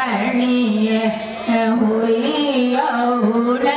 कणिए हुई अहुने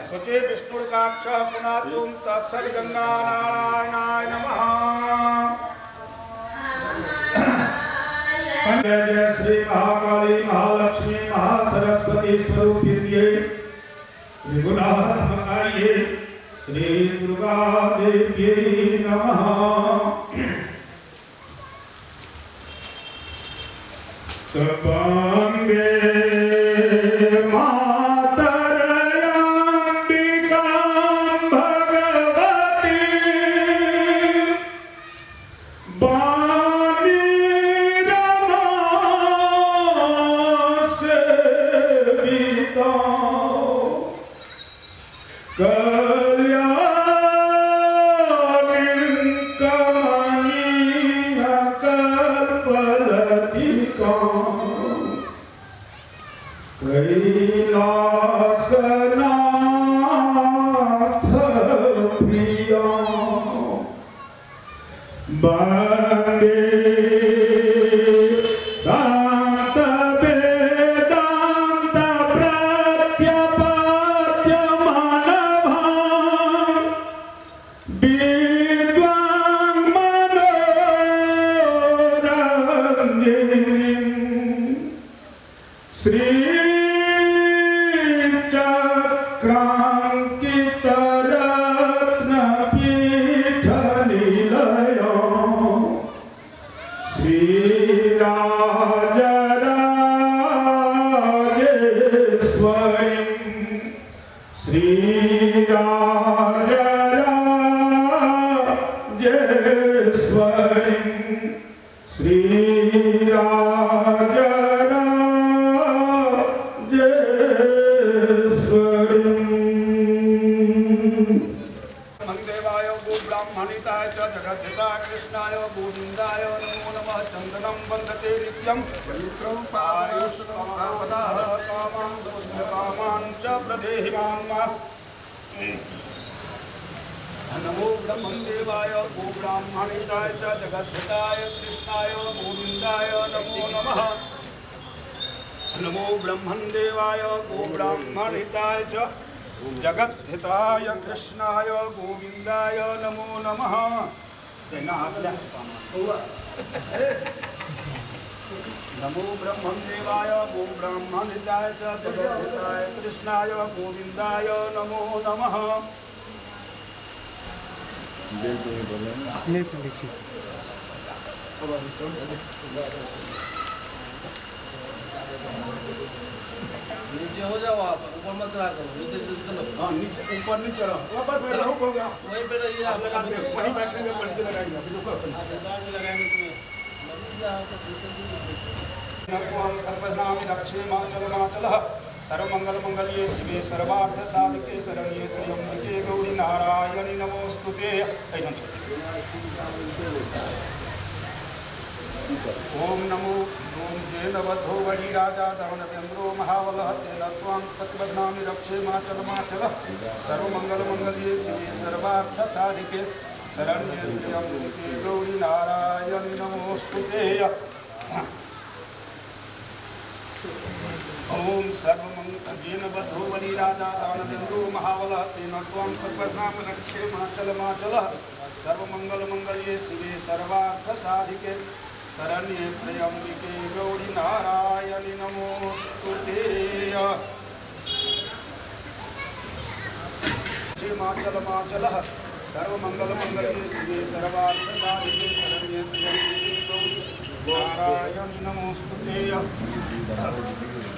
सुचे विष्णुर्काक्ष पुनातुं तत्सद्गंगा नारायणाय नमः। जय जय श्री महाकाली महालक्ष्मी महासरस्वती स्वरूपिण्ये त्रिगुणात्मकाये श्री दुर्गा देव्यै नमः। तपंगे नमो ब्रह्मदेवाय गो ब्राह्मणिताय च जगद्धिताय कृष्णाय गोविंदाय नमो नमः। नमो ब्रह्मदेवाय गो ब्राह्मणिताय च जगद्धिताय कृष्णाय गोविंदाय नमो नमः। नमो ब्रह्मदेवाय गो ब्राह्मणिताय च जगद्धिताय कृष्णाय गोविंदाय नमो नमः। नीचे हो जाओ आप, ऊपर मत चला करो, नीचे चलो। हाँ नीचे ऊपर नहीं चलो, ऊपर बैठो होगा। वहीं पे रहिए आप, वहीं बैठेंगे, पलटी लगाएंगे। सर्वमंगल मंगल्ये शिवे सर्वार्थ साधिके शरण्ये त्र्यंबके गौरी नारायणि नमोस्तुते। ओम नमो ओम जेनवधो वही राजा दानवेन्द्रो महाबलः तेन त्वां प्रतिबध्नामि रक्षे माचल माचल। सर्वमंगल मंगल्ये शिवे सर्वार्थ साधिके शरण्ये त्र्यंबके गौरी नारायणि नमोस्तुते। ओम सर्वमंगल जेनवधो वही राजा दानवेन्द्रो महाबलः तेन त्वां प्रतिबध्नामि रक्षे माचल माचल। सर्वमंगल मंगल्ये शिवे सर्वार्थ साधिके शरण्ये त्र्यंबके गौरी नारायणि नमोस्तुते। माचल माचल सर्वमंगल मंगल्ये शिवे सर्वार्थ साधिके शरण्ये त्र्यंबके गौरी नारायणि नमोस्तुते।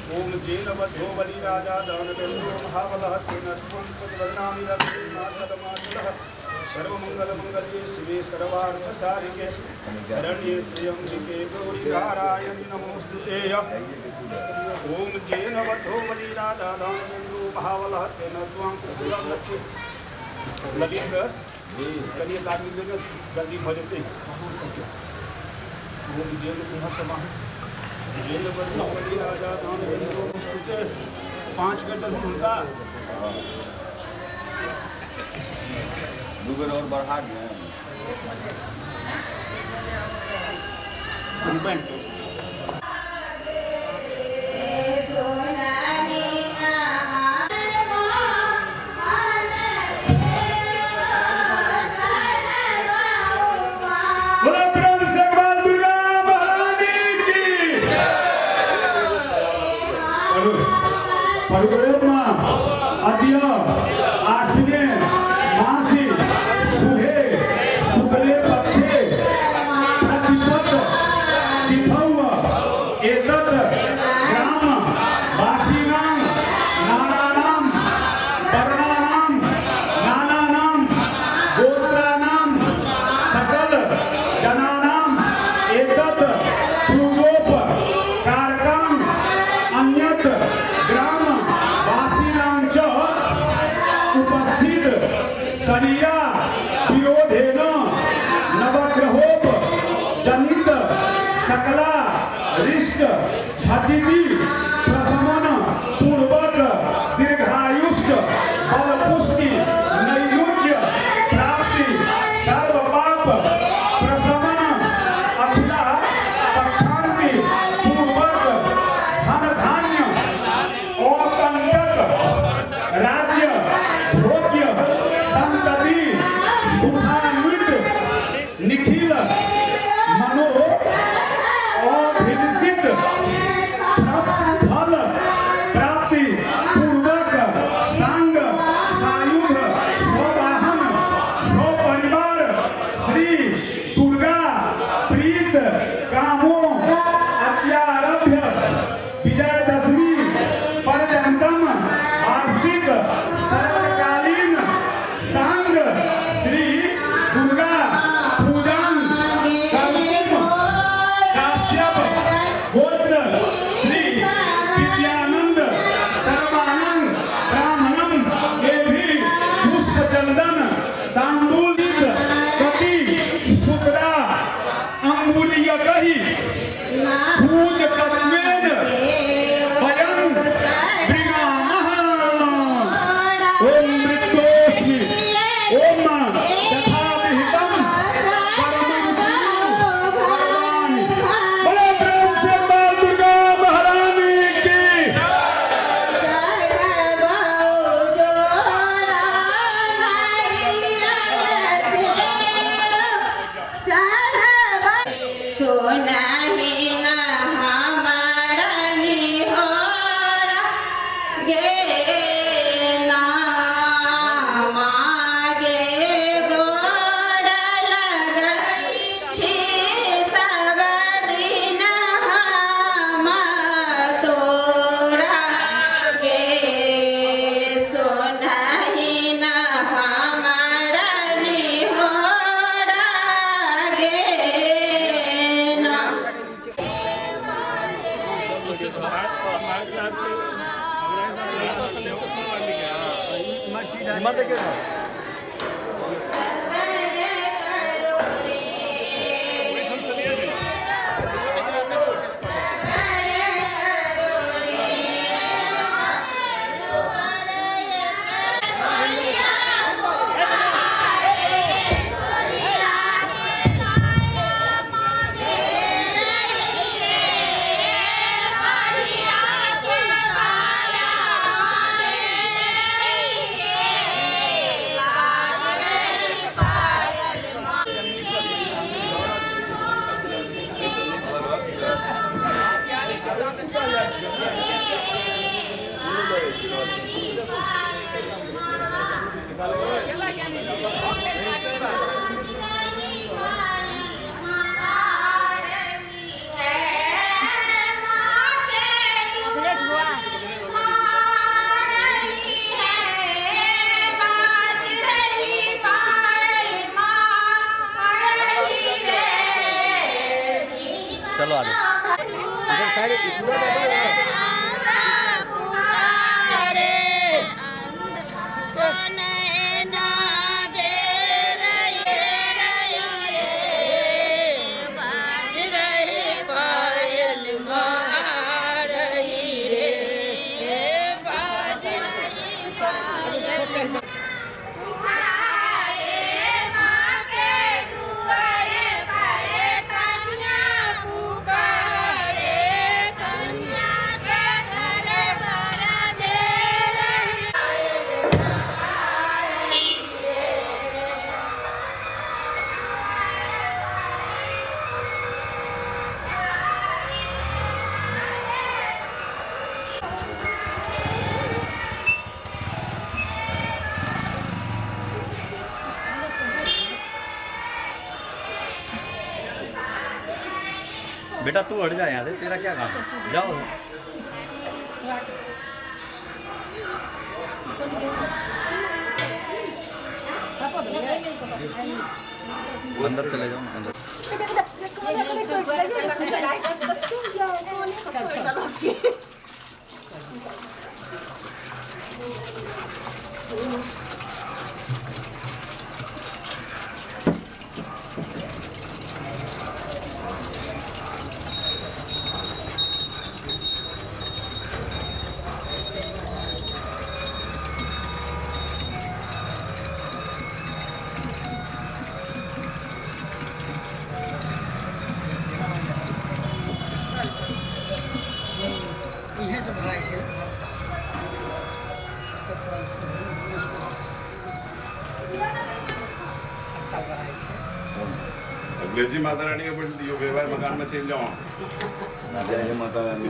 ओम जेनवधो बलि राजा दानवेन्द्रो महाबलः तेन त्वं प्रतिबध्नामि रक्षे माचल माचल। सर्वमंगल मंगल्ये शिवे सर्वार्थ साधिके शरण्ये त्र्यंबके गौरी नारायणि नमोस्तुते। ओम जेनवधो बलि राजा दानवेन्द्रो महाबलः तेन त्वं प्रतिबध्नामि रक्षे ललित कलिए आदमी में जल्दी भजते। ओम जेनवधो बलि राजा दानवेन्द्रो महाबलः 5 घंटा उनका दुगर और बढ़ा दिया चलो आगे बेटा तू हट जा यहाँ से, तेरा क्या काम है, जाओ अंदर चले जाओ अंदर। जी माता रानी का बन दियो व्यवहार मकान में चल जाओ जय माता रानी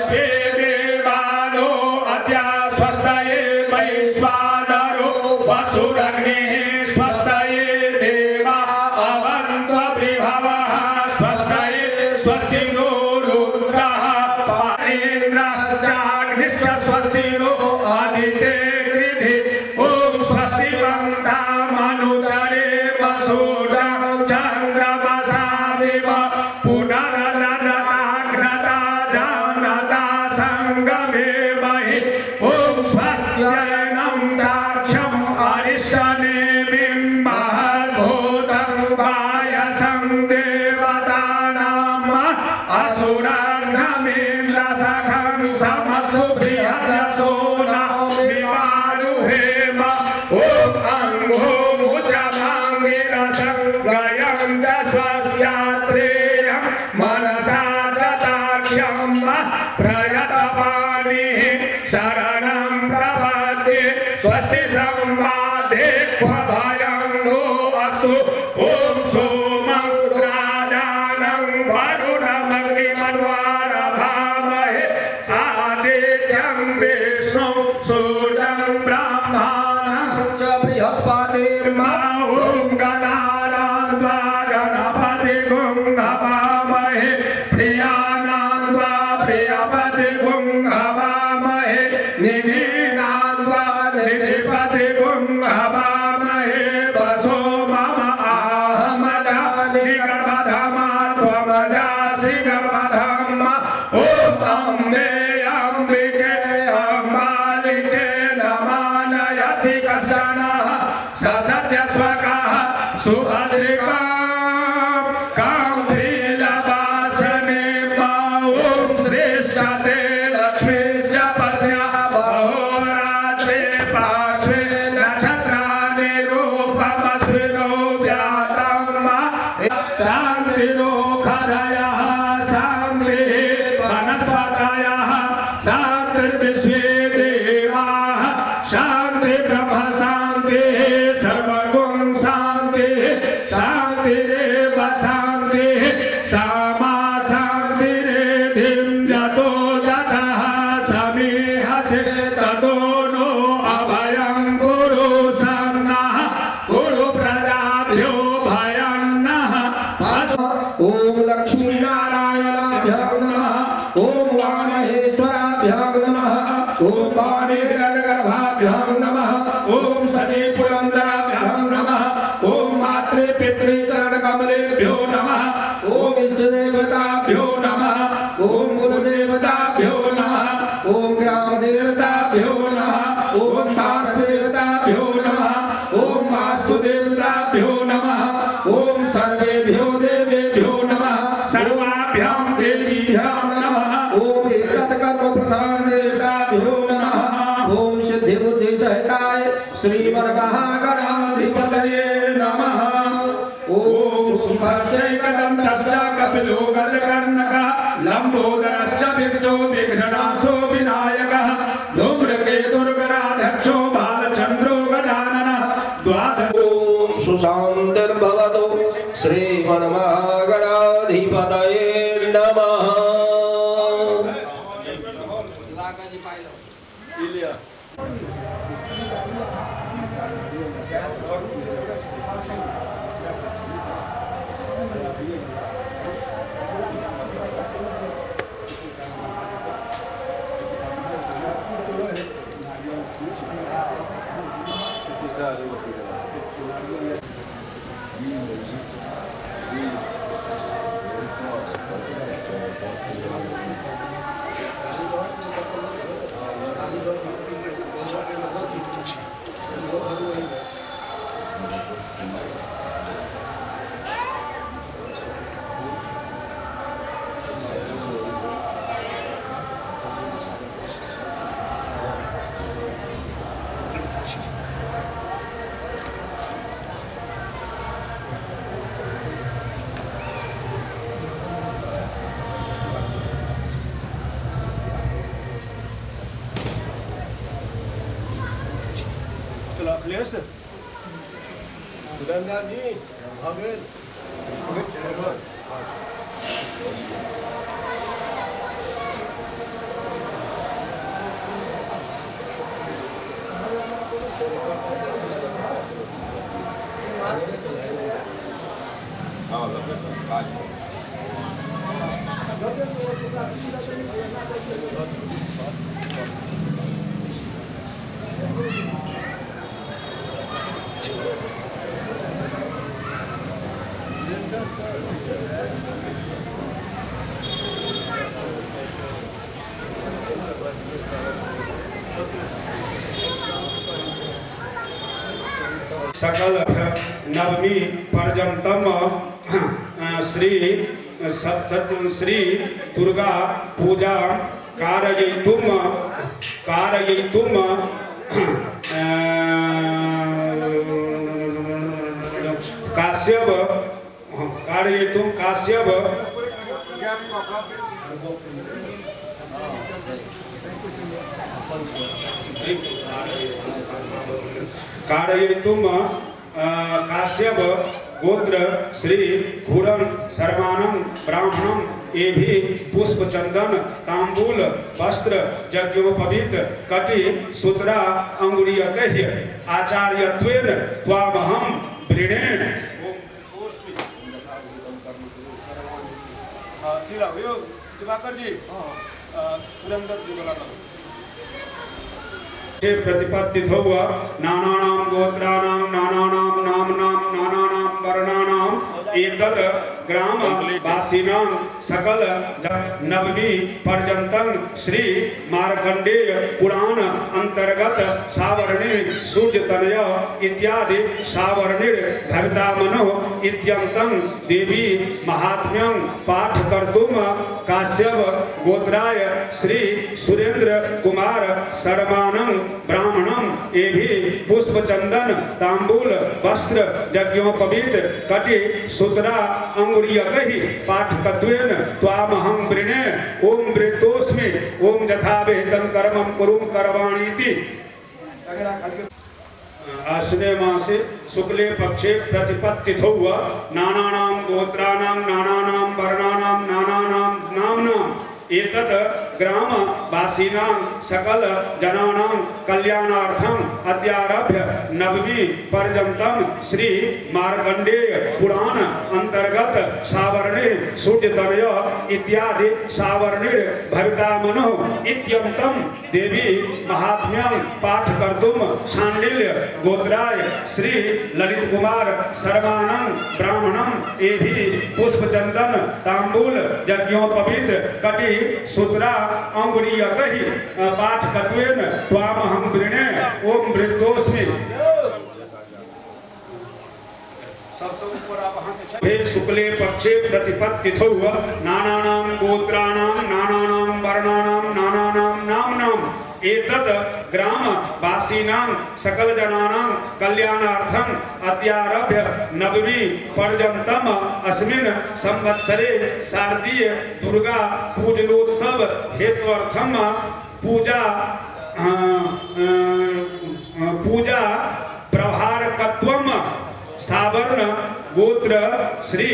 विश्वे देवानो अद्या स्वस्तये वैश्वानरो वसुरग्निः स्वस्तये देवा अवन्त्वबृहवः स्वस्तये स्वस्ति नो रुद्रः पारेन्द्रश्चाग्निश्च स्वस्ति नो आदिते कृधि ॐ स्वस्ति मनुचरे वसुना चन्द्रमसादेव पुनरननताग्नता जानता संगमे महि ॐ स्वस्त्ययनं दाक्ष्यं अरिष्टनेमिं महद्भूतं वायसं देवतानाम् असुरान्नमेन्द्रसखं समसुबृहद्यसो विवारुहेम ॐ अङ्गो मुचमाङ्गिरसङ्गयं च स्वस्यात्रेयं मनसा ददाक्ष्यं प्रयतपाणिः शरणं प्रपद्ये स्वस्ति संवादे क्व भयं नो अस्तु ॐ सोमं राजानं वरुणमग्निमन्वारभामहे आदित्यं विष्णुं सूर्यं ब्रह्माणं च बृहस्पतिर्माहुं गणानां त्वा गणपतिगुं हवामहे प्रियाणां त्वा प्रियपतिगुं हवामहे निधीनां त्वा निधिपतिगुं हवामहे वसो मम आहमजानि गर्भधमा त्वमजासि गर्भधम् ॐ अम्बे अम्बिके अम्बालिके नमानयति कश्चनः ससत्यस्वकः सुभद्रिका काम्भीलवासने ॐ श्रेष्ठते लक्ष्मीश्च पत्न्याः अहोरात्रे पार्श्वे नक्षत्राणि रूपमस्मिनो व्यातं शान्तिरोखरयः शान्तिः वनस्पतयः शान्तिर्विश्वे देवाः शान्ति ब्रह्म शान्तिः सर्वगुण शान्तिः शान्तिरेव शान्तिः सामा शान्तिरेधिं यतो यतः समीहसे ततो नो अभयं कुरु सन्नः कुरु प्रजाभ्यो भयं नः ॐ लक्ष्मीनारायणाभ्यो नमः ॐ वामहेश्वराभ्यो नमः ॐ वाणीरणगर्भाभ्यो नमः ॐ सती पुरन्दराभ्यो नमः ॐ मातृ पितृचरणकमलेभ्यो नमः ॐ इष्टदेवताभ्यो नमः ॐ कुलदेवताभ्यो नमः ॐ ग्रामदेवताभ्यो नमः ॐ स्थानदेवताभ्यो नमः ॐ वास्तुदेवताभ्यो नमः ॐ सर्वेभ्यो देवेभ्यो नमः सर्वाभ्यां देवीभ्यां नमः ॐ एतत्कर्म प्रधान देवताभ्यो नमः ॐ सिद्धि बुद्धि सहिताय श्रीमन्महागणाधिपतये नमः ॐ सुखस्य कलन्दश्च कपिलो गजकर्णकः लम्बोदरश्च विघ्नो विघ्ननाशो विनायकः धूम्रकेतुर्गणाध्यक्षो बालचन्द्रो गजाननः द्वादश ॐ सुशान्तिर्भवतु श्रीमन्महागणाधिपतये नमः। अखिलेश दुकानदार जी भागे सकल नवमी पर्यंतम श्री दुर्गा पूजा कारयितुम काश्यप काश्यप गोत्र श्री घूरन शर्मानम ब्राह्मणम एभि पुष्प चंदन तांबूल वस्त्र यज्ञोपवीत कटि सूत्रा अंगुलीयकैः आचार्यत्वेन त्वामहं वृणे। दिवाकर जी सुरेंद्र जी बोला प्रतिपत्तिथौ नानानां गोत्राणां नानानां नाम्नां नानानां वर्णानां एतद् ग्राम वासिनां सकल नवमी पर्यंतं श्री मार्कंडेय पुराण अंतर्गत सावर्णे सूर्यतनय इत्यादि सावर्णिर भवितामनो इत्यन्तं देवी महात्म्यं पाठ कर्तुम काश्यप गोत्राय श्री सुरेंद्र कुमार शर्मानं ब्राह्मणं एभि पुष्प चंदन तांबूल वस्त्र यज्ञोपवीत कटि सूत्रा अंगुलीयकैः पाठकत्वेन त्वामहं वृणे। ओम वृतोस्मि ओम यथाविहितं कर्मं कुरुं करवाणीति। आश्विने मासे शुक्ले पक्षे प्रतिपत्तिथौ नानानां गोत्राणां नानानां वर्णानां नानानां नाम्नां एतत् ग्राम वासिनां सकल जनानां कल्याणार्थं अद्यारभ्य नवमी पर्यन्तं श्री मार्कंडेय पुराण अंतर्गत सावर्णे सूर्यतनय इत्यादि सावर्णिर भवितामनो इत्यन्तं देवी महात्म्यं पाठ कर्तुम शांडिल्य गोत्राय श्री ललित कुमार शर्मानं ब्राह्मणं एभि पुष्प चंदन तांबूल यज्ञोपवीत कटि सूत्रा अंगुलीयकैः पाठकत्वेन त्वामहं वृणे। ओम वृतोस्मि हे शुक्ले पक्षे प्रतिपत्तिथौ नानानां गोत्राणां नानानां वर्णानां नानानां नाम्नां एतत् ग्राम वासिनां सकल जनानां कल्याणार्थं अद्यारभ्य नवमी पर्यन्तम अस्मिन् संवत्सरे शारदीय दुर्गा पूजनोत्सव हेत्वर्थं पूजा प्रभारकत्वं सावर्ण गोत्र श्री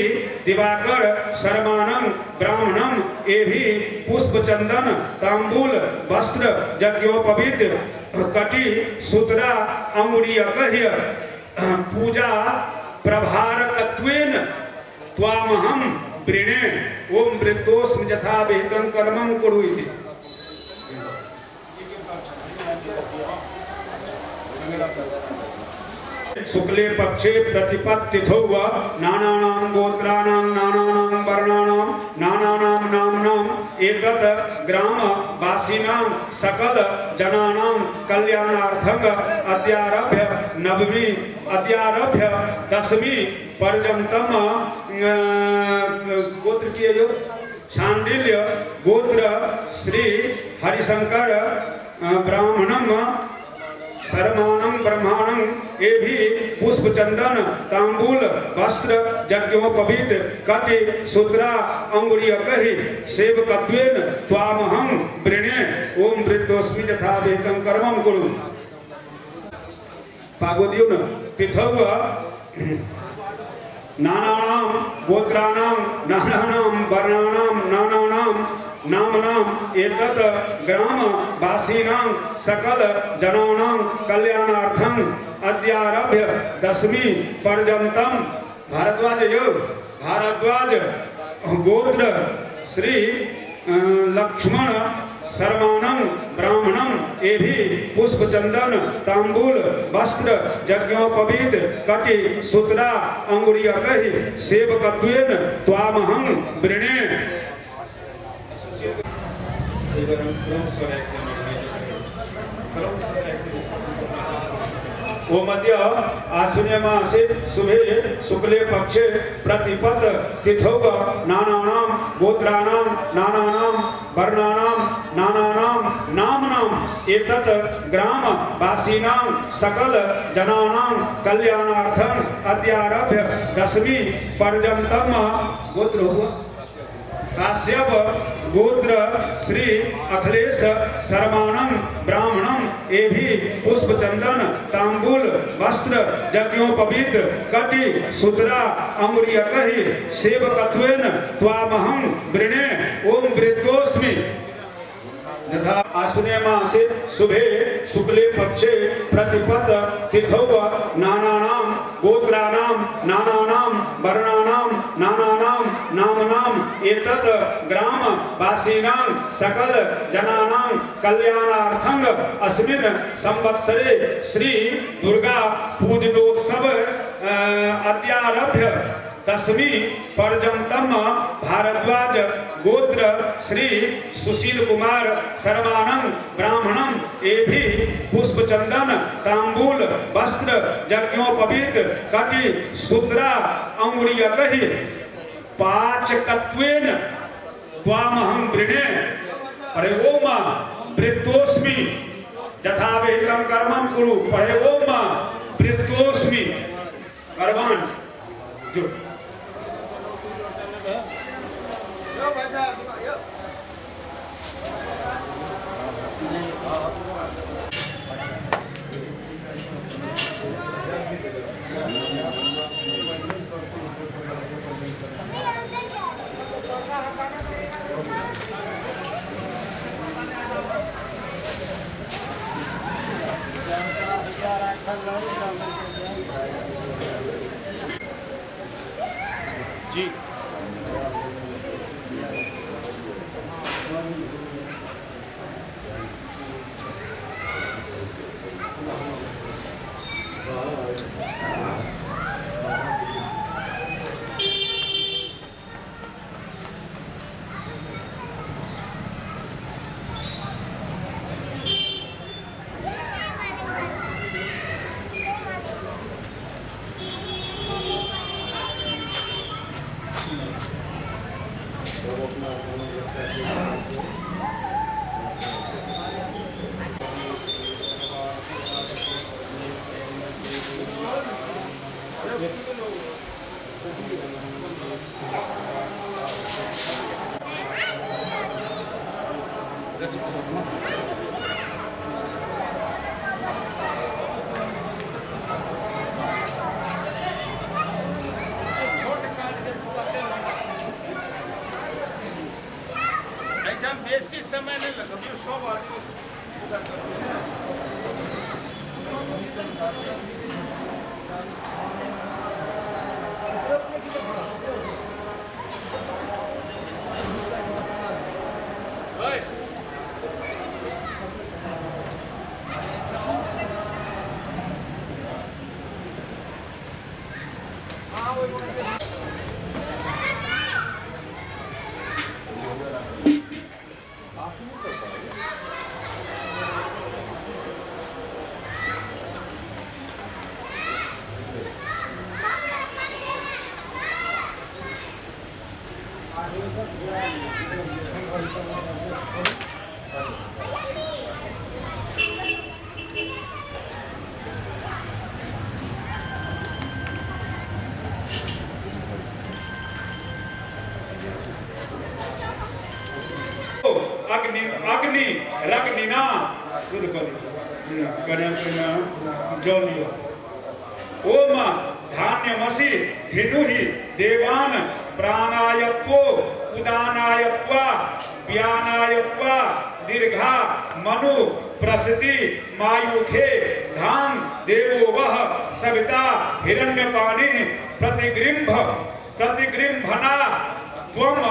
दिवाकर शर्मानं ब्राह्मणं एभि पुष्प चंदन तांबूल वस्त्र यज्ञोपवीत कटि सूत्रा अंगुलीयकैः पूजा प्रभारकत्वेन त्वामहं वृणे। ओम वृतोस्मि यथाविहितं कर्मं कुरु इति। शुक्ले पक्षे प्रतिपत्तिथौ नानानां गोत्राणां नानानां वर्णानां नानानां नाम्नां एतत् ग्राम वासिनां सकल जनानां कल्याणार्थं अद्यारभ्य दशमी पर्यन्तं गोत्र किए जो शांडिल्य गोत्र श्री हरिशंकर ब्राह्मणं शर्मानं ब्रह्माणं एभि पुष्प चंदन तांबूल वस्त्र यज्ञोपवीत कटि सूत्रा अंगुलीयकैः सेवकत्वेन त्वामहं वृणे। ओम वृतोस्मि यथाविहितं कर्मं कुरु। पागोदियो न तिथौ नानानां गोत्राणां नानानां वर्णानां नानानां नामनाम एतत् ग्राम वासिनां सकल जनानां कल्याणार्थं अद्यारभ्य दशमी पर्यन्तं भारद्वाज गोत्र श्री लक्ष्मण शर्मानं ब्राह्मणं एभि पुष्प चंदन तांबूल वस्त्र यज्ञोपवीत कटि सूत्रा अंगुलीयकैः सेवकत्वेन त्वामहं वृणे। वो मध्य आश्विन मासे शुभे शुक्ले पक्षे प्रतिपद तिथौ नानानां गोत्राणां नानानां वर्णानां नानानां नामनां एतत् ग्राम वासीनां सकल जनानां कल्याणार्थं अद्यारभ्य दशमी पर्यन्तं गोत्र हुआ काश्यप गोत्र श्री अखिलेश शर्माणम ब्राह्मणम एभि पुष्प चंदन तांबूल वस्त्र यज्ञोपवीत कटि सुतरा अमृयकहि सेवकत्वेन त्वामहं वृणे ओम वृत्तोस्मि यथा आश्विने मासे शुभे शुक्ले पक्षे प्रतिपद तिथौ नानानां गोत्राणां नानानां वर्णानां नानानां नामनां एतत् ग्राम वासीनां सकल जनानां कल्याणार्थं अस्मिन् संवत्सरे श्री दुर्गा पूजनोत्सव अद्यारभ्य दशमी पर्यंतम भारद्वाज गोत्र श्री सुशील कुमार शर्माणं ब्राह्मणं एभि पुष्प चंदन तांबूल वस्त्र यज्ञोपवीत कटि सूत्रा अंगुरीयकहि पाचकत्वेन त्वामहं वृणे परे ओम वृत्तोस्मि यथा विहितं कर्मं कुरु परे ओम वृत्तोस्मि कर्माणि जो जी बेसी समय नहीं लगा तो सब आदमी अग्नि अग्नि रग्निना जलियो ओम धान्यमसि धिनुहि देवान प्राणायत्वो उदानायत्वा व्यानायत्वा दीर्घा मनु प्रसति मायुखे धाम देवो वह सविता हिरण्यपाणि प्रतिगृंभना त्वम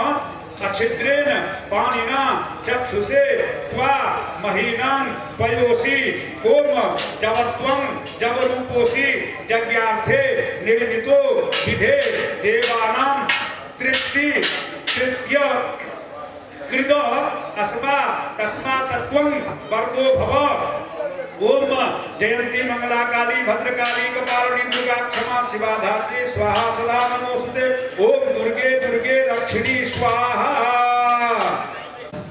अक्षिद्रेण पाणिना चक्षुषे त्वा महीनां पयोषि ओम जवत्वं जवरूपोषि यज्ञार्थे निर्मितो विधे देवानां तृतीय कृद अस्मा तस्मात् त्वं वर्गो भव ओम जयंती मंगला काली भद्रकाली कपालिनी दुर्गा क्षमा शिवा धात्री स्वाहा सदा नमोस्तुते। ओम दुर्गे दुर्गे रक्षिणी स्वाहा।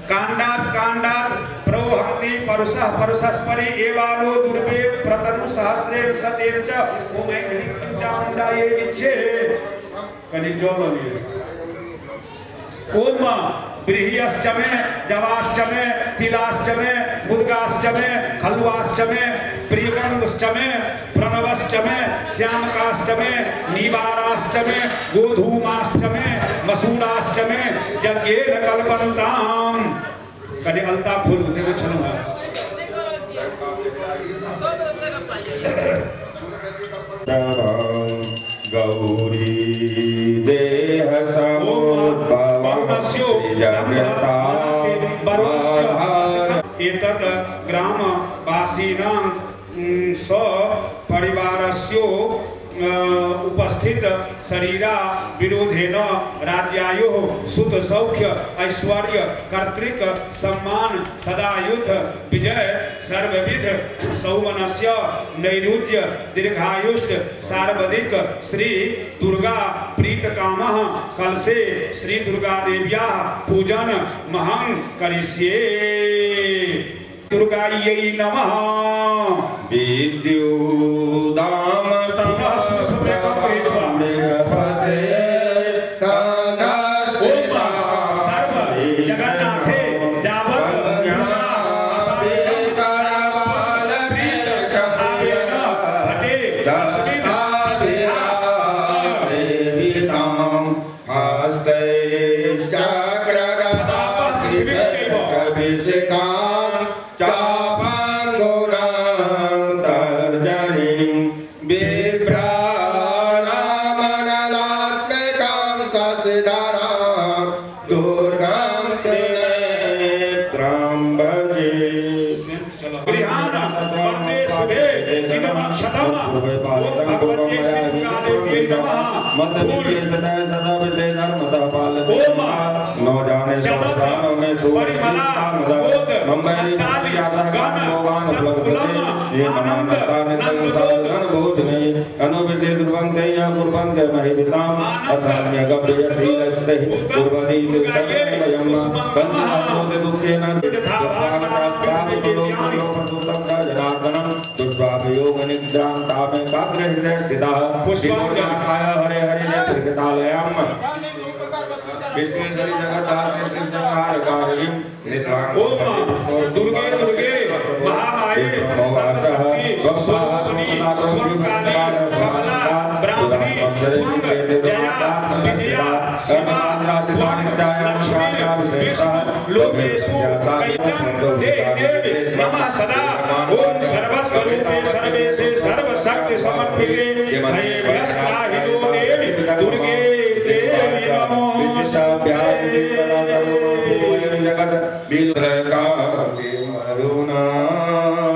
कांडात प्रवहन्ति परुषः परुषस्परि एवालो दुर्गे प्रतनु सहस्रेण सतेन च। ओम ऐं चामुण्डायै विच्चे कनिजोलनि। ओम बृहस्पतिष्टमे जवाष्टमे तिलाष्टमे मुद्गाष्टमे खल्वाष्टमे प्रियकर्मष्टमे प्रणवष्टमे श्यामकाष्टमे निवाराष्टमे गोधूमाष्टमे मसूराष्टमे यज्ञेन कल्पन्ताम्। कने अलता फूल देव छलवा गौरी देह समुद्भवस्य एतत् ग्राम वासीनां सपरिवारस्य उपस्थित शरीरा विरोधेन राज्यायोः सुत सौख्य ऐश्वर्य कर्तृक सम्मान सदायुध विजय सर्वविध सौमनस्य नैरुज्य दीर्घायुष्ट सार्वधिक श्री दुर्गा प्रीतकामः कलशे श्री दुर्गा देव्याः पूजन महं करिष्ये। दुर्गायै नमः। जगन्नाथे हरे हरे दुर्गे दुर्गे महामाये सर्वशक्ति स्वरूपिणी त्वंकाली कमला ब्राह्मणी त्वंग जया विजया शिवा त्वं लक्ष्मी विष्णु लोकेषु कैत्यं देहि देवी नमः सदा। ओम सर्वस्वरूपे सर्वेशे सर्वशक्ति समर्पिते भयभ्यस्त्राहितो देवी दुर्गे देवी नमो जगत बिलकांति मरुणा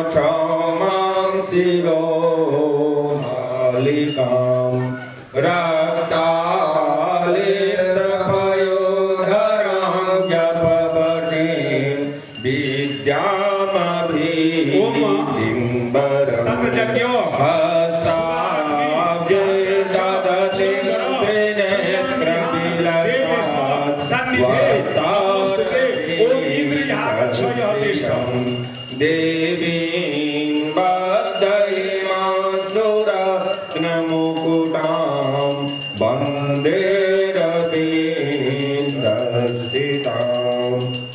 क्षमां शिरो मालिकां रक्तालितपयोधरां जपवटीं विद्यामभिधिं बरं हस्ताब्जे ददतिं देवीं बद्धैमासुरत्नमुकुटां वन्दे रतीन्द्रस्थिताम्।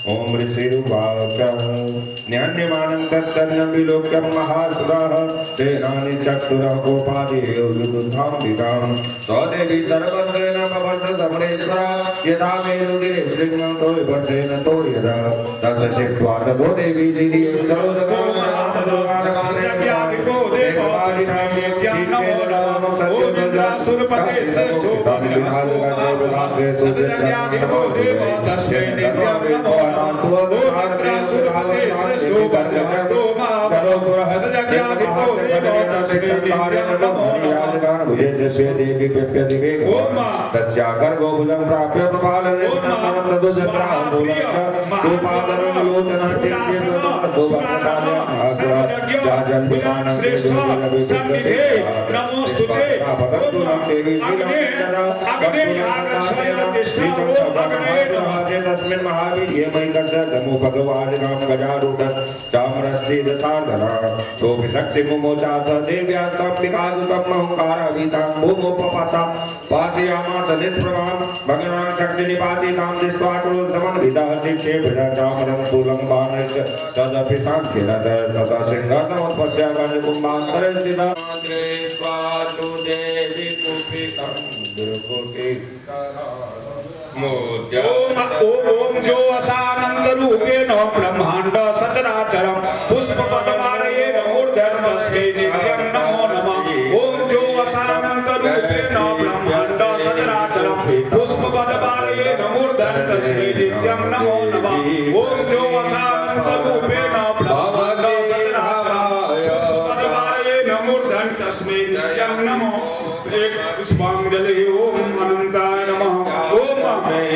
ॐ ऋषिरुवाच न्यान्यमानं तत्तन्नं विलोक्यं महासुरः तेनानि चक्षुरः गोपादेव विबुद्धां विदां स्वदेवी सर्वत्रेण भवतु समरेश्वरा यथा मेरुगे वृङ्गं तोयवर्धेन तोयदा तस्य चित्वा ततो देवी जिरियं सुरपते श्रेष्ठो श्रेष्ठ सन्निधे नमोस्तुते अग्ने आगच्छय तिष्ठा ओम अग्ने तस्मिन् महावीर्ये मयि भगवान् राम गजारूढ चामरस्ति दशार्धना गोपि शक्ति मुमोचाथ देव्यास्ताम्बिकादुतम् अहङ्कारावीतां भूमोपपाता पातयामास निष्प्रभां भगवान् शक्ति निपातितां दृष्ट्वा क्रोधसमन्वितः शिक्षे भजतामरं स्थूलं बाणश्च तदपि साङ्ख्यरथ तथा सिंहासनोत्पत्त्या गणकुम्भान्तरे स्थितः दृष्ट्वा तु देवी कुपितं दुर्गुटे ओम जो असानंद रूपेण ब्रह्मांड सचराचरम पुष्पपद्मालयेन मूर्धन्वस्मै नित्यं नमो नमः। ओम जो असानंद रूपेण ब्रह्मांड सचराचरम पुष्पपद्मालयेन मूर्धन्वस्मै नित्यं नमो नमः। ओम जो असानंद रूपेण ब्रह्मांड सचराचरम पुष्पपद्मालयेन मूर्धन्वस्मै नित्यं नमो। एक पुष्पांजलि ओम अनंताय नमः। ओम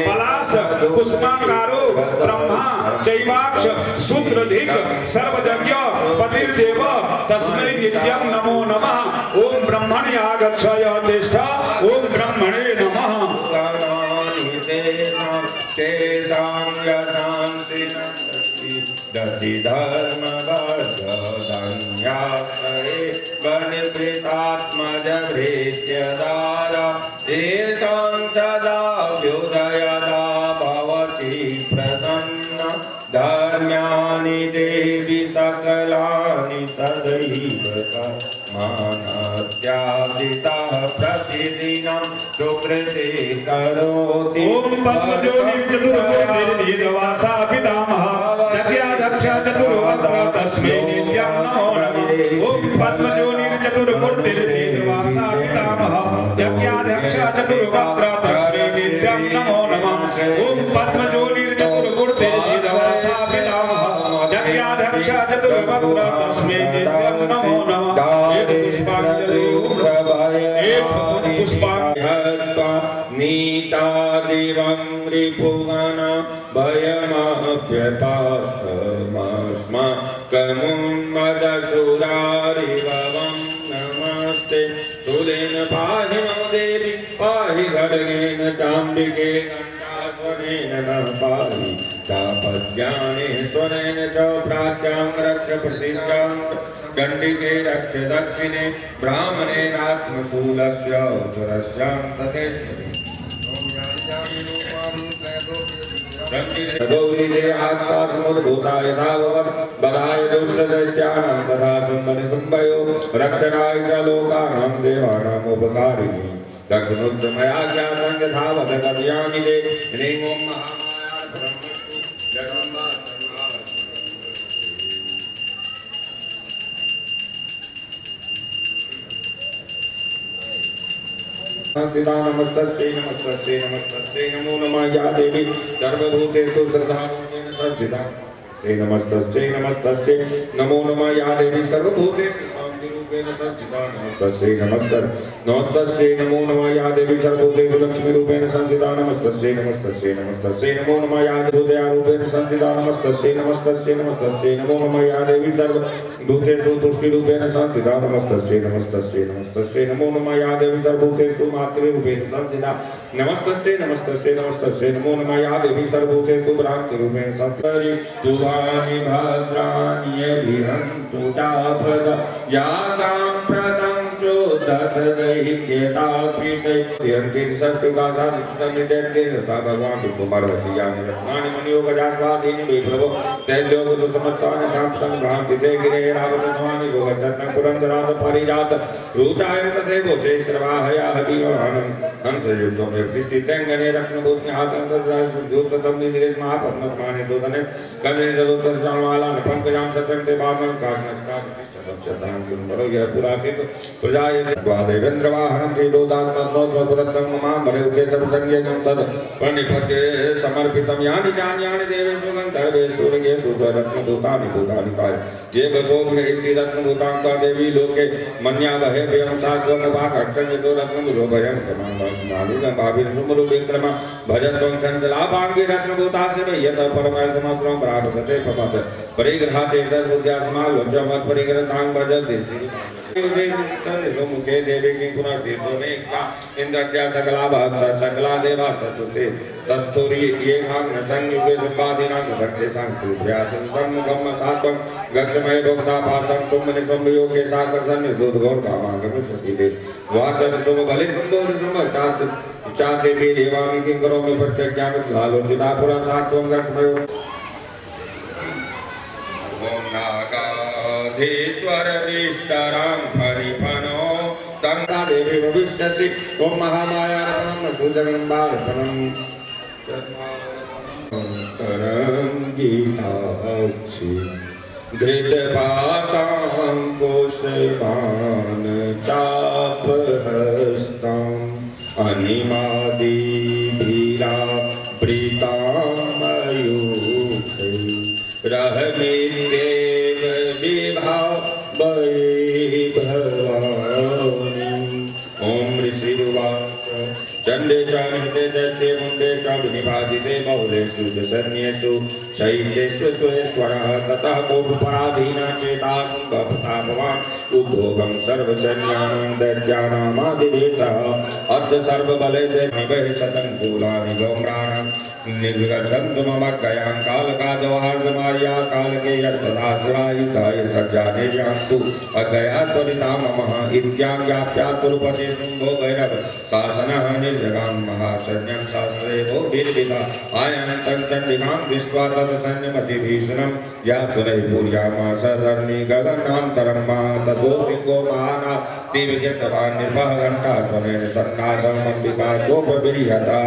पलाश पुष्पाकारो ब्रह्मा चैवाक्ष सूत्रधिक सर्वज्ञ पतिर्देव तस्मै नित्यं नमो नमः। ओम ब्रह्मणे आगच्छय तिष्ठा ओम ब्रह्मणे नमः। दधि धर्म वर्धन्यासरे गणप्रीतात्मज भृत्यदारा एतां सदा व्युदयदा भवति प्रसन्ना धर्म्यानि देवी सकलानि तदैव मानत्यादितः प्रतिदिनं सुकृते करोति। ओम पद्मजोनिं चतुर्भुजनिर्वासा पितामह जग्याध्यक्ष चतुर्वक्त्र तस्मै नित्यं नमो नमः। ओम पद्मजोनिं चतुर्मूर्तिर्निर्वासा पितामह जग्याध्यक्ष चतुर्वक्त्र तस्मै नित्यं नमो नमः। ओम पद्मजोनिं चतुर्मूर्तिर्निर्वासा पितामह जग्याध्यक्ष चतुर्वक्त्र तस्मै नित्यं नमो नमः। एक पुष्पांजलि एक पुष्पांजलि नीता दिवं रिपुवन भयमप्यपास्तमस्मा कमुन्मदसुरारिभवं नमस्ते तुलेन पाहि नो देवी पाहि खड्गेन चाम्बिके स्वनेन न पाहि तापज्ञाने स्वनेन च प्राच्यां रक्ष प्रतिज्ञां गण्डिके रक्ष दक्षिणे ब्राह्मणेनात्मशूलस्य उत्तरस्यां तथेश्वरि गौरीजे आत्मा समुद्भूता यथा भवत् बधाय दुष्टदैत्यानां तथा सुम्बनिसुम्बयो रक्षणाय च लोकानां देवानाम् उपकारिणी दक्षिणोक्त मया ज्ञातं यथा वद कथयामि ते ह्रीं ॐ महामाया ब्रह्मस्तु जगदम्बा सर्वा नमस्तस्यै नमस्तस्यै नमस्तस्यै नमो नमः या देवी सर्वभूतेषु श्रद्धारूपेण संस्थिता नमस्तस्यै नमस्तस्यै नमो नमः या देवी सर्वभूतेषु शान्तिरूपेण संस्थिता नमस्तस्यै नमस्तस्यै नमो नमः या देवी सर्वभूतेषु लक्ष्मीरूपेण संस्थिता नमस्तस्यै नमस्तस्यै नमस्तस्यै नमो नमः या देवी दयारूपेण संस्थिता नमस्तस्यै नमस्तस्यै नमस्तस्यै नमो नमः या देवी सर्वभूतेषु तुष्टिरूपेण संस्थिता नमस्तस्यै नमस्तस्यै नमस्तस्यै नमो नमः या देवी सर्वभूतेषु मातृरूपेण संस्थिता नमस्तस्यै नमस्तस्यै नमस्तस्यै नमो नमः या देवी सर्वभूतेषु भ्रान्तिरूपेण संस्थिता तुवानि भद्राणि यदिहन्तु तापद या साम्प्रतं चोदशदैत्यतापीठयन्ति षष्ठुकासादितमिदैत्यता भगवान् विष्णुमर्वति यानि रत्नानि मणियोगजास्वादीनि विप्रभो तैर्योगतु समस्तानि शान्तं भ्रान्तिते गिरेरावतध्वानि भोगचरणं पुरन्दरात पारिजात रुचायं तथैव श्रेष्ठवाहया हरिवाहनं हंसयुक्तं व्यक्तिस्थितेऽङ्गने रत्नभूतिहातन्तर्जायुक्तं निधिरेश्महापद्मस्मानि दोदने कमले जलोत्तरजालमालान् पङ्कजां सत्रन्ते भावनं पुरासित प्रजायते द्वादेवेन्द्रवाहनं तेजोदात्मनोद्भवपुरत्तं ममामरे उच्चैतरसंज्ञकं तद् प्रणिपत्ये समर्पितं यानि चान्यानि देवेषु गन्धर्वेषु सूर्येषु स्वरत्नदूतानि भूतानि कालिकाय ये बसोम स्थित रत्नभूतांका देवी लोके मन्या बहे भयं सात्वं वाक्क्षं यतो रत्नमुलो भयं मालिनं भाभिर सुमलो विक्रमा भजन्तं चंचलाभांगी रत्नभूतास्य यत परमः समग्रं प्राप्तते पमत परिग्रहाते तद्बुद्ध्या समालोच्यमत् परिग्रहां भजते मुखे देवी की पुनर्तीर्थोमेका इंद्रज्ञा सकला भाग सकला देवा चतुर्थे तस्तुरी ये भाग संयुगे संपादिना भक्ति संस्तुभ्यास सम्मुखम सात्वं गच्छमय भक्ता पासं तुमने संयोग के साकर्षण दूधगौर कामागम सतीदे वाचन तुम भले सुंदर सुम चाते भी देवानि किं करोमि प्रत्यज्ञान लालोचिता पुरा सात्वं गच्छमय ओम नागाधीश्वर विष्टरां परिपनो तंगा देवी भविष्यसि ओम महामाया नमः सुजगन्धार्पणं गीताक्षि धृतपातां कोशवान् चापहस्तम् अनिमादिभिरा प्रीतामयूखे रहमित्येव विभावैर्भवानि ओम ऋषिरुवाच चंडे चानिते दैत्ये मुंडे चाग्निभाजिते बहुले सुदसन्येषु शैत्येषु स्वेश्वरः ततः कोपपराधीना चेतासुभवताभवान् उद्भोगं सर्वसैन्यानां दैत्यानामादिदेशः अद्य सर्वबले दैत्यवैः शतङ्कूलानि गौम्राणां निर्विगच्छन्तु मम गयां कालकाजवार्गमार्या कालके यत्तदासुरायुधाय सज्जाने व्यास्तु अगया त्वरिता ममः इत्याज्ञाप्या तिरुपति शुम्भो भैरव शासनः निर्जगां महासैन्यं शास्त्रेभो वीरविदा आयान्तं चण्डिकां दृष्ट्वा तत्सैन्यमतिभीषणं या सुरैः पूर्यामास धर्मी गगनान्तरं मा ततो सिंहो महाना तीव्रजटवान् निर्भः घण्टास्वरेण तन्नादमम्बिका गोपविर्यता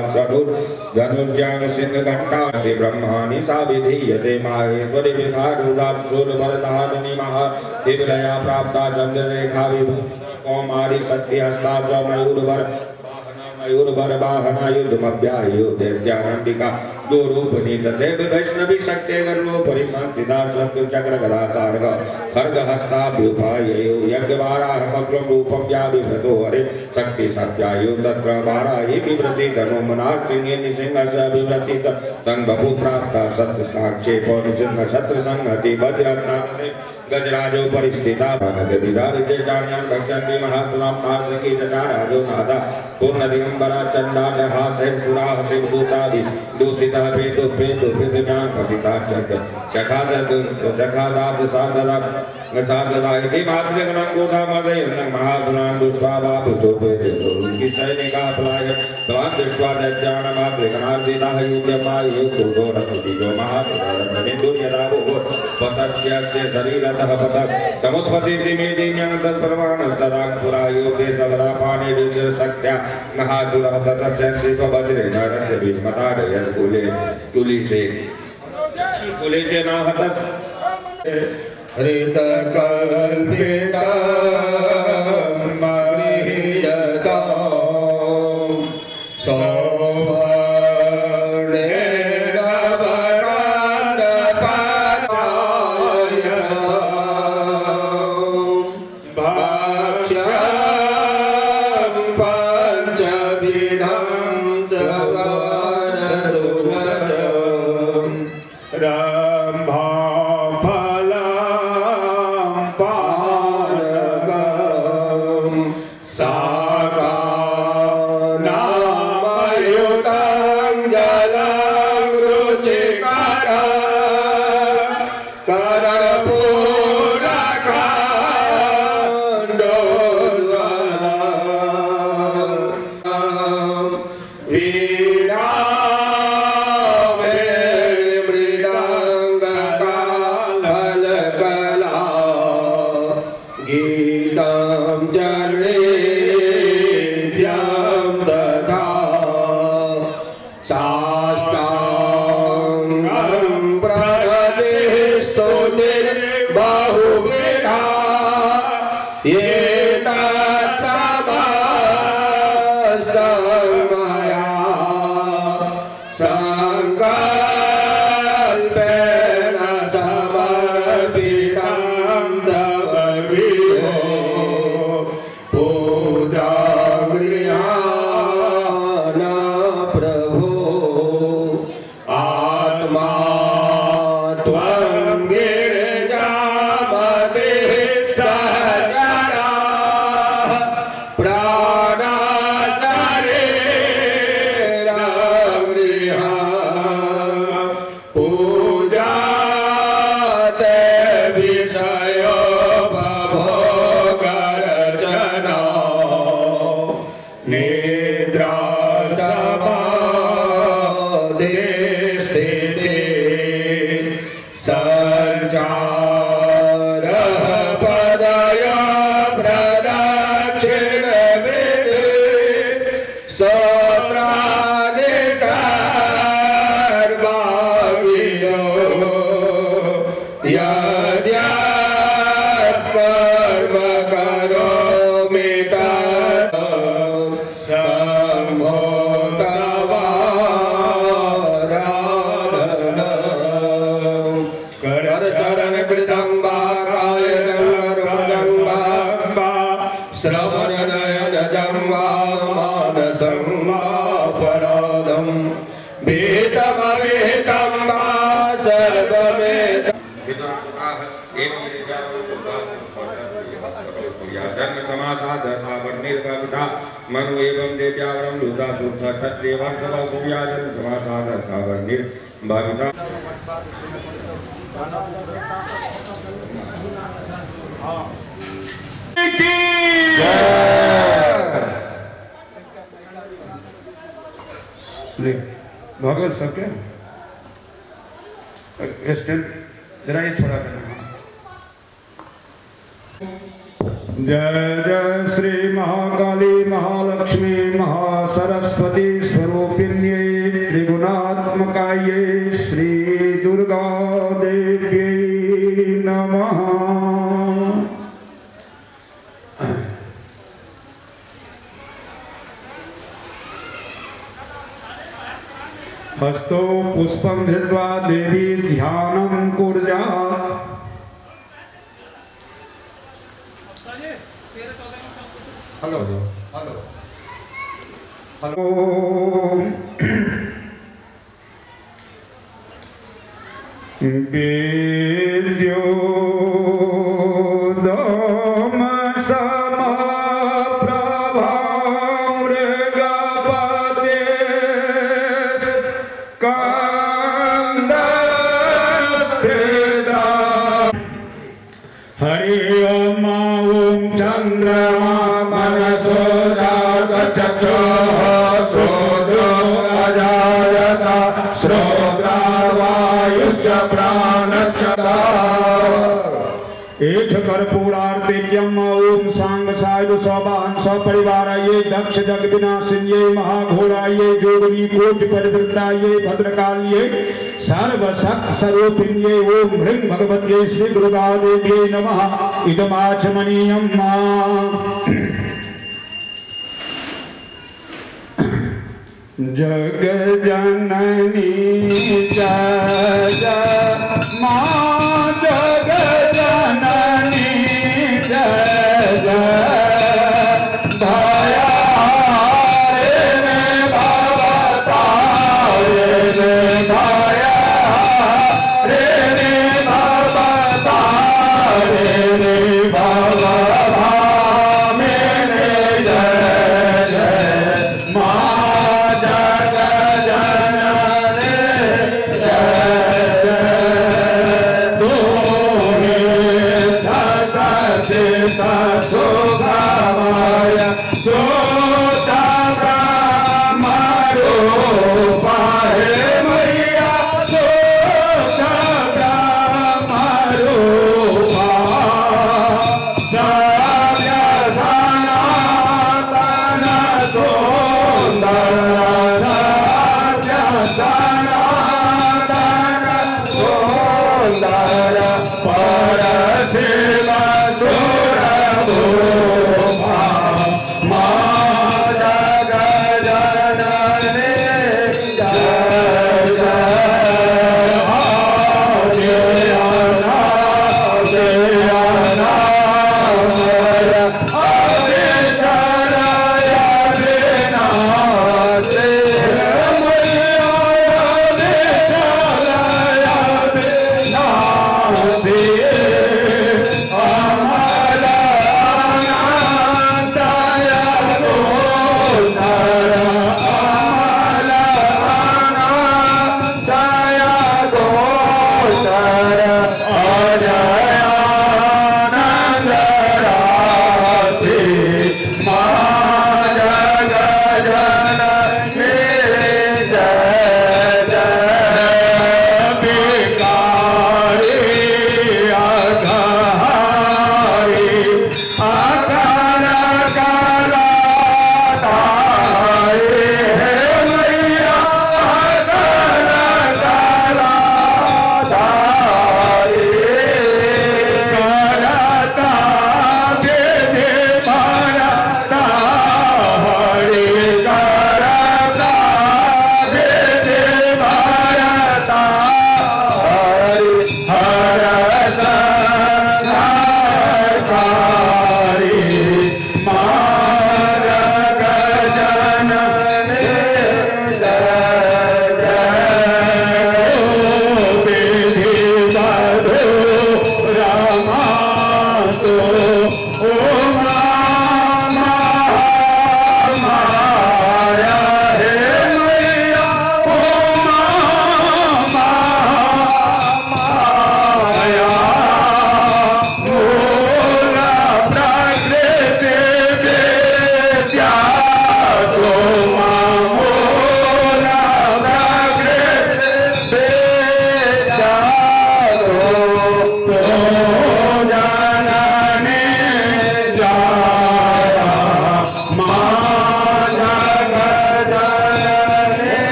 धनुर्जान सिंह घंटा ब्रह्माणि सा विधीयते माहेश्वरी विहारूदासूरबलधारिणी महा दिव्यया प्राप्ता चंद्ररेखा विभूषिता कौमारी सत्यहस्ता च मयूरवर वाहना युद्धमभ्यायुधेत्यानंबिका जो रूपनी तथैव वैष्णवी शक्ति गर्भो परिसंस्थिता शत्रु चक्र गदासार्ग खर्ग हस्ताभ्युपाययो यज्ञवाराहमग्रं रूपं या विभ्रतो हरे शक्ति सत्यायु तत्र वाराहि विभ्रति धनो मनार्सिंहे निसिंहस्य विभ्रति संगभू प्राप्ता सत्यसाक्षेप निसिंह शत्र संहति वज्रत्नाते गजराजो परिस्थिता भानक विदारिते चान्यां गच्छन्ति महासुनां नासकी चचाराजो नादा पूर्णदिगंबरा चंडालहासै सुराः शिवदूतादि दूषिता भेदो ज्ञान पतिता चखादात साधना साधना इति मातृगणं गोधामदयं महासुनां दुष्टावा भूतो भेदो उनकी सैनिका पलाय तवान् दृष्ट्वा दैत्यानामातृगणार्जिताः युध्यमायो क्रोधो रथोदितो महासुनां भो पतस्यस्य शरीरतः पतत् समुत्पत्ति मेदिन्यां तत्प्रमाणस्तदा पुरायोगे सगरा पाने शक्त्या महासुरः ततस्यन्ति स्ववज्रेण रथबीजमताडयत् कुले से नाहतः हृतकल्पितं मरीयतां सौवर्णेन वरानपादाय भाक्ष्यं पञ्चविधं संकल्पेन समर्पित विषय भोगरचना निद्रा समाधि स्थिति संचार पदय प्रदक्षिण विधि स्तोत्रादि सर्वावियो यद्यत्पर्व करोमि तत् सम्भोतवाराधनम् करचरण कृतं वा कायकर्मजं वा श्रवणनयनजं वा मानसं वापराधं वेदमवेदं वा सर्ववेद धर्म समासा दशावर निर्गता मनु एवं देव्यावरम लुदा शुद्ध क्षत्रिय वर्षव सूर्या धर्म समासा दशावर निर्भविता भगवत सब क्या जरा ये छोड़ा करना। जय जय श्री महाकाली महालक्ष्मी महासरस्वती स्वरूपिण्ये त्रिगुणात्मकाये श्री दुर्गा देव्यै नमः। हस्तो पुष्पं धृत्वा देवी ध्यानं कुर्यात्। हेलो हेलो हेलो विद्यो दम समप्रभा मृगपते कान्दस्थिता हरि ओम ओम चंद्रमा मनसो जातचक्षुः सोदो अजायता श्रोत्रावायुश्च प्राणश्च एठ कर्पूरार्तिक्यम ओम सांग सायु सौभान सपरिवाराये दक्ष जग विनाशिन्ये महाघोराये जोगनी कोटि परिवृताये भद्रकाल्ये सर्वशक्त स्वरूपिण्ये ओम ह्रीं भगवत्यै श्री दुर्गा देव्यै नमः। इदमाचमनीयं जग जननी जय जय मां जग जननी जय जय दया रे भवतारे रे दया रे भवतारे रे भवभामे रे जय जय मां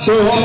Yeah.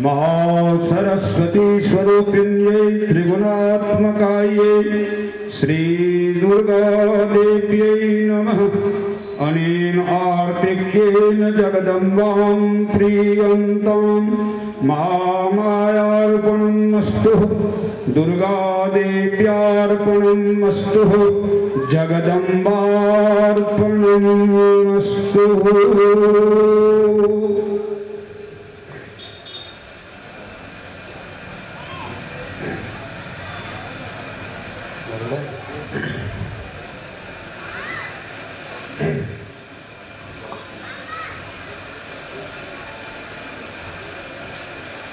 महासरस्वती स्वरूपिण्यै त्रिगुणात्मकायै श्री दुर्गा देव्यै नमः। अनेन आर्तिक्येन जगदम्बां प्रीयन्तां महामायार्पणमस्तु। दुर्गा देव्यार्पणमस्तु। जगदम्बार्पणमस्तु।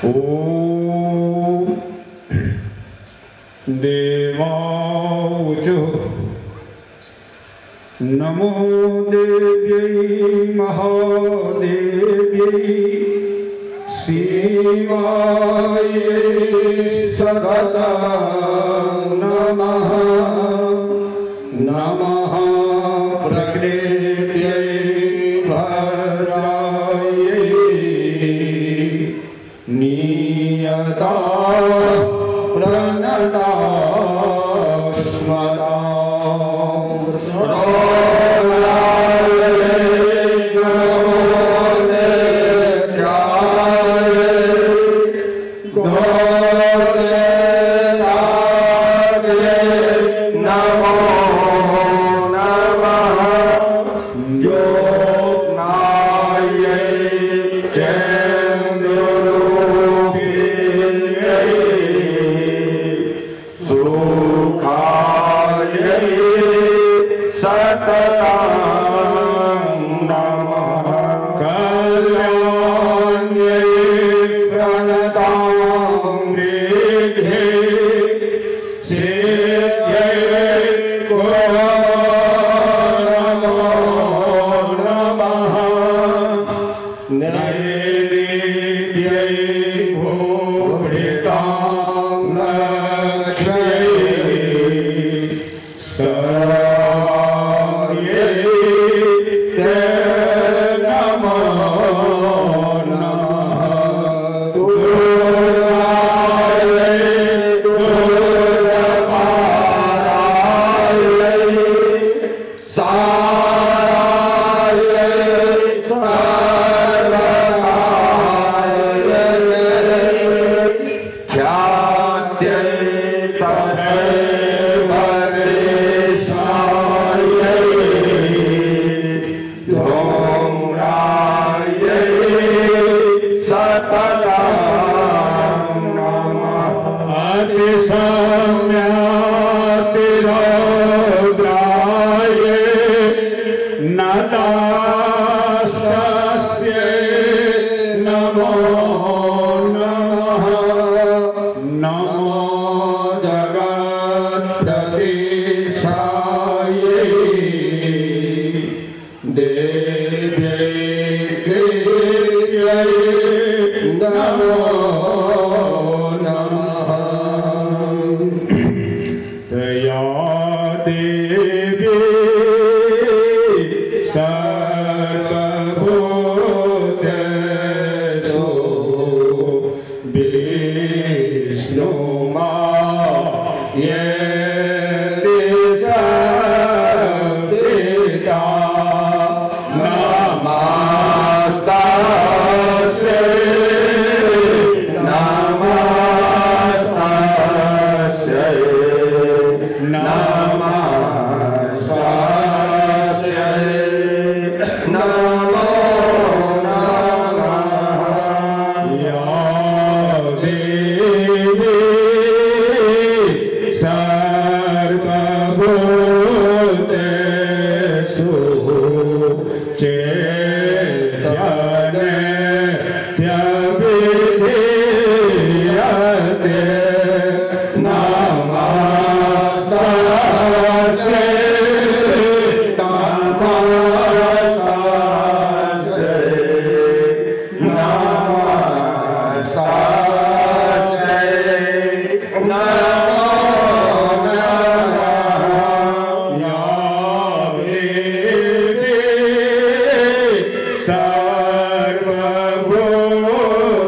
ओम देवावचो नमो देव्यै महादेव्यै शिवायै सदा नमः। नमः प्रकृत्यै भद्रायै नियता प्रणता स्मता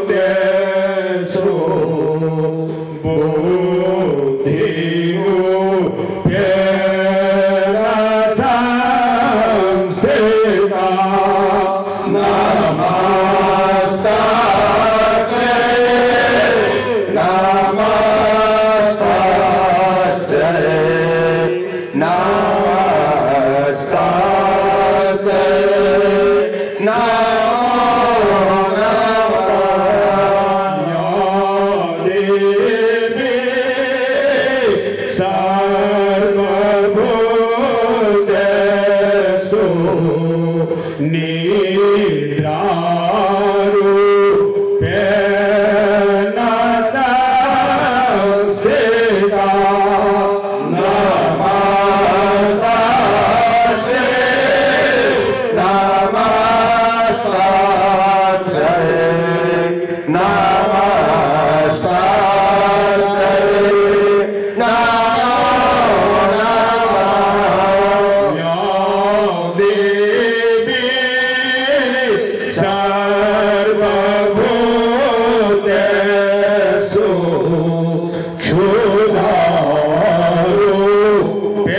सर्वभूतेषु बुद्धिरूपेण संस्थिता नमस्ते नमस्ते नमस्ते सर्वभूतेषु निद्रारूपेण संस्थिता नमस्ते नमस्ते सर्वभूतेषु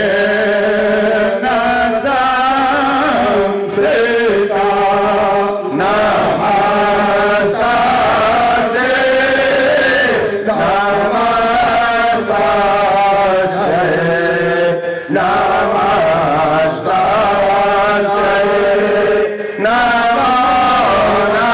क्षुधारूपेण संस्थिता नमस्ते नमस्ते नमस्ते नमो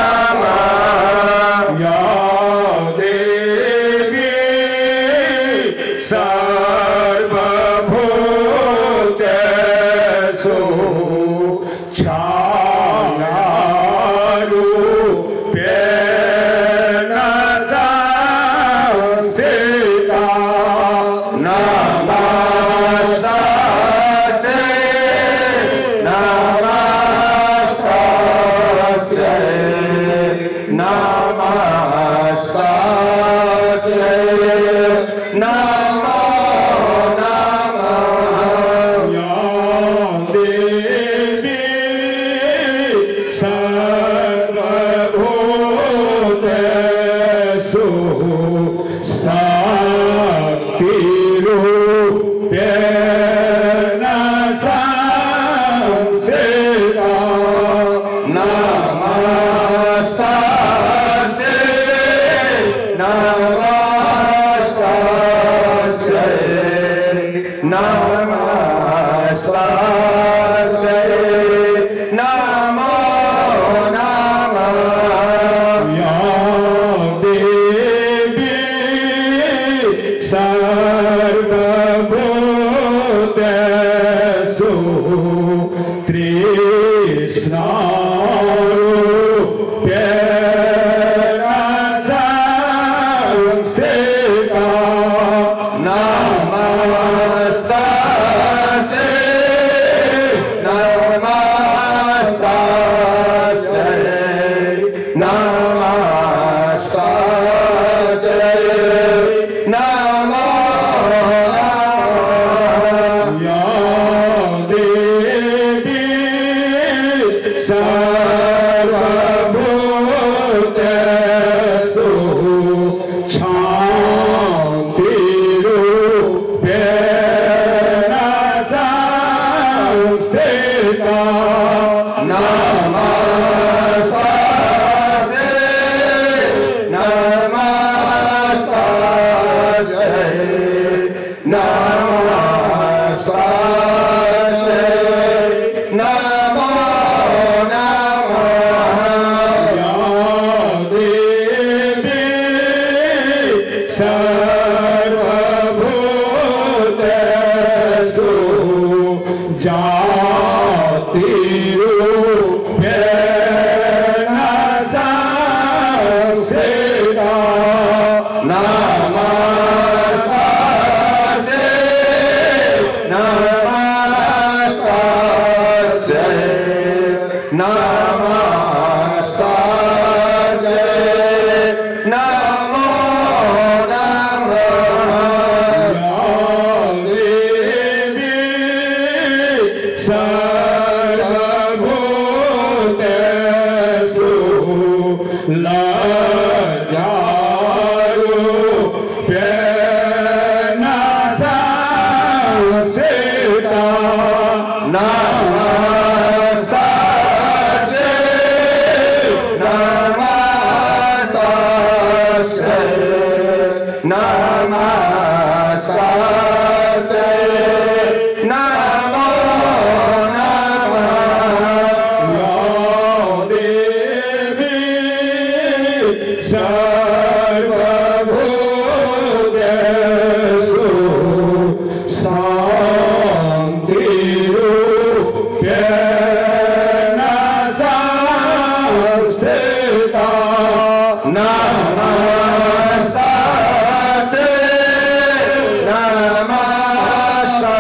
लजारू प्रेरणा संस्थिता नमस्ते नमस्ते नमो नमः यो देवी सर्वभूतेषु शान्तिरूपेण संस्थिता नमस्ते नमस्ते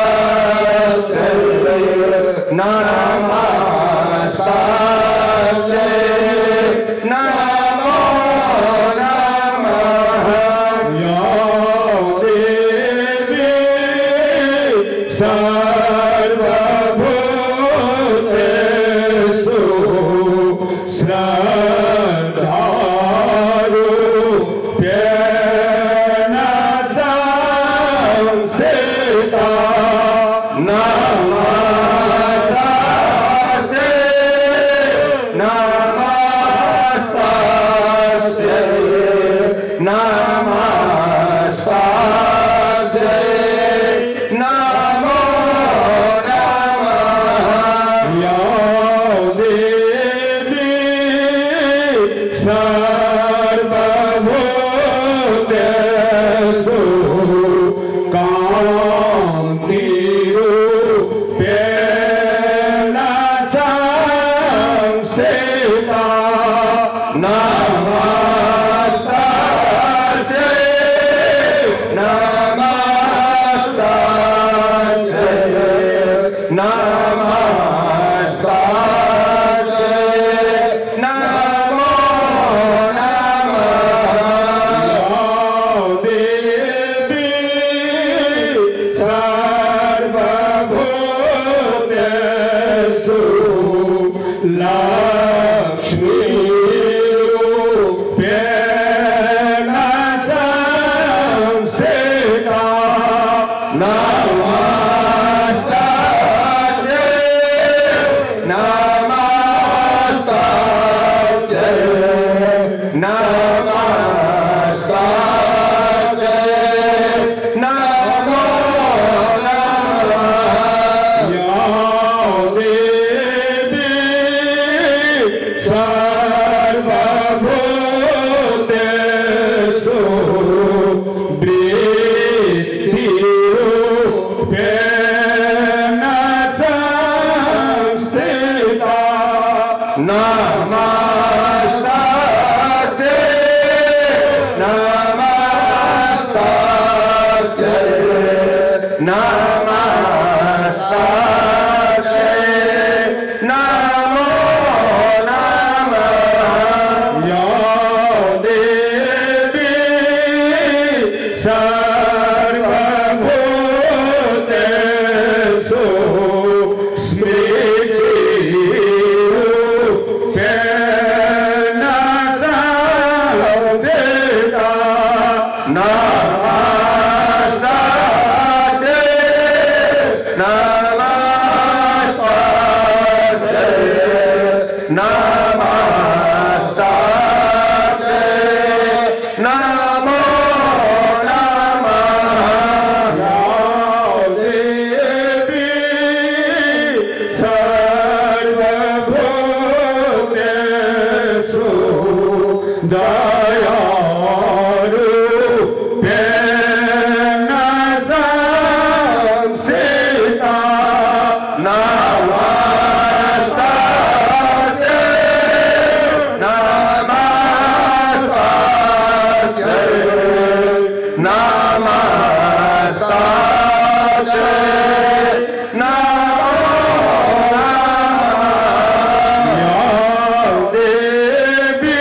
नमस्ते नमो नमः यो देवी सर्वभूतेषु श्रद्धारूपेण संस्थिता नमस्ते नमस्ते नमस्ते नमो नमः यो देवी सर्वभूतेषु कान्तिरूपेण संस्थिता नमस्ते नमस्ते नमस्ते नमो नमः यो देवी सर्वभूतेषु लक्ष्मीरूपेण संस्थिता नमस्ते नमस्ते नमस्ते नमो नमः यो देवी सर्वभूतेषु वृत्तिरूपेण संस्थिता नमस्ते नमस्ते नमस्ते नमो नमः यो देवी सर्वभूतेषु स्मृतिरूपेण संस्थिता नमस्ते नमस्ते नमस्ते नमो नमः यो देवी सर्वभूतेषु दयारूपेण संस्थिता नमस्ते नमस्ते नमस्ते नमो नमः यो देवी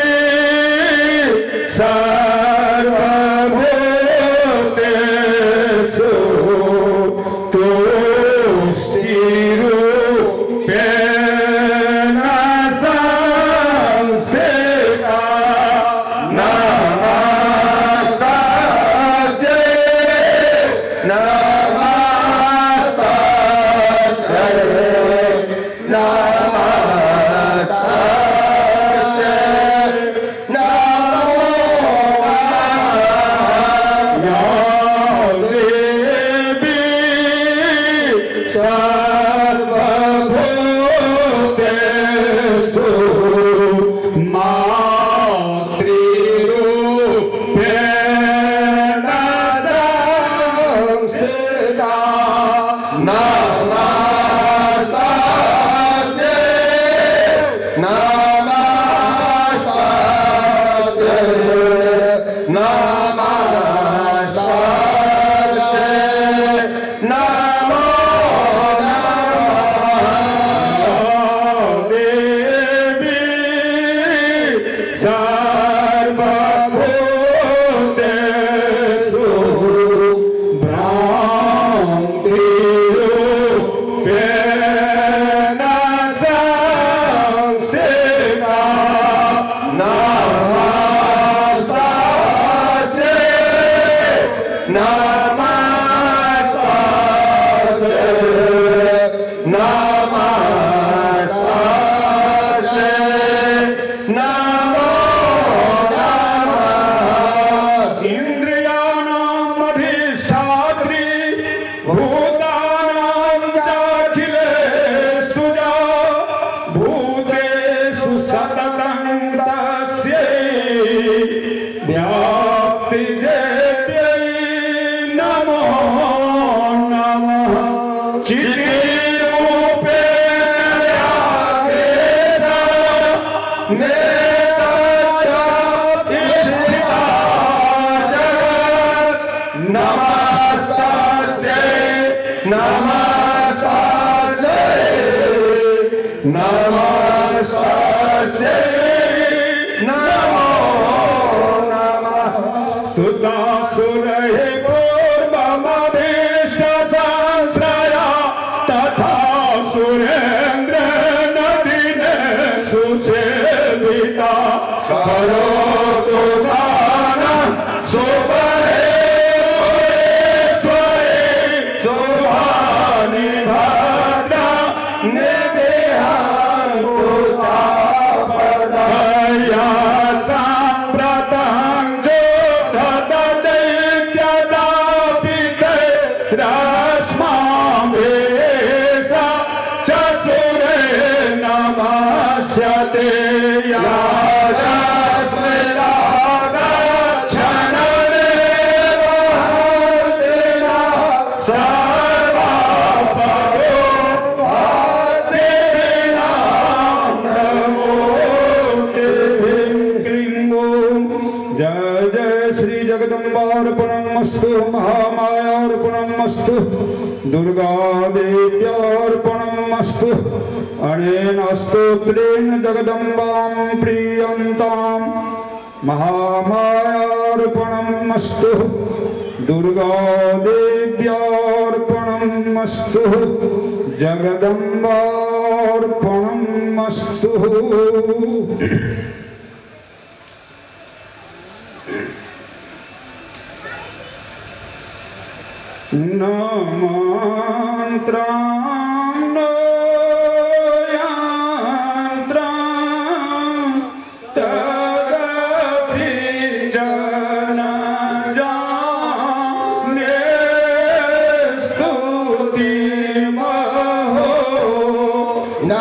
जगदम्बार्पणमस्तु महामायार्पणमस्तु दुर्गा देव्यार्पणमस्तु अनेन स्तोत्रेण जगदम्बां प्रीयन्तां महामायार्पणमस्तु दुर्गा देव्यार्पणमस्तु जगदम्बार्पणमस्तु। न मंत्रं न यन्त्रं तदपि जनजाने स्तुतिमहो न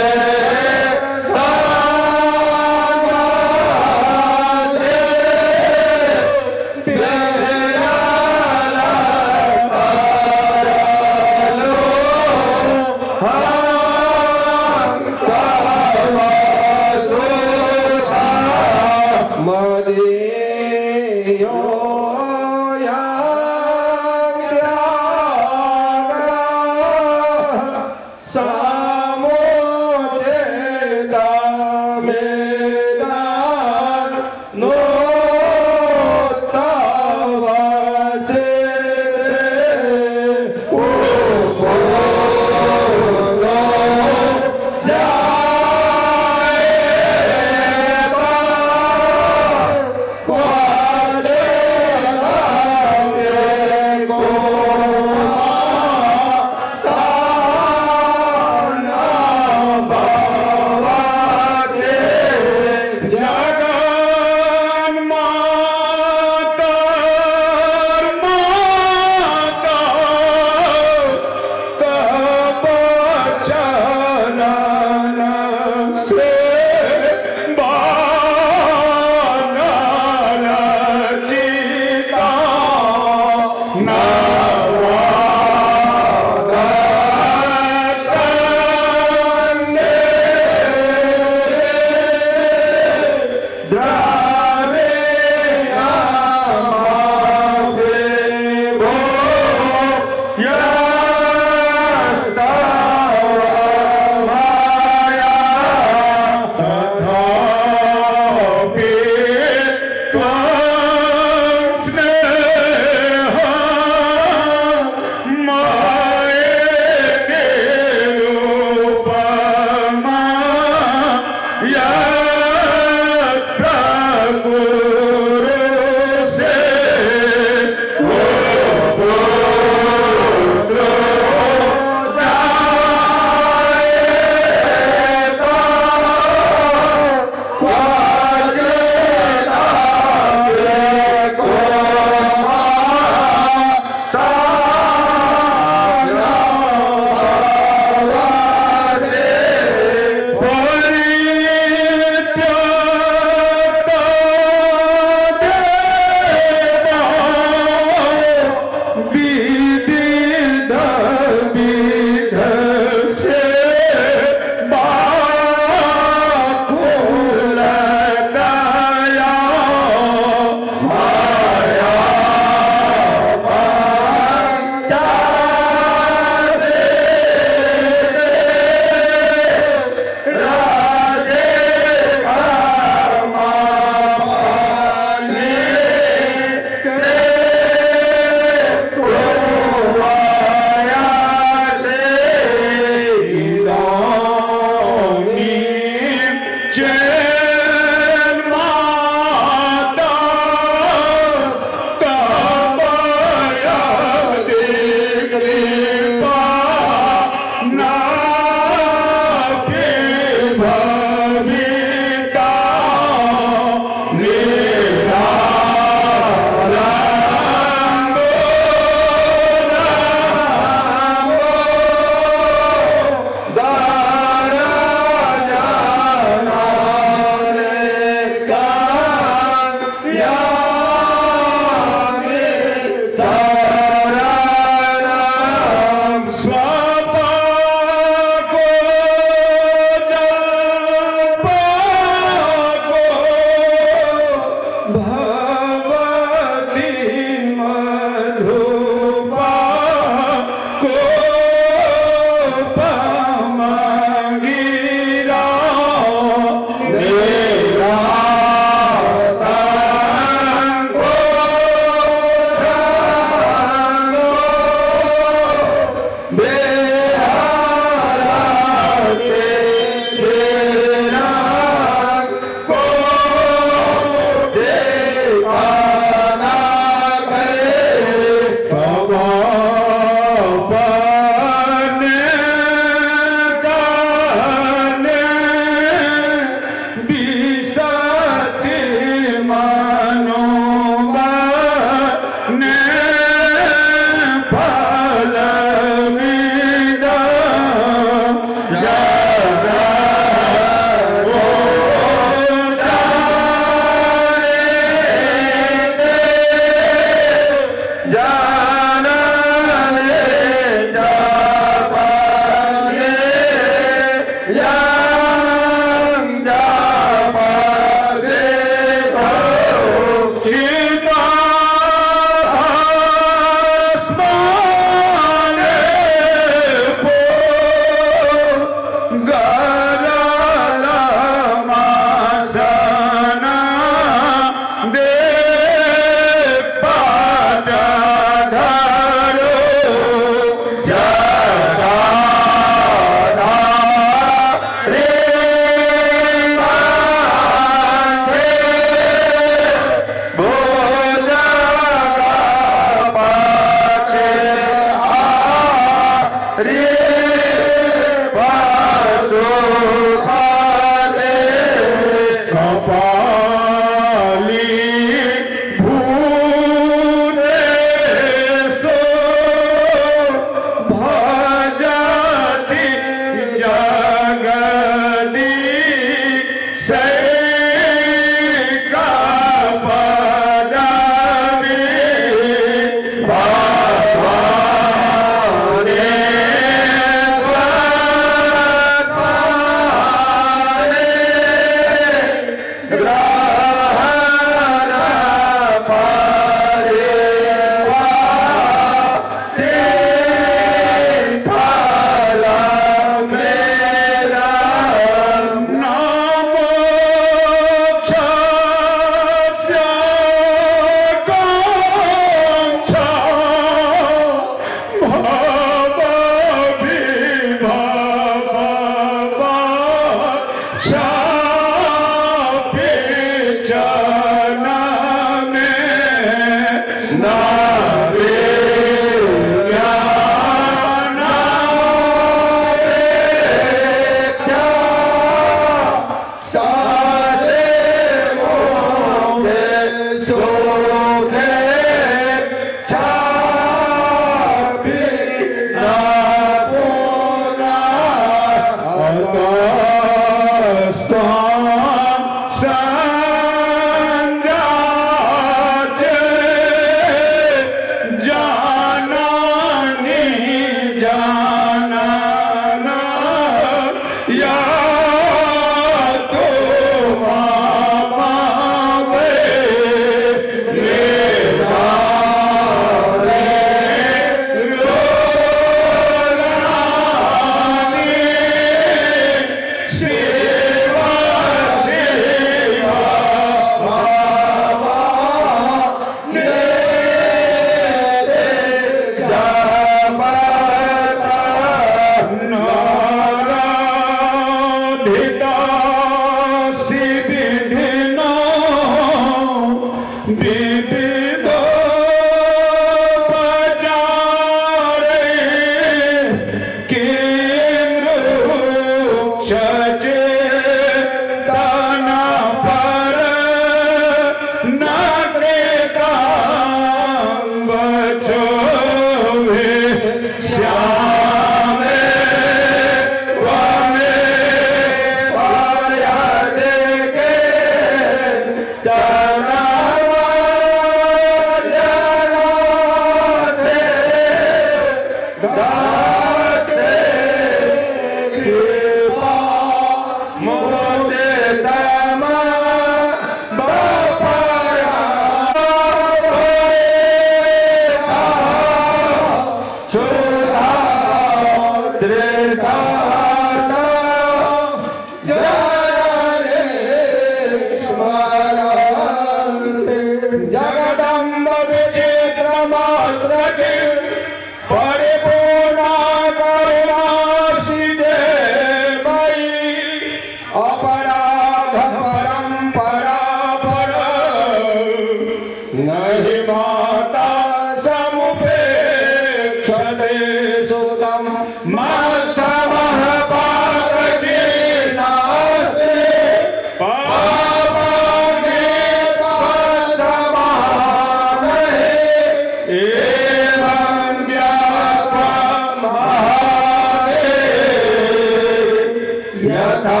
यथा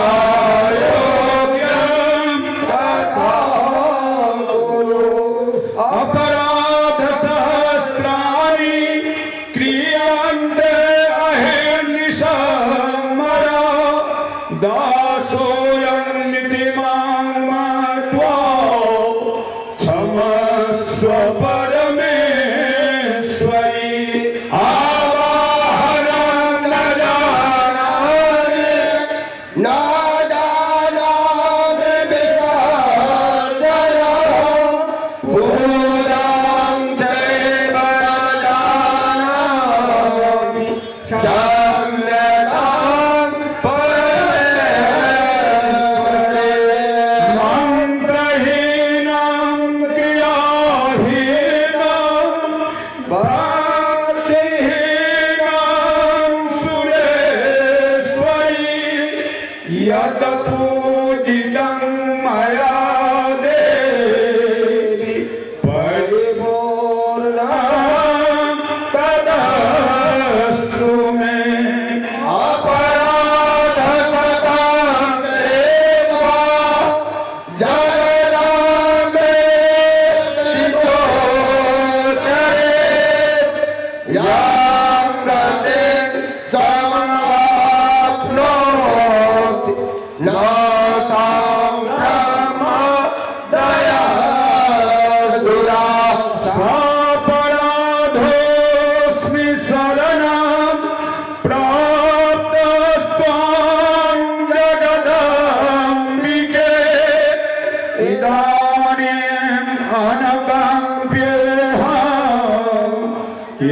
योग्यं तथा कुरु। अपराधसहस्राणि क्रियन्ते अहर्निशं मया दासोऽयं नितिमां मत्वा क्षमस्व परमेश्वरि। आवाहनं न जानामि न जानामि विसर्जनं भूतं चैव न जानामि क्षम्यतां परमेश्वरि। मन्त्रहीनं क्रियाहीनं भक्तिहीनं सुरेश्वरि। यत् पूजितं मया देवि परिपूर्णं तदस्तु मे। अपराधसतां देवा जगदाम्बे त्रिगोचरे यां गतिं समाप्नोति न तां ब्रह्म दयासुरा। स्वापराधोऽस्मि शरणं प्राप्तस्त्वां जगदम्बिके। इदानीम् अनकम्प्येऽहं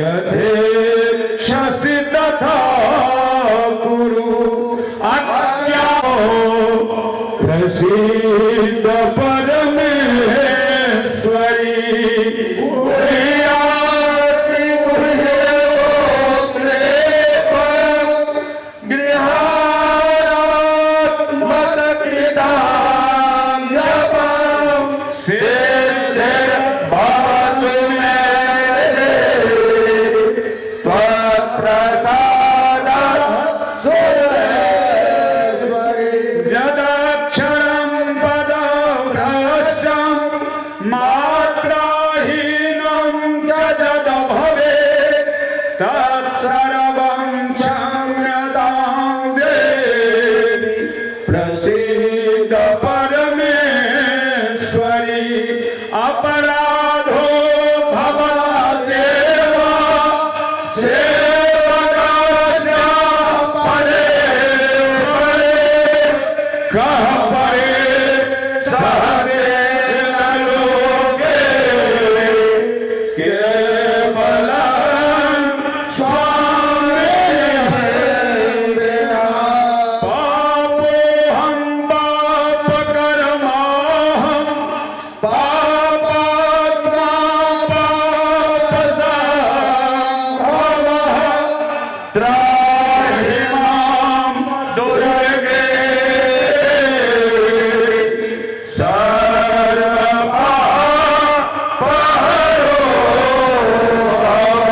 यथेच्छसि तथा कुरु। अद्यापो प्रसीद परमेश्वरि। गुह्याति गुह्योऽप्रेपं गृहाणात्मकृतां जपं सिद्धिर्भवतु मे त्वत्प्रसादात् सुरेश्वरि। यदक्षरं पदभ्रष्टं मात्राहीनं च यद्भवेत् तत्सर्वं क्षम्यतां देवि प्रसीद परमेश्वरि। अपराधो भवत्येव सेवकस्य परे परे कः परे सहदेव लोके केवलं स्वामिना। पापोऽहं पापकर्माहं पापात्मा पापसम्भवः। त्राहि मां दुर्गे सर्वपापहरो भव।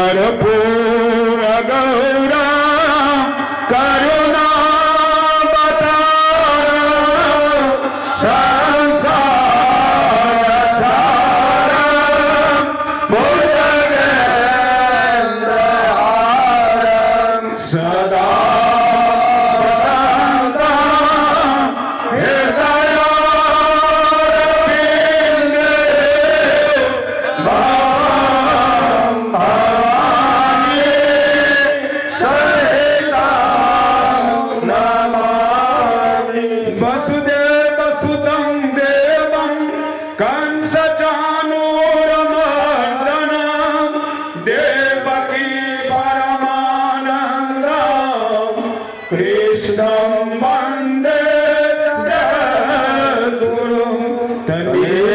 कर्पूरगौरं करुणावतारं संसारसारं भुजगेन्द्रहारं सदा वसन्तं हृदयारविन्दे भवं भवामि सहितं नमामि। वसुदेवसुतं देवं कंसचाणूरमर्दनं देवकी परमानन्दं कृष्णं वन्दे जगद्गुरुं। तदेवाम्बुजस्यां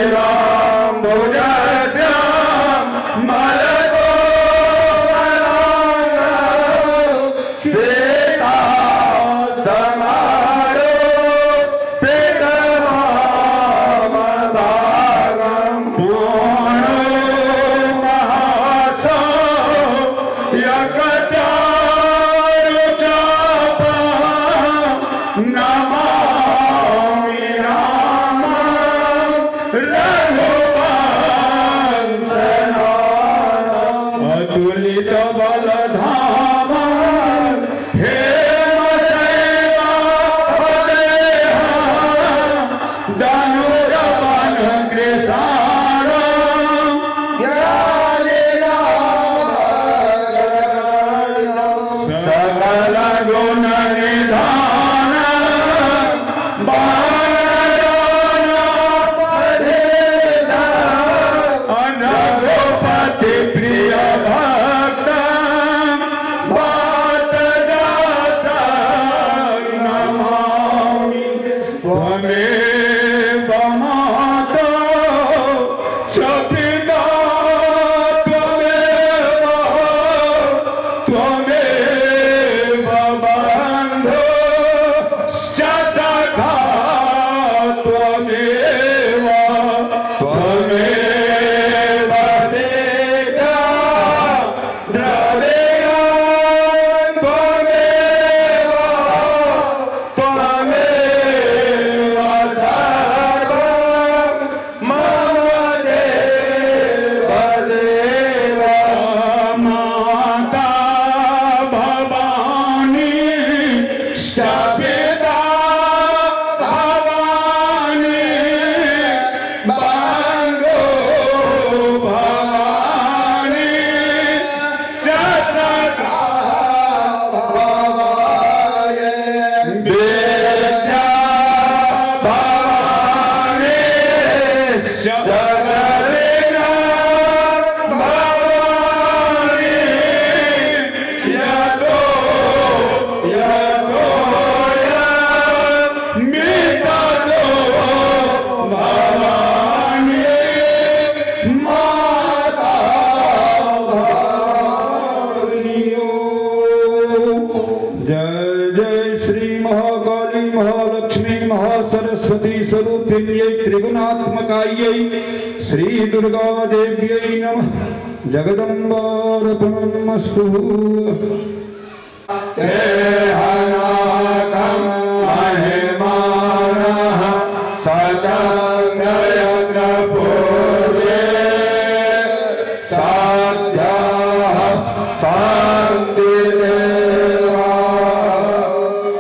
मलकोपरागं सीता समारोपितवामभागं। पूर्णो महासौ यज्ञचारुचापः त्वमेव माता च पिता त्वमेव बन्धुश्च सखा त्वमेव देवता द्रविणा त्वमेव सर्वं मम देवदेव माता भवानी पिता भवानी बन्धु भवानी च सखा भवानी विद्या भवानी जगदेका भवानी यतो मिततो भवानी माता भवानी। जय जय श्री महाकाली महालक्ष्मी महासरस्वती स्वरूपिण्यै त्रिगुणात्मकायै श्री दुर्गा देव्यै नमः। जगदम्बार्पणमस्तु। तेहनाकं महिमानः सचन्द्रपूर्वे साध्याः शान्तिदेवा।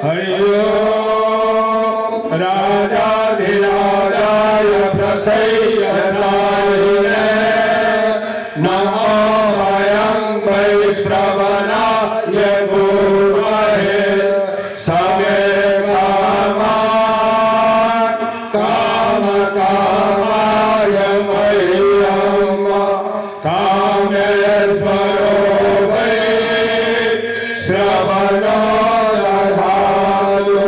हरि ओम राजाधिराजाय प्रसय्यसायिने नमो वयं वैश्रवणाय गुरवे समे कामकामाय मह्यं कामेश्वरो वै श्रवणो दधातु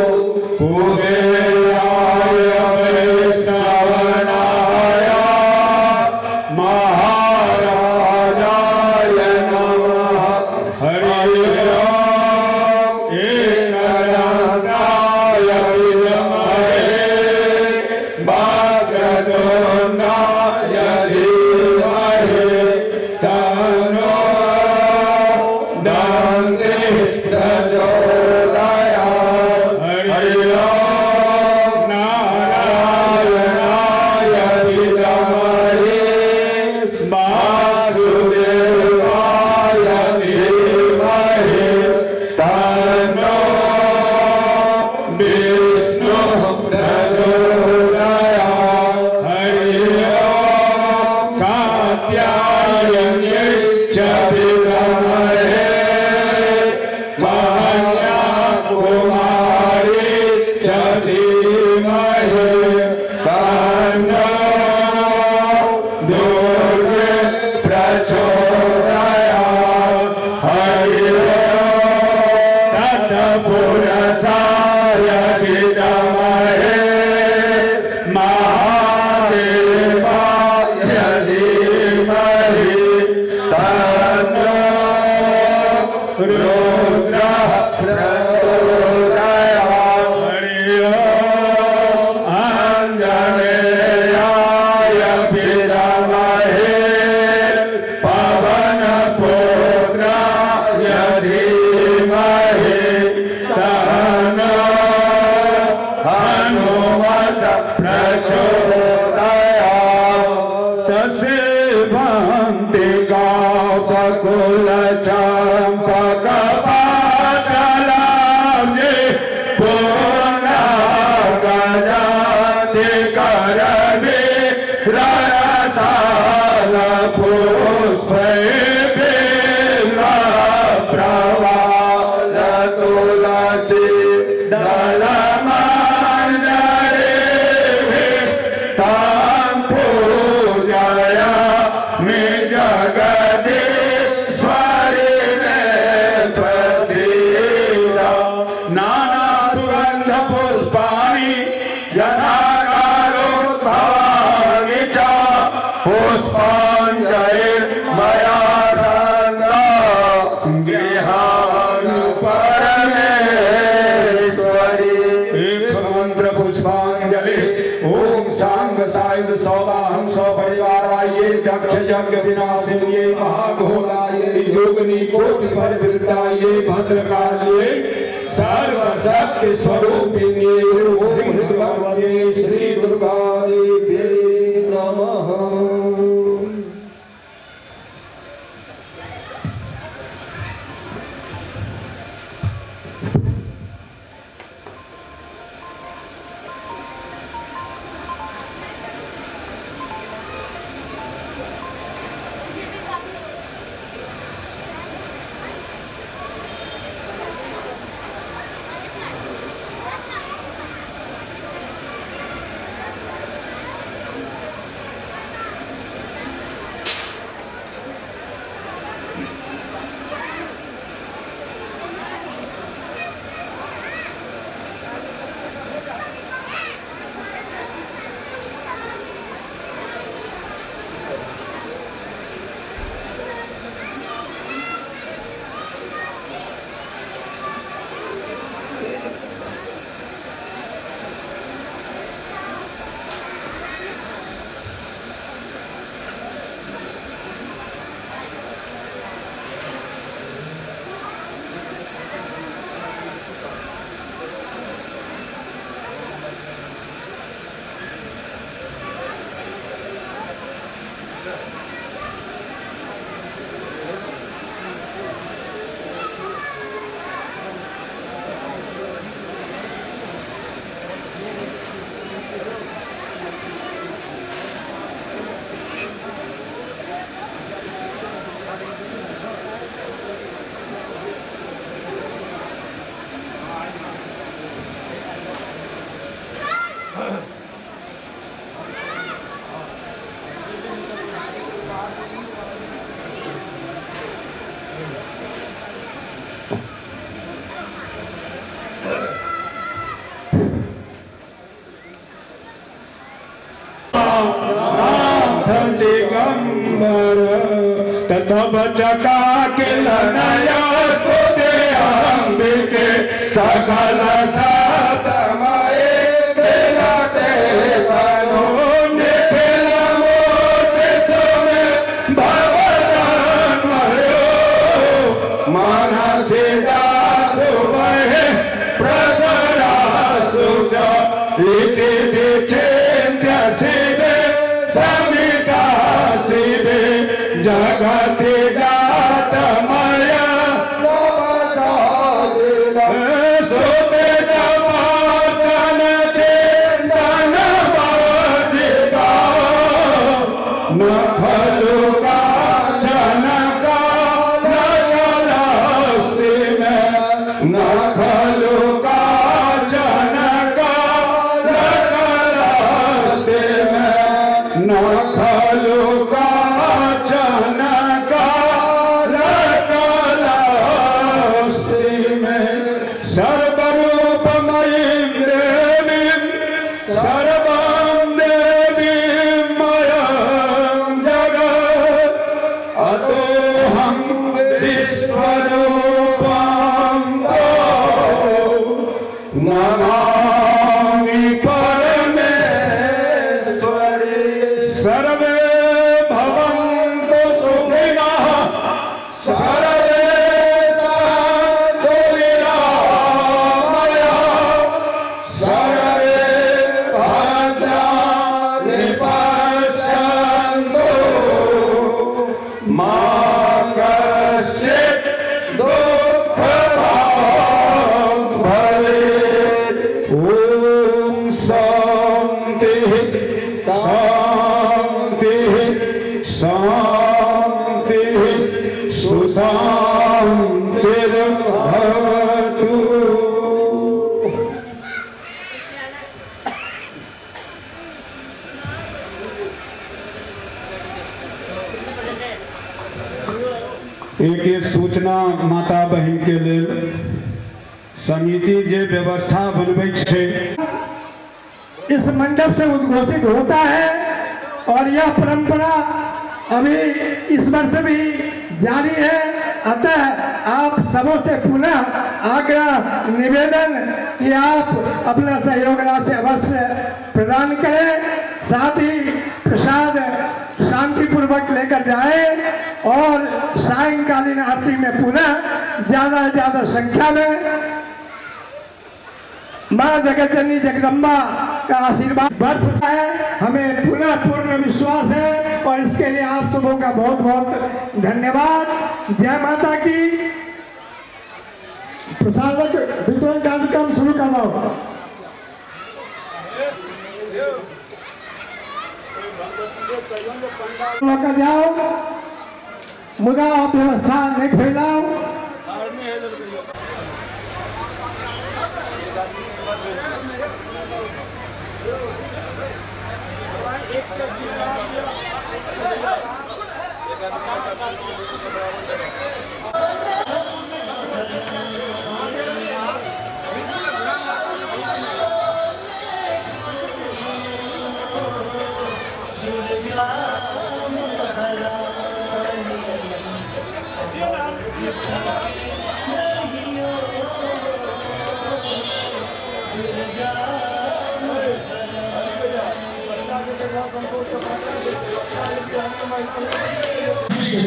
कुबेराय वैश्रवणाय महाराजाय नमः। हरि ओम एकनाथाय विद्महे वक्रतुण्डाय धीमहि तन्नो दन्ति प्रचोदयात्। हरि ओम नारायणाय विद्महे वासुदेवाय धीमहि तन्नो विष्णुः प्रचोदयात्। हरि ओम कात्यायन्यै च विद्महे कन्याकुमारी च धीमहि तन्नो दुर्गे प्रचोदयात्। हरि ओम तत्पुरुषाय विद्महे महादेवाय धीमहि तन्नो रुद्रः प्रचोदयात्। हरि ओम आञ्जनेयाय विद्महे पवनपुत्राय धीमहि तन्नो हनुमत् प्रचोदयात्। तस्यैवान्ते गावकुलचम्पकपाटलाब्जे पूर्णागजाति करवे रसालपुष्पैर्बिल्व प्रवाल तुलसी दलमञ्जरे तां पूजयामि जगदीश्वरी मे प्रसीद। नानासुगन्धपुष्पाणि यथा जग विनाशिन्ये महाघोराये योगिनी कोटि परिवृताये भद्रकाल्ये सर्वशक्ति स्वरूपिण्ये ओम भगवते श्री दुर्गा देवी नमः। दिगंबर तब चका के नया स्तुते अंबिके सकल सतमये दिलते बनो निखिल मूर्ति सुमे भवदान मयो मानसी दासु वहे प्रसरा सुजा इति विचिन्त्य शिवे समिता शिवे जगति जातमय सुते जमातन चिंतन बाजिका न फलुका जनका न कलस्ति में न फलुका जनका न कलस्ति में न फलुका जनका न कलस्ति में सर्वरूपमयी देवी सर्वं देवीमयं जगत् अतोऽहं विश्वरूपं नमामि परमेश्वरी। सर्वे भवन्तु सुखिनः सर्वे सन्तु निरामयाः सर्वे भद्राणि पश्यन्तु मा कश्चित् दुःखभाग् भवेत्। ॐ शान्तिः शान्तिः शान्तिः सुशान्तिर्भवतु। एक सूचना माता बहन के लिए समिति जे व्यवस्था बनबै छै इस मंडप से उद्घोषित होता है और यह परंपरा अभी इस वर्ष भी जारी है। अतः आप सबों से पुनः आग्रह निवेदन कि आप अपना सहयोग राशि अवश्य प्रदान करें, साथ ही प्रसाद शांतिपूर्वक लेकर जाए और सायंकालीन आरती में पुनः ज्यादा से ज्यादा संख्या में माँ जगत जननी जगदम्बा का आशीर्वाद बरसता है। हमें पुनः पूर्ण विश्वास है और इसके लिए आप सबों का बहुत बहुत धन्यवाद। जय माता की। प्रसादक वितरण कार्यक्रम शुरू करवाओ। का जाओ, मुदा व्यवस्था नहीं फैलाओ।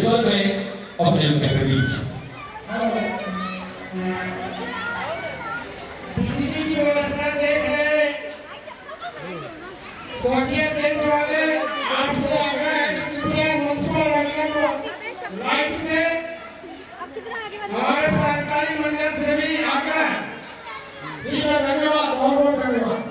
स्वर में अपने उनके बीच हमारे पदाधिकारी मंडल से भी आग्रह। ठीक है, धन्यवाद, बहुत बहुत धन्यवाद।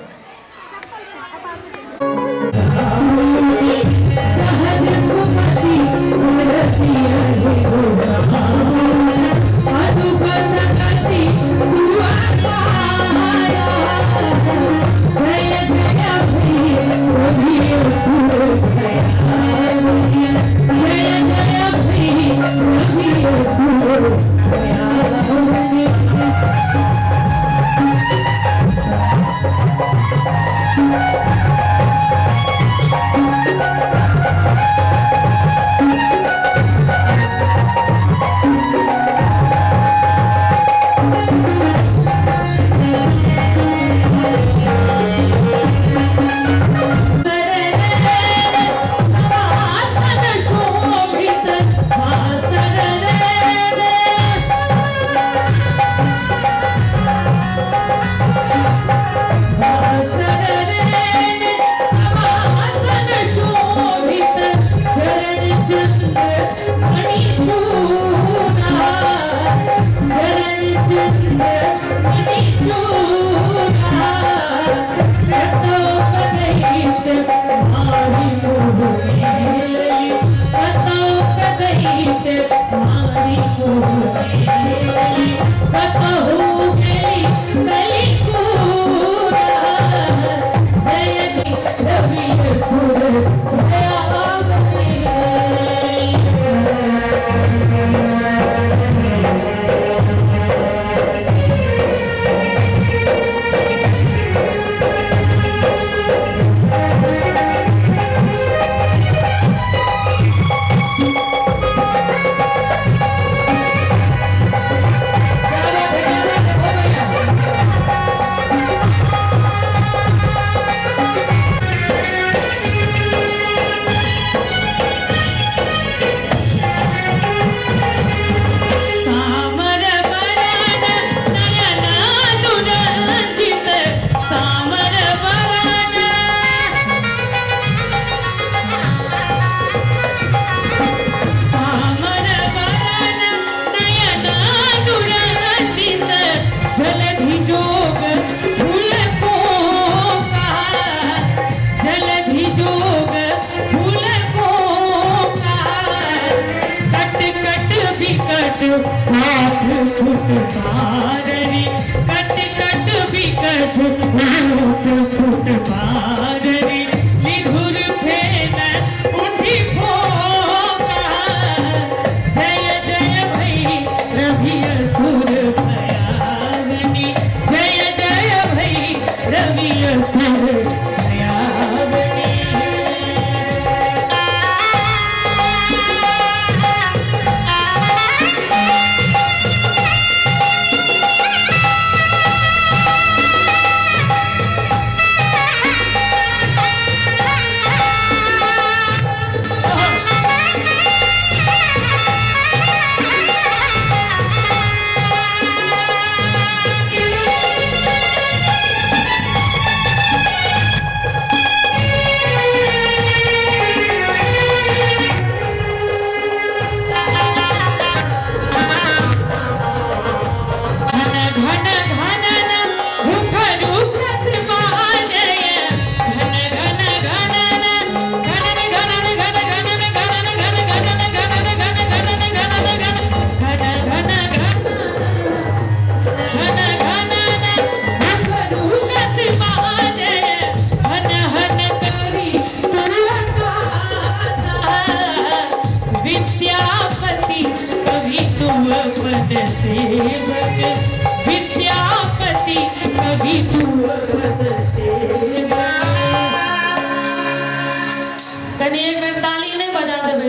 कनी एक मिनट ताली नहीं बजा देबे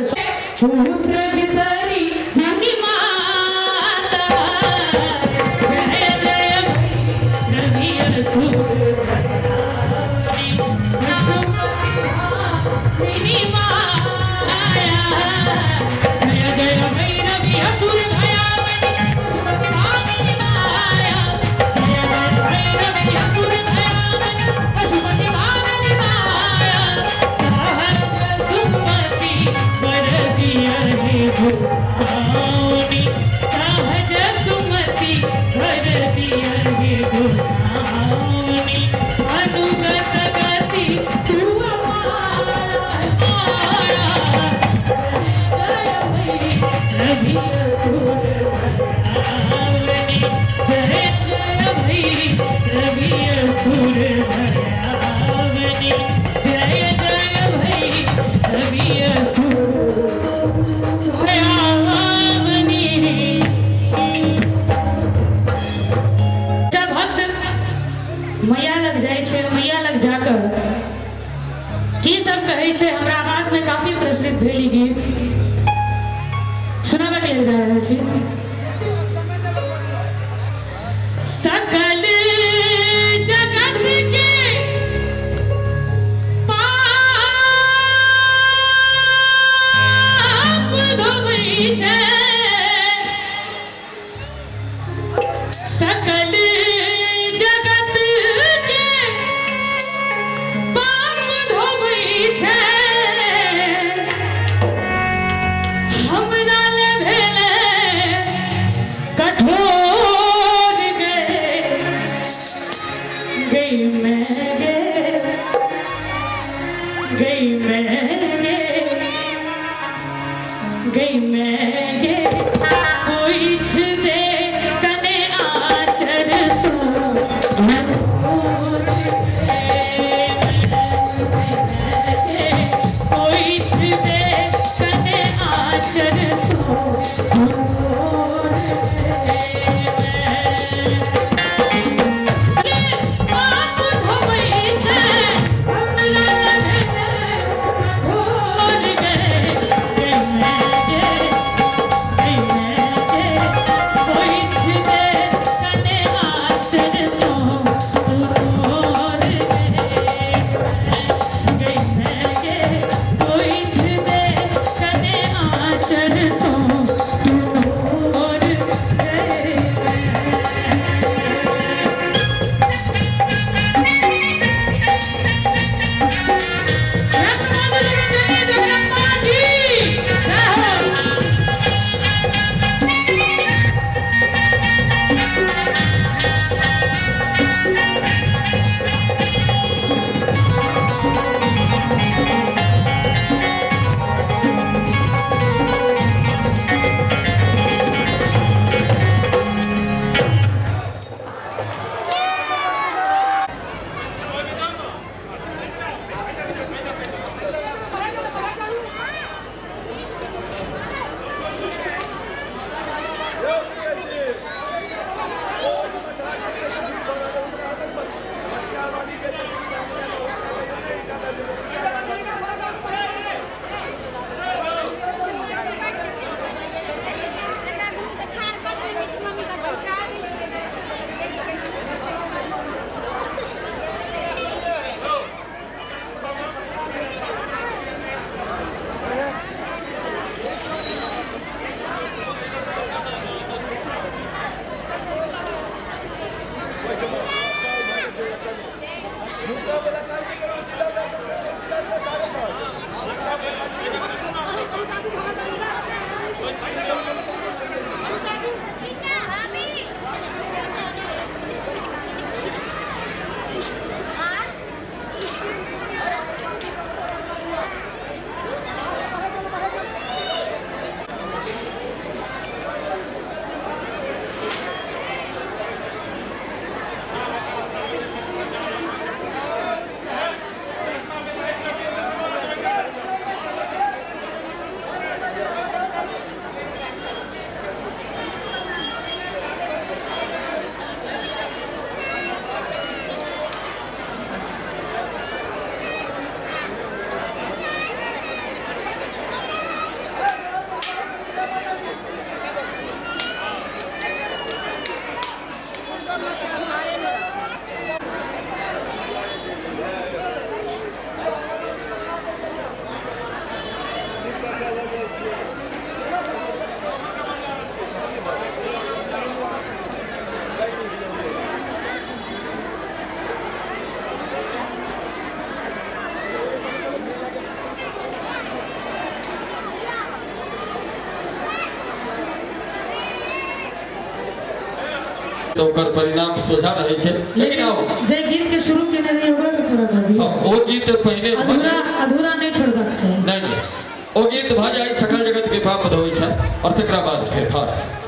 पुत्र बिसरी जानी माता जय जय रवियर सुर श्री माया जय जय भैरवी असुर मैया लग जाए छे, मैया लग जाकर की सब कहे छे हमरा आवाज में काफी प्रचलित भेली गीत सुनाबे के लेल जा रहल छी। सकल जगत के पाप धोबै छे, सकल तो ओकर परिणाम सोझा रहे छे। लेकिन आओ जे गीत के शुरू के नहीं होगा तो पूरा कर दिया। ओ गीत पहले अधूरा नहीं छोड़बाक चाही। नहीं ओ गीत भ जाई सकल जगत के पाप धोई छै और तकरा बाद फिर हाथ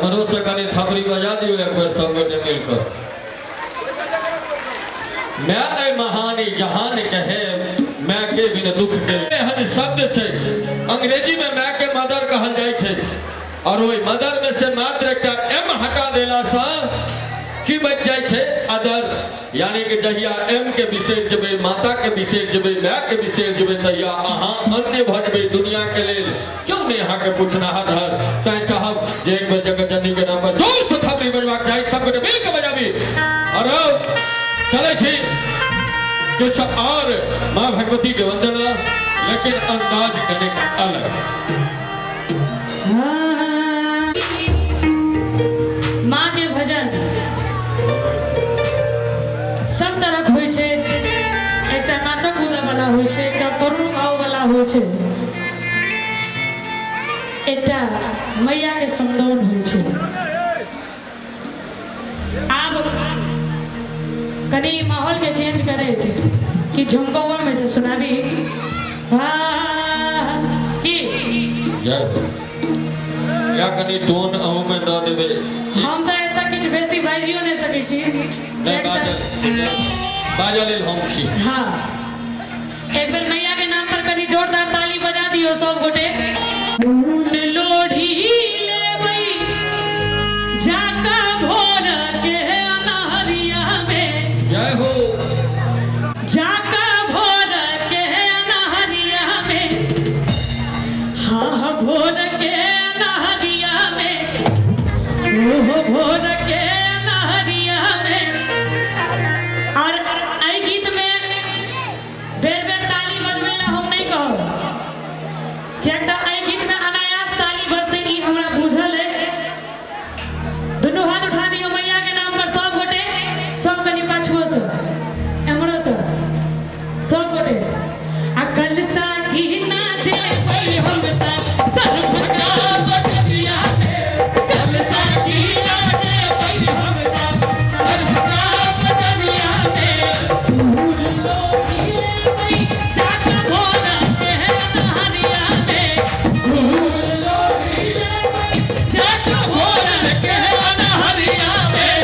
मनोज से कनी थपड़ी बजा दियो एक बार सब बेटे मिलकर। मैं नहीं महानी जहान कहे मैं के बिन दुख के हर शब्द छे अंग्रेजी में मैं के मदर कहल जाय छे और वही मदर में से मात्र एक एम हटा देला सा की बच जाय छे अदर, यानी कि जहिया एम के विशेष जबे माता के विशेष जबे मैं के विशेष जबे तहिया अहाँ अन्य भजबे दुनिया के लेल क्यों नहीं यहाँ के पूछना हर तय चाहब जे एक बार जगत जननी के नाम पर जोर से थपड़ी बजवाक जाय सब के मिल के बजाबी और चले छी कुछ और माँ भगवती के वंदना लेकिन अंदाज करने का अलग। होइ छै एकटा मैया के समदाउन होइ छै। आब कनी माहौल के चेंज करे कि झुमकौआ में से सुनाबी की या कनी टोन अहू में दऽ देबै। हम तो एतऽ किछु बेसी बाजियो नहि सकै छी। बाजल हम छी। हाँ एक बेर मैया के नाम पर कनी जोरदार ताली बजा दियो सब गोटे। फूल लोढ़ी लेबै जाका भोर के अनहरिया में। जय हो। जाका भोर के अनहरिया में। हाँ भोर के अनहरिया में। ओह भोर के अनहरिया में। और एहि गीत में बेर बेर ताली बजबै ला हम नहीं कहब कियाक तऽ एहि गीत में अनायास ताली बजतै ई हमरा बुझल है। दुनू हाथ उठा दियो मैया के नाम पर सब गोटे। सब कनी पाछुओ से एमरो से सब गोटे। आ कल साथी नाचे पई हम सर्व का बटिया में। कल साथी नाचे पई हम सर्व का बटिया में। फूल लोढ़ी लेबै जाका भोर के अनहरिया में। फूल लोढ़ी लेबै जाका भोर के अनहरिया में।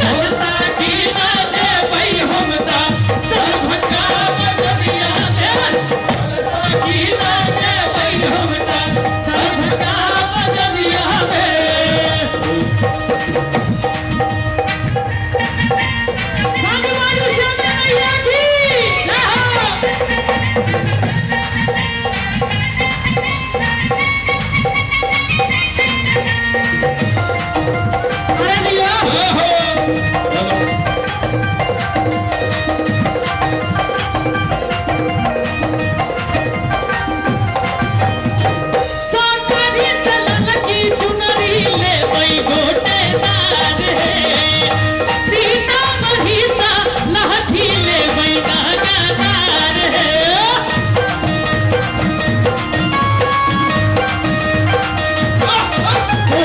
कल साथी नाचे पई हम सर्व का बटिया में। कल साथी नाचे पई हम सर्व का बटिया में। भगवान श्यामा मैया की जय हो। अरे लिया साकरी सलन की चुनरी लेबै गोटेदार हे। सीता महिषा लहठी लेबै नागादार हे।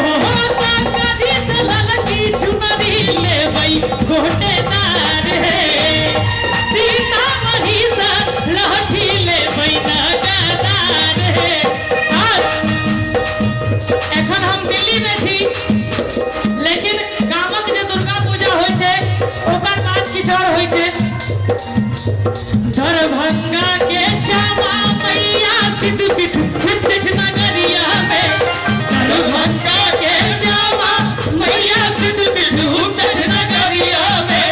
साकरी सलन की चुनरी लेबै गोटेदार हे। सीता महिषा लहठी लेबै नागादार हे। एखन हम दिल्ली में छी लेकिन गामक जे दुर्गा पूजा होइ छै ओकर बात किछु और होइ छै। दरभंगा के श्यामा मैया सिद्धपीठ उच्चैठ नगरिया में। दरभंगा के श्यामा मैया सिद्धपीठ उच्चैठ नगरिया में।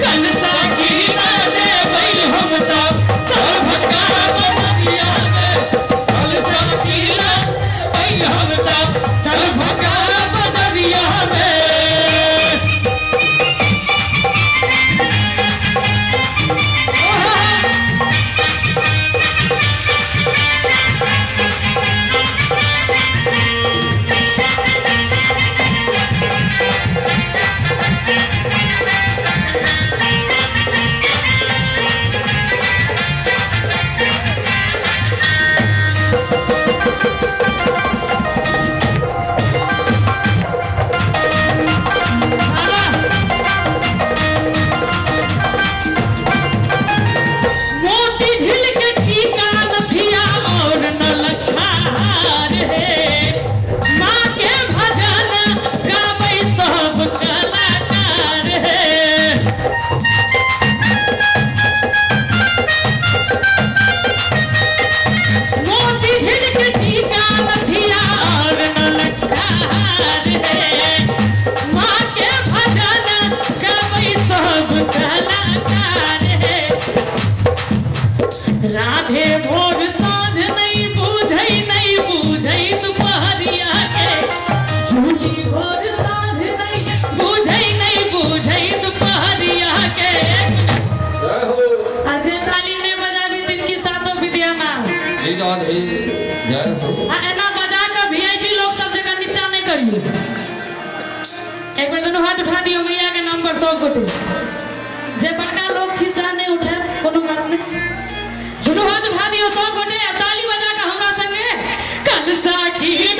कलसा की नाचे भई हम सब दरभंगा नगरिया में। कलसा की नाचे भई हम सब दरभंगा नगरिया में। मोती झील के टीका नथिया और नलखा हार हे। माँ के भजन गाबै सब कलाकार हे। मोती झील के टीका नथिया और नलखा हार हे। माँ के भजन गाबै सब कलाकार हे। राधे भोर साँझ नहीं बूझै दुपहरिया के। झूठी भोर साँझ नहीं बूझै दुपहरिया के। जय हो। आ जे ताली नहीं बजाबी तिनकी सातों विद्या नाश। जय हो। आ एना बजा के वीआईपी लोग सब जगह नीचा नहीं करियो। एक बेर दोनों हाथ उठा दियो मैया के नाम पर सब गोटे। जे बड़का लोग छी सा नहीं उठे कोनो बात नहीं। दोनों हाथ उठा दियो सब गोटे ताली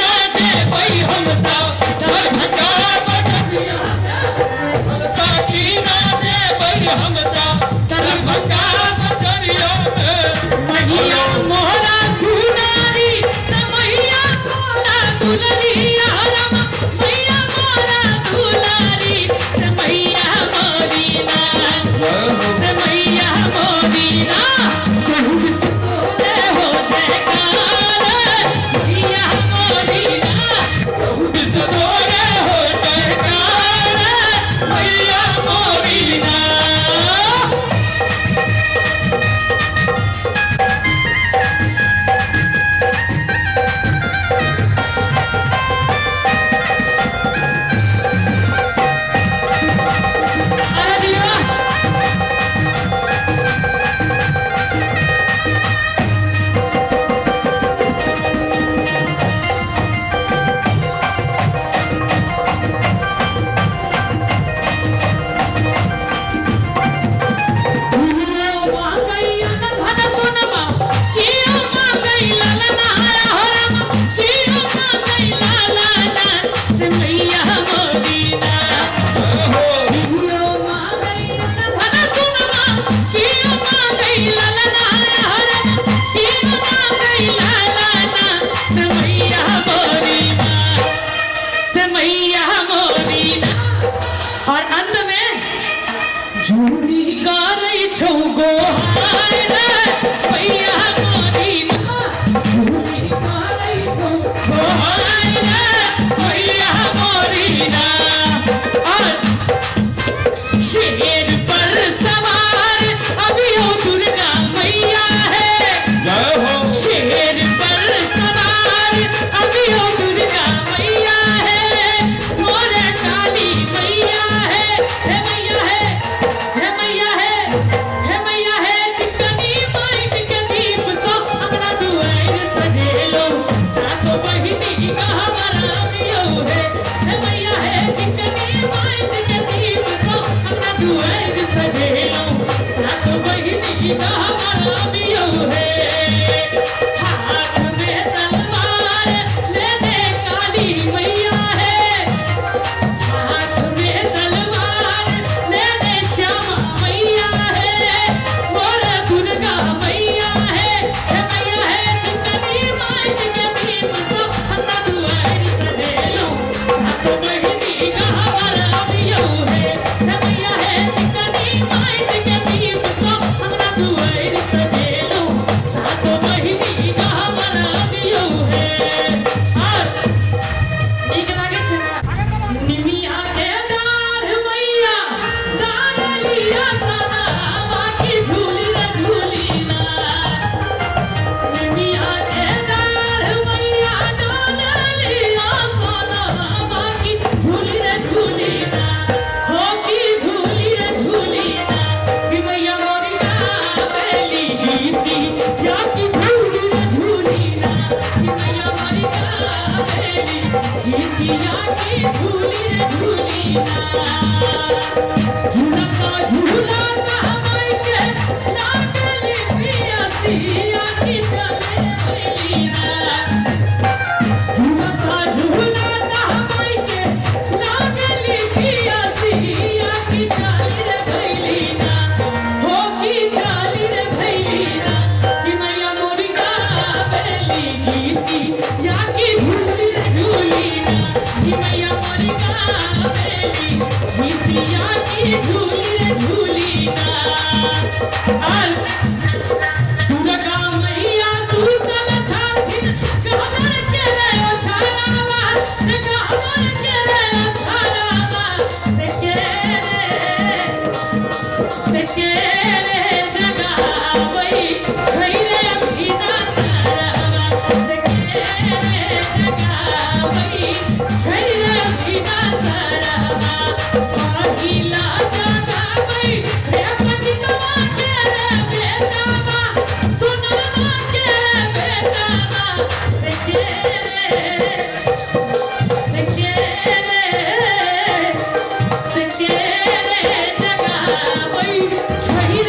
ना दे भाई हमता दरभंगा बटनिया हमता की ना दे भाई हमता दरभंगा बटनिया मैया मोरा सुनारी मैया मोरा दुलरिया रामा मैया मोरा दुलारी मैया मोरीना मैया मोरीना हो जयकार मैया मोरीना बिचदोरे हो जयकार मैया मोरीना अरे वाह और अंत में झूली का रही छौ गो हाय रे मैया मोरीना झूली का रही छौ गो हाय रे मैया मोरीना और शेर पर सवार अभी हो दुर्गा मैया है जय हो शेर पर सवार अभी हो दुर्गा मैया है मोरे काली मैया है हे मैया है हे मैया है हे मैया है चिकनी माइट के दीप तो अपना दुआर सजेलो सातो बहिनी का हमारा दियो है हे मैया है चिकनी माइट के दीप तो अपना दुआर सजेलो सातो बहिनी का हमारा दियो है हाथ में तलवार ले दे काली मैया है हाथ में तलवार ले दे श्यामा मैया है मोरा दुर्गा मैया है हे मैया है चिकनी माइट के दीप तो अपना दुआर सजेलो सातो बहिनी का हमारा दियो है हे मैया है चिकनी माइट के दीप तो अपना दुआर सजेलो सातो बहिनी का हमारा दियो है और नीक लागे छै निमिया के डाढ़ मैया डाल लिया तना बाकी झूली रे झूली ना निमिया के डाढ़ मैया डाल लिया तना बाकी झूली रे झूली ना हो की झूली रे झूली ना कि मैया मोरी ना बेली गीती या की झूली रे झूली ना कि मैया मोरी ना बेली गीती या की झूली रे झूली ना झूला का माई के लागली पियासी या की चले बेली ना झूला का माई के लागली पियासी या की चले बेली ना हो की चली रे बेली ना कि मैया मोरी का बेली गीती या की झूली रे झूली ना कि मैया मोरी का बेली गीती या की झूली रे झूली ना और दुर्गा मैया सुतल छाथिन कहबर के रे ओछालावा कहबर के रे ओछालावा से रे जगावई छैरे भीदा सरवा से रे जगावई छैरे भीदा सरवा पहिला जगावई रे पतितवा के रे बेटावा सुनवा के रे बेटावा से रे जगावई छैरे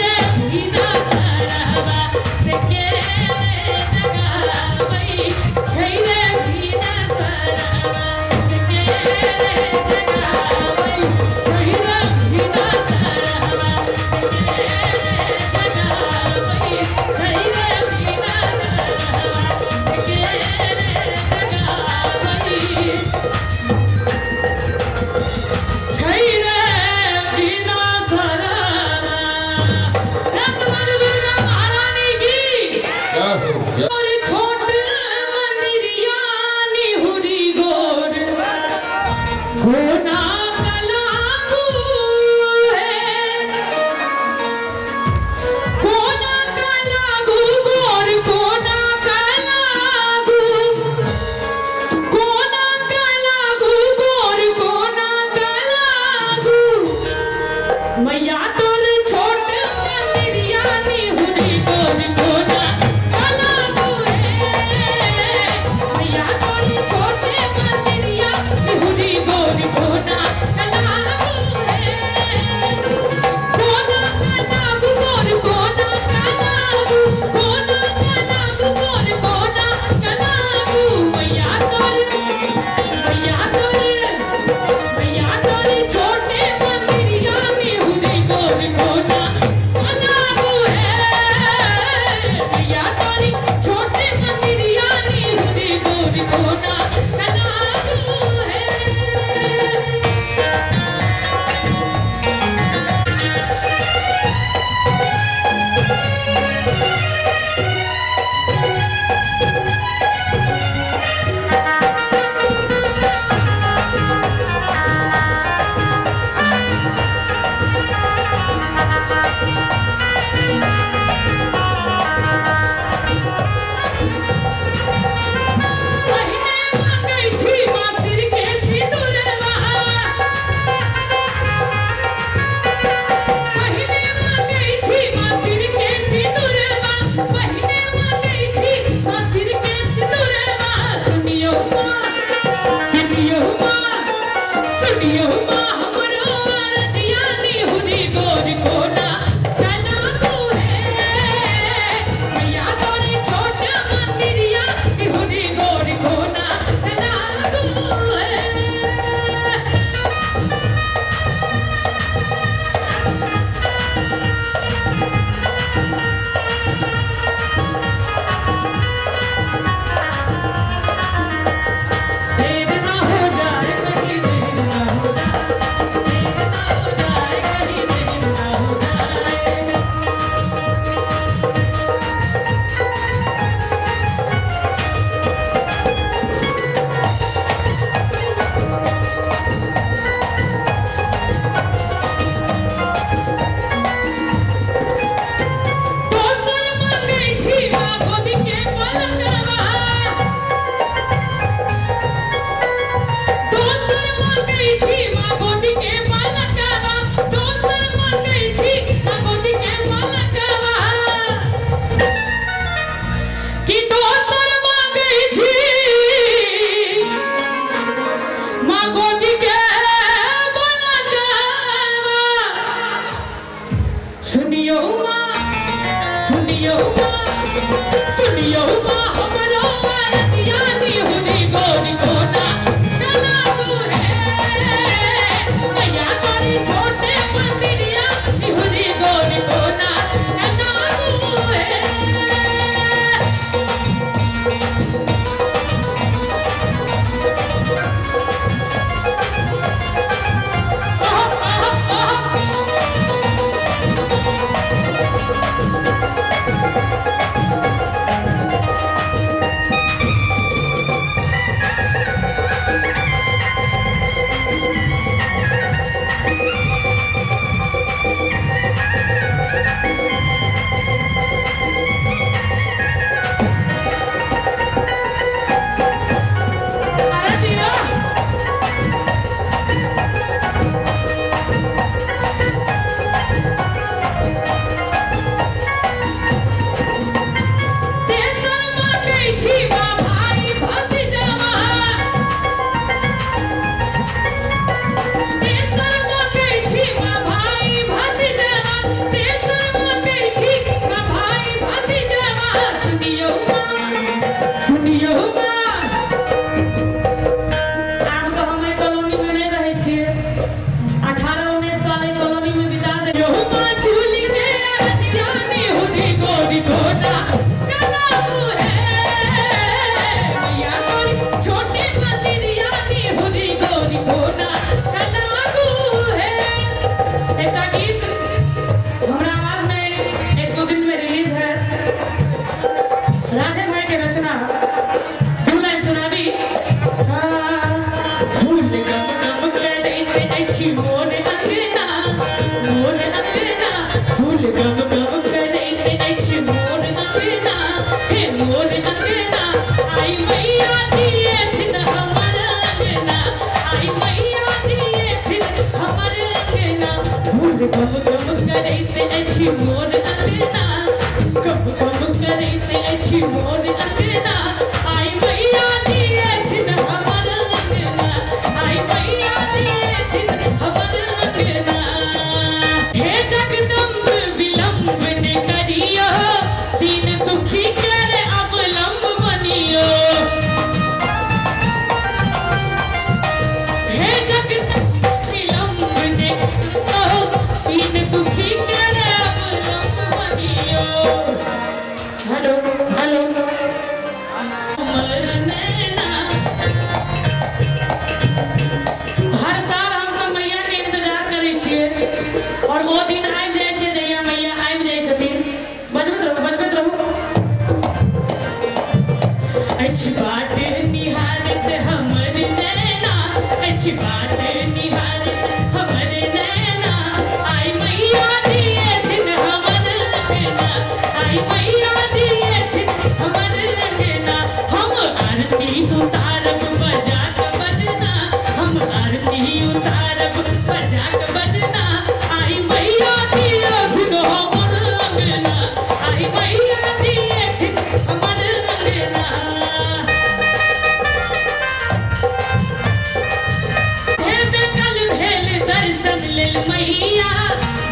हेलो हेलो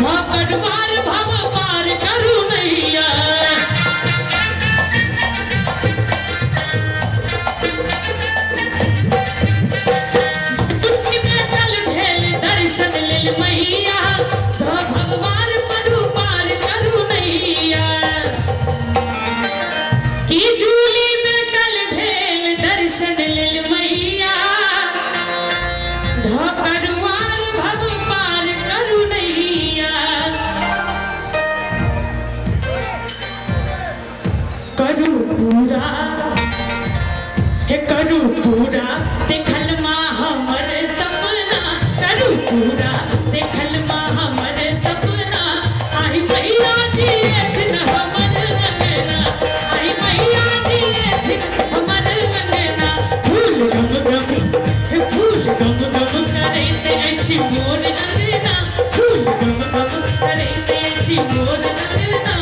कटवार भव पार करू नैया दुखी में चल भेल दर्शन लेल मैया भगवान परू पार करू नैया की जूली में कल भेल दर्शन लेल मैया कटवार भव पार करू नैया करू पूरा हे करू पूरा देखल माँ हमर सपना करू पूरा देखल माँ हमर सपना आई मैया जी एथिन हमर अंगना आई मैया जी एथिन हमर अंगना फूल गम गम हे फूल गम गम करैते अछि मोर अंगना फूल गम गम करैते अछि मोर अंगना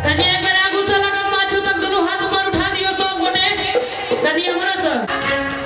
कन्या एक बार आगू से लगन पाछू तक दोनों हाथ ऊपर उठा दियो सब गोटे कन्या हमरा सब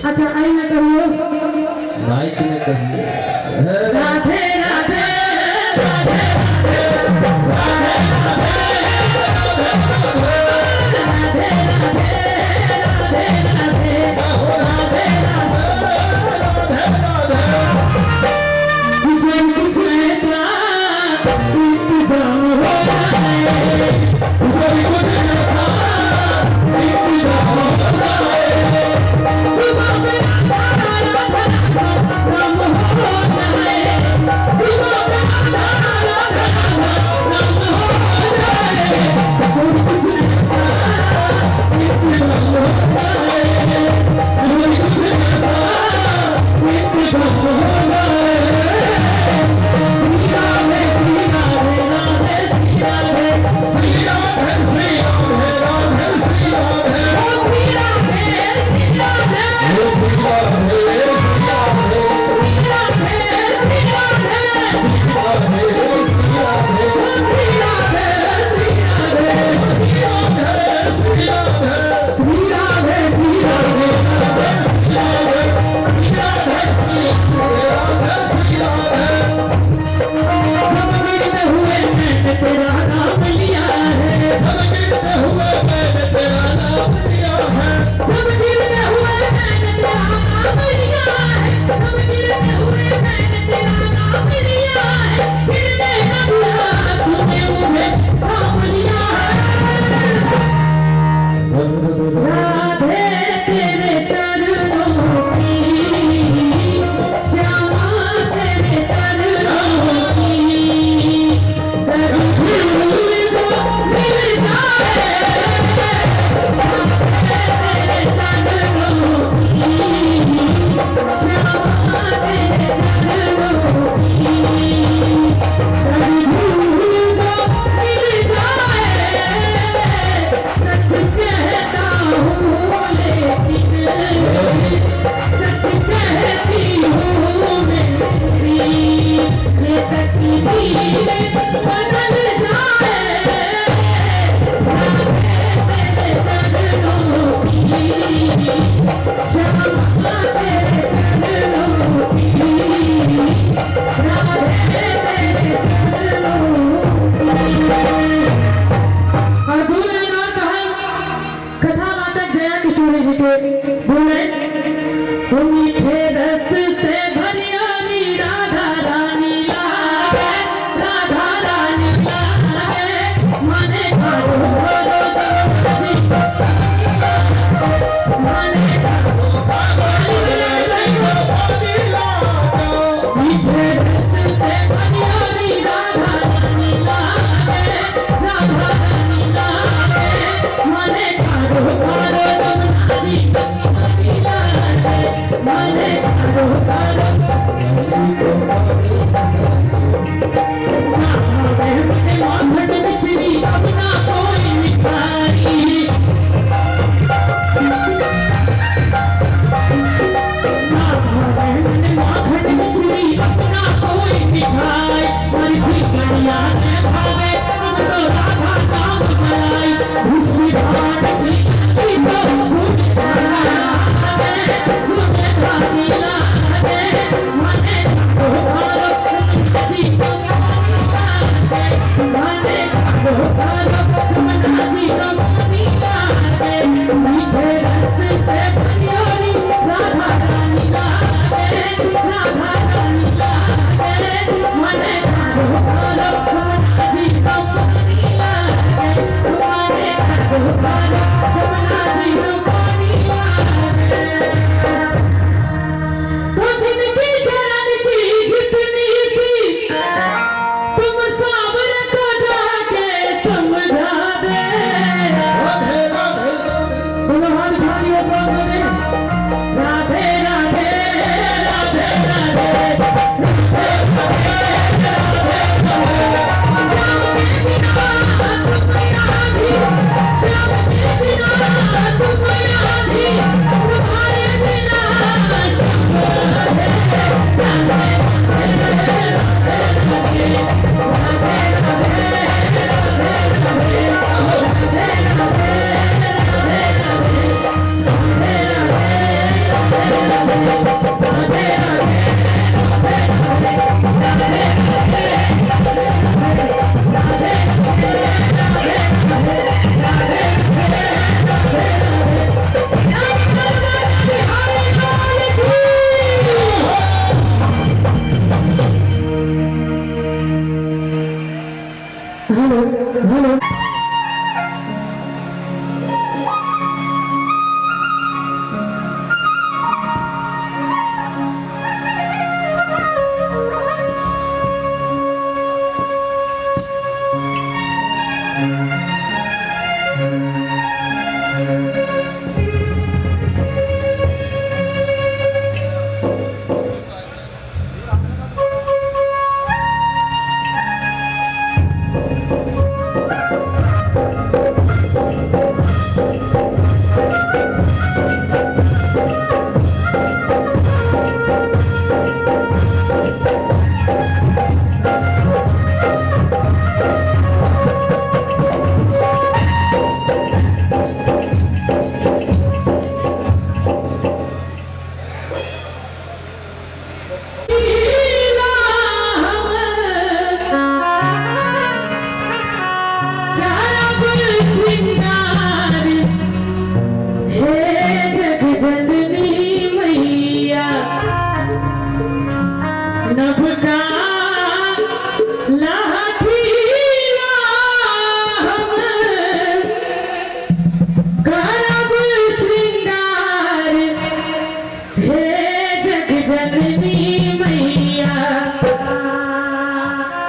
अच्छा आई ना कहियो नाइक ने कहिए राधे राधे राधे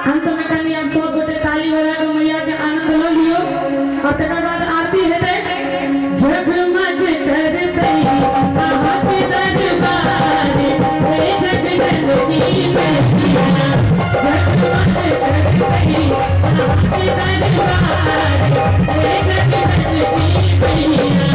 अंत में कनी आप सब गोटे ताली बजा के मैया के आनंद ल लियो और तकर बाद आरती हेतै। जगमग करतै कहाँ के दरबार हे जगदम्बी मैया। जगमग करतै कहाँ के दरबार हे जगदम्बी मैया।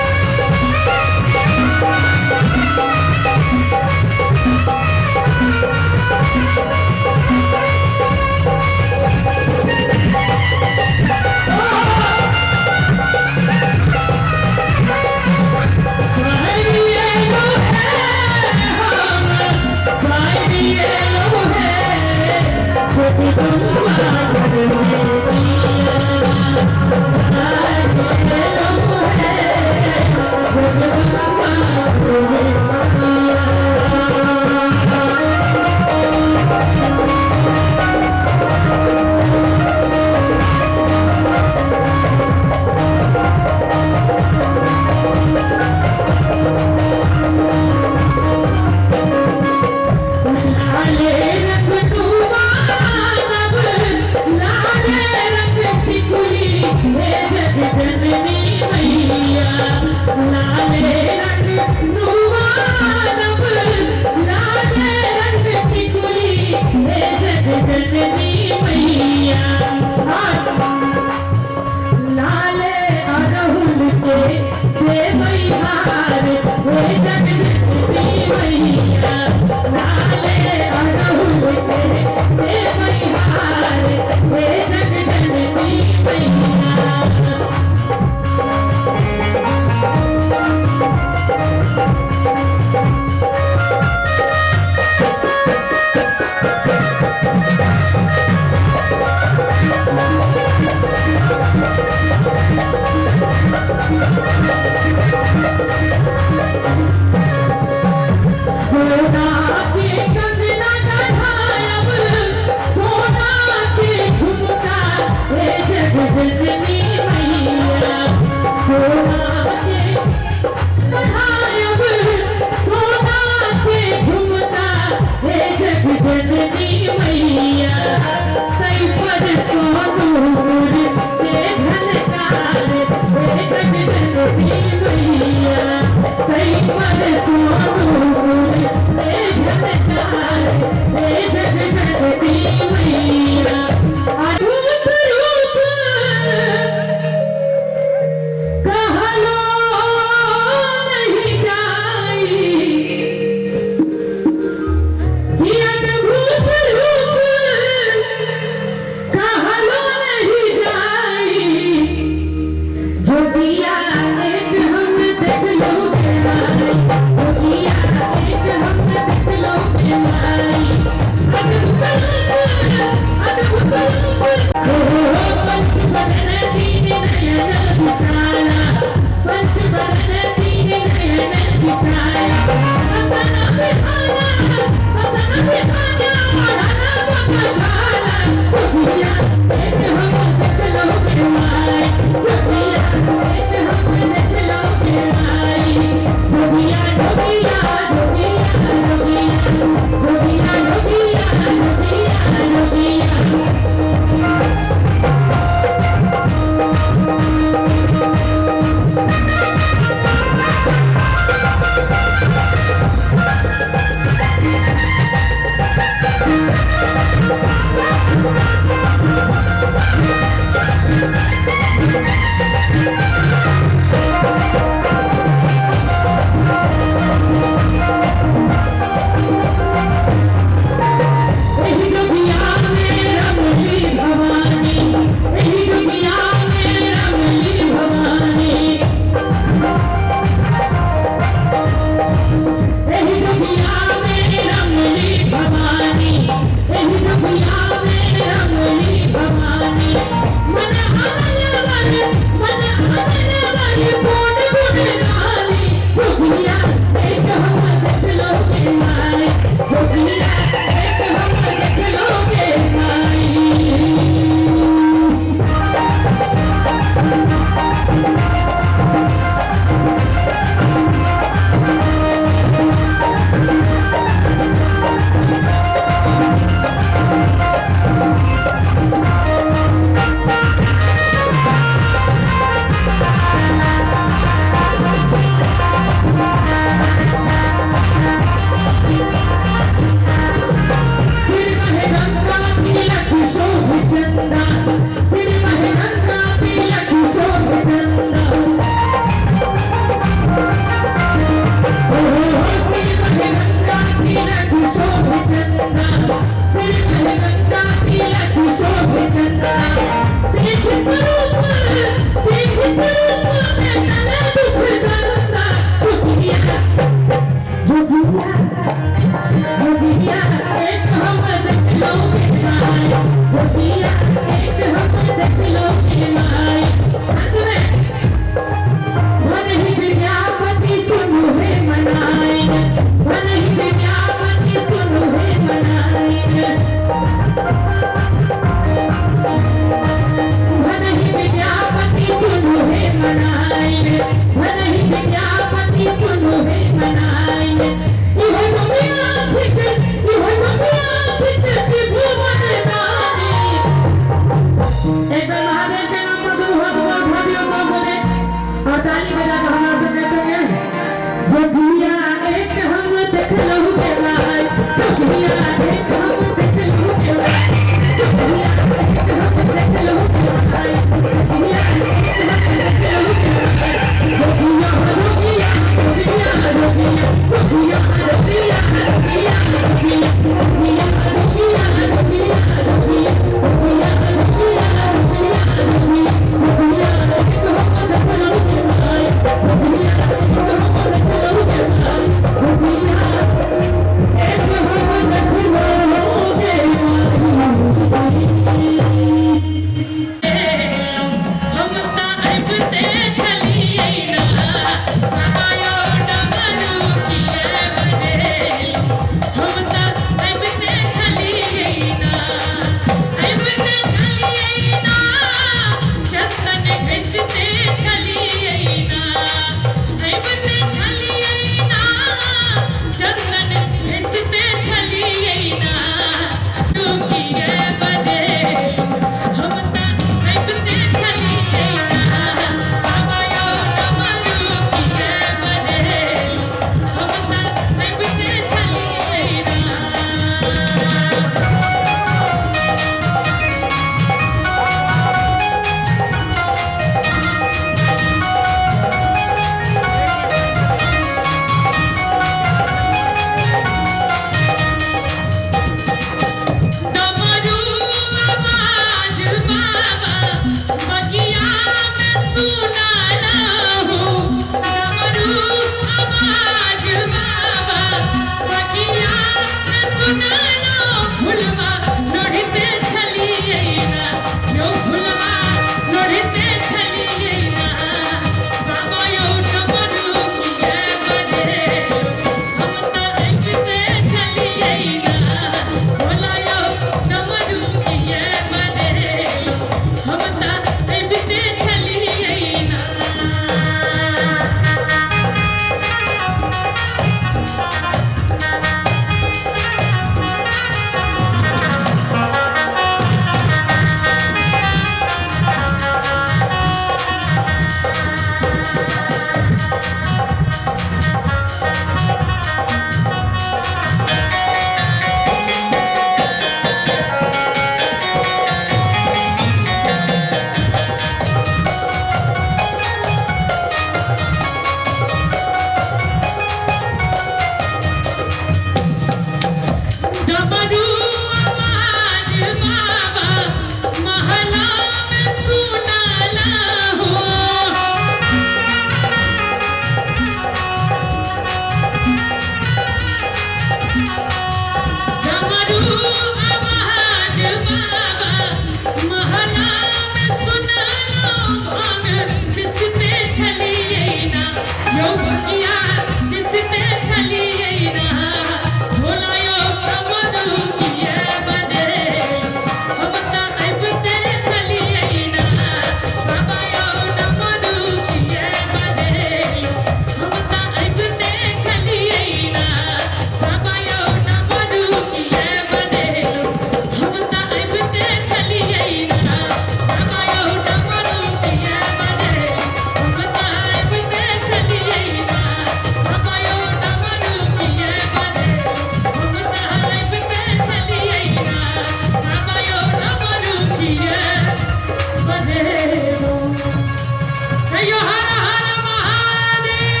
कहियो हर हर महादेव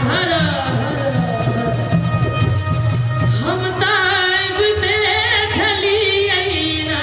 हर हम ताइब ते छलियैना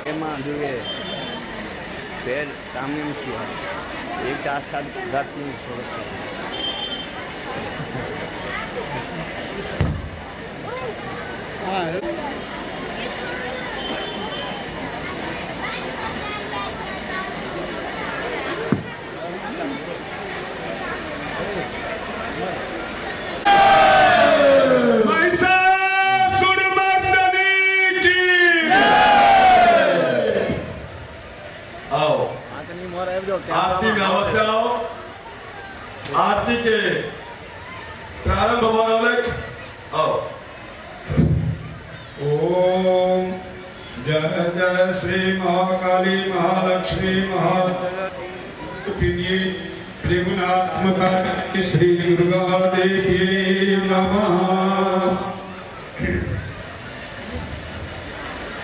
एमा दिए पैर सामने में किया एक आस्था धरती में छोड़ आरती में अवश्य आओ। आरती के प्रारंभ वाले आओ। ओम जय जय श्री महाकाली महालक्ष्मी महासरस्वती त्रिगुणात्मका श्री दुर्गा देवी नमः।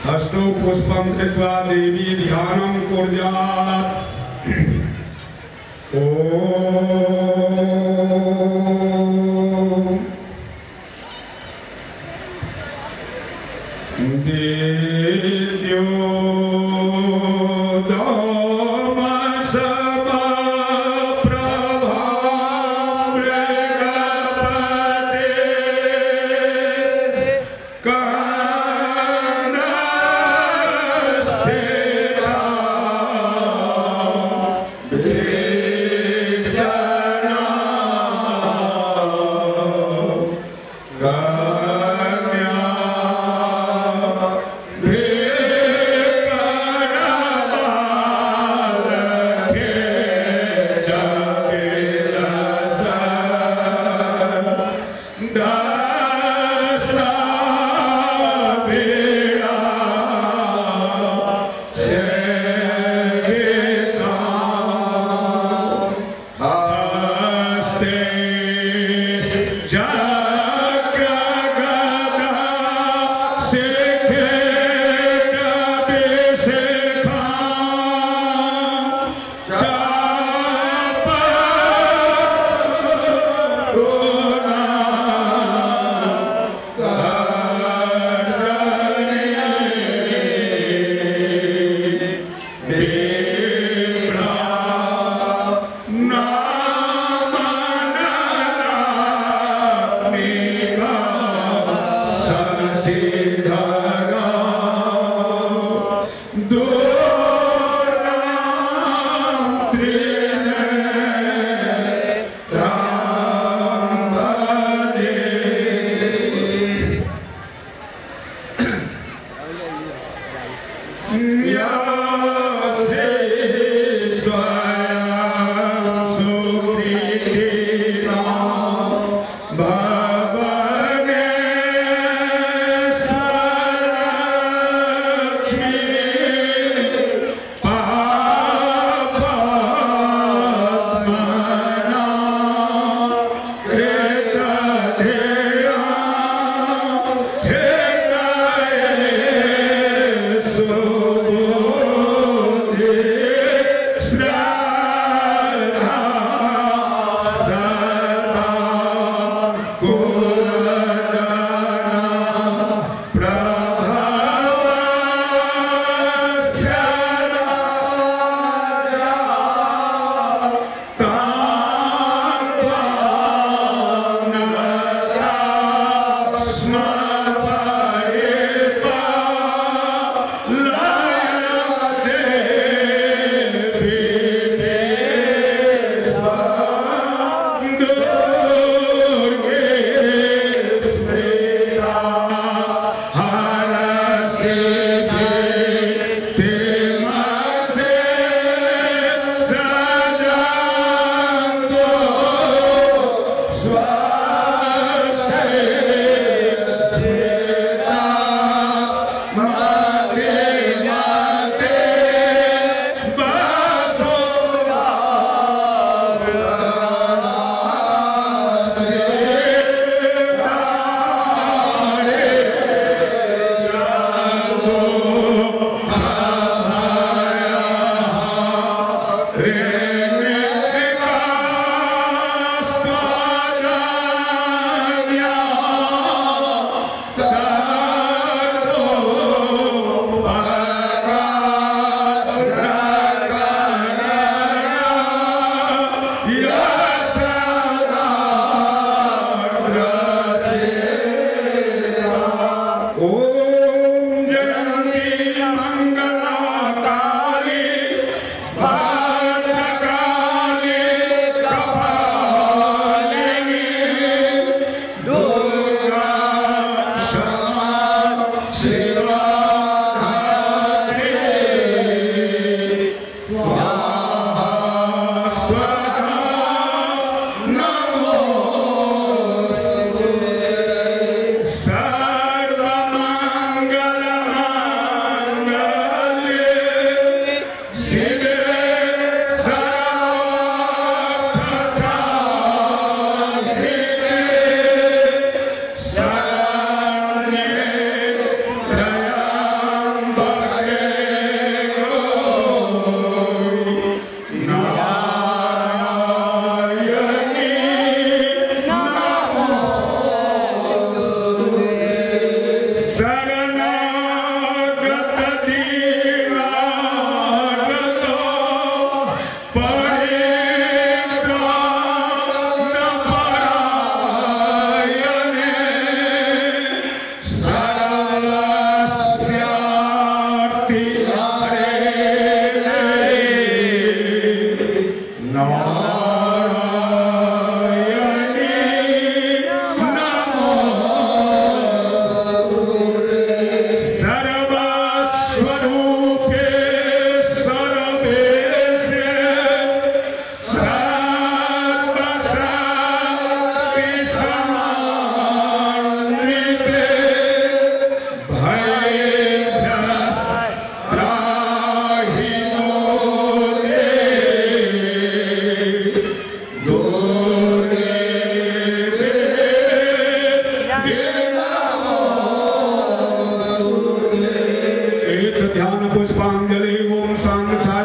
हस्तो पुष्पं कृत्वा देवी ध्यानं कुर्यात्। ओम देव्यो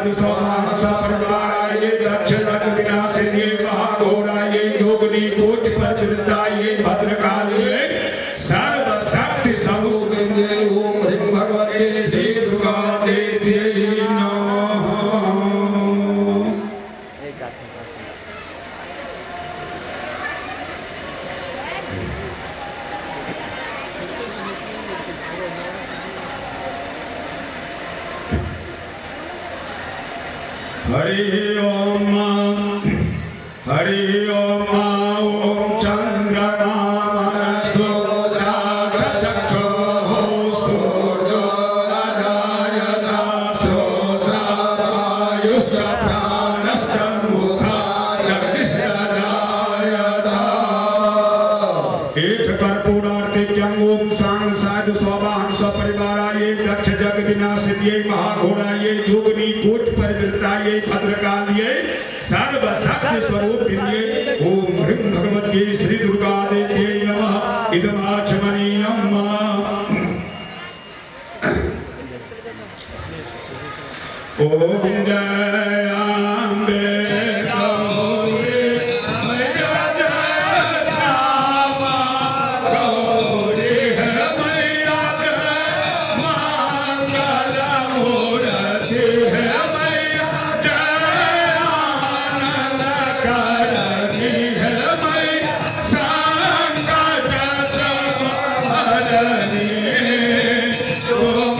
साधु सौभाग्य सपरिवाराय दक्ष जग विनाशिने महाघोराय योगिनी कोटि प्रवृत्ताय भद्रकालिये सर्व शक्ति स्वरूपिणे ओम ह्रीं भगवते श्री दुर्गा देव्यै नमः। हरि ओम ओम चंद्रमा महाघोराय योगिनी कोटि प्रवृत्ताय भद्रकालिये सर्व शक्ति स्वरूपिणे ओम ह्रीं भगवते श्री दुर्गा देव्यै नमः। इदमाचमनीयम् ओम जय अम्बे गौरी मैया जय श्यामा गौरी है मैया जय मंगल मूर्ति है मैया जय आनंद करनी है मैया संकट सब हरनी तुमको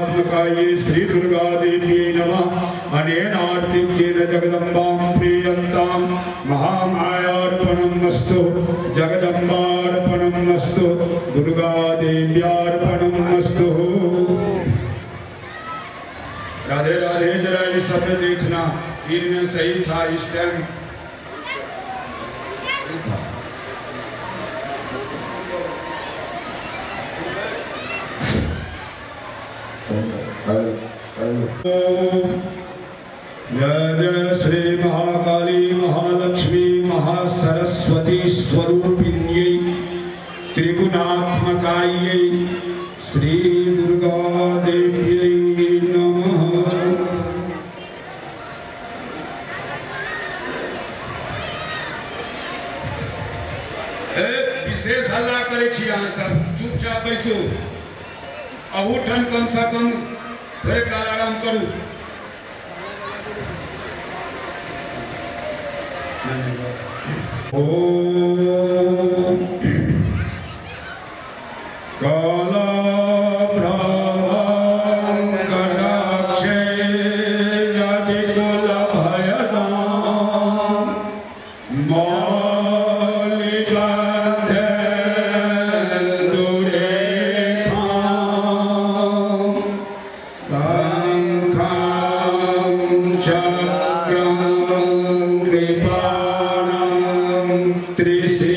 त्रिगुणात्मकायै श्री दुर्गा देव्यै नमः अनेनार्तिक्येन जगदम्बां प्रीयन्तां महामायार्पणमस्तु जगदम्बार्पणमस्तु दुर्गा देव्यार्पणमस्तु। राधे राधे। जरा इस सब देखना तीन में सही था इस टाइम। जय जय श्री महाकाली महालक्ष्मी महासरस्वती स्वरूपिण्यै त्रिगुणात्मकायै श्री दुर्गा देव्यै नमः। विशेष हल्ला करे छी अहाँ सब चुपचाप बैसू। अहूठन कम से कम थोड़े काल आराम करू। ओम काला Triste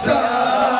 सा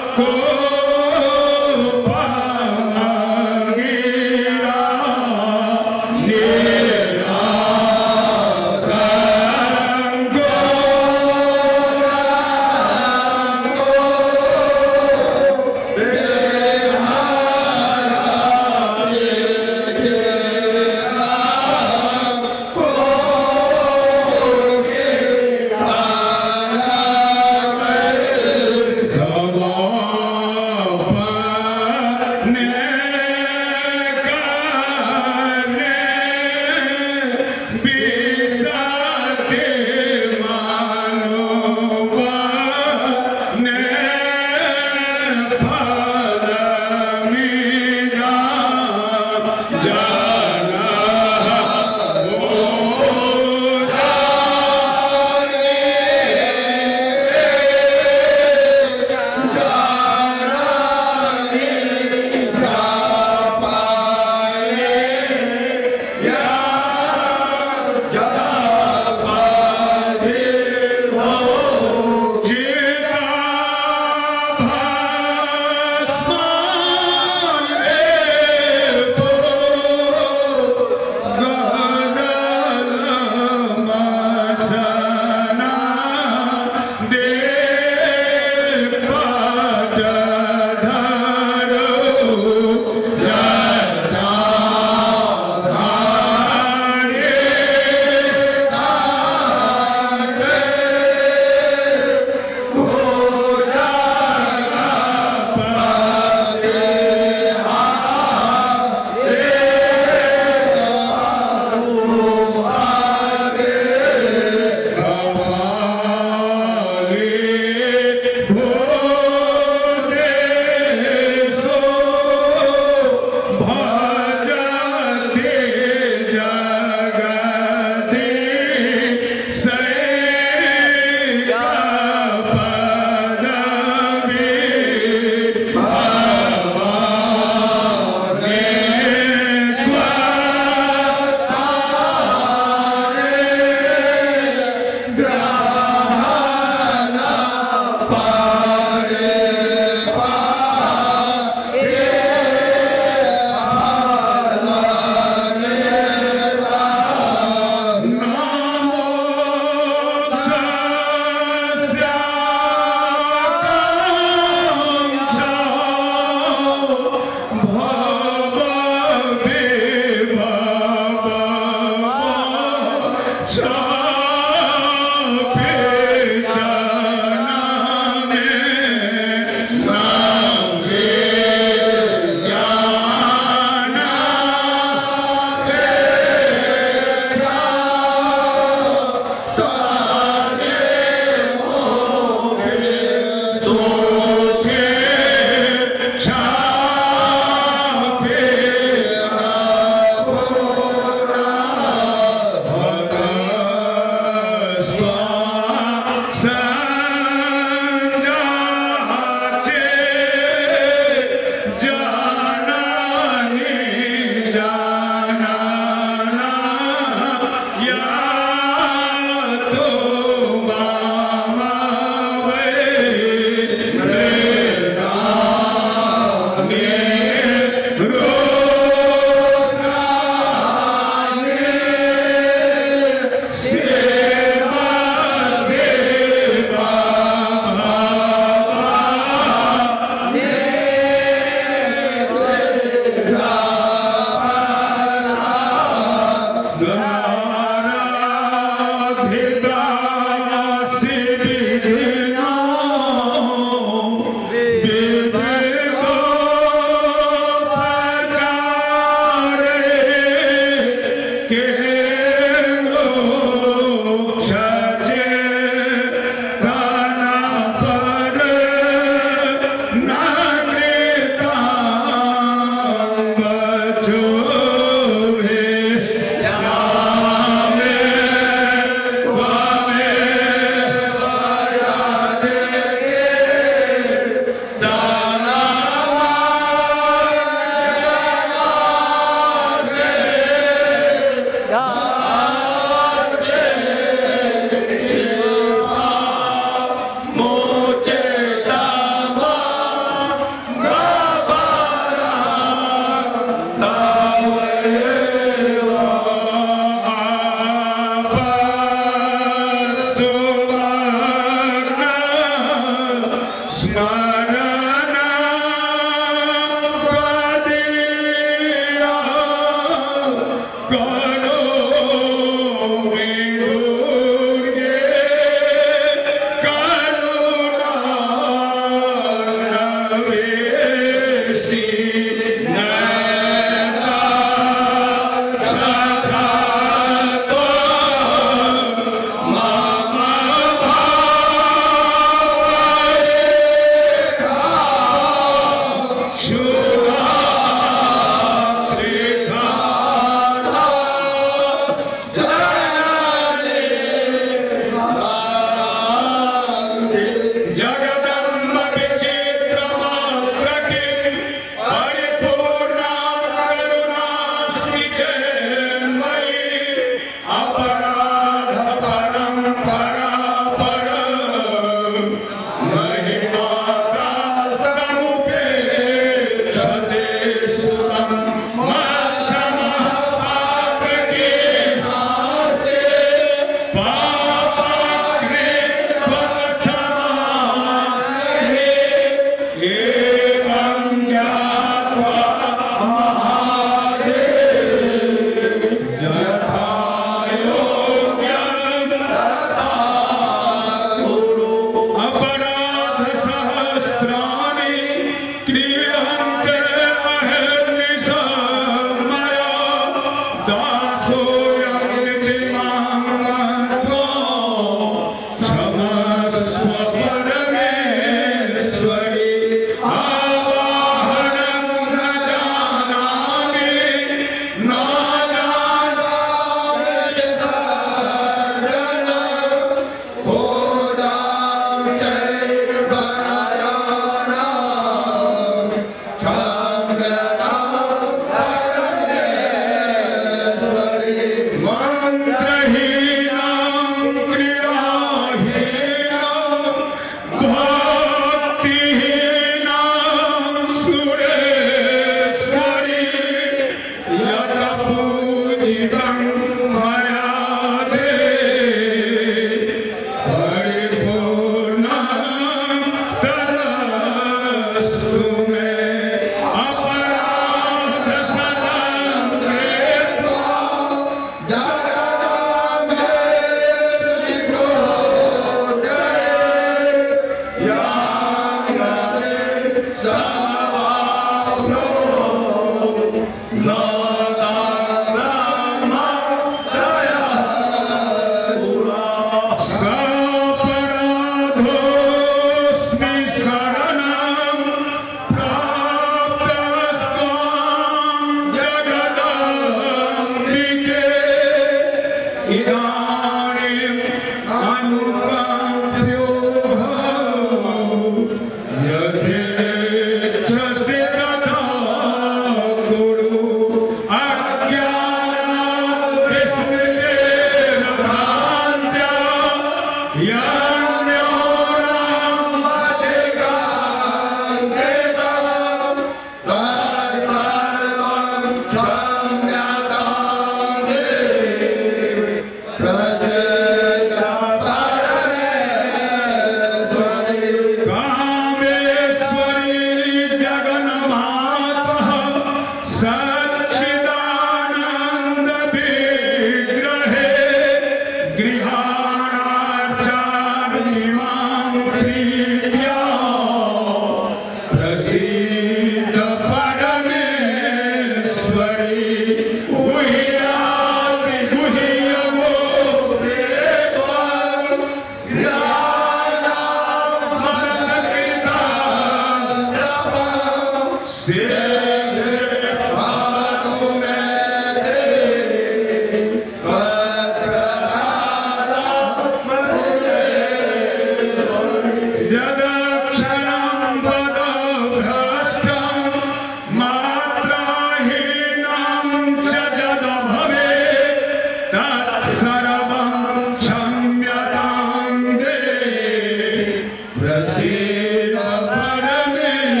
प्रसीद परमेश्वरी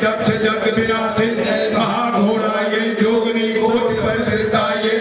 दक्ष जग विनाशी महाघोरा ये जोगनी कोटि पर फिरता ये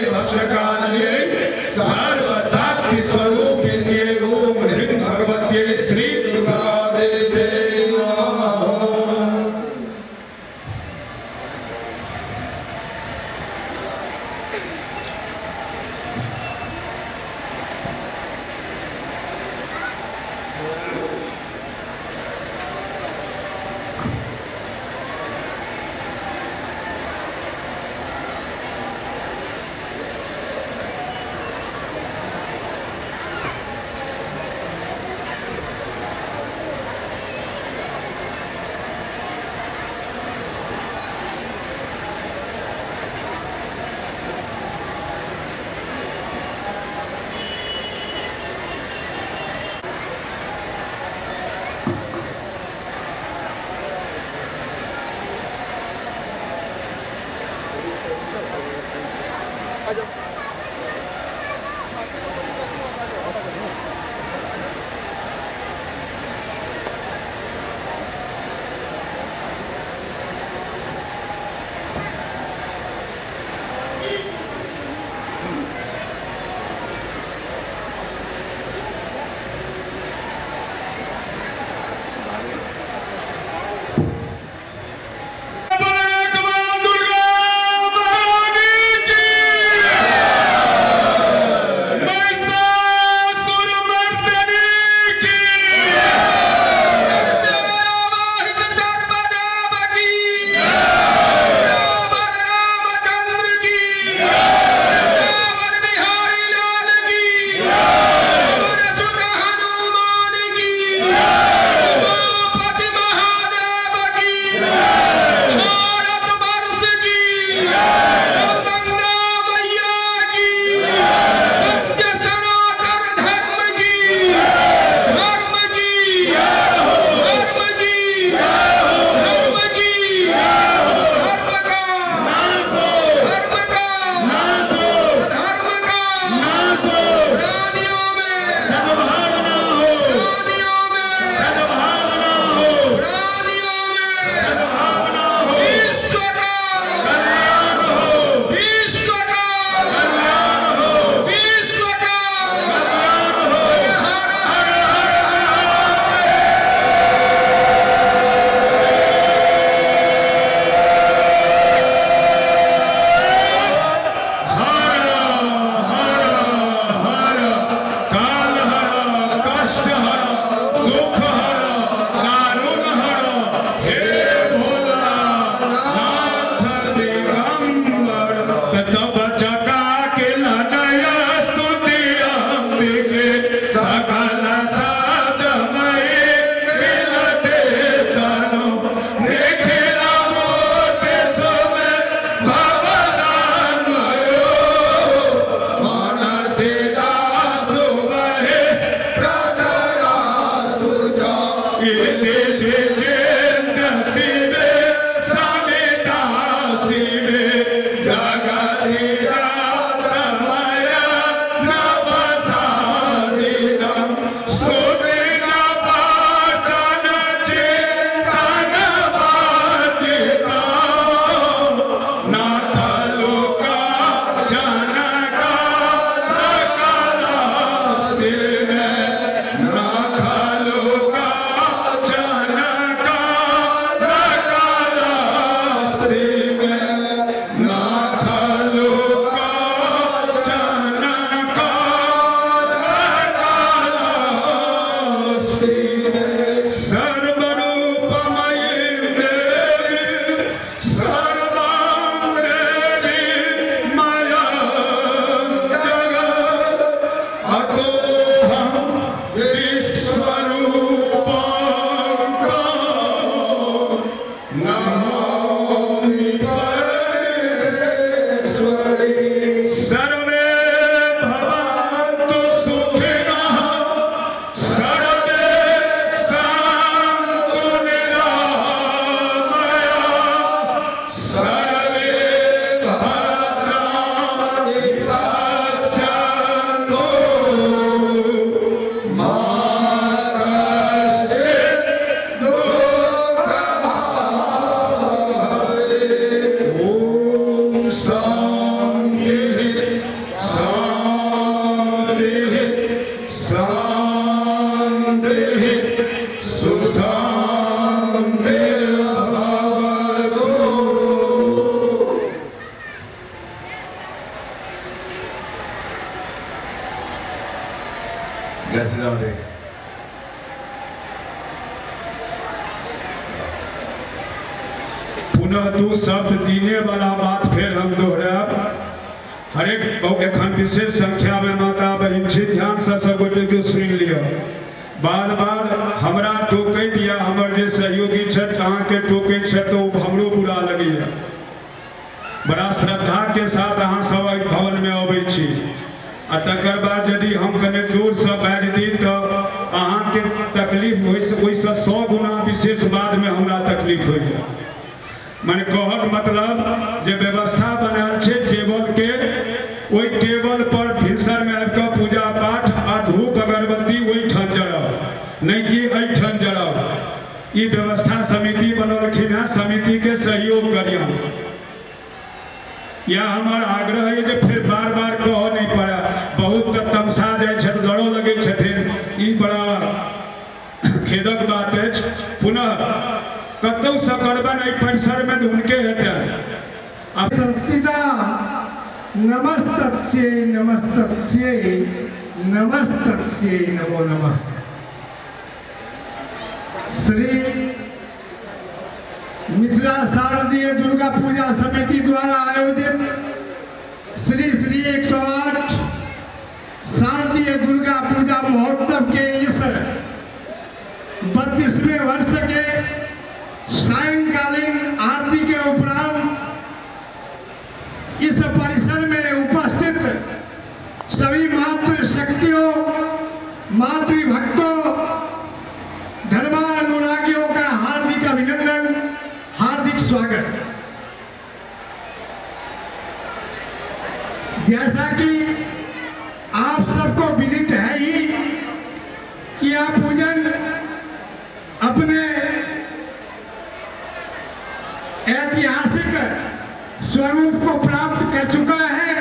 पुनः दू शब्द दीने वाला बात फिर हम दोहराब। हरेक एखन विशेष संख्या में माता बहन छी, ध्यान से सब गोटे के सुन लिया। बार बार हमरा टोकैत या हमर जे सहयोगी छथि अहाँ के टोकैत छथि तो हमरो बुरा लगैया। बड़ा श्रद्धा के साथ अहाँ सब एहि भवन में अबै छी आ तकर बाद यदि हम कने जोर से बाजि दी तो अहाँ के तकलीफ ओहिसँ 100 गुना विशेष बाद में हमरा तकलीफ होइया। माने कहत मतलब जे व्यवस्था बनाल छै टेबल के वही टेबल पर भिनसर में आपका पूजा पाठ आ धूप अगरबत्ती वही ठन जड़ब, नहीं कि ऐठन जड़ब। ये व्यवस्था समिति बनलखिन है, समिति के सहयोग करिए। या हमार आग्रह है कि फिर बार बार कह नहीं पड़ा, बहुत तमसा जाए लड़ो लगे छथिन, ई बड़ा खेदक बात है। पुनः कतौ सकरबन एहि परिसर में ढूंढके हेतै। संस्कृता नमस्तस्यै नमस्तस्यै नमस्तस्यै नमो नमः। श्री मिथिला शारदीय दुर्गा पूजा समिति द्वारा आयोजित श्री श्री 108 शारदीय दुर्गा पूजा महोत्सव के इस 32वें वर्ष के सायंकालीन आरती के उपरांत इस परिसर में उपस्थित सभी मातृशक्तियों, मातृभक्तों, धर्मानुरागियों का हार्दिक अभिनंदन, हार्दिक स्वागत। जैसा कि आप सबको विदित है ही कि यह पूजन अपने ऐतिहासिक स्वरूप को प्राप्त कर चुका है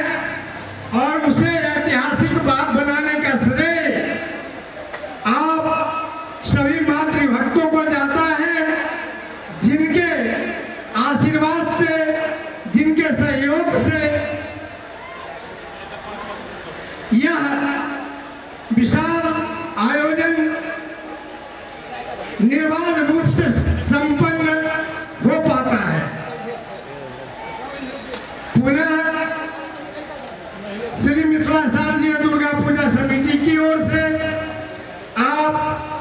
और उसे ऐतिहासिक बात बनाने का श्रेय आप सभी मातृभक्तों को जाता है, जिनके आशीर्वाद से, जिनके सहयोग से यह विशाल आयोजन निर्बाध रूप से संपन्न हो पाता है। पुनः श्री मिथिला शारदीय दुर्गा पूजा समिति की ओर से आप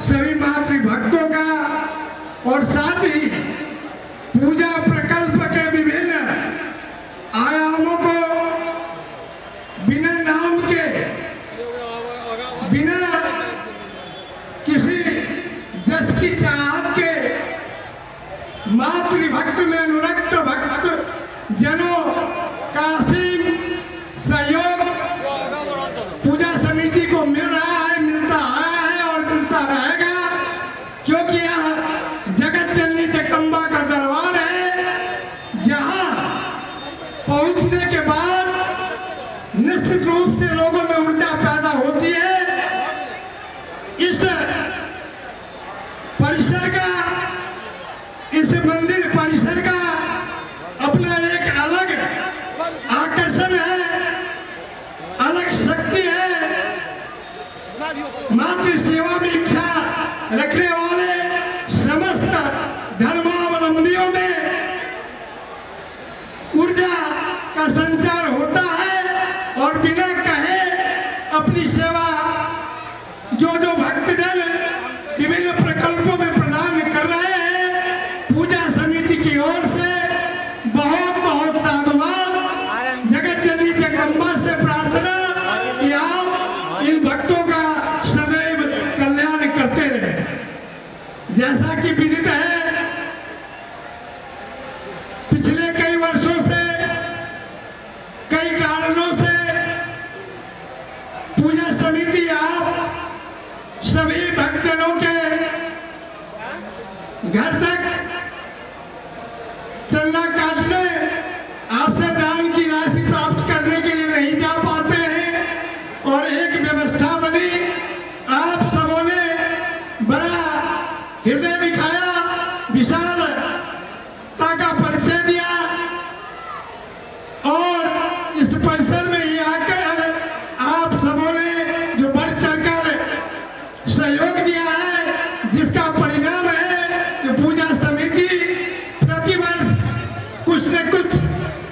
सभी मातृभक्तों का और साथ ही पूजा प्रकल्प के विभिन्न आयामों को बिना नाम के, बिना किसी जस की चाहत के मातृभक्त में अनुरक्त भक्त जनों का असीम सहयोग पूजा समिति को मिल रहा है, मिलता आया है और मिलता रहेगा, क्योंकि यह जगत जननी जगदम्बा का दरबार है, जहां पहुंचने के बाद निश्चित रूप से लोगों में ऊर्जा पैदा होती है। इस परिसर का, इस मंदिर परिसर का अपना एक अलग आकर्षण है, अलग शक्ति है। मातृ सेवा में इच्छा रखने वाले समस्त धर्मावलंबियों में ऊर्जा का संचार होता है और बिना कहे अपनी सेवा जो भक्तजन विभिन्न प्रकल्पों में प्रदान कर रहे हैं, पूजा समिति की ओर से बहुत बहुत साधुवाद। जगत जननी जगदम्बा से प्रार्थना कि आप इन भक्तों का सदैव कल्याण करते रहे। जैसा कि विदित है, पिछले कई वर्षों से, कई कारणों से पूजा समिति आप सभी भक्तजनों के घर तक चंदा काटने, आपसे दान की राशि प्राप्त करने के लिए नहीं जा पाते हैं और एक व्यवस्था बनी। आप सबों ने बड़ा हृदय दिखाया, विशालता का परिचय दिया और इस परिसर में ही आकर आप सबों ने जो बढ़ चढ़कर सहयोग दिया है, जिसका परिणाम है कि पूजा समिति प्रतिवर्ष कुछ न कुछ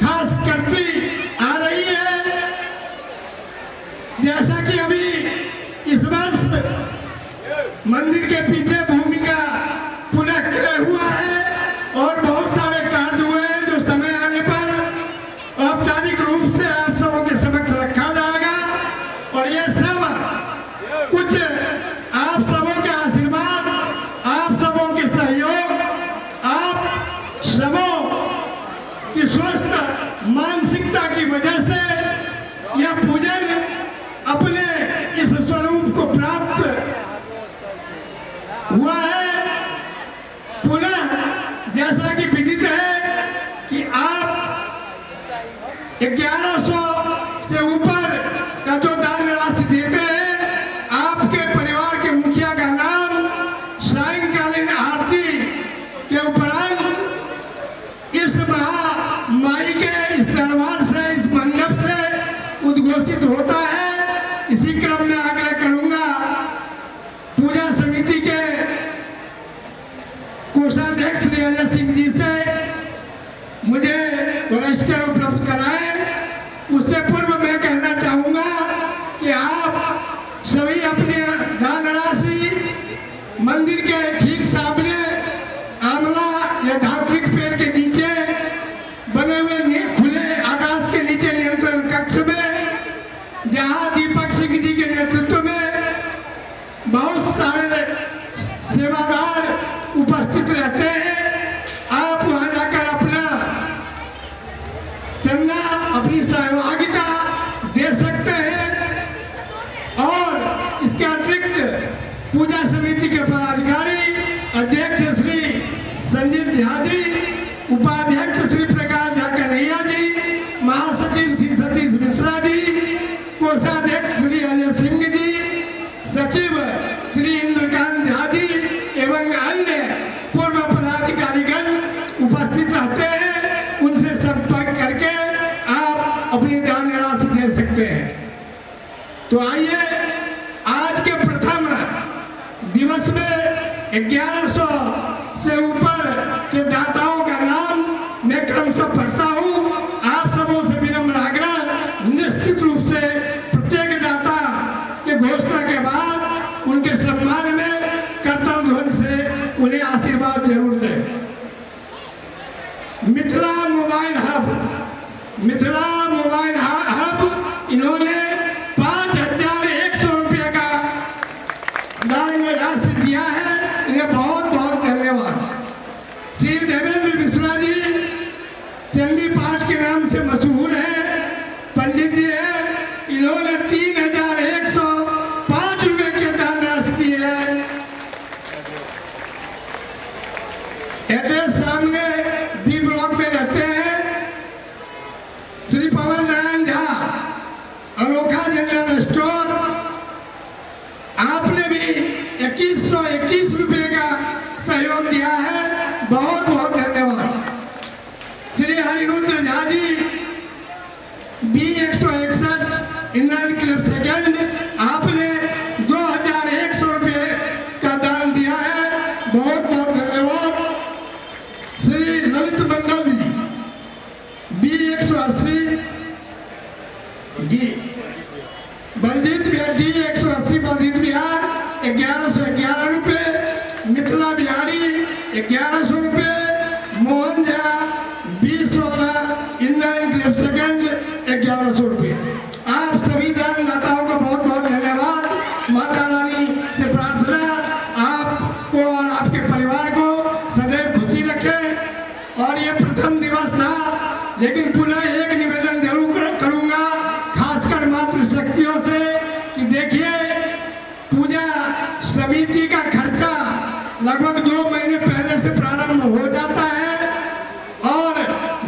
खास करती आ रही है। जैसा कि अभी इस वर्ष मंदिर के पीछे भूमि का पुनः क्रय हुआ है और बहुत सारे कार्य हुए हैं, जो समय आने पर औपचारिक रूप से आप सबों के समक्ष रखा जाएगा। और ये सब कुछ आप सबों के आशीर्वाद, आप सबों के सहयोग, आप सबों की स्वस्थ मानसिकता की वजह से यह पूजन अपने इस स्वरूप को प्राप्त हुआ है। पुनः जैसा कि विदित है कि आप 1100 से ऊपर का जो दान राशि देते हैं, आपके परिवार के मुखिया का नाम सायंकालीन आरती के उपरांत इस महामाई के इस दरबार से, इस मंडप से उद्घोषित होता है। इसी क्रम में आग्रह करूंगा पूजा समिति के कोषाध्यक्ष श्री अजय सिंह जी से मुझे रजिस्टर उपलब्ध कराएं। उससे पूर्व मैं कहना चाहूंगा कि आप सभी अपनी दान राशि मंदिर के ठीक सामने आंवला या धार्मिक पेड़ के नीचे बने हुए खुले आकाश के नीचे नियंत्रण कक्ष में, जहां दीपक सिंह जी के नेतृत्व में बहुत सारे सेवादार उपस्थित रहते हैं, आप वहां जाकर अपना चंदा, अपनी सहभागिता दे सकते हैं। और इसके अतिरिक्त पूजा समिति के पदाधिकारी अध्यक्ष श्री संजीव झा जी, उपाध्यक्ष श्री प्रकाश झा कन्हैया जी, महासचिव श्री सतीश मिश्रा जी, कोषाध्यक्ष श्री अजय सिंह जी, सचिव श्री इंद्रकांत झा जी एवं अन्य पूर्व पदाधिकारीगण उपस्थित रहते हैं। उनसे संपर्क करके आप अपनी दान राशि दे सकते हैं। तो आइए आज के प्रथम दिवस में 1100 से ऊपर के दाताओं का नाम मैं क्रमशः पढ़ता हूँ। आप सबों से विनम्र आग्रह, निश्चित रूप से प्रत्येक दाता के घोषणा के बाद उनके सम्मान में करतल ध्वनि से उन्हें आशीर्वाद जरूर दें। Mithila mobile hub, Mithila mobile hub इन्होंने 5100 रुपये का दान राशि दिया है। इन्हें बहुत बहुत धन्यवाद। श्री देवेंद्र मिश्रा जी चंडी पाठ के नाम से मशहूर है, पंडित जी है, इन्होंने 3105 रुपये के दान राशि दी है। एड्रेस सामने बी ब्लॉक में रहते हैं श्री पवन नारायण झा, अनोखा जनरल स्टोर। आपने भी 2121 रुपये का सहयोग दिया है, बहुत बहुत धन्यवाद। Shri हरिरुद्र Jha ji B161 Indrayani club second, आपने 2100 रुपये का दान दिया है, बहुत बहुत धन्यवाद। श्री ललित मंडल जी B180 बलजीत बिहार D180 बलजीत बिहार 1111 रुपये, मिथिला बिहारी 1100 रुपये, Mohan Jha B16 Indrayani club second 1100 रुपये। आप सभी दानदाताओं का बहुत बहुत धन्यवाद। माता रानी से प्रार्थना आपको और आपके परिवार को सदैव खुशी रखे। और ये प्रथम दिवस था, लेकिन पुनः एक निवेदन जरूर करूंगा, खासकर मातृशक्तियों से, कि देखिए पूजा समिति का खर्चा लगभग 2 महीने पहले से प्रारंभ हो जाता है और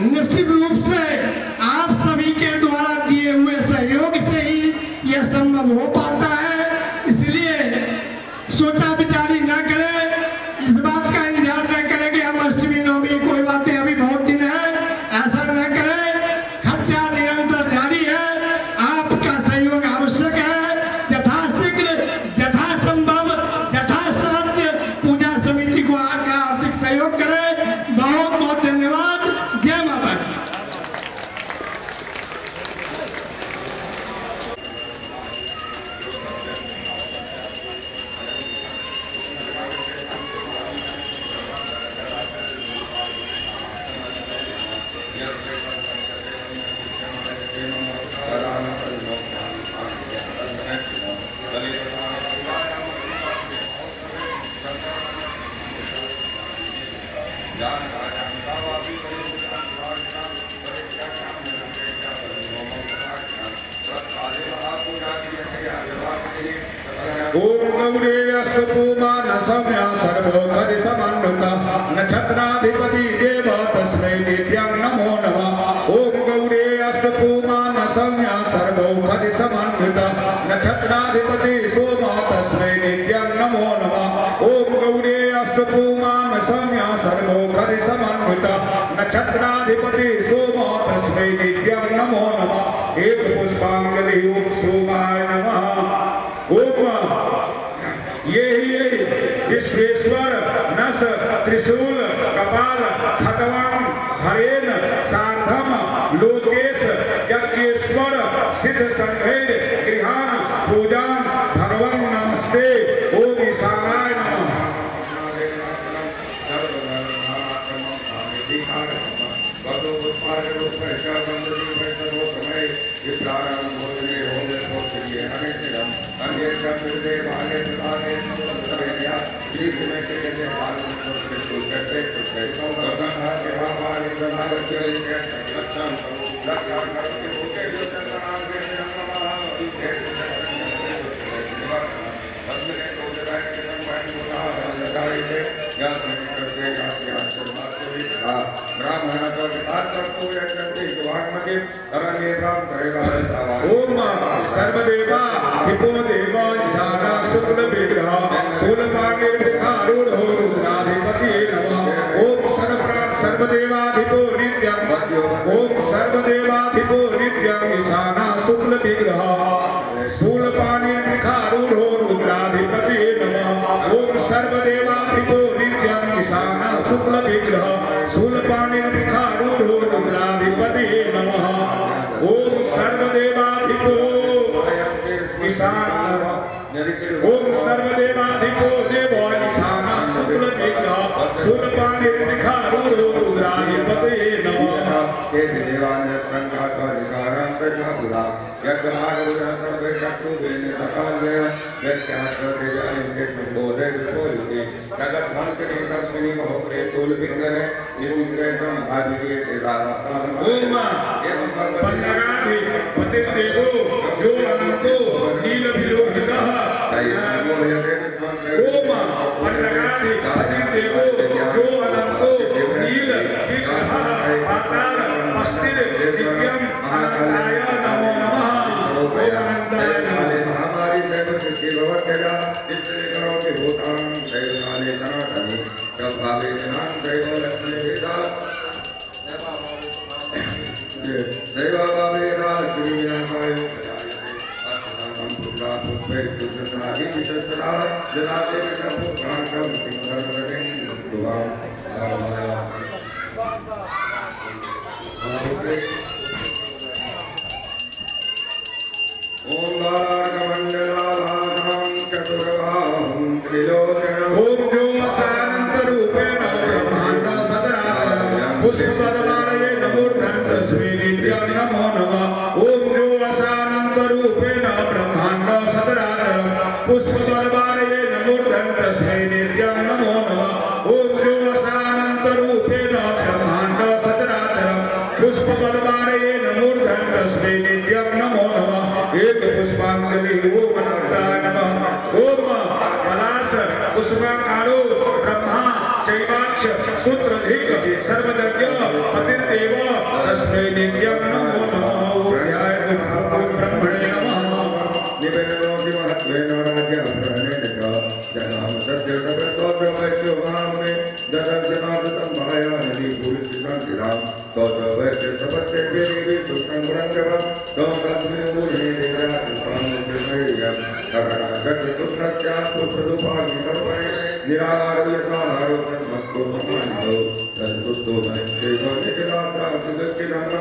निश्चित रूप से आप सभी के द्वारा दिए हुए सहयोग से ही यह संभव ओम गौरेयस्तु मानसम्या सर्वोपरि समन्विता नक्षत्राधिपति देव तस्मै नित्यं नमो नमः। ओम गौरेयस्तु मानसम्या सर्वोपरि समन्विता नक्षत्राधिपति सोमा तस्मै नित्यं नमो नमः। ओम गौरेयस्तु मानसम्या सर्वोपरि समन्विता नक्षत्राधिपति सोमा तस्मै नित्यं नमो नमः। एक पुष्पांजलि ओम सोमाय नमः। ओम ये विश्वेश्वर नस त्रिशूल कपाल खटवां हरेन सार्धम लोकेश यज्ञेश्वर सिद्ध संघेर गृहान पूजान भगवन् नमस्ते। ओम ईशानाय नमः। ओम सर्वदेवा हिपो देवा ईशाना शुक्ल विग्रह शूलपाणिर्विखारूढ़ो रुद्राधिपति नमः। ओम सर्वदेवाधिपो नित्यं ओम सर्वदेवाधिपो नित्यं ईशाना शुक्ल विग्रह शूलपाणिर्विखारूढ़ो रुद्राधिपति नमः। ओम सर्वदेवाधिपो नित्यं ईशाना शुक्ल विग्रह शूलपाणिर्विखारूढ़ो रुद्राधिपति नमः। ओम सर्वदेवाधिपो ईशाना ओम सर्वदेवाधिपो देवो ईशाना शुक्ल विग्रह शूलपाणिर्विखारूढ़ो रुद्राधिपति नमः। पतिर्देवो जो अनंतो नील विलोहितः ओम पन्नगाधि पतिर्देवो जो अनंतो नील विग्रहः पाताल अस्तिर नित्यं अनंताय नमो नमः। ओम अनंताय नमः। महामारी सर्व सृष्टि भवत्यजा जिसने करोति भूतां दैवकाले सनातनी तब भावे जनां दैव लक्ष्मी वेदा दैवा भावे लक्ष्मी विनाशाय ओम बालार्कमण्डलाधारं चतुर्बाहुं त्रिलोचनं ओम व्योमसानन्तरूपेण ब्रह्माण्ड सदराचरं पुष्पपद्मालये नमोर्धं तस्मै नित्यं नमो नमः। ओम व्योमसानन्तरूपेण ब्रह्माण्ड सदराचरं पुष्पपद्मालये नमोर्धं तस्मै नित्यं नमो नमः। ओम व्योमसानन्तरूपेण ब्रह्माण्ड सदराचरं पुष्पपद्मालये नमोर्धं तस्मै नित्यं नमो नमः। एक पुष्पांजलि ओम अनंताय नमः। ओम पलाश पुष्पाकारो ब्रह्मा चैवाक्ष सूत्रधिक सर्वज्ञ पतिर्देव तस्मै नित्यं नमो नमः। ओम ध्याय ब्रह्मणे नमः। निवेदनोऽपि महत्त्वेन राज्यभरणेन च जनाम सत्य तपस्वैश्यो महामे ददर्शनादतं भायानिधि पुरुषितां तोतवैश्य तपस्ते देवी सुसंग्रहं तोतस्मै मूले देवराजसंस्कृतयं करणागतुत्रस्या सुप्रदुपानि सर्वणे निराहारयताहारो तन्मस्तो समानितो तन्तुस्तो महेश्वेव निखिलात्रा सुदक्षिणम्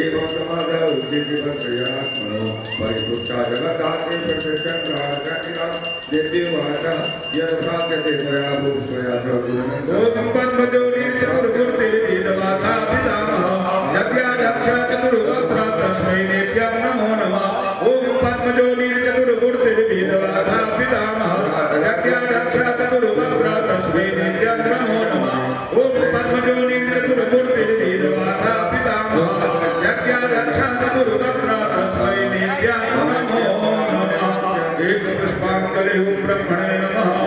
एवं समाधौ उच्चितिवत्रयात्मनो परिपुष्टा जगदाते प्रतिष्ठङ्कारकटिला देव्यवाचा यद्भाग्यते त्वया भूस्वया सर्वगुणनन्दो चतुर्मूर्तिर्वेदवासा पितामहः यज्ञाध्यक्ष चतुर्वक्त्र तस्मै नित्यं नमो नमः। ओम पद्मजोनिर्चतुर्मूर्तिर्वेदवासा पितामहः यज्ञाध्यक्ष चतुर्वक्त्र तस्मै नित्यं नमो नमः। ओम पद्मजोनिर्चतुर्मूर्तिर्वेदवासा पितामहः यज्ञाध्यक्ष चतुर्वक्त्र तस्मै नित्यं नमो नमः। एक पुष्पा सर्वान् कलयुग ब्रह्मणे नमः।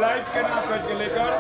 लाइट के नाम करके लेकर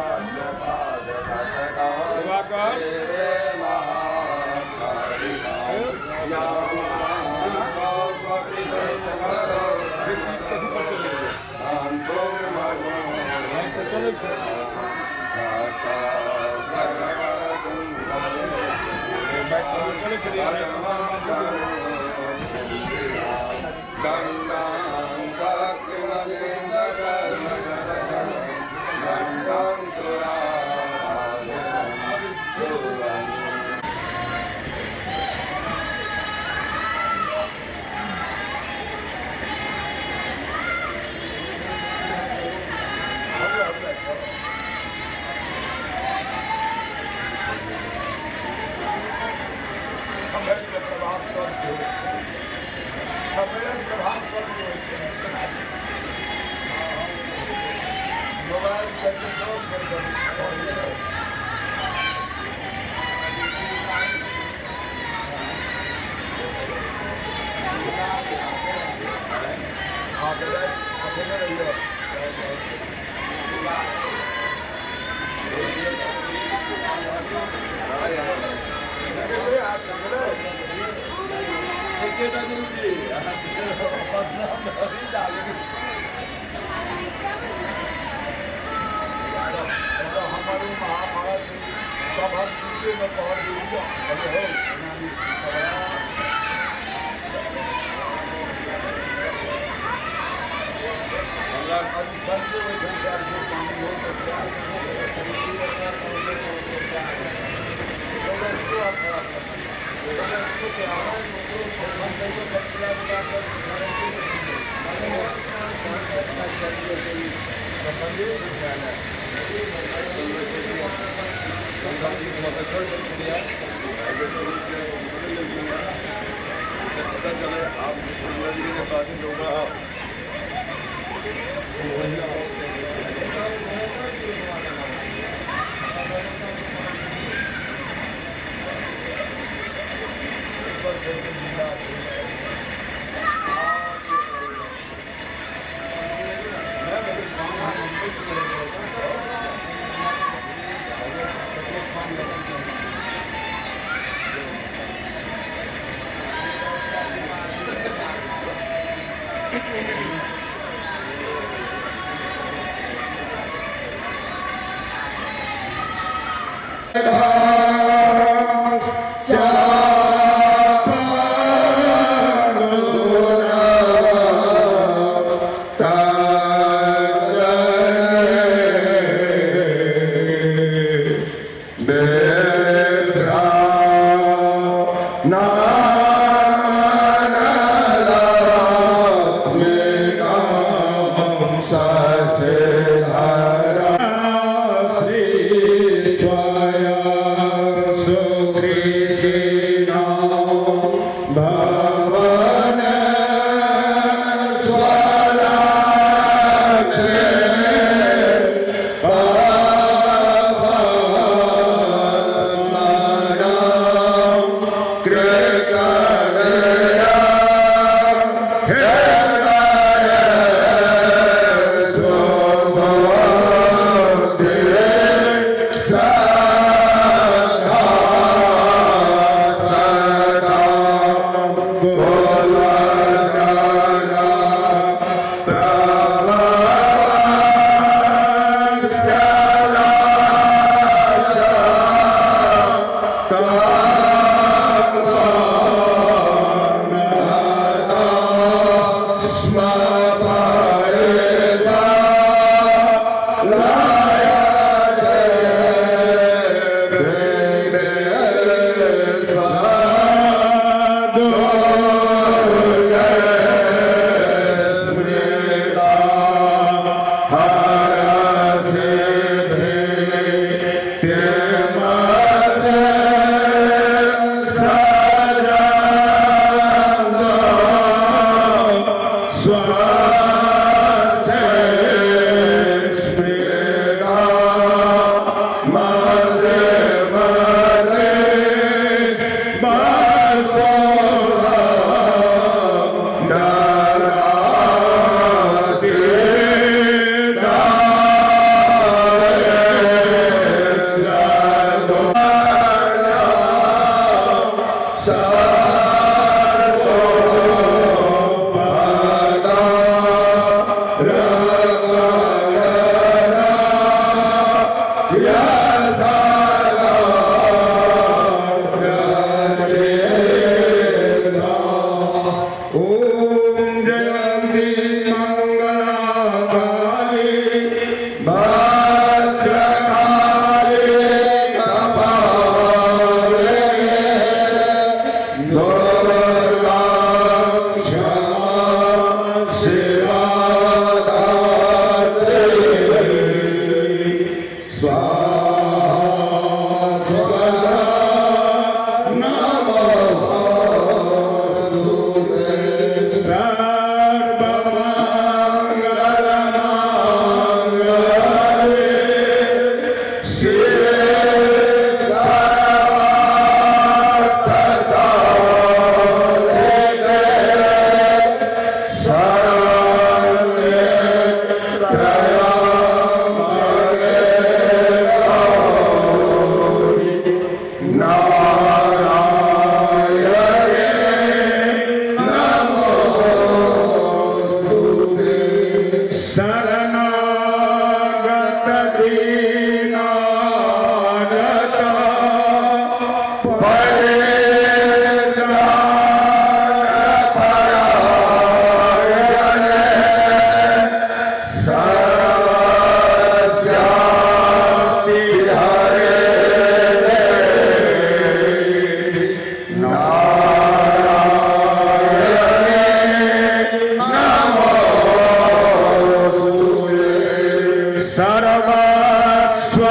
श्री स्वाया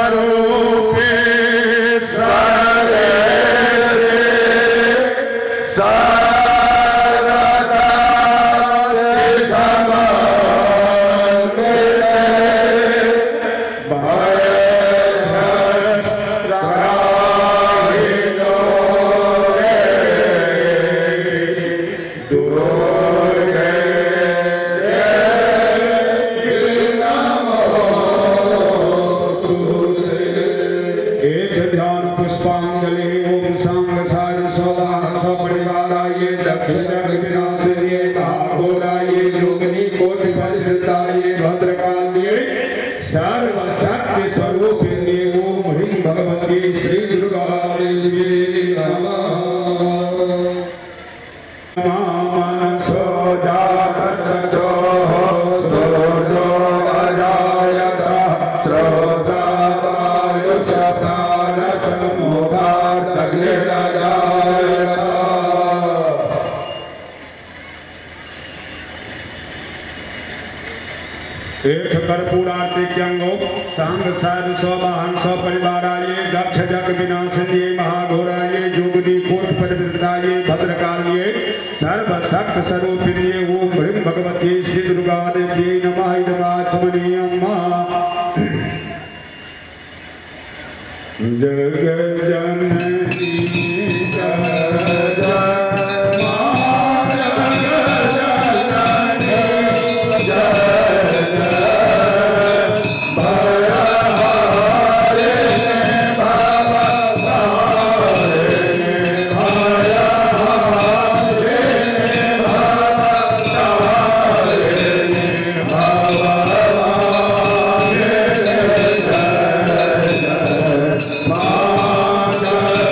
स्वरूपे सारे एक कर्पूरार्तिक्यंगो सांग साध स्ववाहन स्वपरिवाराये दक्ष जग विनाशये महाघोराये जुगदी कोट परिवृताये भद्रकालिये सर्व शक्त स्वरूपिणे ओम ह्रीं भगवती श्री दुर्गा देवी नमः इदमात्मनि अम्मा जग जननी Bye.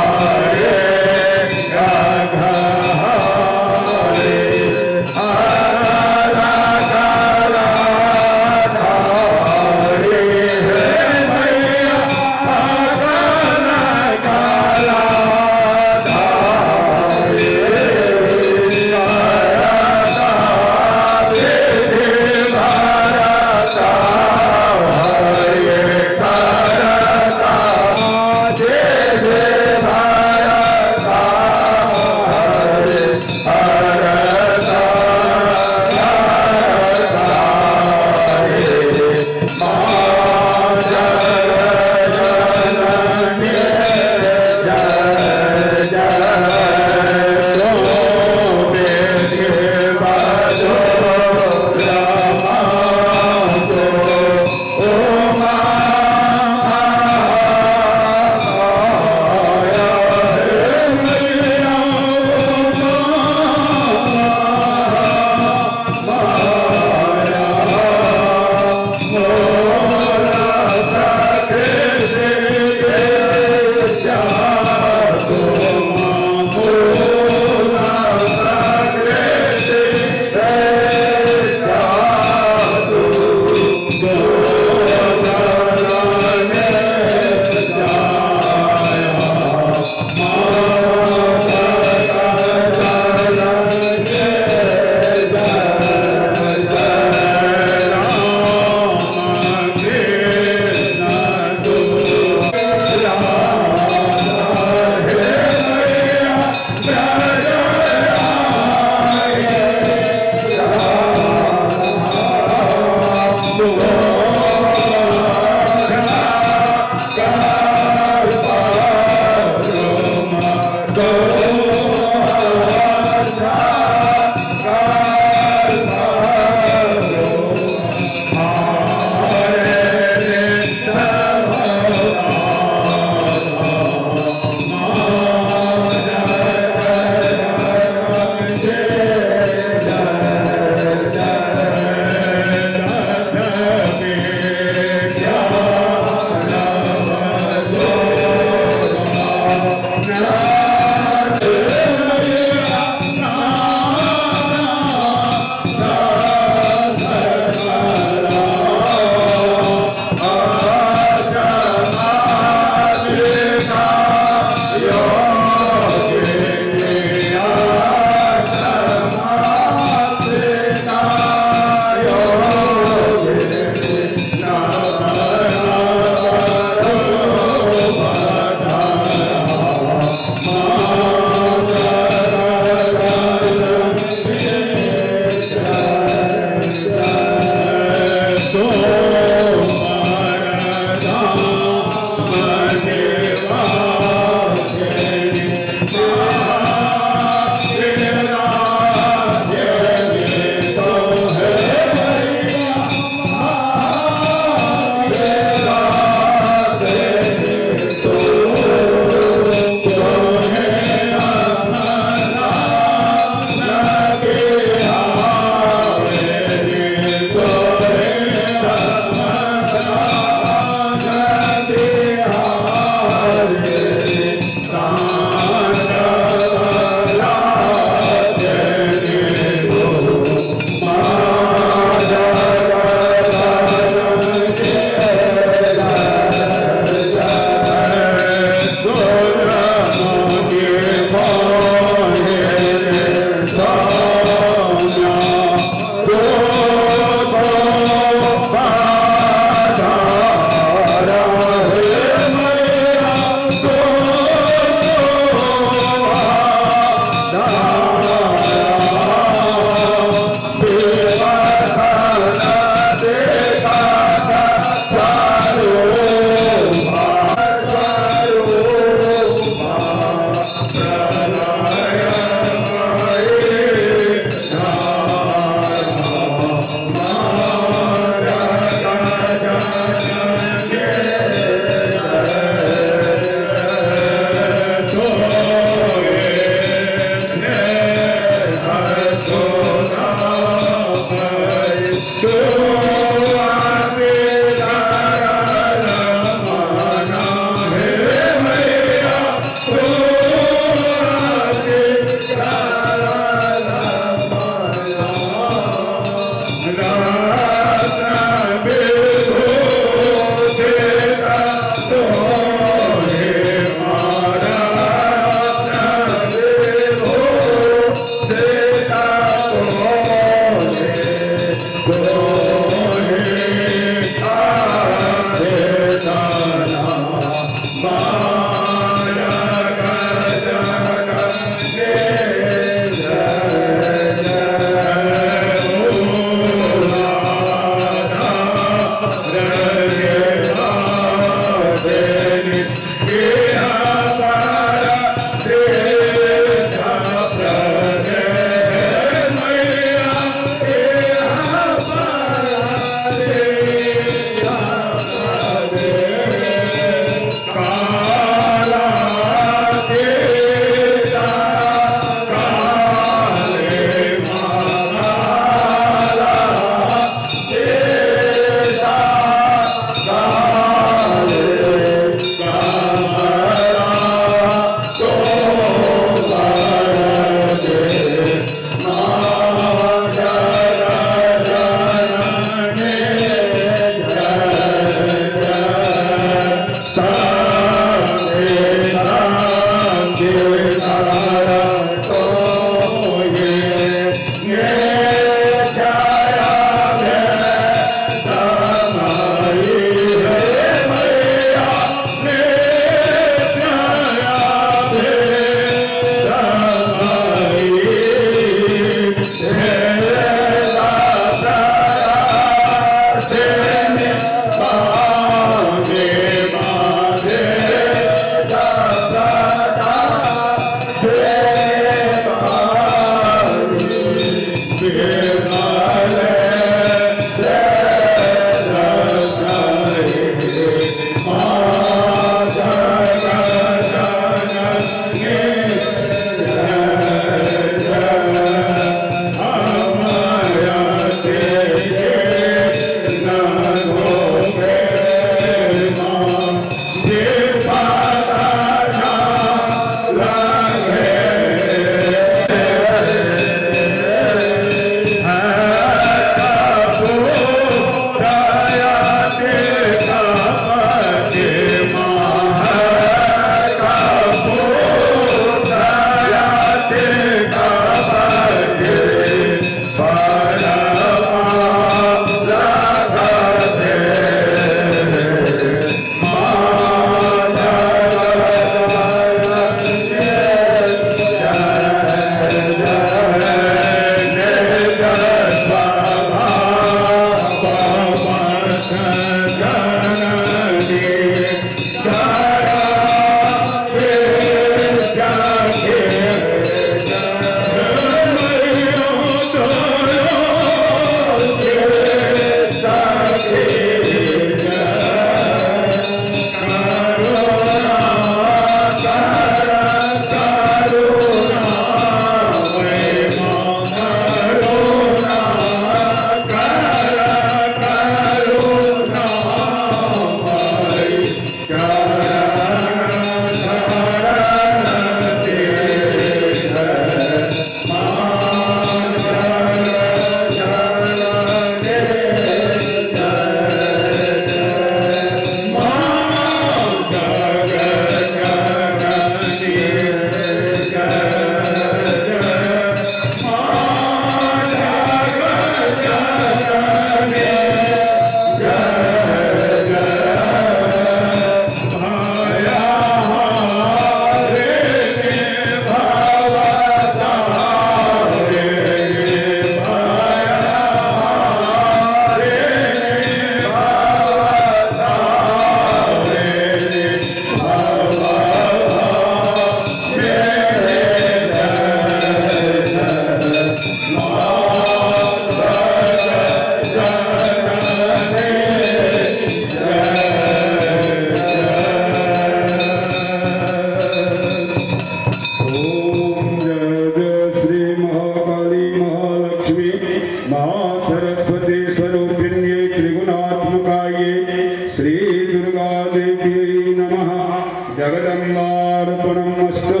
जगदम्बार्पणमस्तु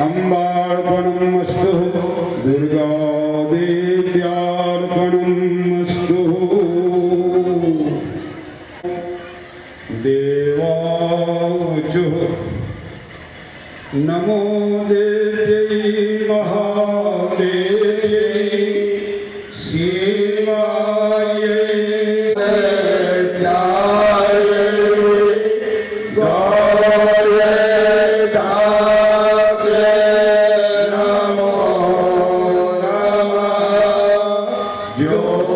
अम्बार्पणमस्तु दुर्गादेव्यार्पणमस्तु देवावचुः नमो देव्यै महादेव्यै शिवायै Yo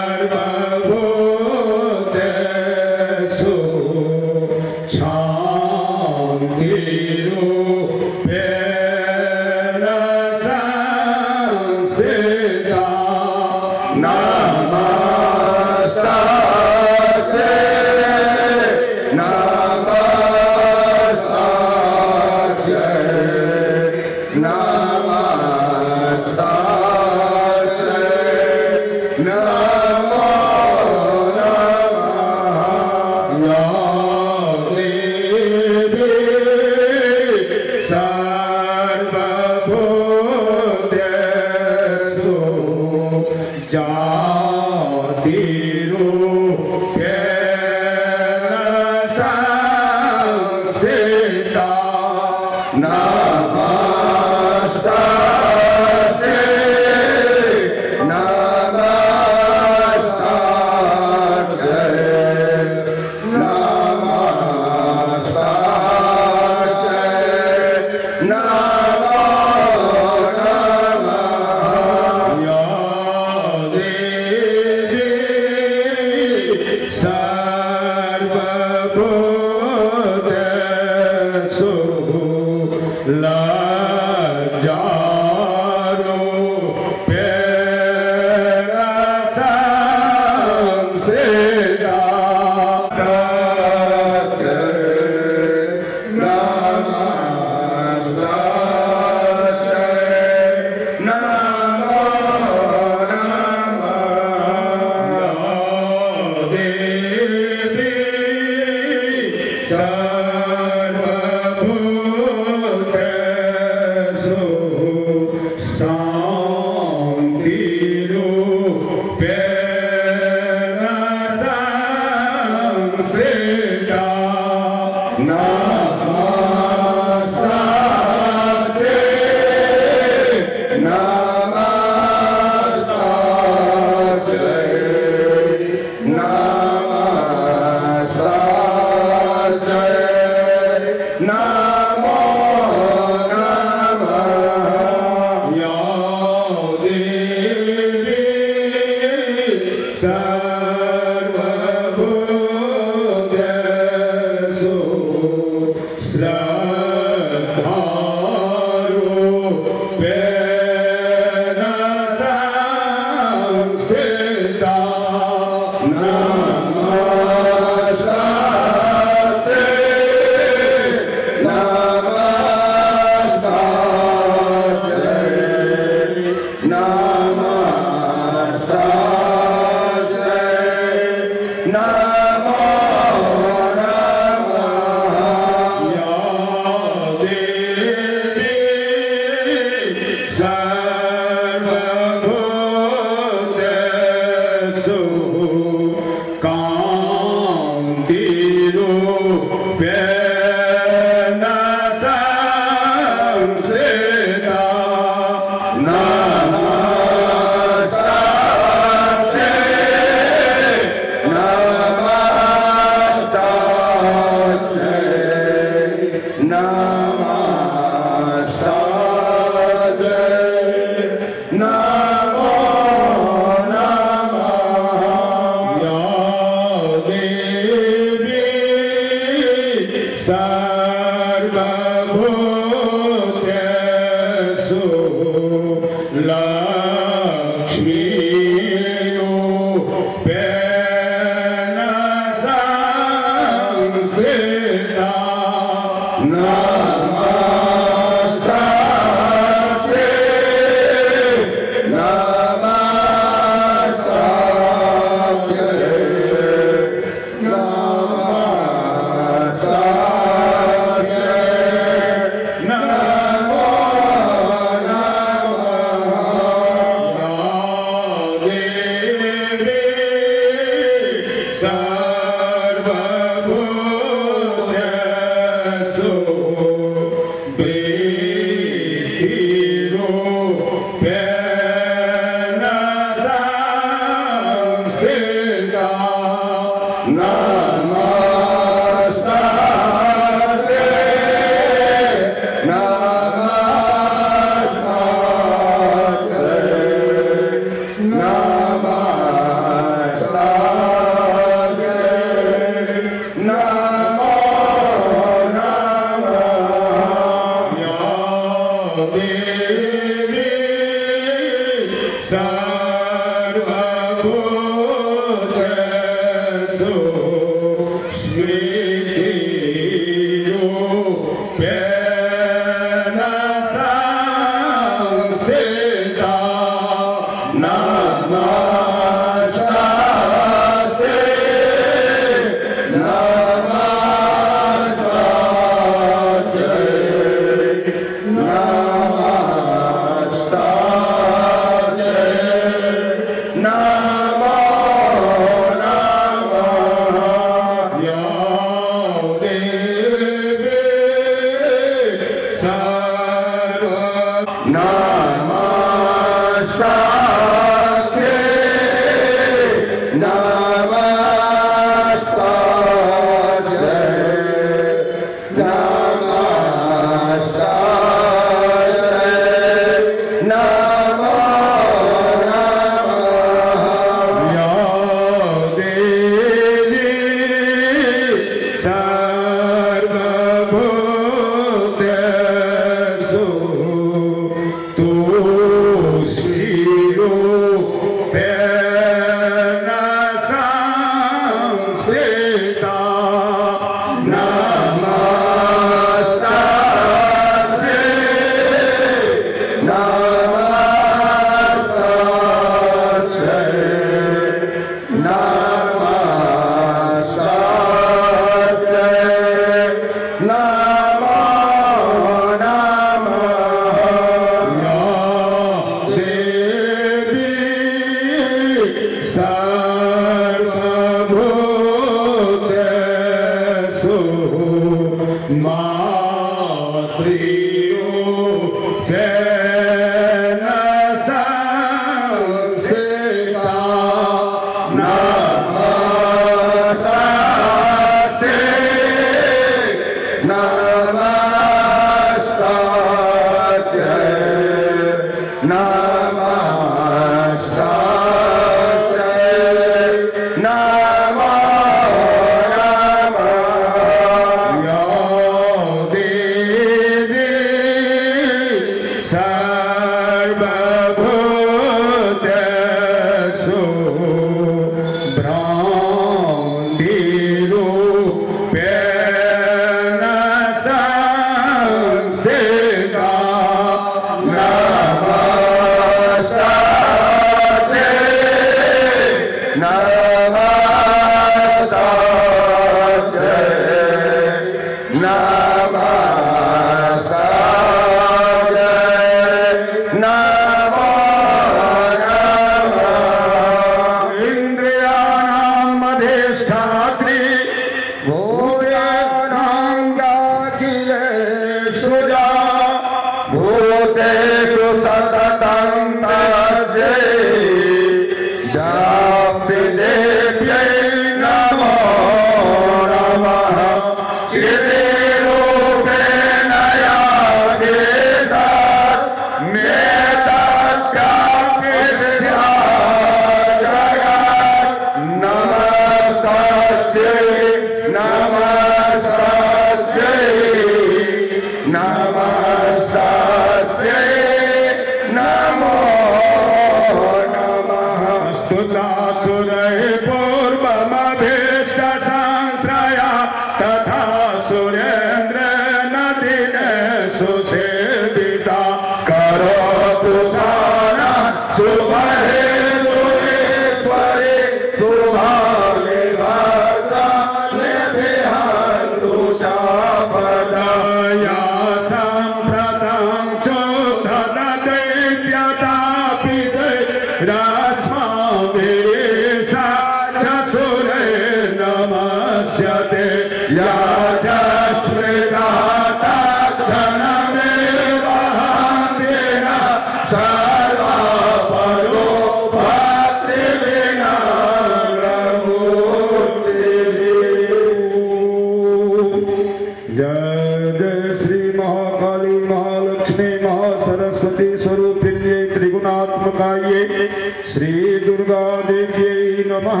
श्री दुर्गा देव्यै नमः।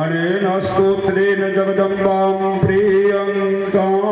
अनेन स्तोत्रेण जगदम्बां प्रियङ्काम्।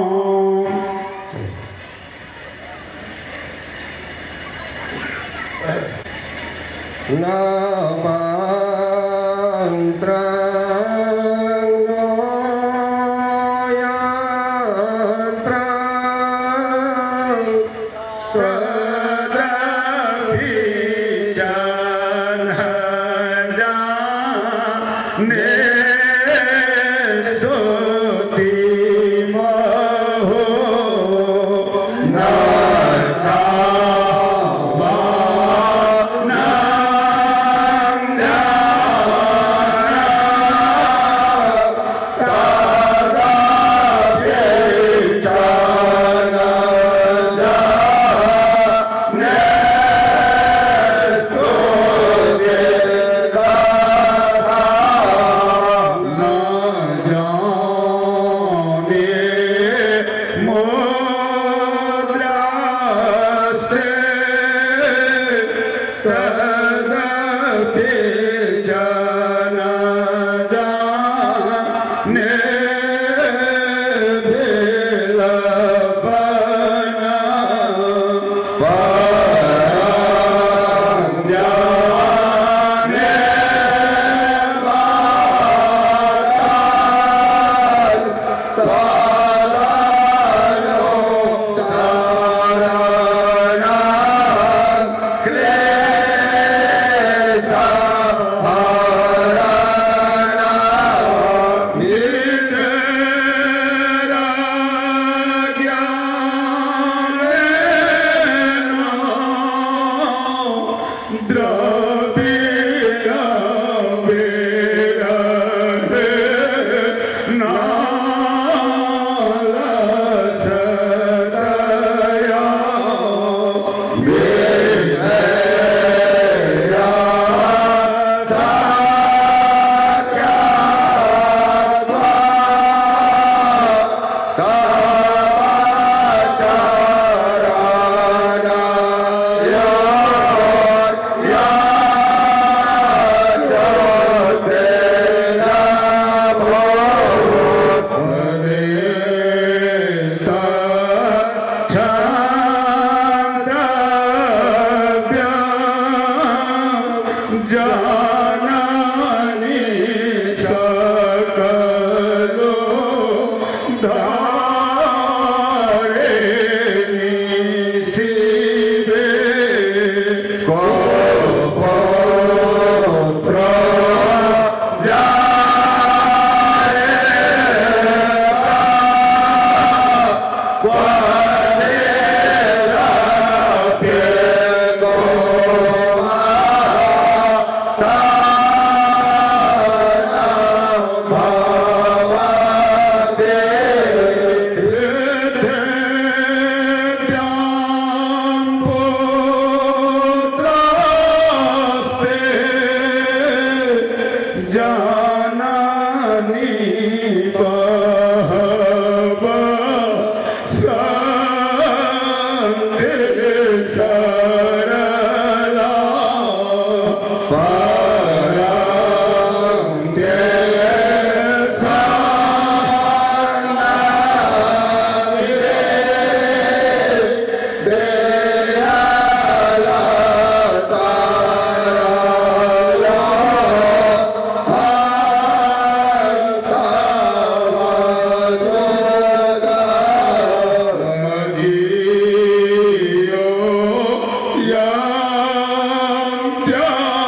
Yeah.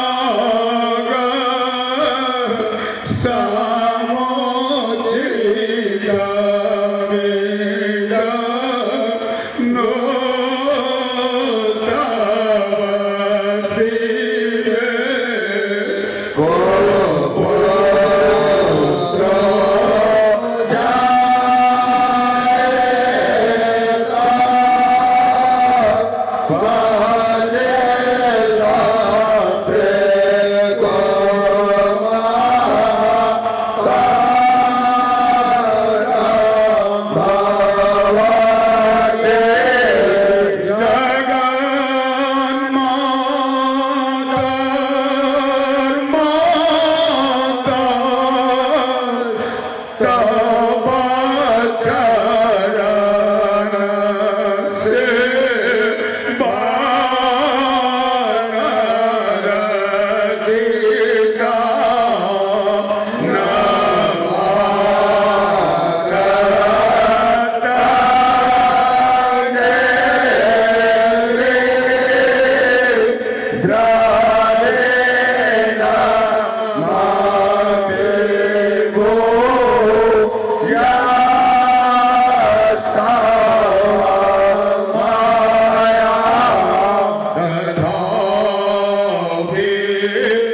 Hare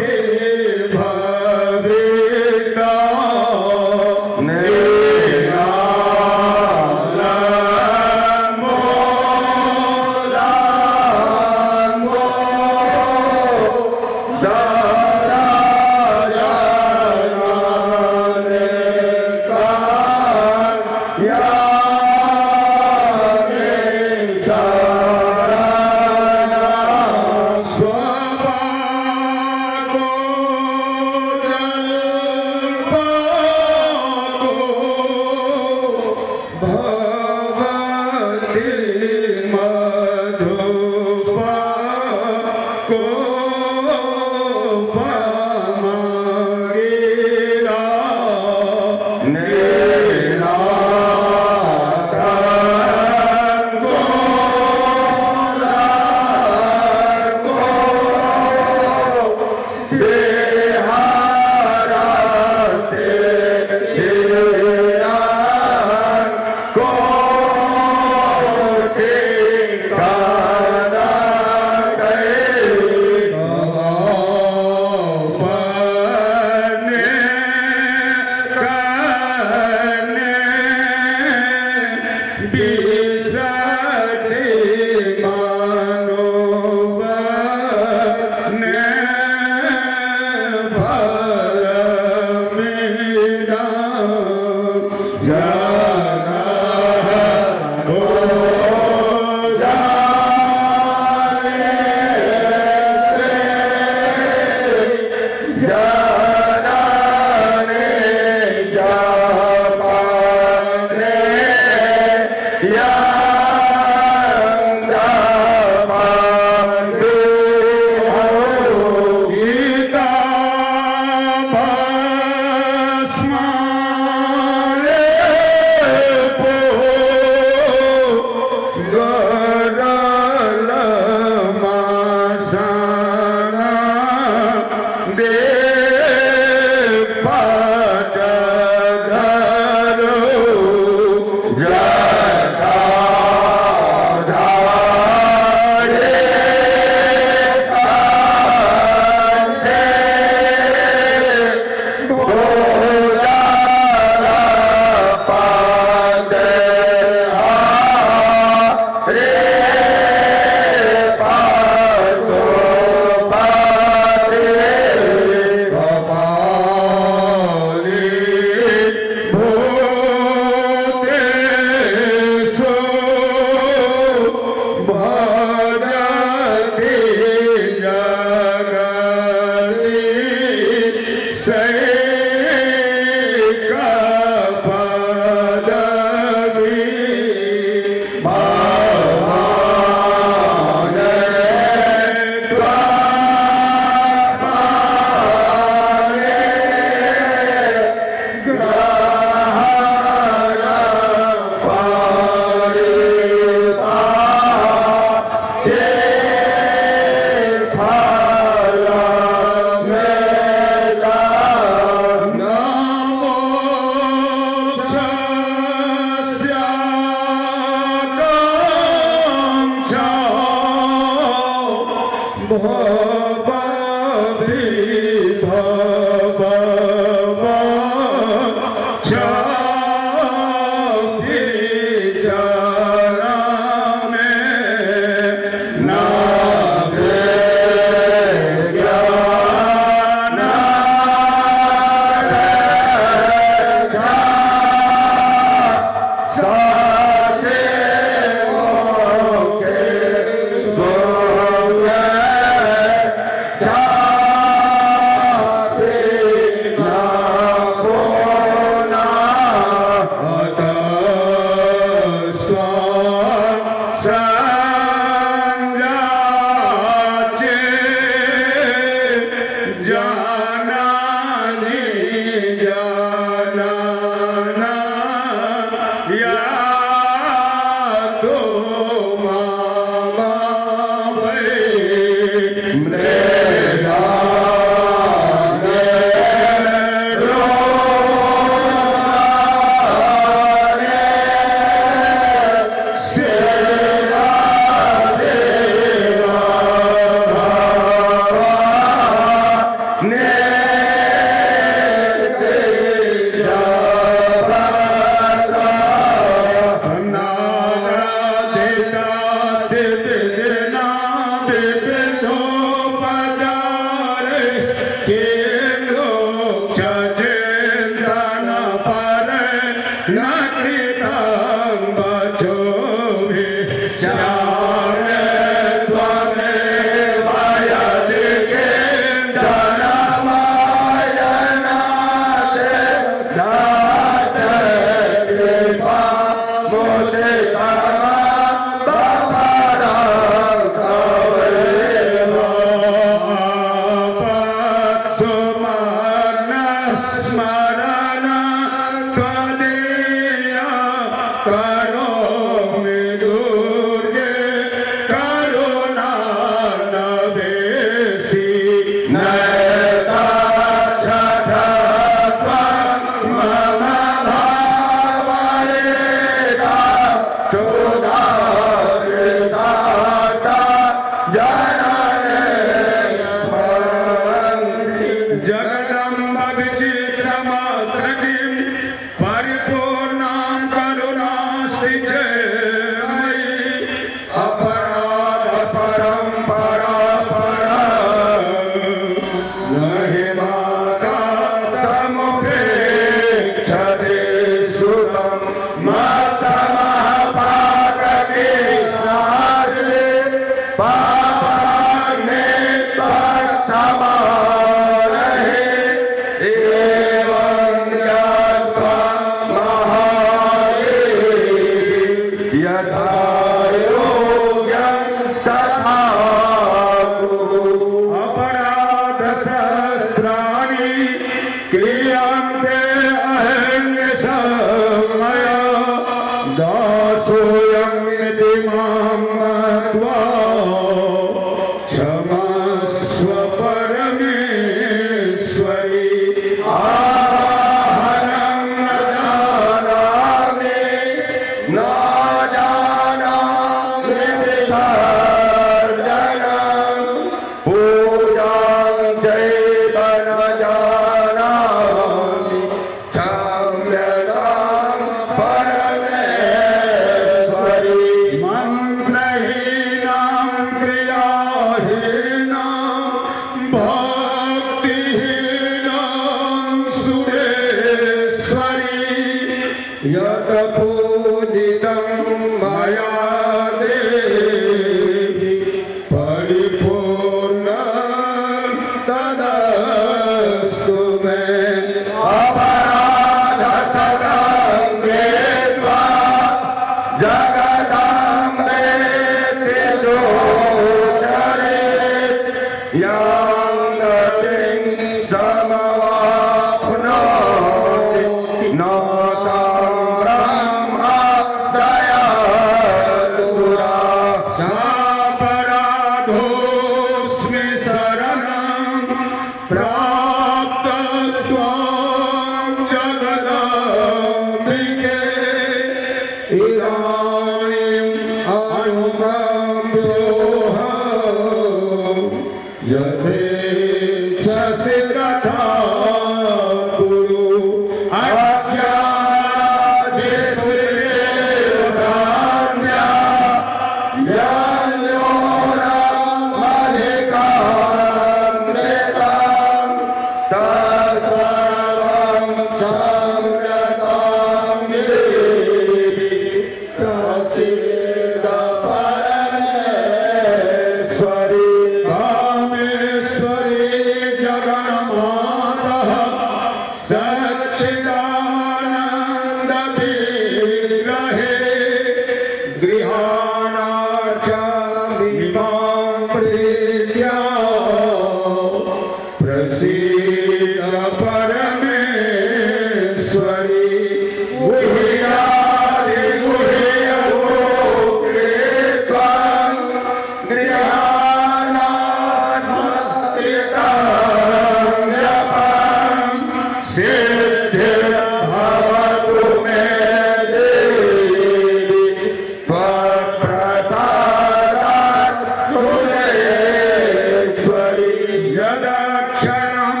यदक्षरं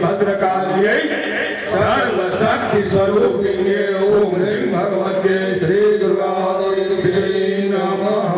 भद्रकाल्यै सर्वशक्ति स्वरूप ओम ह्रीं भगवते श्री दुर्गा देवी नमः।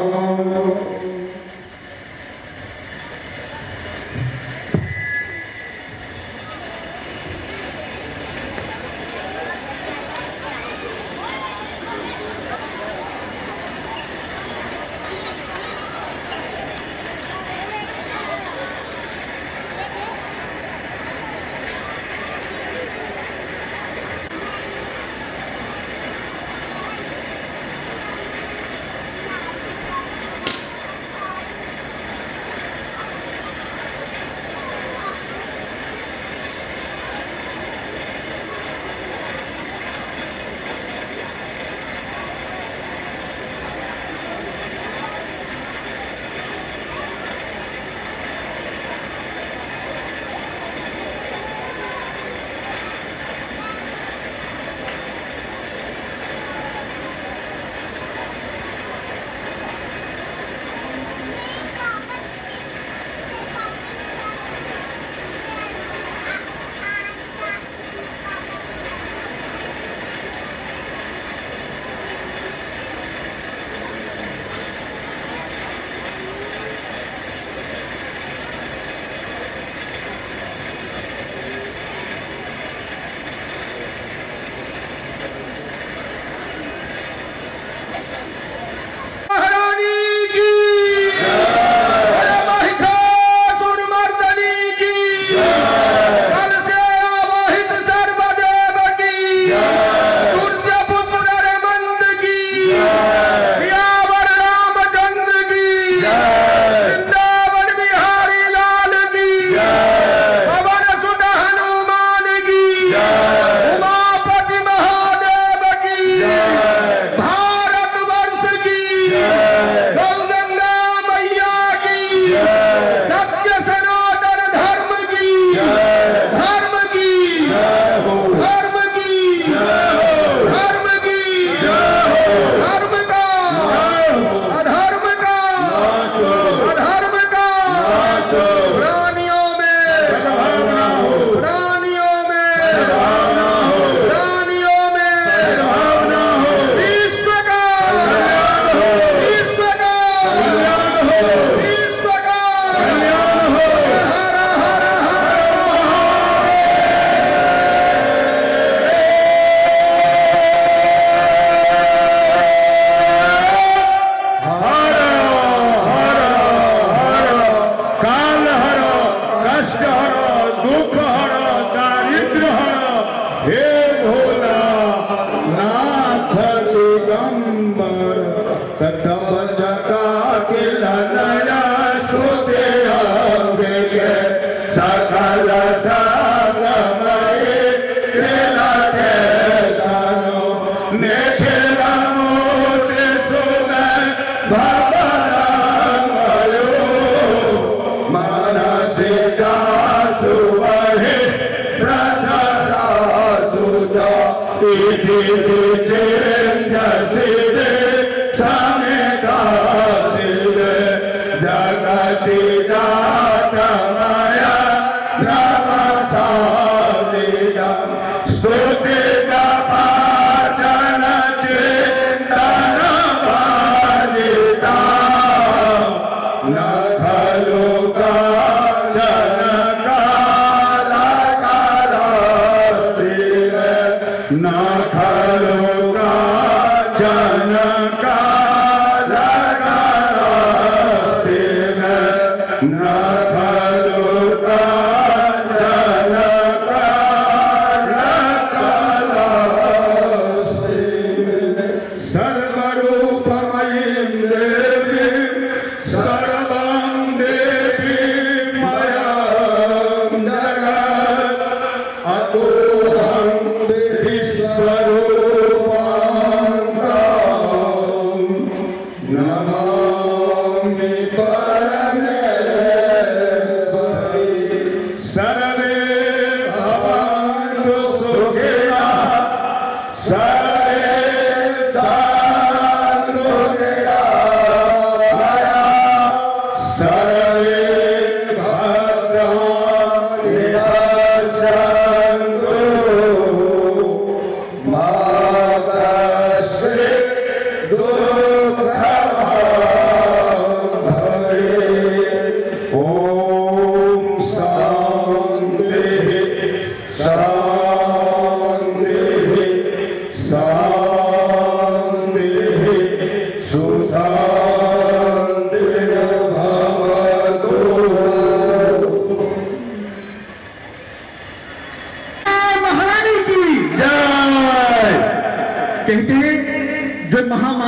नमामि परमेश्वरं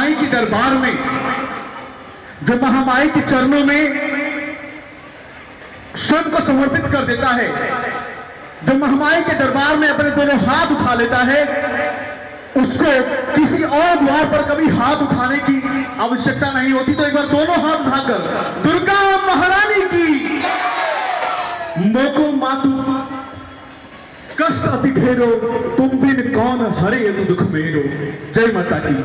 महामाई के दरबार में, जो महामाई के चरणों में स्वयं को समर्पित कर देता है, जो महामाई के दरबार में अपने दोनों हाथ उठा लेता है, उसको किसी और द्वार पर कभी हाथ उठाने की आवश्यकता नहीं होती। तो एक बार दोनों हाथ उठाकर दुर्गा महारानी की मोको मातु कष्ट अति ढेरो, तुम बिन कौन हरे यदु दुख मेरो। जय माता की।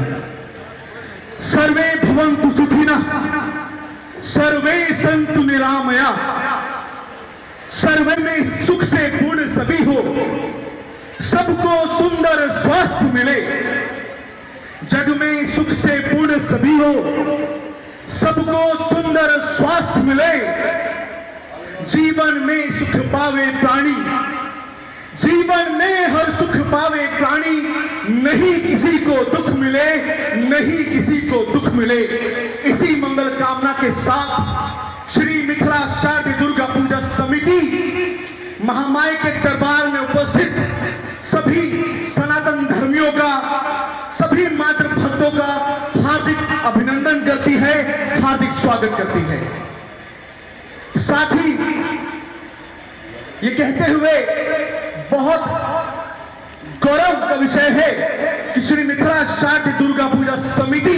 सर्वे भवन्तु सुखिनः, सर्वे सन्तु निरामया, सर्वे में सुख से पूर्ण सभी हो, सबको सुंदर स्वास्थ्य मिले। जग में सुख से पूर्ण सभी हो, सबको सुंदर स्वास्थ्य मिले। जीवन में सुख पावे प्राणी, जीवन में हर सुख पावे प्राणी, नहीं किसी को दुख मिले, नहीं किसी को दुख मिले। इसी मंगल कामना के साथ श्री मिथिला शारदीय दुर्गा पूजा समिति महामाई के दरबार में उपस्थित सभी सनातन धर्मियों का, सभी मातृ भक्तों का हार्दिक अभिनंदन करती है, हार्दिक स्वागत करती है। साथ ही ये कहते हुए बहुत गौरव का विषय है कि श्री मिथिला शारदीय दुर्गा पूजा समिति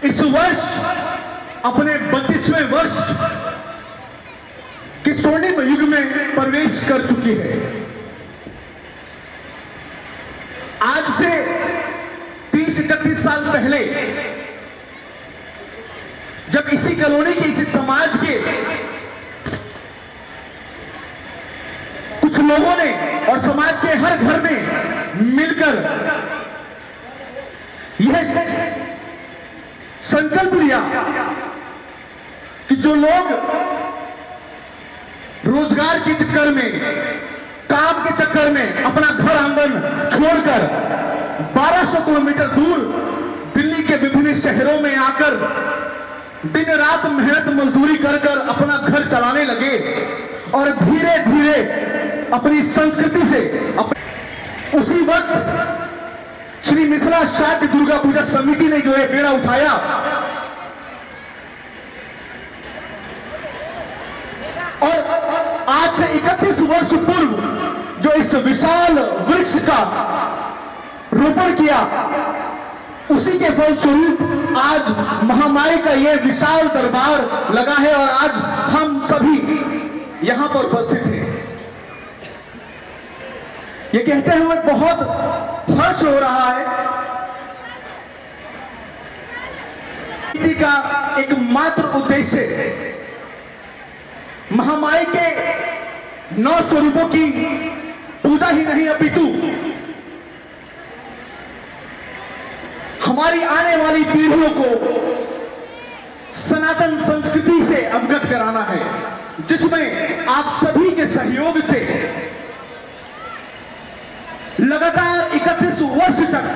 इस वर्ष अपने 32वें वर्ष के स्वर्णिम युग में प्रवेश कर चुकी है। आज से 30-31 साल पहले जब इसी कॉलोनी के, इसी समाज के कुछ लोगों ने और समाज के हर घर में मिलकर यह संकल्प लिया कि जो लोग रोजगार के चक्कर में, काम के चक्कर में अपना घर आंगन छोड़कर 1200 किलोमीटर दूर दिल्ली के विभिन्न शहरों में आकर दिन रात मेहनत मजदूरी कर कर अपना घर चलाने लगे और धीरे धीरे अपनी संस्कृति से उसी वक्त श्री मिथिला शारदीय दुर्गा पूजा समिति ने जो है बेड़ा उठाया और आज से 31 वर्ष पूर्व जो इस विशाल वृक्ष का रोपण किया, उसी के फलस्वरूप आज महामाई का यह विशाल दरबार लगा है और आज हम सभी यहां पर उपस्थित हैं। ये कहते हुए बहुत हर्ष हो रहा है का एकमात्र उद्देश्य महामाई के 9 स्वरूपों की पूजा ही नहीं अपितु हमारी आने वाली पीढ़ियों को सनातन संस्कृति से अवगत कराना है, जिसमें आप सभी के सहयोग से लगातार 31 वर्ष तक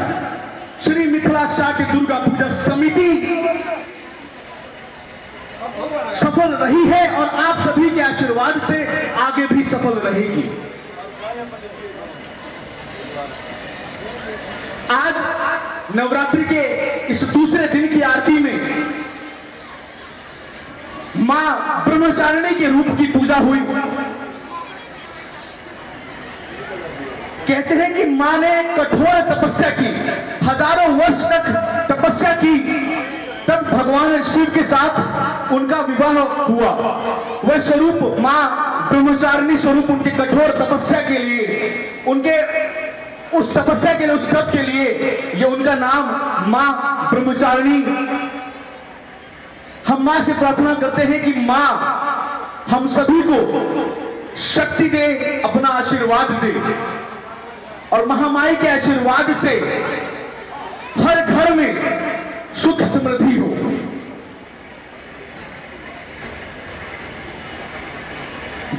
श्री मिथिला शारदीय दुर्गा पूजा समिति सफल रही है और आप सभी के आशीर्वाद से आगे भी सफल रहेगी। आज नवरात्रि के इस दूसरे दिन की आरती में मां ब्रह्मचारिणी के रूप की पूजा हुई। कहते हैं कि मां ने कठोर तपस्या की, हजारों वर्ष तक तपस्या की, तब भगवान शिव के साथ उनका विवाह हुआ। वह स्वरूप मां ब्रह्मचारिणी स्वरूप उनके कठोर तपस्या के लिए, उनके उस तपस्या के लिए, उस तप के लिए ये उनका नाम मां ब्रह्मचारिणी। हम मां से प्रार्थना करते हैं कि मां हम सभी को शक्ति दे, अपना आशीर्वाद दे और महामाई के आशीर्वाद से हर घर में सुख समृद्धि हो।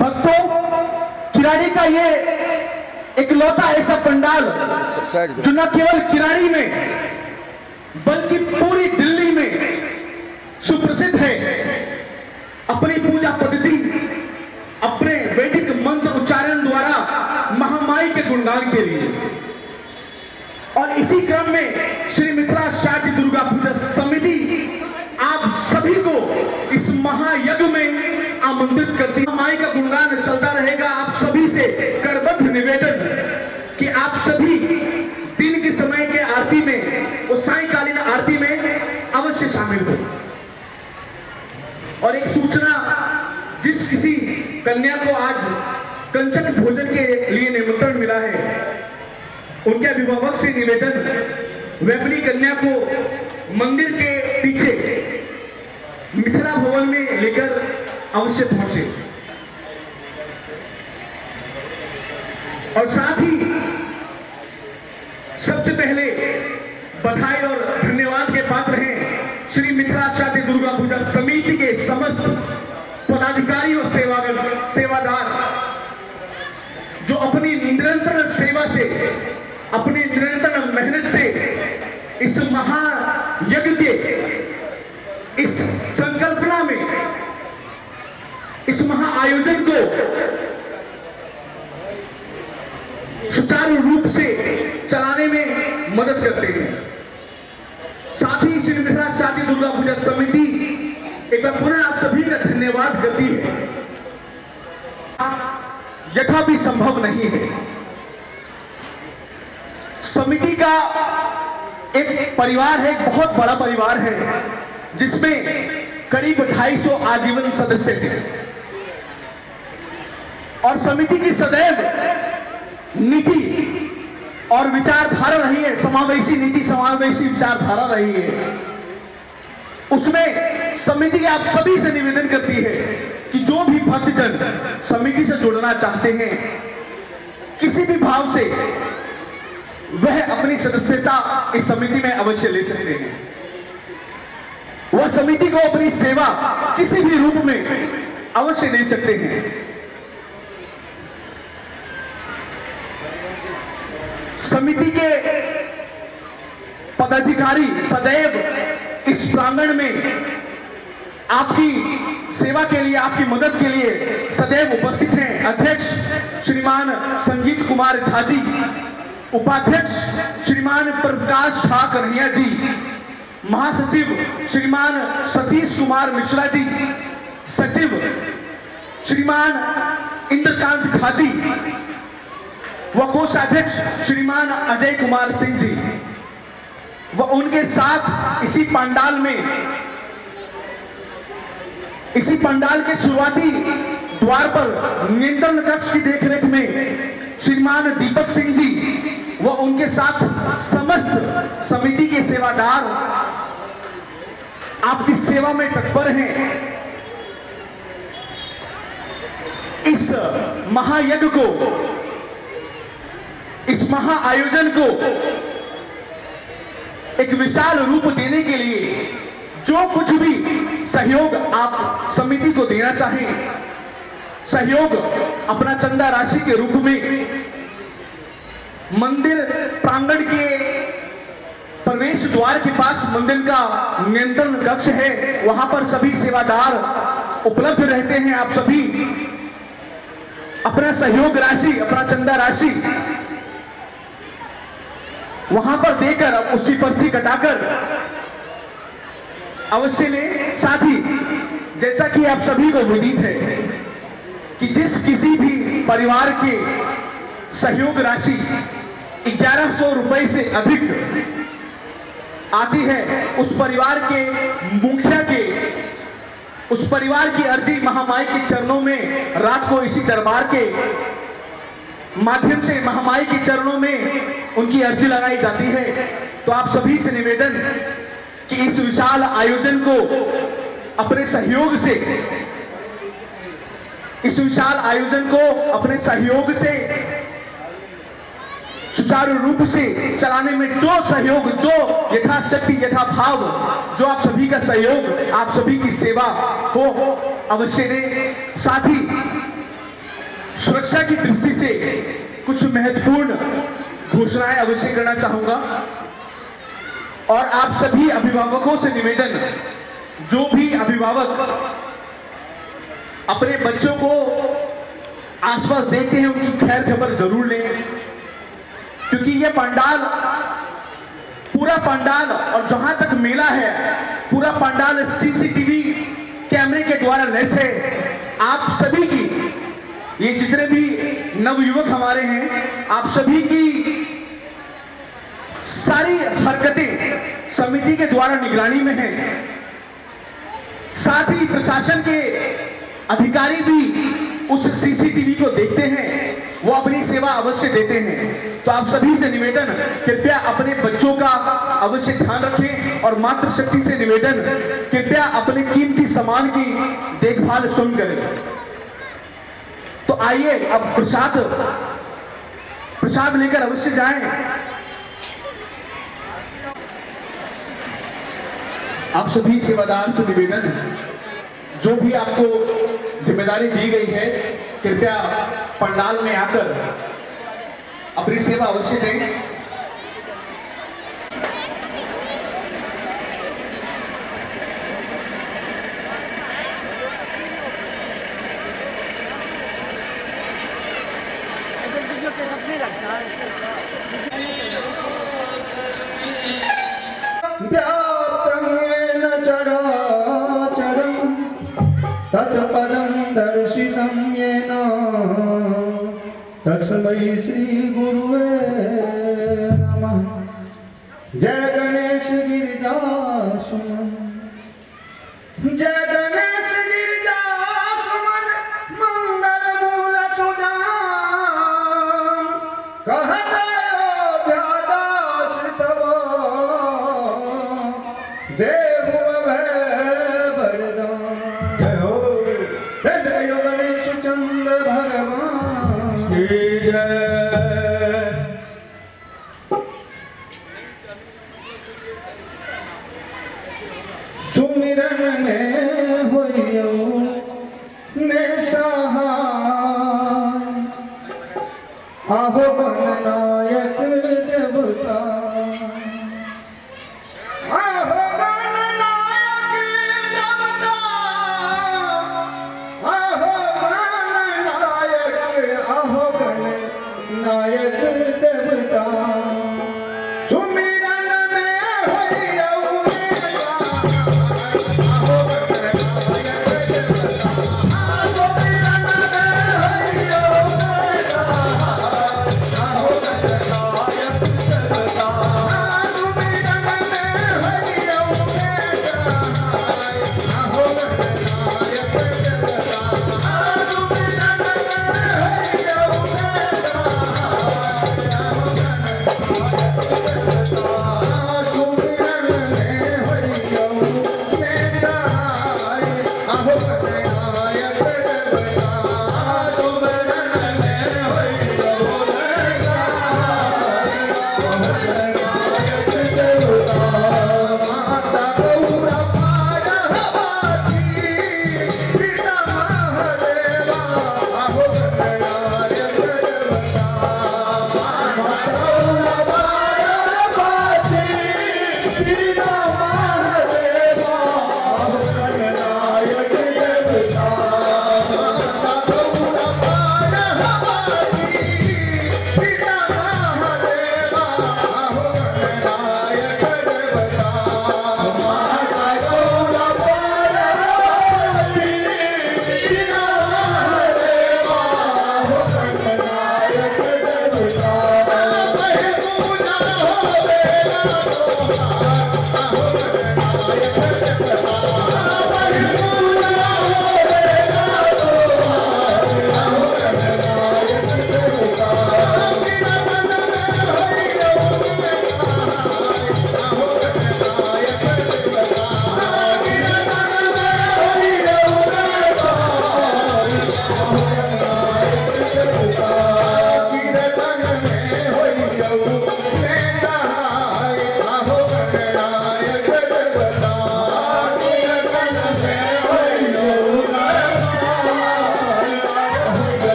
भक्तों, किराड़ी का ये इकलौता ऐसा पंडाल जो न केवल किराड़ी में बल्कि पूरी दिल्ली में सुप्रसिद्ध है अपनी पूजा पद्धति, अपने वैदिक मंत्र उच्चारण द्वारा महामाई के गुणगान के लिए। और इसी क्रम में श्री मिथिला शारदीय महायज्ञ में आमंत्रित करती है। माई का गुणगान चलता रहेगा। आप सभी से करबद्ध निवेदन कि आप सभी दिन के समय के आरती में, वो सायंकालीन आरती में अवश्य शामिल हो। और एक सूचना, जिस किसी कन्या को आज कंचक भोजन के लिए निमंत्रण मिला है, उनके अभिभावक से निवेदन, वे अपनी कन्या को मंदिर के पीछे मिथिला भवन में लेकर अवश्य पहुंचे। और साथ ही सबसे पहले बधाई और धन्यवाद के पात्र हैं श्री मिथिला शादी दुर्गा पूजा समिति के समस्त पदाधिकारी और सेवादार, जो अपनी निरंतर सेवा से, अपनी निरंतर मेहनत से इस महायज्ञ के, इस संकल्पना में, इस महाआयोजन को सुचारू रूप से चलाने में मदद करते हैं। साथ ही श्री मिथिला शादी दुर्गा पूजा समिति एक बार पुनः आप सभी का धन्यवाद करती है। यथा भी संभव नहीं है। समिति का एक परिवार है, एक बहुत बड़ा परिवार है, जिसमें करीब 250 आजीवन सदस्य हैं। और समिति की सदैव नीति और विचारधारा रही है, समावेशी नीति, समावेशी विचारधारा रही है। उसमें समिति आप सभी से निवेदन करती है कि जो भी भक्तजन समिति से जुड़ना चाहते हैं, किसी भी भाव से, वह अपनी सदस्यता इस समिति में अवश्य ले सकते हैं। वह समिति को अपनी सेवा किसी भी रूप में अवश्य दे सकते हैं। समिति के पदाधिकारी सदैव इस प्रांगण में आपकी सेवा के लिए, आपकी मदद के लिए सदैव उपस्थित हैं। अध्यक्ष श्रीमान संजीत कुमार झा जी, उपाध्यक्ष श्रीमान प्रकाश झा कन्हैया जी, महासचिव श्रीमान सतीश कुमार मिश्रा जी, सचिव श्रीमान इंद्रकांत झा जी व कोषाध्यक्ष श्रीमान अजय कुमार सिंह जी, व उनके साथ इसी पंडाल के शुरुआती द्वार पर नियंत्रण कक्ष की देखरेख में श्रीमान दीपक सिंह जी व उनके साथ समस्त समिति के सेवादार आपकी सेवा में तत्पर हैं। इस महायज्ञ को, इस महाआयोजन को एक विशाल रूप देने के लिए जो कुछ भी सहयोग आप समिति को देना चाहें, सहयोग अपना चंदा राशि के रूप में, मंदिर प्रांगण के प्रवेश द्वार के पास मंदिर का नियंत्रण कक्ष है, वहां पर सभी सेवादार उपलब्ध रहते हैं। आप सभी अपना सहयोग राशि, अपना चंदा राशि वहां पर देकर, उसकी पर्ची कटाकर अवश्य ले। साथ ही जैसा कि आप सभी को विदित है कि जिस किसी भी परिवार के सहयोग राशि 1100 रुपए से अधिक आती है, उस परिवार के मुखिया के, उस परिवार की अर्जी महामाई के चरणों में रात को इसी दरबार के माध्यम से महामाई के चरणों में उनकी अर्जी लगाई जाती है। तो आप सभी से निवेदन कि इस विशाल आयोजन को अपने सहयोग से, इस विशाल आयोजन को अपने सहयोग से सुचारू रूप से चलाने में जो सहयोग, जो यथाशक्ति, यथाभाव, जो आप सभी का सहयोग, आप सभी की सेवा हो अवश्य दें। साथ ही सुरक्षा की दृष्टि से कुछ महत्वपूर्ण घोषणाएं अवश्य करना चाहूंगा। और आप सभी अभिभावकों से निवेदन, जो भी अभिभावक अपने बच्चों को आसपास देखते हैं, उनकी खैर खबर जरूर लें, क्योंकि यह पंडाल, पूरा पंडाल और जहां तक मेला है, पूरा पंडाल सीसीटीवी कैमरे के द्वारा लैस है। आप सभी की, ये जितने भी नवयुवक हमारे हैं, आप सभी की सारी हरकतें समिति के द्वारा निगरानी में हैं। साथ ही प्रशासन के अधिकारी भी उस सीसीटीवी को देखते हैं, वो अपनी सेवा अवश्य देते हैं। तो आप सभी से निवेदन, कृपया अपने बच्चों का अवश्य ध्यान रखें और मातृशक्ति से निवेदन, कृपया अपने कीमती सामान की देखभाल स्वयं करें। तो आइए अब प्रसाद लेकर अवश्य जाएं। आप सभी सेवादार से निवेदन, जो भी आपको जिम्मेदारी दी गई है, कृपया पंडाल में आकर अपनी सेवा अवश्य दें। तत्पदं दर्शितं येन तस्मै श्री गुरुवे नमः। जय गणेश गिरिजा सुमन, जय गणेश गिरिजा सुमन, मंगल मूल सुजान, कहत अयोध्यादास तव देहु अभय वरदान। जय हो गणेश चंद्र भगवान की जय। सुमिरन में होइयो ने सहाय, आहो गणनायक देवता, आहो गणनायक देवता, आहो गणनायक, आहो गणनायक देवता। सुमिरन में होइयो ने सहाय, आहो गणनायक देवता, सुमिरन में होइयो ने सहाय, आहो गणनायक देवता, सुमिरन में होइयो ने सहाय, आहो गणनायक देवता, सुमिरन में होइयो ने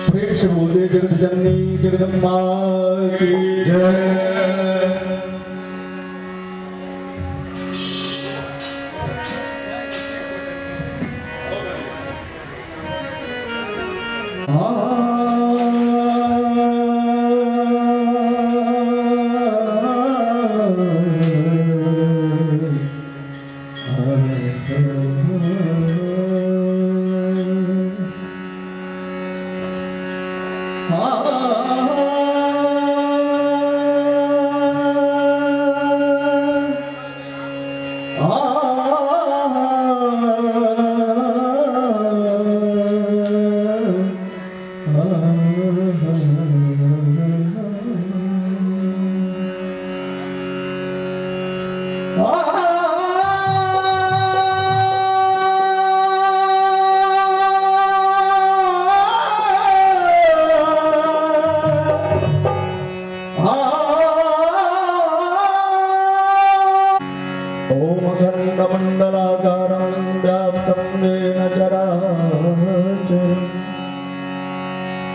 फिर से बोले जगत जननी जगदम्बा की जय।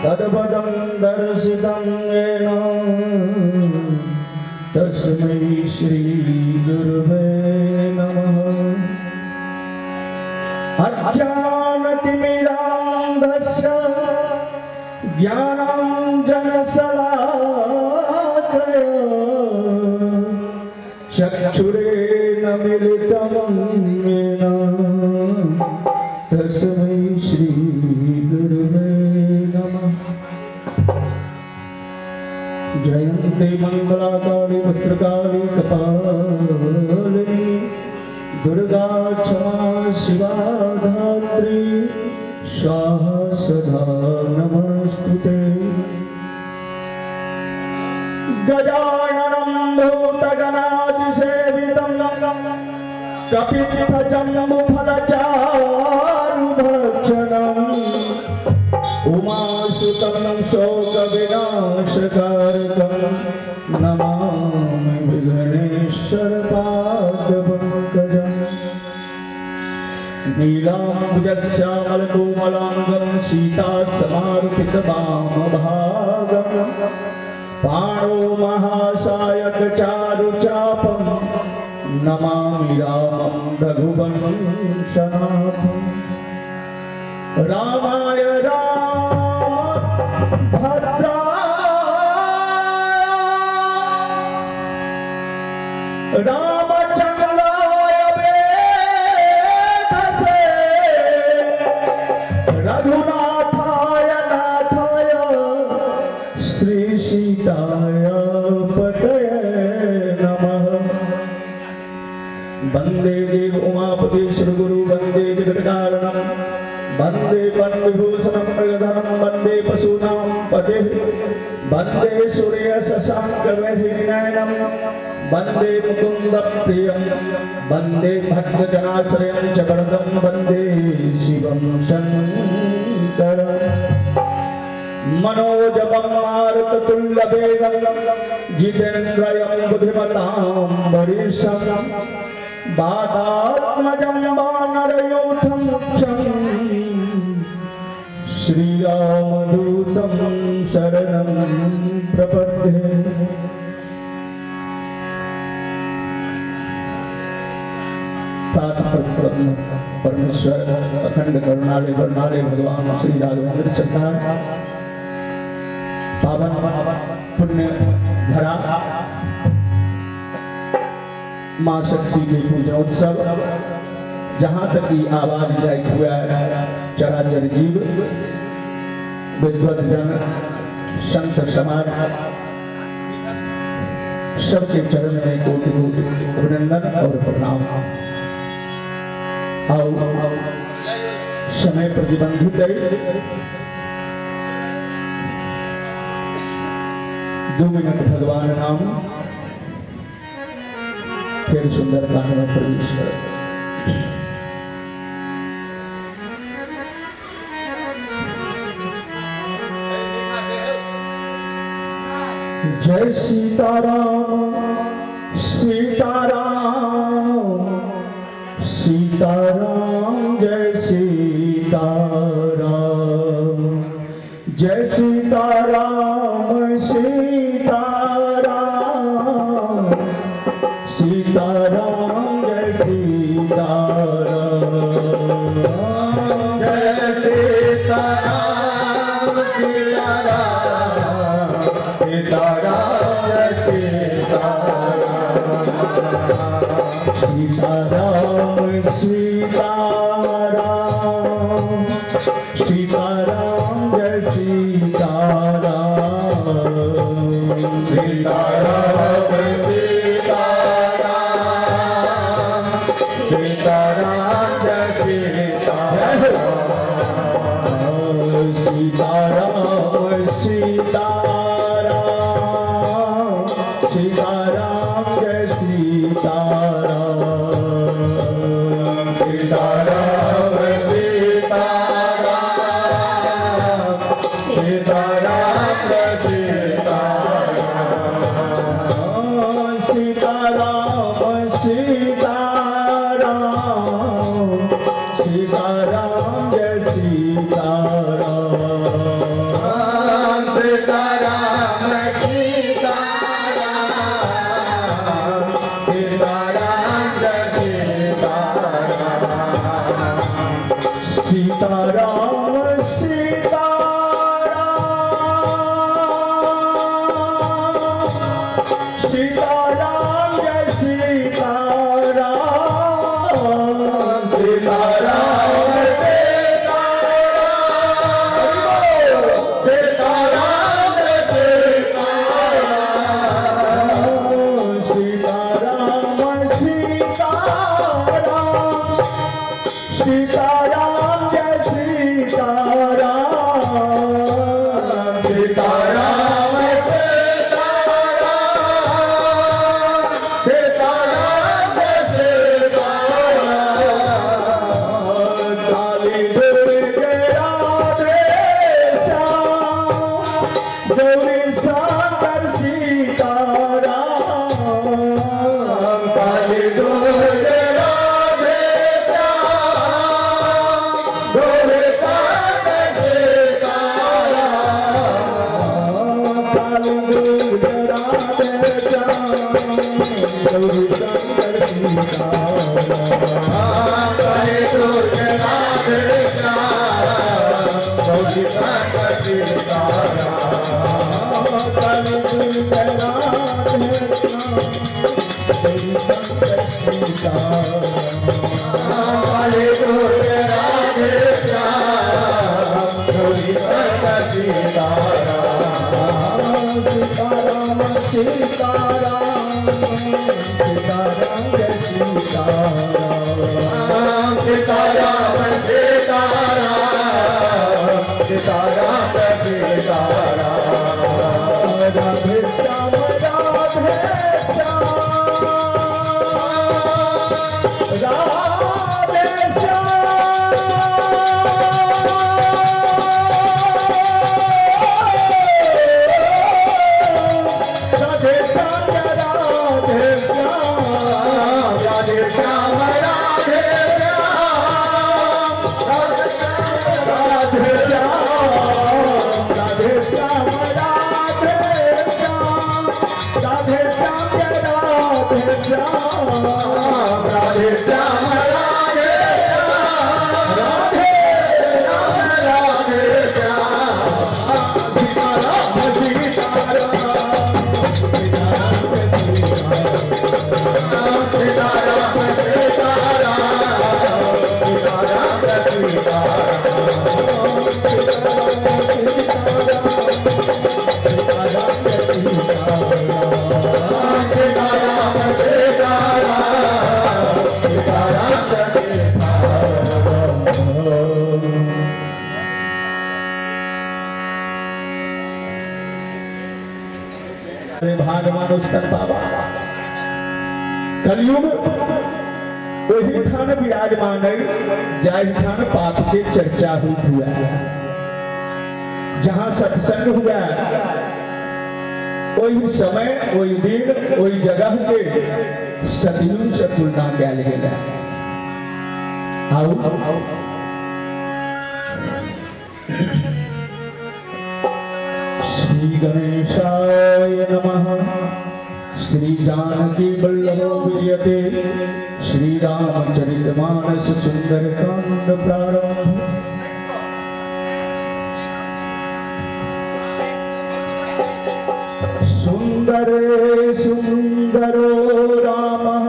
तद्पदं दर्शितं येन तस्मै श्री गुरुवे नमः। अज्ञानतिमिरान्धस्य ज्ञानाञ्जनशलाकया चक्षुरेण मिलितं येन तस्मै श्री गुरुवे नमः। जयन्ते मंगलाकाली भद्रकाली कपालिनी दुर्गा क्षमा शिवा धात्री स्वाहा सदा नमस्तुते। गजाननं भूतगणादिसेवितं कपित्थजम्बुफलचारुभक्षणम् उमासुतं शोकविनाशकारकं नमामि विघ्नेश्वरपादपङ्कजम्। नीलाम्बुजश्यामलकोमलाङ्गं सीतासमार्पितवामभागं पाणो महासायकचारुचापं नमामि रामं रघुवंशनाथम्। रामाय रामभद्राय रामचन्द्राय वेधसे रघुनाथाय नाथाय श्रीसीताय पतये नमः। वन्दे देव उमापति श्रीगुरु वन्दे जगत्कारणम् वन्दे वनविभूषणं मृगधरं वन्दे पशूनां पतिः वन्दे सूर्यशशाङ्कवेहिनयनं वन्दे मुकुन्दप्रियं वन्दे भक्तजनाश्रयं च वरदं वन्दे शिवं शङ्करम्। मनोजवं मारुततुल्यवेगं जितेन्द्रियं बुद्धिमतां वरिष्ठं वातात्मजं वानरयूथं श्रीरामदूतं शरणं प्रपद्ये। परमेश्वर अखंड करुणालय वर्णालय भगवान श्री राघवेंद्र सरकार पावन पुण्य धरा माँ शक्ति के पूजनोत्सव जहाँ तक की आवाज जायत हुआ है चराचर जीव विद्वत जन संत समाज सबके चरण में कोटि कोटि अभिनंदन और प्रणाम। आओ समय प्रतिबंधित है, 2 मिनट भगवान नाम फिर सुंदर गाने में प्रवेश करें। जय सीताराम सीताराम सीताराम जय सीताराम जय सीताराम सीताराम सीताराम जय सीताराम जय सीताराम सीताराम सीताराम जय सीताराम सीताराम सीताराम सीताराम जय सीताराम सीताराम सीताराम सीताराम जय सीताराम सीताराम सीताराम सीताराम जय सीताराम सीताराम सीताराम सीताराम सीताराम सीताराम जय सीताराम सीताराम सीताराम सीताराम जय सीताराम सीताराम सीताराम जय सीताराम सीताराम सीताराम जय सीताराम सीताराम सीताराम जय सीताराम सीताराम सीताराम जय सीताराम काली दुर्गे राधे श्याम गौरी शंकर सीताराम काली दुर्गे राधे श्याम गौरी शंकर सीताराम काली दुर्गे राधे श्याम गौरी शंकर सीताराम काली दुर्गे राधे श्याम गौरी शंकर सीताराम काली दुर्गे राधे श्याम गौरी शंकर सीताराम काली दुर्गे राधे श्याम गौरी शंकर सीताराम सीताराम सीताराम सीताराम जय सीताराम सीताराम सीताराम सीताराम जय सीताराम राधे श्याम राधे श्याम राधे भागवान उसका बाबा कलयुग वही ठान विराजमान है जाहि ठान पाप के चर्चा हुआ जहाँ सत्संग हुआ वही समय वही दिन वही जगह के सतयुग से तुलना कल गया। श्री गणेशाय नमः। श्री जानकी वल्लभो विजयते श्री रामचरितमानस सुंदरकांड प्रारंभ। सुंदरे सुंदरो रामः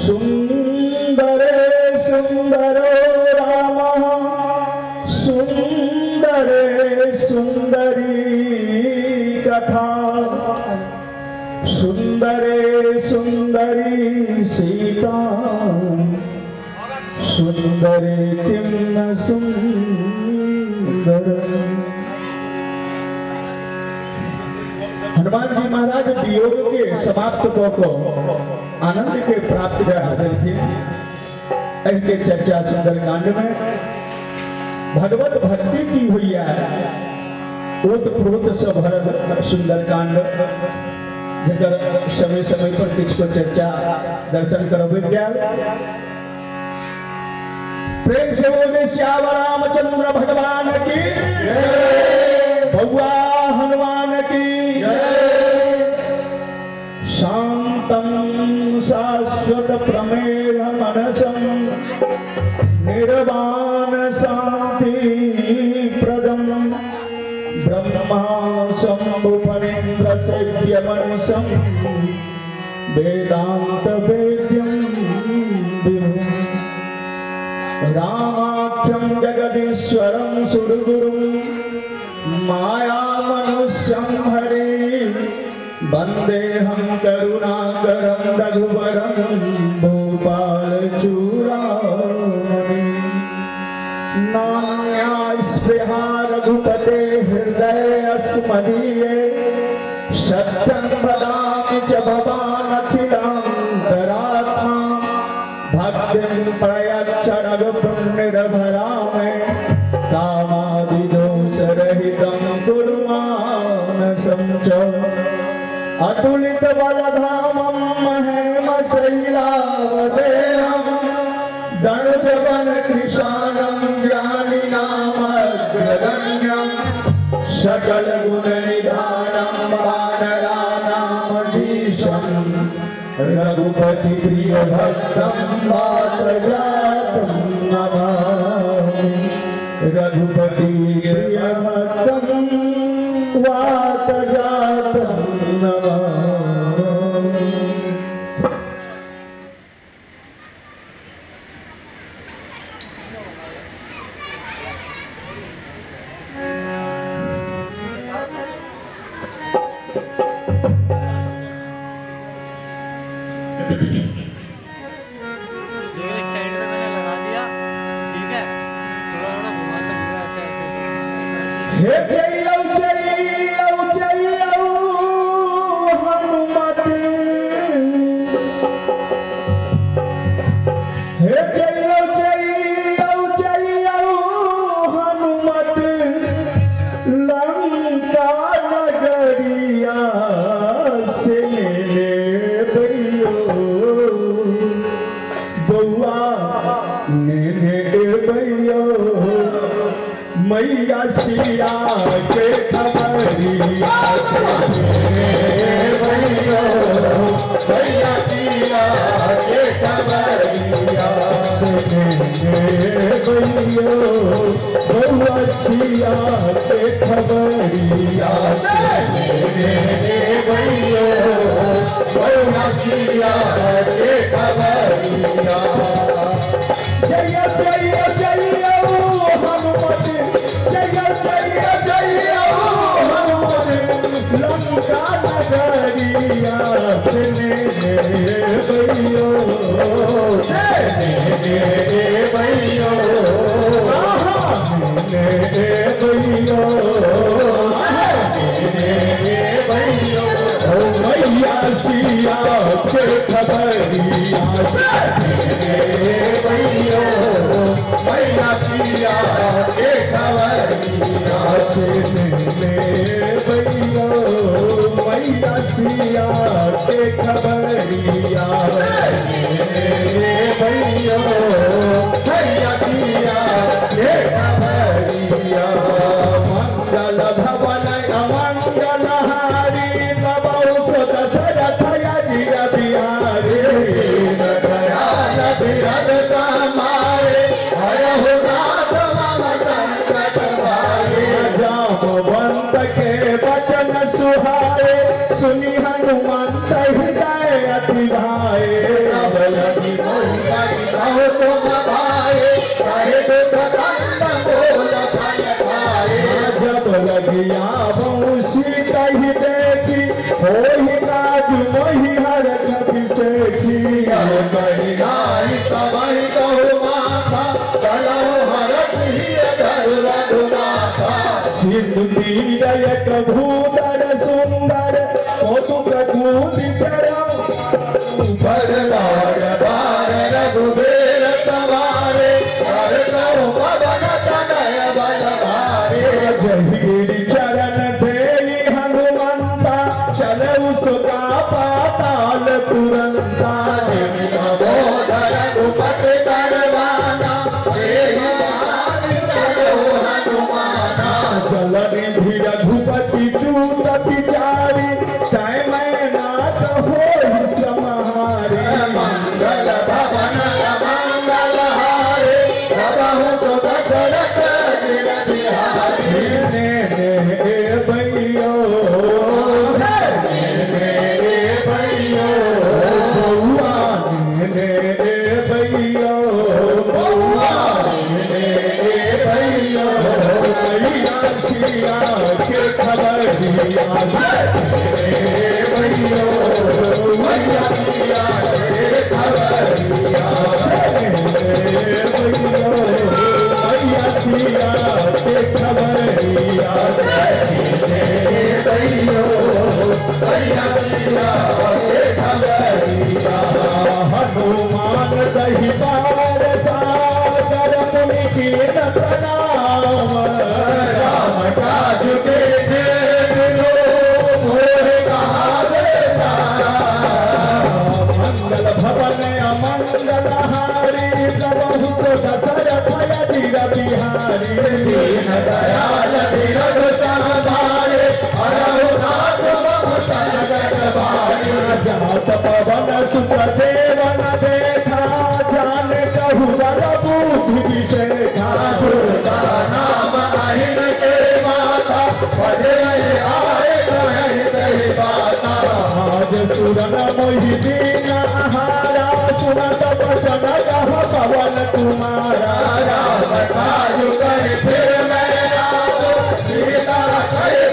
सुंदरे सुंदरो रामः सुंदरे सुंदरी कथा सुंदरे सुंदरी सीता सुंदरे किं न सुंदर। हनुमान जी महाराज वियोग के समाप्त को आनंद के प्राप्त हाजिर थे। के चर्चा सुंदरकांड में भगवत भक्ति की हुई है। ओत प्रोत से भरत सुंदरकांड जगह समय समय पर किसको चर्चा दर्शन करो विद्या। प्रेम से बोले श्याम रामचंद्र भगवान की भगवा हनुमान की शांतम शाश्वत प्रमेय मनसम निर्वाण शांति प्रदम ब्रह्मा शंभुफणीन्द्र सेव्य मनुषम वेदांत वेद्यम रामाख्यम जगदीश्वरम सुरगुरुम माया मनुष्यम हरे वंदे हम करुणाकरं रघुवरं भूपाल चूड़ामणि। नान्या स्पृहा रघुपते हृदय अस्मदीये सत्यं वदामि च भवान् अखिलान्तरात्मा भक्तिं प्रयच्छ रघुपुण्यनिर्भरा मे कामादिदोषरहितं कुरु मानसं च। अतुलित बलधामं महेम शैलावदेहं दनुजवन कृशानं ज्ञानिनामग्रगण्यं सकल गुण निधानं वानराणामधीशं रघुपति प्रिय भक्तं वातजातं नमामि। रघुपति प्रिय भक्तं वातजातं नमामि। हे जय हनुमत हे जय हनुमत लंका नगरिया से भैयो बउआ ने भैयो मैया सिया के खबरिया भैया सिया के खबरिया भैया बउआ सिया के खबरिया भैया बउआ सिया के खबरिया। जय जय जय हनुमत जय जय जय हनुमत लंका नगरिया से भैयो भैयो भैयो मैया सिया के खबरिया भैयो मैया सिया के खबरिया से भैयो मैया सिया के खबरिया भैयो मैया सिया के खबरिया। भवन अमंगल हारी तब दशरथ अजिर बिहारी दयाल बिरद समारे हरहु नाथ मम संकट भारे जामवंत के वचन सुहाए सुनि हनुमंत हृदय अति भाए तब लगी मोहि तुम भाए चाहे दुख कंद बोल फल खाए जब लगिया वंशी कही देखी होई काज मोहि हर कपि सेठी कही नाई सबहि कहु माथा चलहु हरत ही धरु रघुनाथा सिंधु तीर एक भूधर सुंदर कौतुक कूति करम भरवार बार रघुबीर सवारे हर कहु पवन तनय बल भारे जहीर चरण देई हनुमंता चलऊ सुका पाताल तुरंता बोध रघुपति करवाना चलऊ हनुमाना चलनि भी रघुपति चूत पिचारी तय मैं नाथ होई समारे मंगल भवन मंगल हारे सबहु तो दशरथ अजिर बिहारी ने भैयो भैयो बउआ ने भैयो बउआ भैयो भैया सिया के खबर दिया भैयो भैया सिया के खबर दिया भैयो भैया सिया के खबर दिया भैयो भैया सिया के खबर दिया हनुमान दही पार सागर मुनि की प्रणाम राम काज के मंगल भवन अमंगल हारी सबहु दशरथ अजिर बिहारी दीन दयाल बिरद समारे हरहु नाथ मम संकट भारे जात पवन सुत देवन देखा जान कहु बल बुद्धि विशेखा दुर्गा नाम अहिन के माता भजे आए कहहि बाता आज सुरन मोहि दीन आहारा सुनत वचन कह पवन कुमारा राम काज कर फिर मैं आओ सीता कहे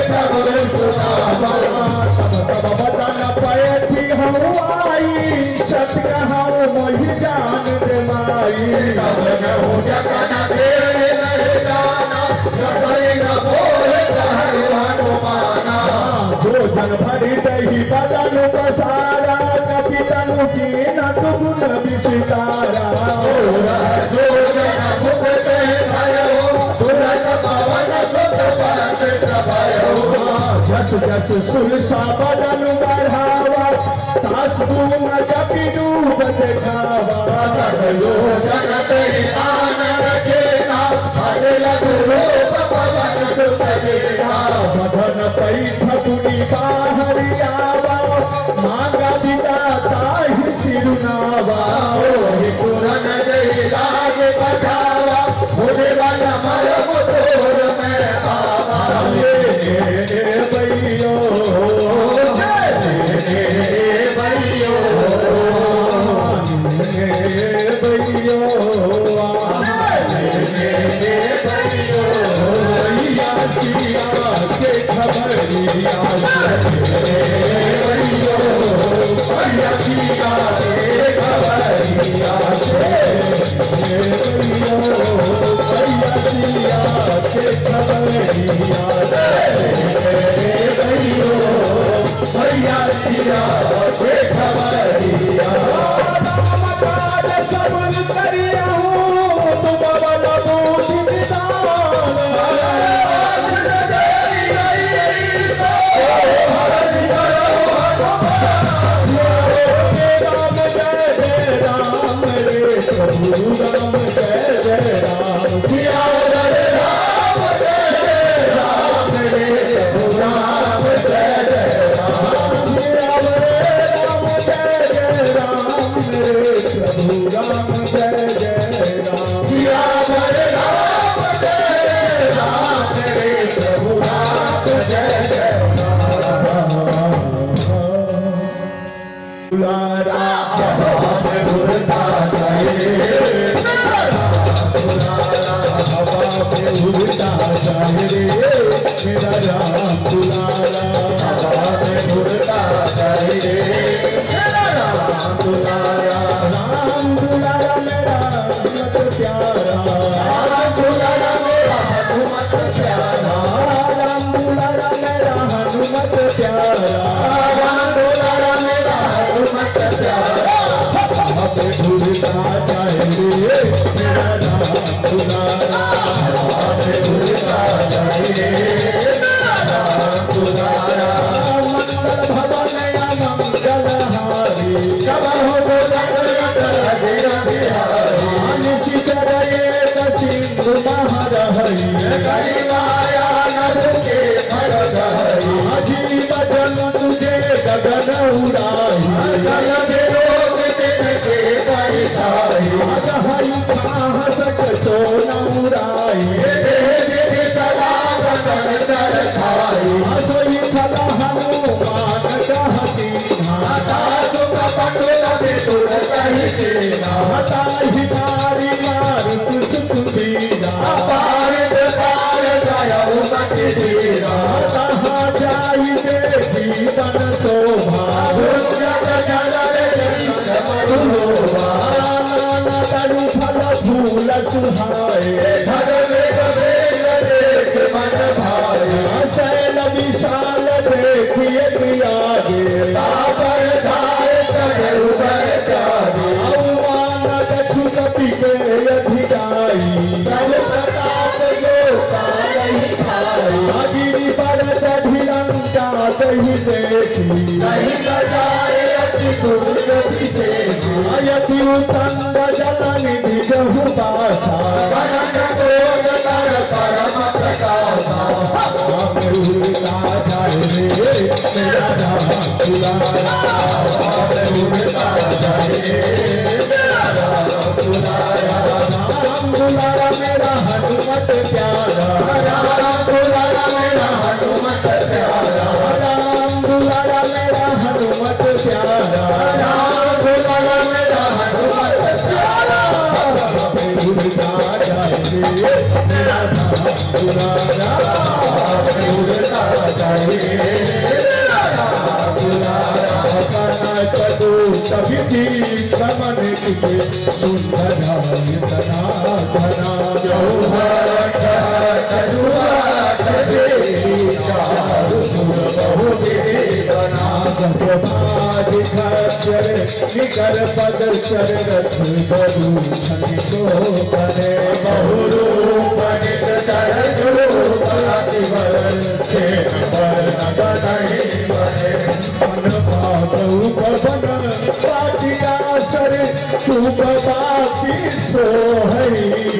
प्रभु सुनावा तब तब वचन पैठी हम आई सत्य हम मोहि जान दे माई तब कहूँ जगन तेरे नहीं जाना जगई न बोल कहु हनुमाना जो जन भरी दही बदन बसारा कपि तनु की न गुण विचितारा जो जन भुगते भयो तुरंत पवन सुत परत भयो जस जस सुरसा बदन बढ़ावा तास गुण कपि डूब देखावा यो जन तेरी आनंद केना हर लघु रूप पवन सुत देखा बदन पैठ पुनि बाहरी आवा मांगा विदाता ही सिरुनावा ओहि पुरन जय लाग बठावा मुझे वाला मर मुतोर में आवा भैयो भैयो भैयो भैया सिया के खबर दिया भैयो भैया सिया के खबर दिया भैयो भैया सिया के खबर दिया भैयो भैया सिया के खबर दिया राम काज सबन करिया तुम बल बूझ विदान राम जय जय राम सिया राम जाए रे मेरा राम दुलारा हवा में उड़ता जाए रे मेरा राम दुलारा मेरा हनुमत प्यारा राम दुलारा मेरा हनुमत प्यारा राम दुलारा मेरा हनुमत प्यारा राम दुलारा मेरा हनुमत प्यारा हमें भूलता जाए रे मेरा राम दुलारा हमें भूलता जाए रे मेरा राम दुलारा मंगल भवन या मंगल हारी कब हो सिंधु महारहरी माया नभ के जीव जन तुझे गगन उड़ाई सक सोन उड़ाई सोई फल हनुमान कहती हताही नारी मारुत सुख बीरा कहाँ जाई देखी तन शोभा तरु फल फूल सुहाए शैल विशाल देखिए पियागे छुटपी के अधिकारी गिरी पर चढ़िलंका दही देखी यति उत्तंग जल निधि जहु बासा उड़ता जाए रे मेरा राम दुलारा उड़ता जाए मेरा राम दुलारा राम दुलारा मेरा हनुमत प्यारा राम दुलारा मेरा हनुमत प्यारा राम दुलारा मेरा हनुमत प्यारा राम दुलारा मेरा हनुमत प्यारा उड़ता जाए रे मेरा राम दुलारा उड़ता जाए मेरा राम दुलारा कनक कभी रमन के सुंदर तना धना निकर पद चर रथ बरु धनि को करे बहुरूप नित चर से पर नगनहि बने मन पातौ पवन पाटिया सर शुभ पापी सोहई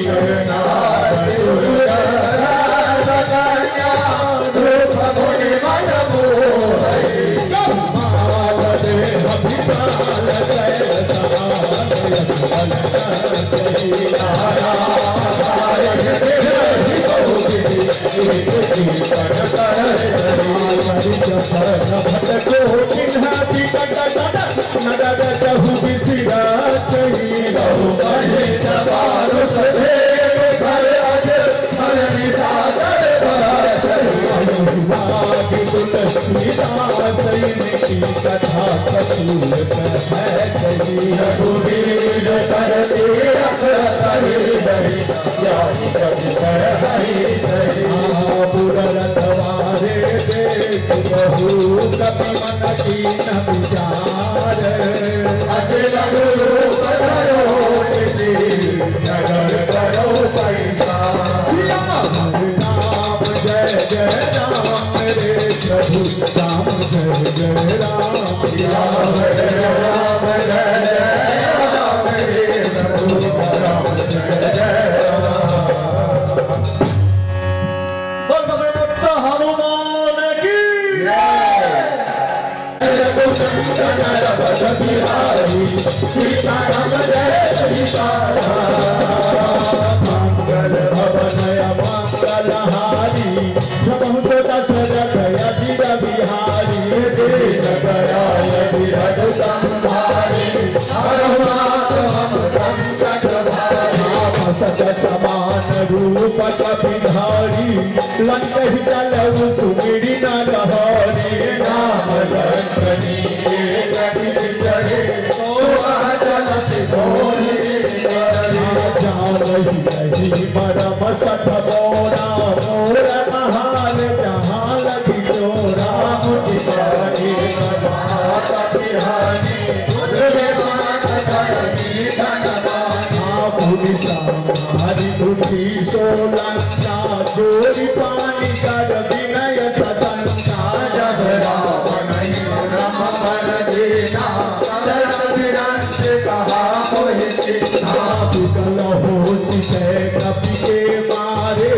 कथा कसूर रथवारे देख बहु कपि मन कीन विचार नगर करो पैसा राम जय जय राम रे प्रभु राम जय जय राम राम जय राम जय जय राम रे प्रभु राम जय जय हनुमान की सीताराम जय सीताराम मंगल भवन मंगल हारी प्रभु दशरथ अधीर बिहारी देश गयाल विरज संभारी सत समान रूप कपिधारी लंकही चलऊ सुमिरी न लहरी नाम लंकनी चढ़े नहीं परम सठ बोरा मोर महान जहाँ लगी चोरा हमारी बुद्धि सोलंका जोरी पानी कर विनय सतंका जब रावण रम कर देना कहा पुतल हो कपि के मारे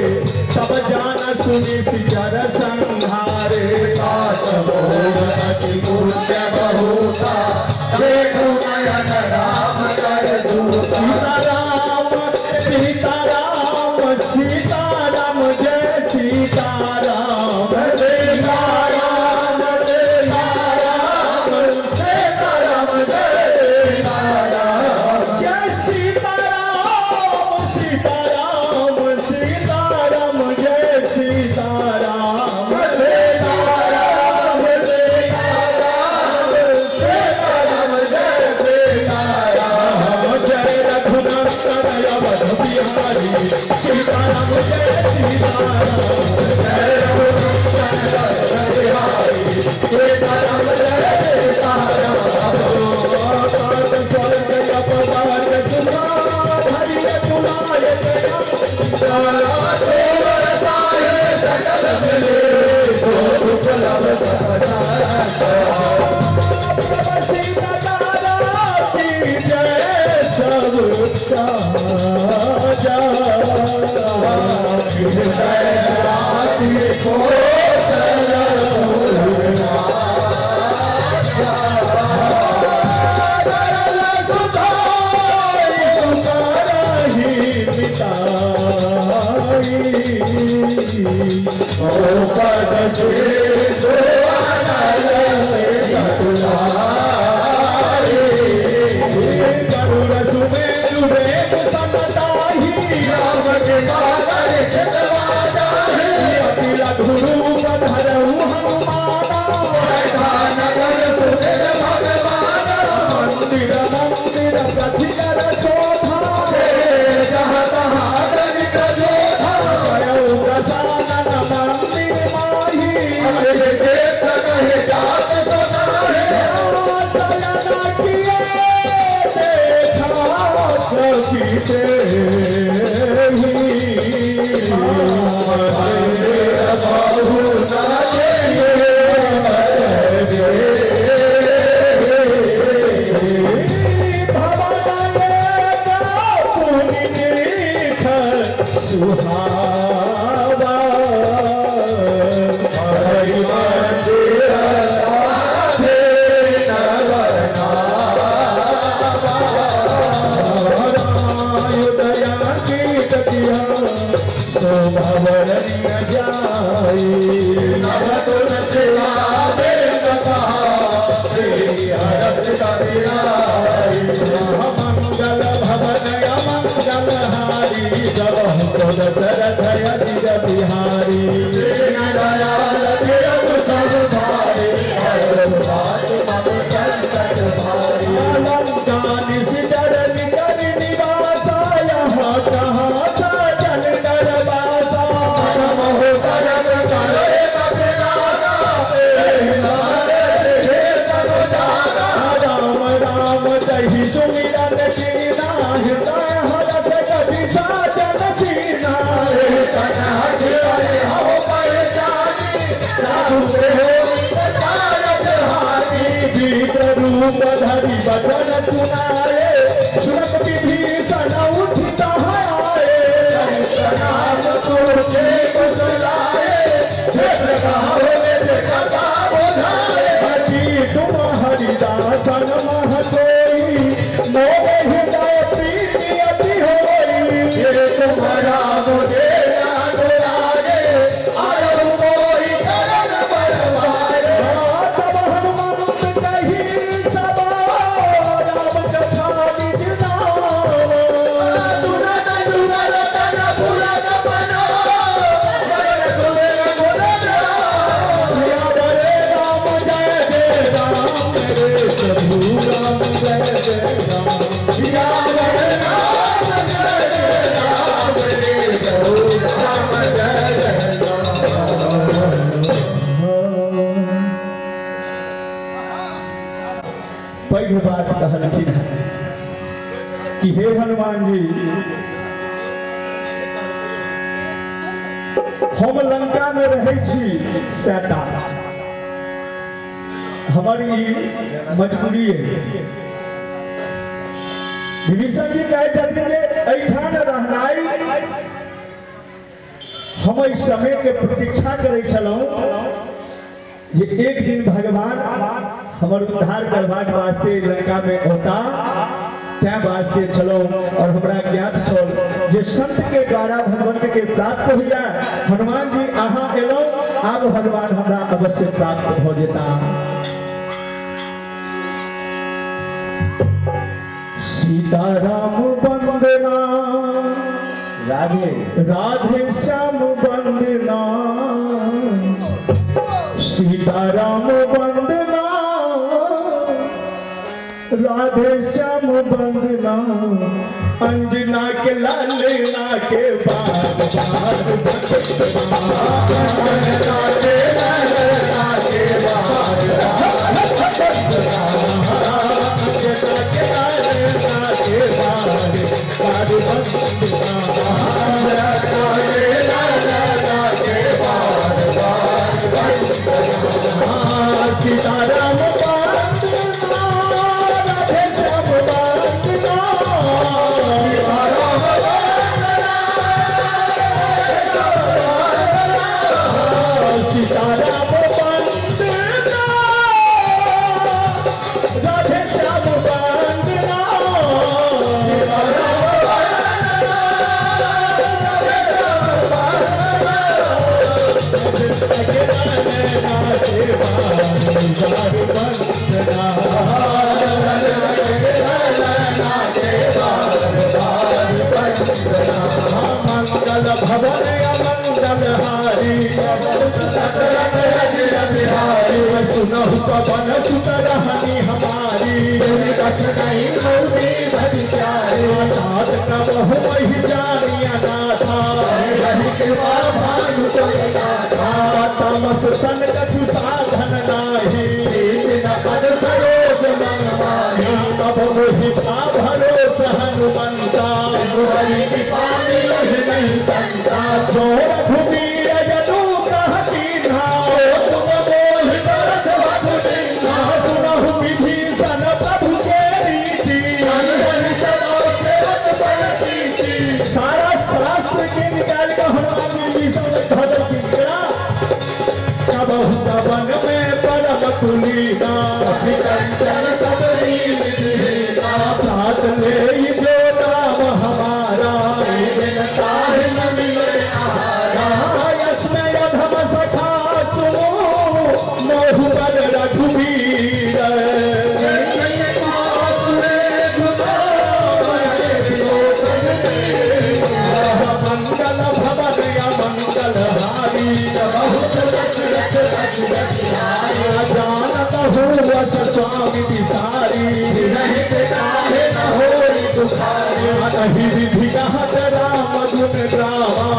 तब जान सुनि सिचर संहारे अति पुण्य बहुता नयन राम कर सीताराम सीताराम सीताराम जय सीताराम सीताराम सीताराम सीताराम जय सीताराम सीताराम सीताराम जय सीताराम सीताराम सीताराम जय सीताराम जय रघुनंदन अवध बिहारी सीताराम जय सीताराम जय रघुनंदन अवध बिहारी सीताराम जय सीताराम स्वर्ग अपवाद तुला हरि तुलाय सकल मिले तो दुख लब कि हे हनुमान जी, हम लंका में रहे छी सैता, हमारी मजबूरी है। विभीषण जी कहे छथिन जे एठान रहनाई हम इस समय के प्रतीक्षा करे छलहुं जे एक दिन भगवान हमर उद्धार करबाक वास्ते लंका में होता, त्या वास्ते चलो। और हमरा ज्ञात छल जे संत के द्वारा भगवंत के प्राप्त हुआ। हनुमान जी अहाँ एलो, आब भगवान हमरा अवश्य प्राप्त हो जेता। सीताराम वंदना, राधे राधे श्याम वंदना, सीताराम वंदना, राधे श्याम वंदना, अंजना के लालना के बाद बार अंजना के लालना के बाद सीताराम सुनहु पवन सुत रहनी हमारी, नाथ नमहु वही जानिया नाथा, तमस सन कछु साधन नाही, सरोज मन माही, तब मोहि भरोस हनुमंता, नहीं संता, जो रघुवीर जनु कहती नाओ, तुम बोल करत भगुना, सुनहु विभीषण प्रभु के रीति, सारा शास्त्र के निकाल कर हनुमान जी धर किंकरा, कबहु कवन में परम तुलीना, कंचन सबरी विधीना, प्रात ले जो नाम हमारा, स्वामी बिसारी विधि कहत राम गुण ड्रामा,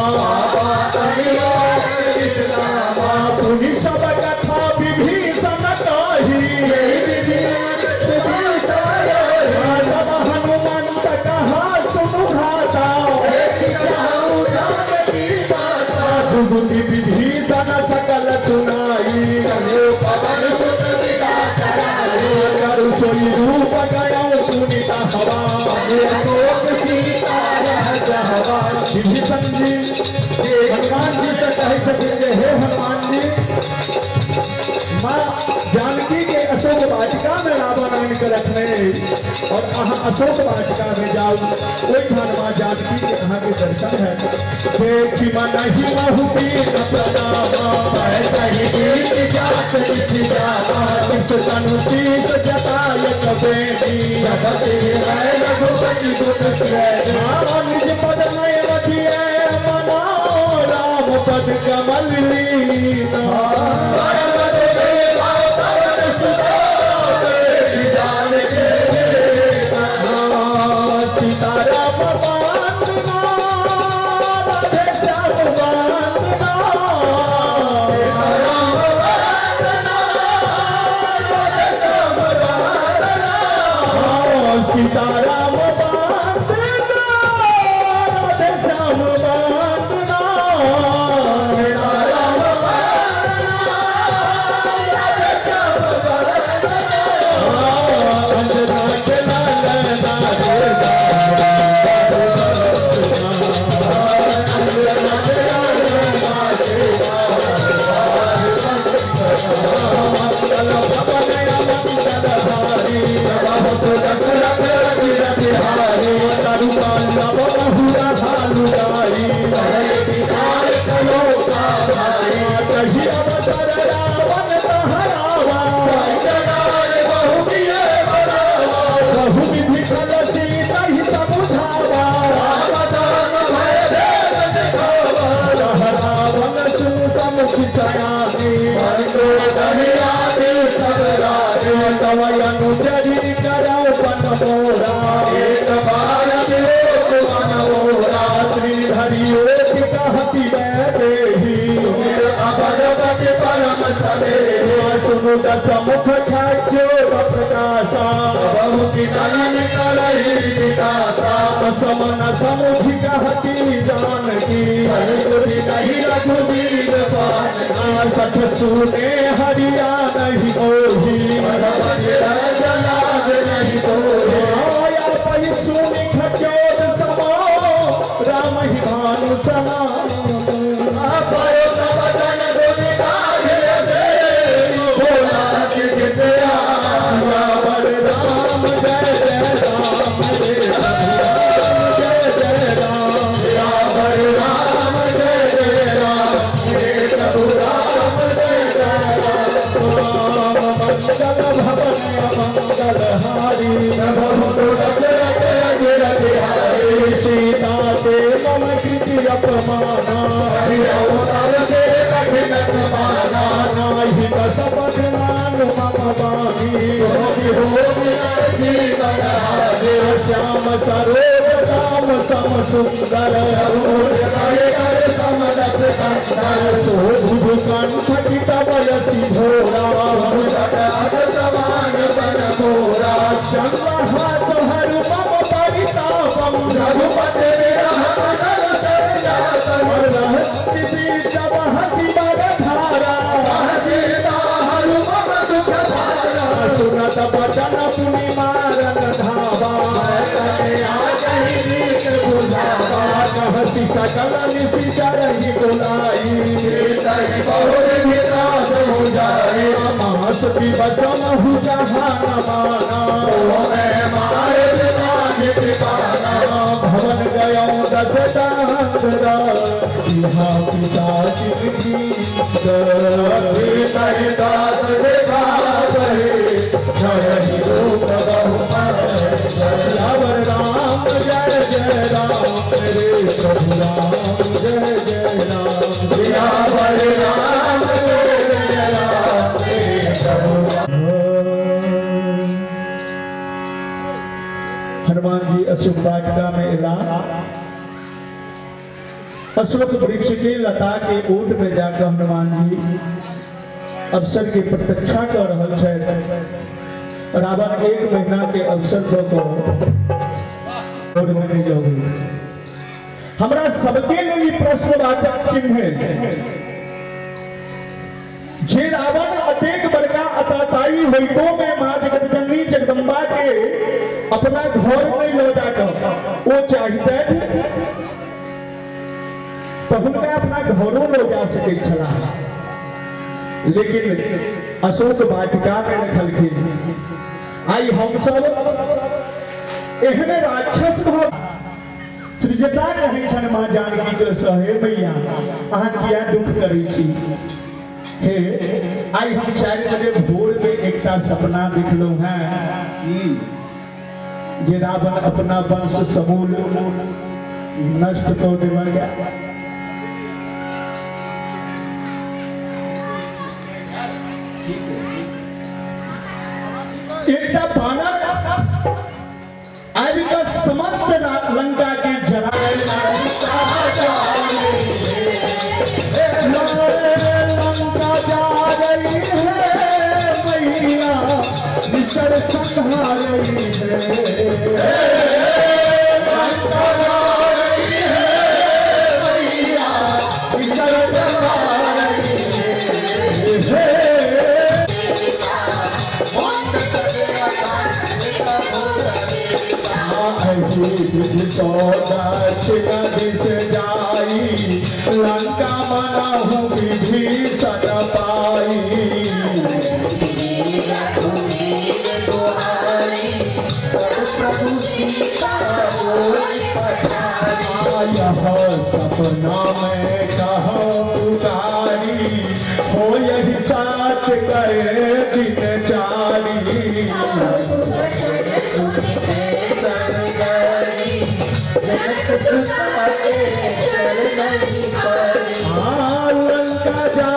पुनि सब कथा विभीषण कही, जब हनुमंत कहा सुनु घाटा, दुगुनि विभीषण सकल सुनाई, सोई रूप गया पुनिता हवा, विभीषण जी हनुमान जी से कहे थे, हे हनुमान जी, माँ जानकी के अशोक वाटिका में रावण आन के रखने, और अहाँ अशोक वाटिका में जाओ, वही माँ जानकी के अहाँ के दर्शन है। देखी मन ही महु बीन प्रणामा, अनुशीत जतायत बेटी, निज पद में रखिए मनो, राम पद कमल लीना, सीताराम वंदना, राधे श्याम वंदना, सीताराम वंदना, मुख सयाने तव अनुचरी करो पन मोरा श्रीधरियो कहती सुनु दस मुख खाद्यो प्रकाशा समन समुझ कहती जानकी सठ सुने हरिया नहीं ओही आया पही सुनी खचोद समो राम ही भानु समा सीता ते मम कृति अपमाना नाहि कसपथ नानु मम बानी श्याम सरोज राम सम सुंदर शोभु कंठ कितवयसी घोरा हाथ हर मम परितापम रघुपति सुनत बचन पुनि मारन धावा कहसी सकल निशिचर ही बुलाई महासती बचन हु जहान माना भवन गयो दशदांतरा इहा पिता जिनकी दास राम जय जय राम रे प्रभु राम जय जय राम सियावर राम जय जय राम रे प्रभु हनुमान जी अशोक वाटिका में ऐलान अशोक वृक्ष की लता के ऊट में जाकर हनुमान जी अवसर की प्रतीक्षा कर रहा है। रावण 1 महीना के अवसर को हमरा सबके लिए प्रश्नवाचक चिन्ह है। जे रावण अतेक बड़का अताताई होइतो में मां जगतजननी जगदम्बा के अपना घर में लो जाकर वो चाहते थे तो हुनका अपना घरों लो जा सके छला, लेकिन अशोक वाटिका में रखलखिन। आई हम सब एहन राक्षस भाव त्रिजटा कहै छन मां जानकी के सहे मैया अहाँ किया दुख करै छी हे। आई हम 4 बजे भोर में एकटा सपना देखलौ हैं जे रावण अपना वंश समूल नष्ट कर देवन गया। एकटा बानर आज का समस्त लंका के जरा लंका जा रही है मैया विसर संधा रही है लंका जा रही है मैया विसर संधा रही है। जाई लंका मनाहू विभीषण पाई सपना में कहा पुकारी हो यही साथ गए दिन चारी लंका जा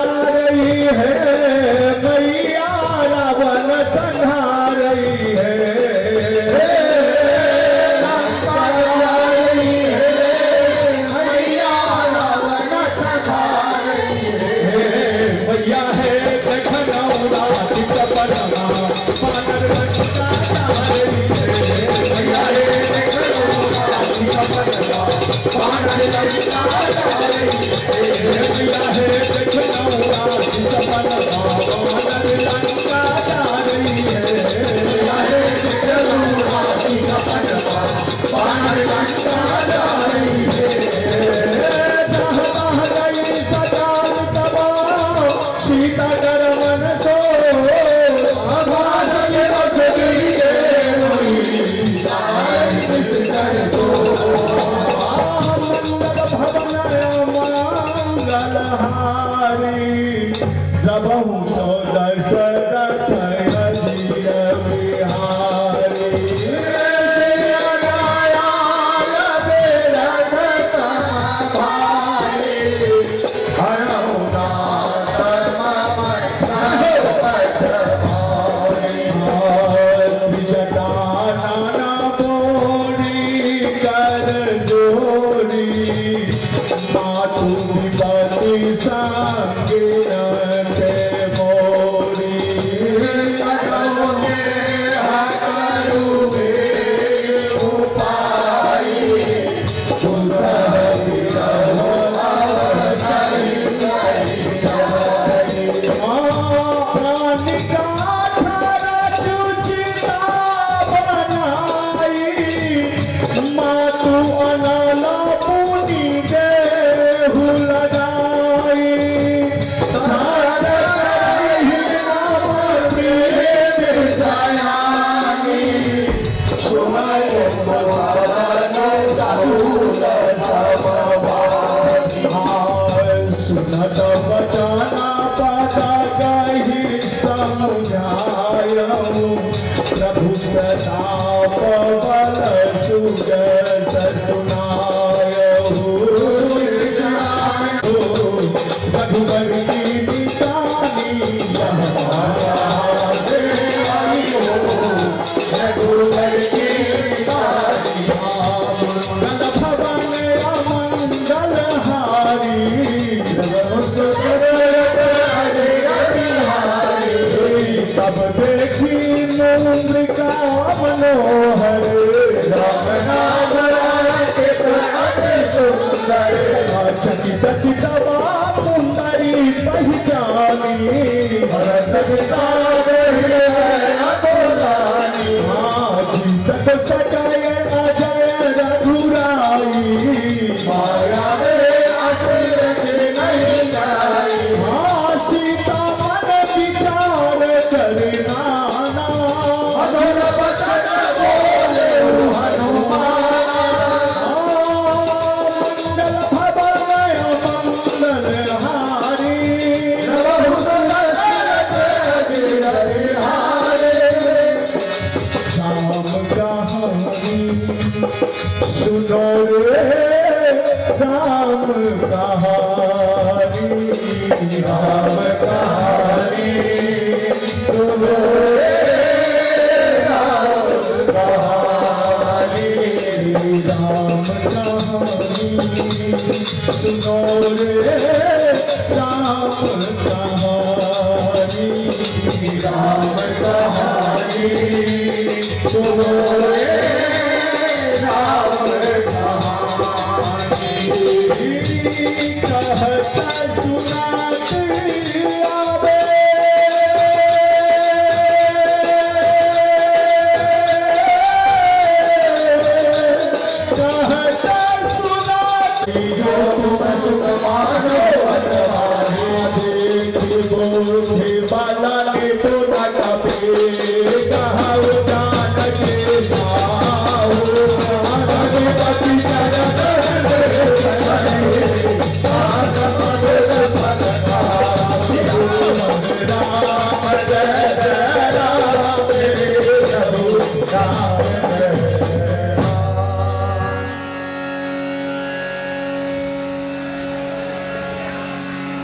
जबहु सो दशरथ अधीर बिहारी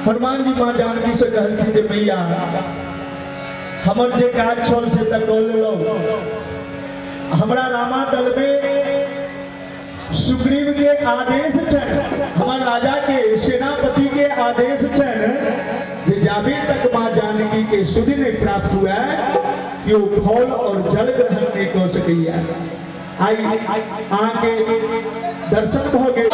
हनुमान जी माँ जानकी से कहती थे मैया हमर जे काज छल से तक लो हमरा रामा दल में सुग्रीव के आदेश छन हमार राजा के सेनापति के आदेश छन जे जाबे तक माँ जानकी के सुधि नहीं प्राप्त हुआ कि वो फल और जल ग्रहण नहीं कर सकैया आई आके दर्शन हो गए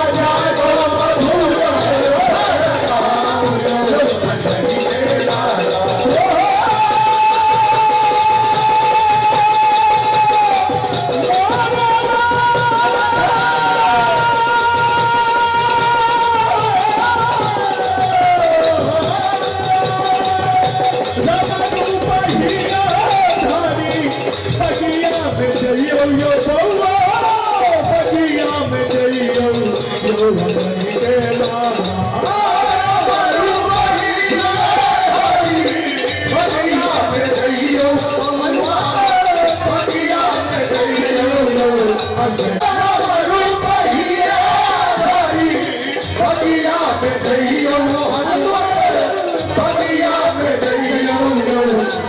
yo,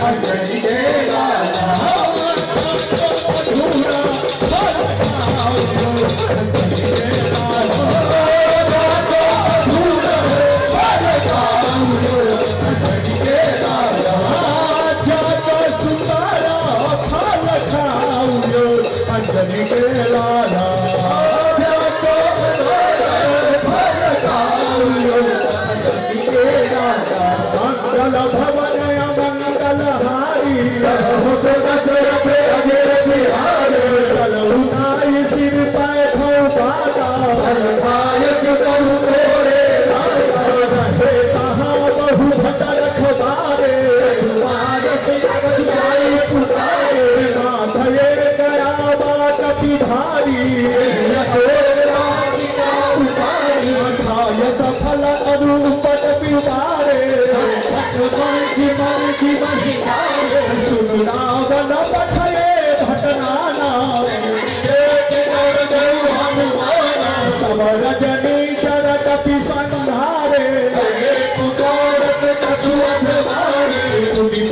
अंजनी के लाला मधुरा फल खाओ अंजनी के लाला मधुरा फल खाओ अंजनी के लाला जातो सुंदरा फल खाओ अंजनी के लाला जातो फल खाओ अंजनी के लाला मंगल भवन मंगल हारी हो दशरथ अजय बिहार चल उठाई सिर पाए बाटा फल खाय कहूँ तोरे रहे कहाँ बहु भट रखबारे पुकारे नाथ ये गया बात पिधारी खाय सफल अरूपट पिधारे सुन रावण पठये भटनाना सब रजनी चरत पिसंधारे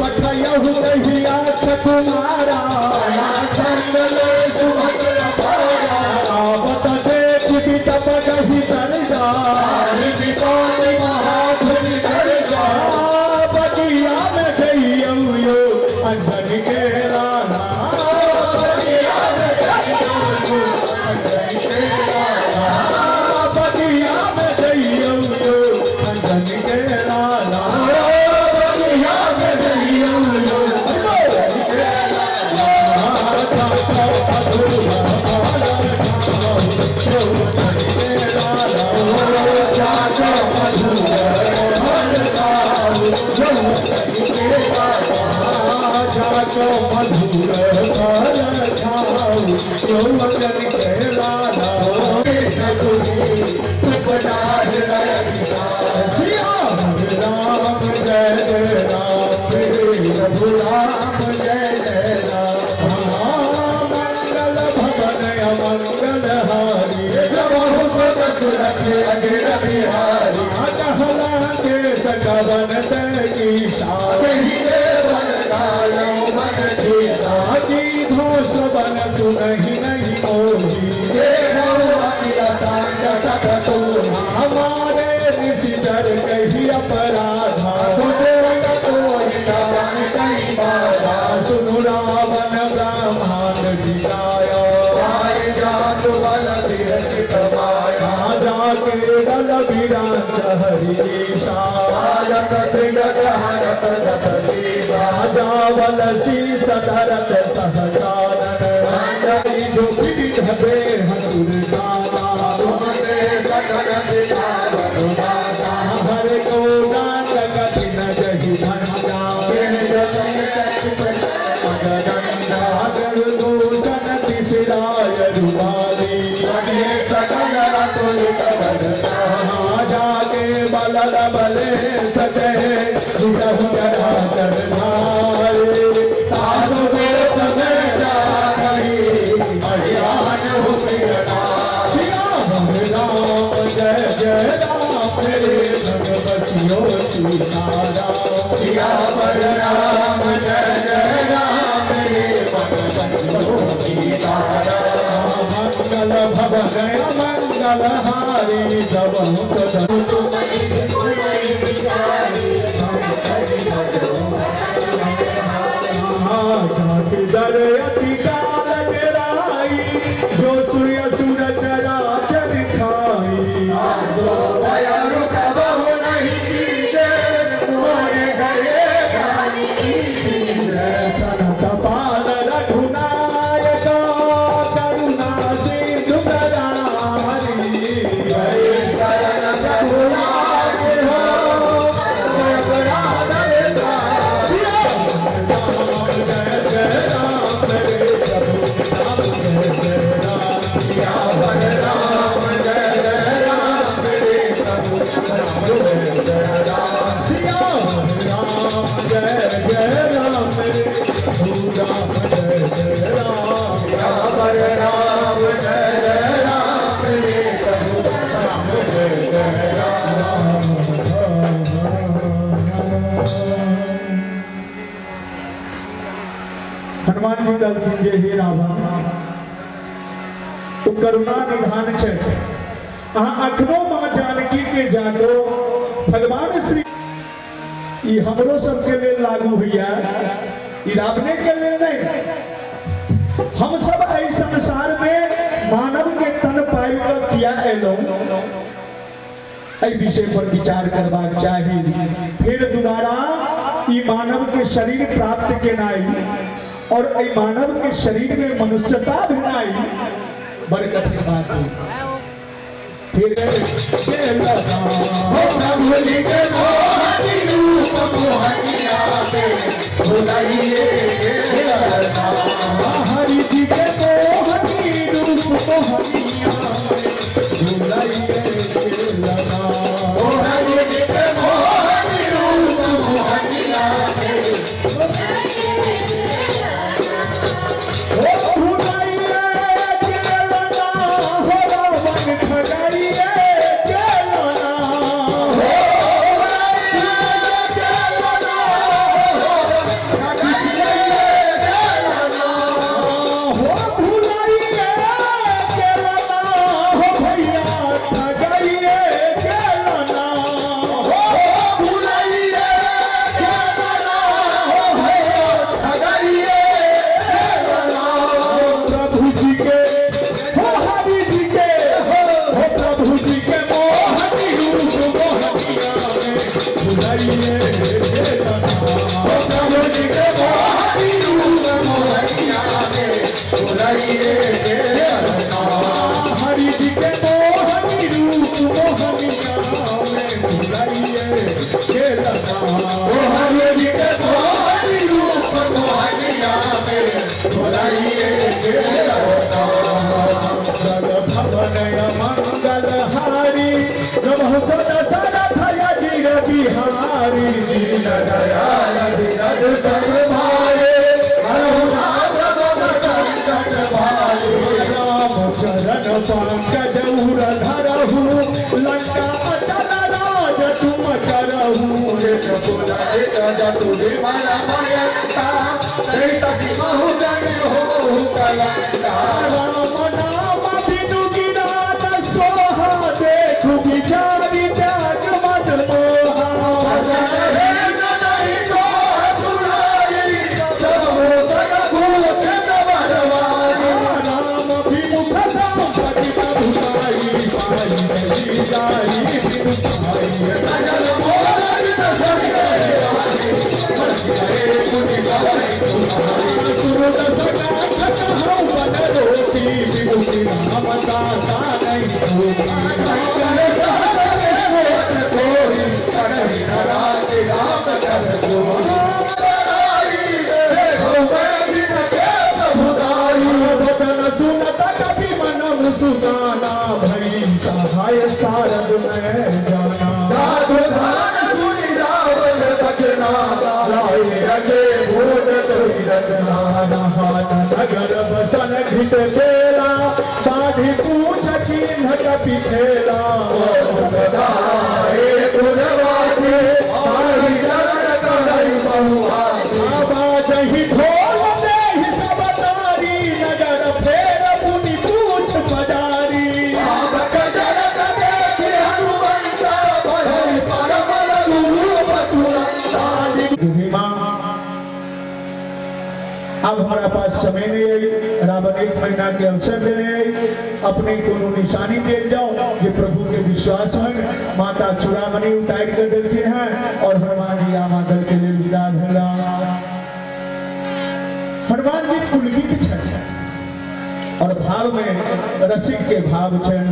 पठयहु रहिया कुमारा आवत देख तप कही सरजा बगिया में गई अंजनी के लाला बगिया में गई अंजनी के लाला बगिया में गई अंजनी के लाला बगिया में गई जाको मधुर फल खाओ अंजनी के लाला उपदार राम जय जय राम रघुराम जय जय राम मंगल भवन मंगल हारी दशरथ अजय बिहारी कहला के सकवन की बन सुनहि नहीं मोही हमारे ऋषि डर कही अपराधा सुनु रावण ब्रह्मांड जिलाया जाके दल विरांत हरीशा जावल शीस धरत सहजानन जो पीठ दे हसुर जाना हर को गान गति न जही धन्या दूषण तिसिराय रुबाली जाके बल बले सके जय जय राम भगवतियो राम जय जय राम मंगल भवन मंगल हारी जब दर अति काल गिराई जो सूर्य सूरज राज दिखाई कपाल रघुनायक करुणा सिंधु करारी हनुमान जी कहलखिन जे हे रावण तो करुणा निधान छै अहाँ अखनो मां जानकी के जागो भगवान श्री ई हमरो सबके लिए लागू हुआ ई रावणे के लिए नहीं। हम सब एहि संसार में मानव के तन पाबि कऽ किया एलहुं एहि विषय पर विचार करबाक चाही। फिर दोबारा ई मानव के शरीर प्राप्त केनाई और एहि मानव के शरीर में मनुष्यता भेनाई बड़ कठिन बात है। फिर हरि जी के मोहनी रूप मोहनिया नगर बसन घिट खेला साढ़ी पूछ की नटी खेला जही ढोल दे सब तारी नगर फेर पुनी पूछ बजारी अब हमारा पास समय नहीं है। रावण 1 महीना के अवसर दे रहे अपने को निशानी दे जाओ जो प्रभु के विश्वास में माता चूड़ामणि उतार कर देते हैं और हनुमान जी आमादल के लिए विदा भेला। हनुमान जी पुलकित छन और भाव में रसिक से भाव छन।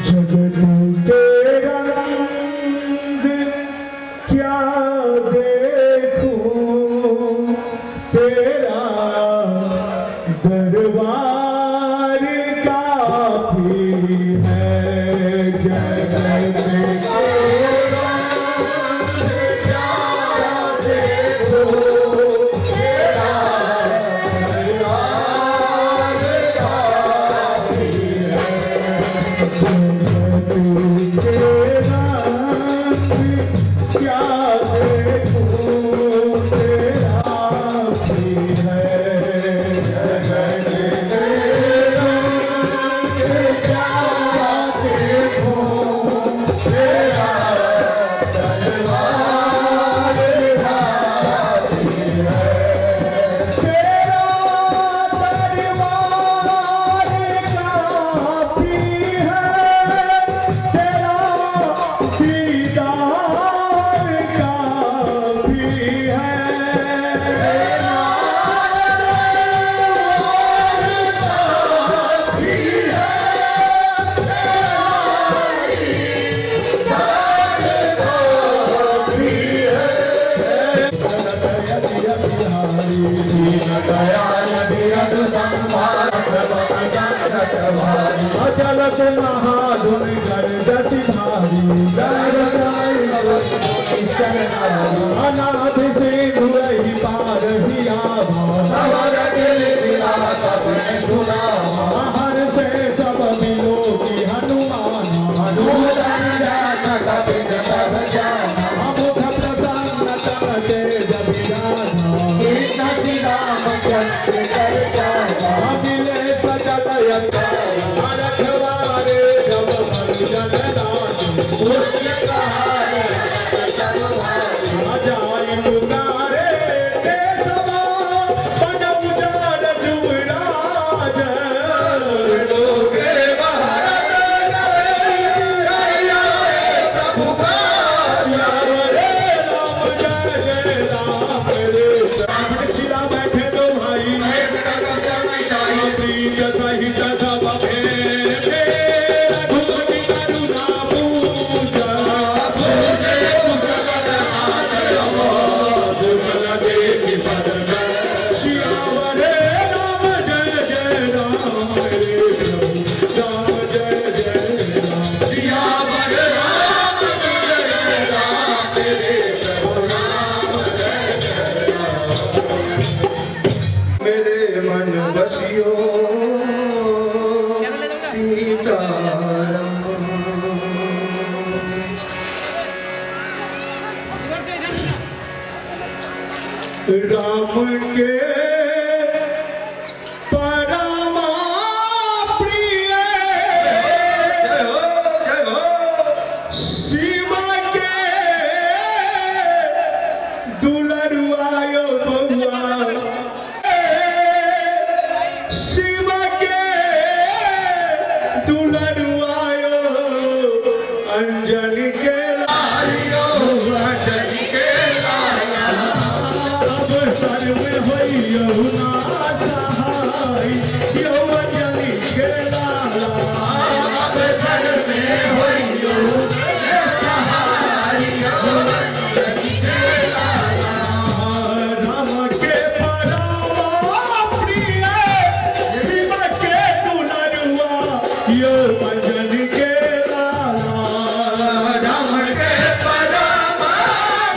जगतू के रंग क्या देखूं तेरा दरबार काफी है। जगत के रंग क्या देखूं तेरा दरबार काफी है। नाथ महाधुन कर दति भारी जय जय अनाथ से धुरही पार ही आवा हर से सब मिलो की हनुमान मुख प्रसन्नता के जब मिले सजल रखवारे जब जन जाय मुगारे के सवा बनऊ जान जुमराज लोगे भारत प्रभु राम जय राम रे चिरा बैठे तो भाई प्रिय सहित सब भेटे रघुपति करुणा पूजा श्यावरे राम जय जय राम रे राम जय जय राम श्यावरे राम जय जय राम रे राम जय जय राम मेरे मन बसियो राम के परमा प्रिय शिवा के दुलरुआयो बउआ शिवा के दुलरुआयो अंजलि के लायो अंजलि के लाया अब सर में होइयो ना सहाय यो अंजलि के लाला अब सर में होइयो सहाय यो अंजलि के लाला राम के परमा प्रिय शिव के दुलरुआ यो अंजलि के लाला राम के परमा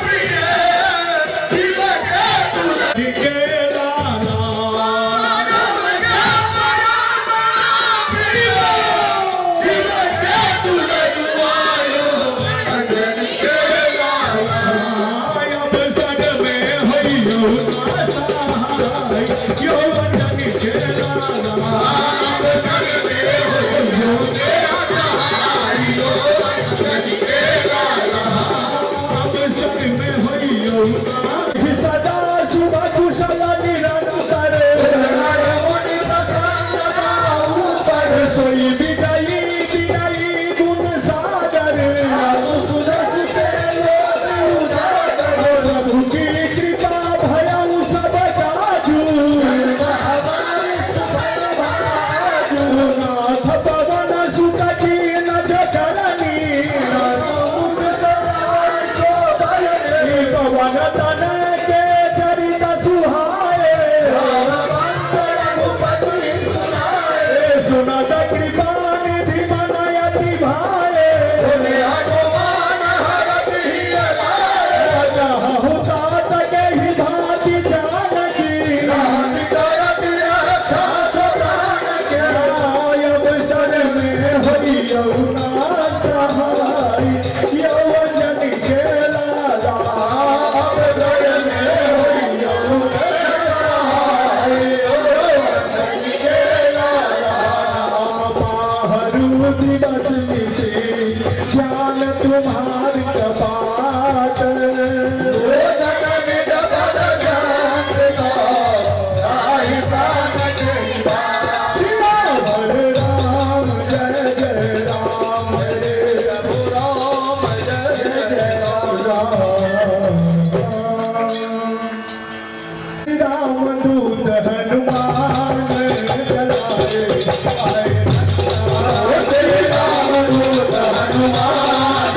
प्रिय शिव के दुलरुआ के लाला राम के परमा प्रिय शिव के दुलरुआ यो अंजलि के लाला अब सद में होइयो ना सहाय यो अंजलि के लाला अब सद में होइयो ना सहाय यो अंजलि के लाला अब सद में होइयो सदा शिव कुशल निरंतर रमणि प्रसन्न ऊपर सोई विजयी विनयी गुण सागर सुदस के लोक उजागर प्रभु की कृपा भयउ सब काजू नाथ पवन सुत कीन जगरनी पवन तन के चरित सुहाए सुनत कृपा निधि मनयति भाए जहाँ तात के ही भांति जानकी अब सर में होइयो ना सहाय यो अंजलि के लाला अब सर में होइयो ना सहाय यो अंजलि के लाला बाहरू दिवस निशि ज्ञान तुम्हारी कपाट श्यावर राम जय जय राम रे राम जय जय राम राम दूत हनुमान चलाए आए राम दूत हनुमान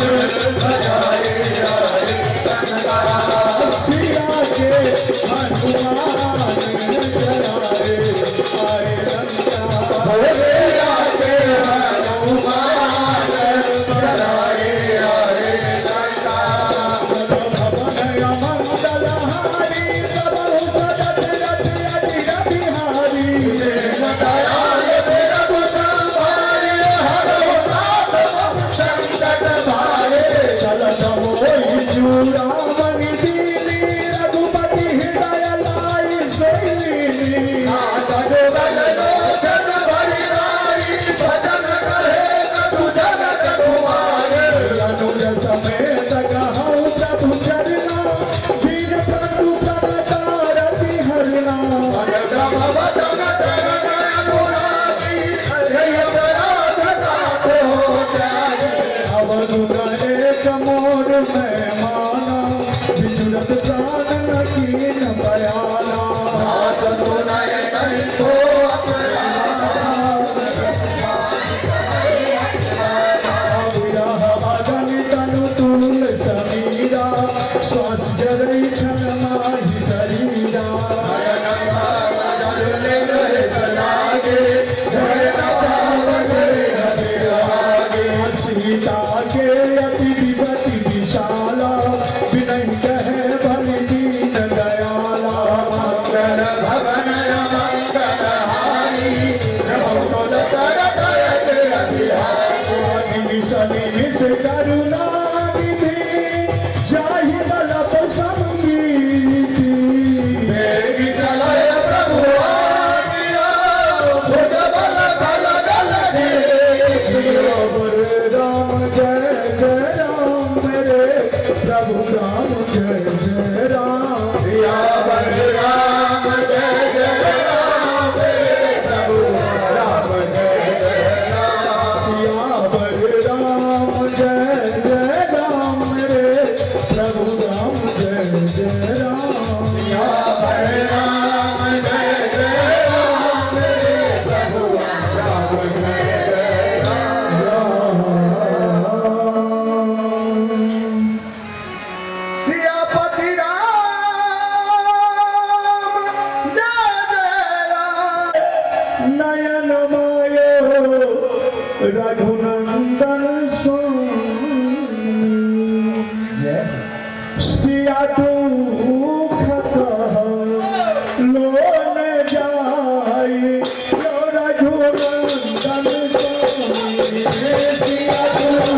नयन मायो रघुनंदन स्वामी सिया दुख लोन जाई यो रघुनंदन स्वामी सिया दुख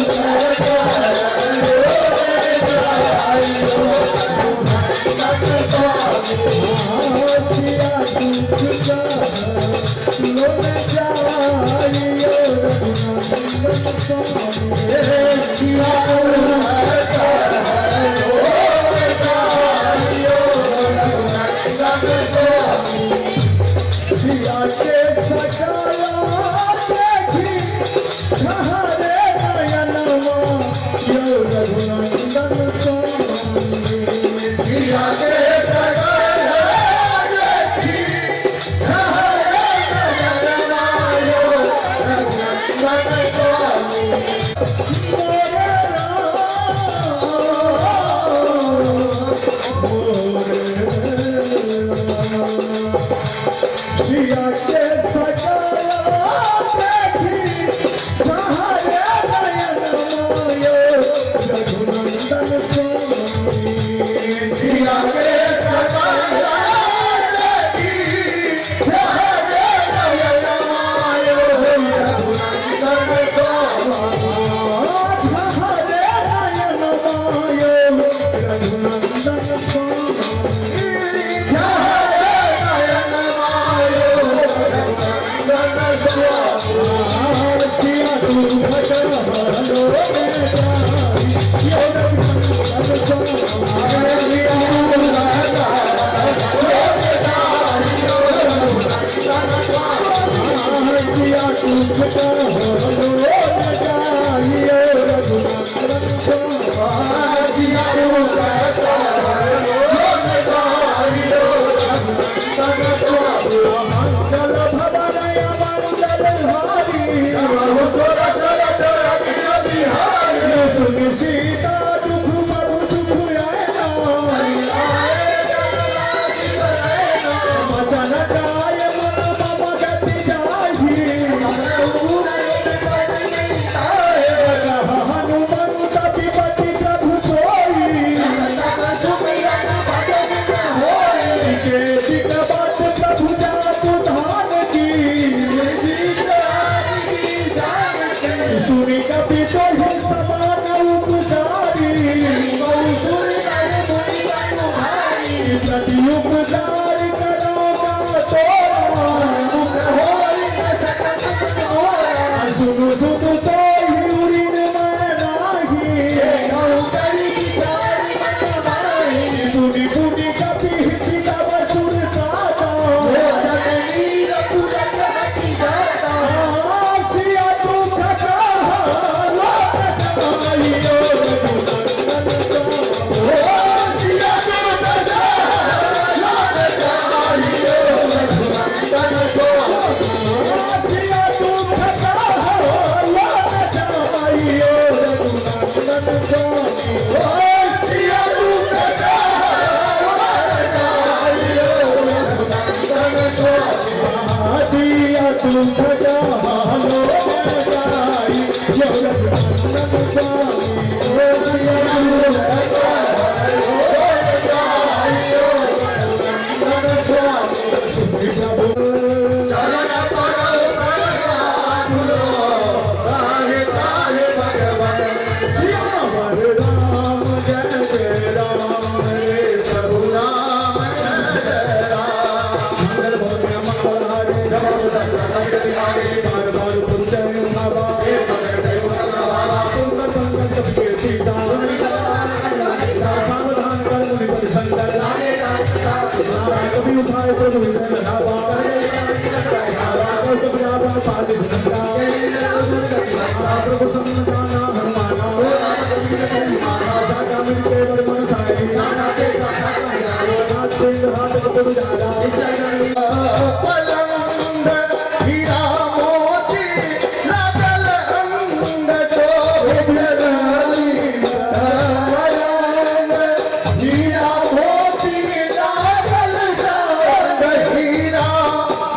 हीरा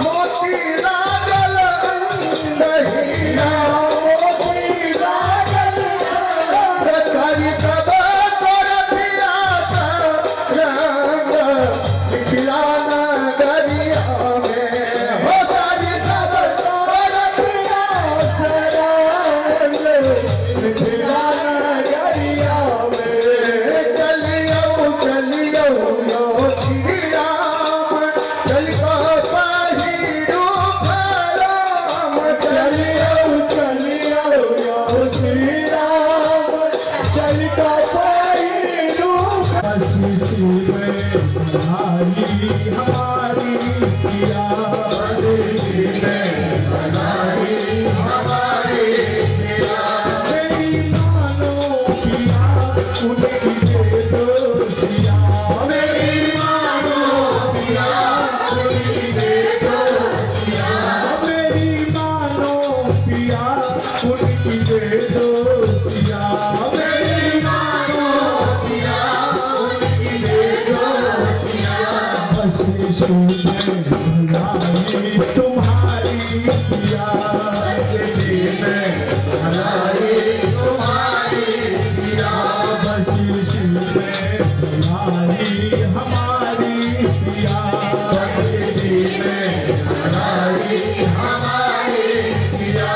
मोती लागल हमारी पिया मेरी मानो पिया उनकी दे दो सिया मेरी मानो पिया उनकी दे दो सिया मेरी मानो पिया उनकी दे दो सिया मेरी मानो पिया उनकी दे दो सिया आशीष में भलाई तुम्हारी पिया आशीष में भलाई तुम्हारी पिया आशीष में भलाई हमारी पिया आशीष में भलाई हमारी पिया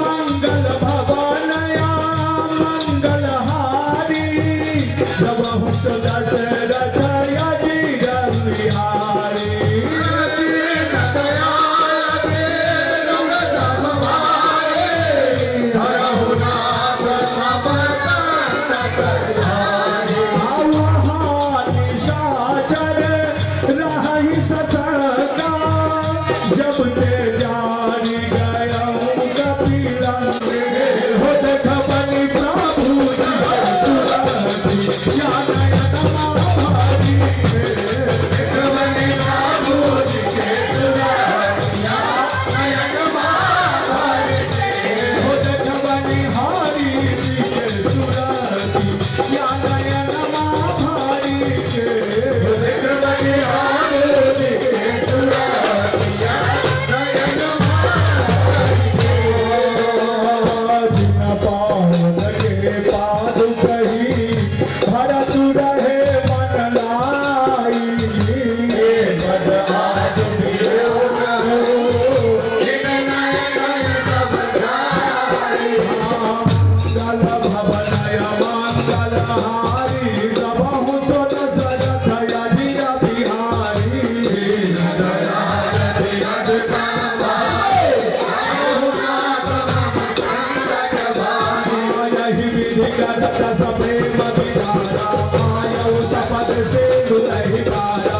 मंगल भवनया मंगलहारी जब हम दशरथ यदि बिहारी निशाचर रही सचका जब ते जानी गया कपिला हो देखबनी प्रभु तुलसी या नयन मारी देखबनी प्रभु के तुलसी या नयन मारी हो देखबनी हरि के तुलसी या नयन मारी के देखबनी हरि के तुलसी या नयन जिन पावन के पाद कही भरत रहे मन लाई मद आज वियोग जिन नयन सब जाई मंगल भवनय मंगलहारी सबहु सुन सजत यदि बिहारी यही विधि करत सप्रेम विधारा मायौ सपद से दुलहि तारा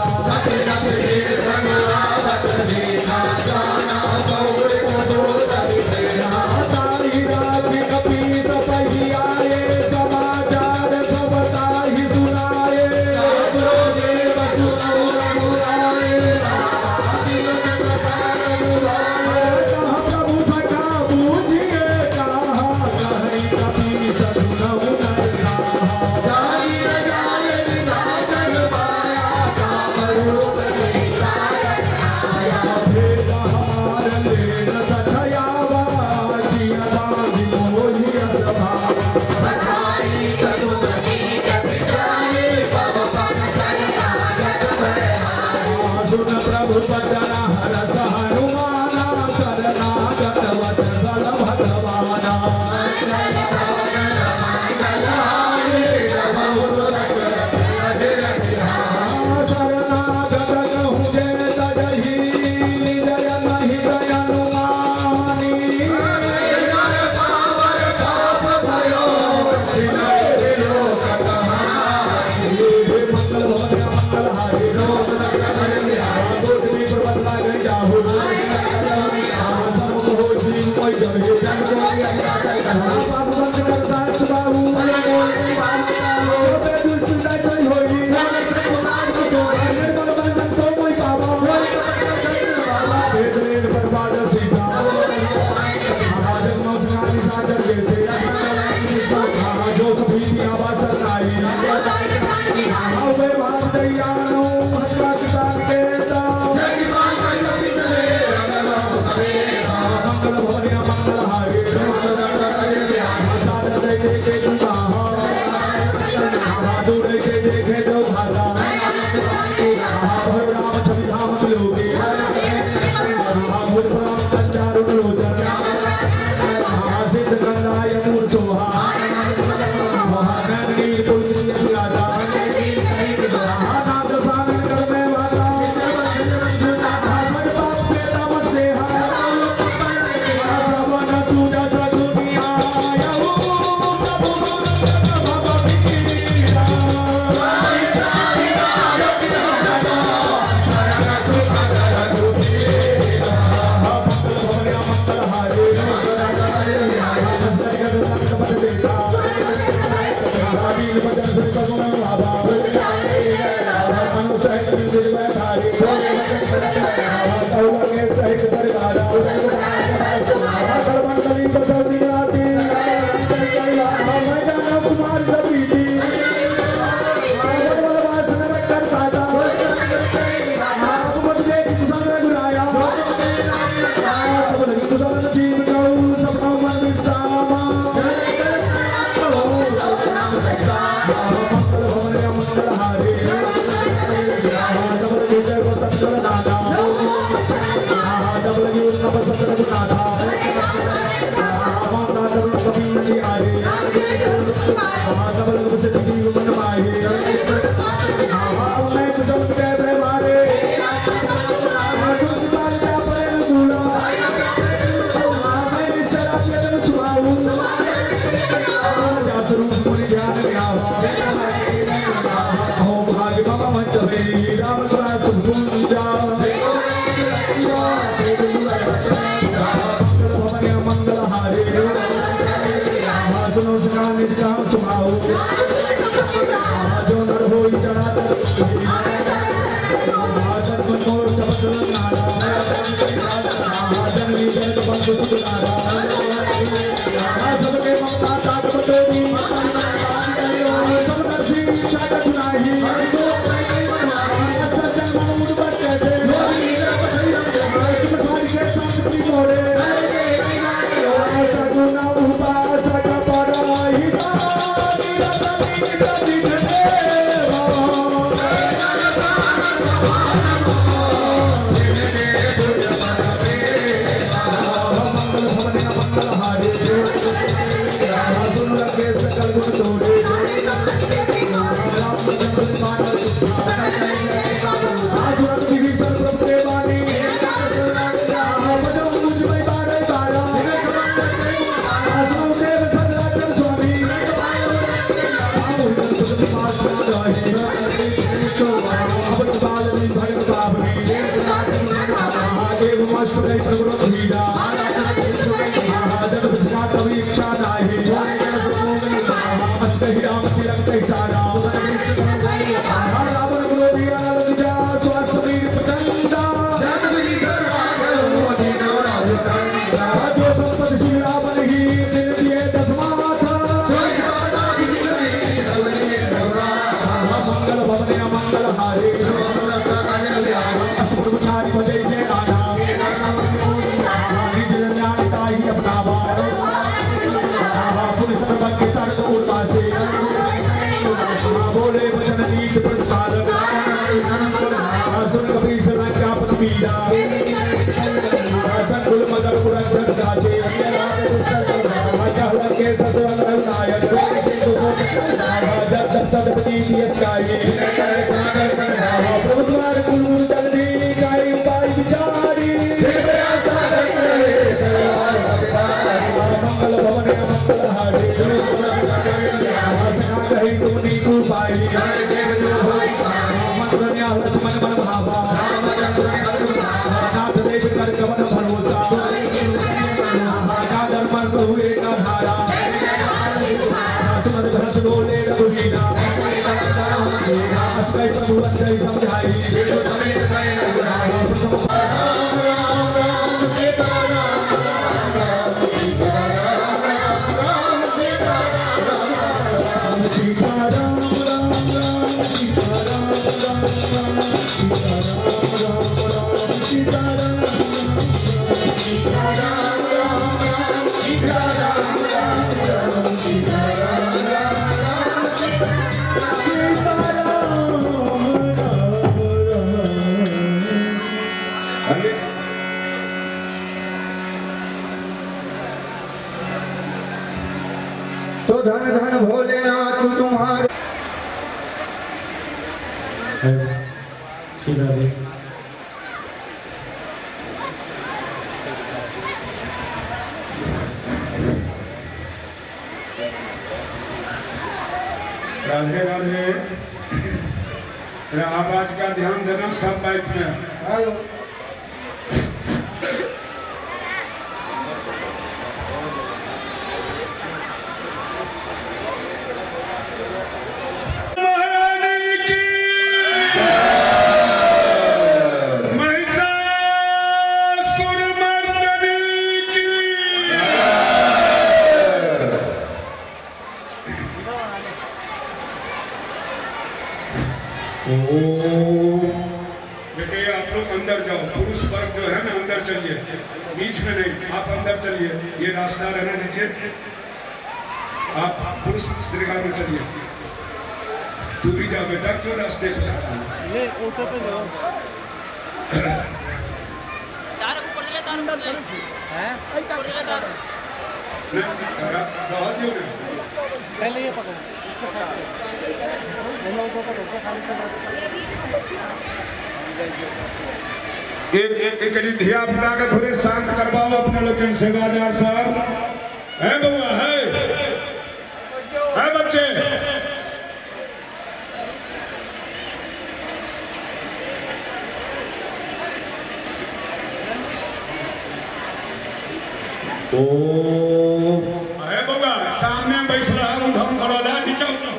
तारी राज कपीत पहियाए समाचार सब ताहि सुनाए देव सुनाए प्रभु सखा बूझिए कहा कहीं कभी सदुनहु नर कहा जाई जाय निधान पाया कामरूप आया भेद हमार लेन सखयावा जिया दासी मोहिया सभा सखाई कदुमती जब जाए पव पव सुन प्रभु बचना हरस हनुमाना शरणागत वत्सल भगवाना शरणागत कहूँ जय तजहि निजय नहीं दय अनुमानी मंगल भवन मंगलहारी तो धन धन भोलेनाथ तुम्हारे राधे राधे। आवाज का ध्यान देना, सब बैठे हैं। हेलो महिषासुर बेटे आप लोग अंदर जाओ, पुरुष वर्ग जो है ना अंदर चलिए, बीच में नहीं, आप अंदर चलिए, ये रास्ता रहना नीचे, आप पुरुष श्रृंगार में चलिए। तू भी जा बेटा, क्यों रास्ते पे जाता है? एक धिया पिता का थोड़े शांत करवाओ अपने लोग सेवादार साहब। है बउआ, है बच्चे, है बउआ, सामने बैठ रहा हूँ, ढंग करो ला, नीचे उतरो।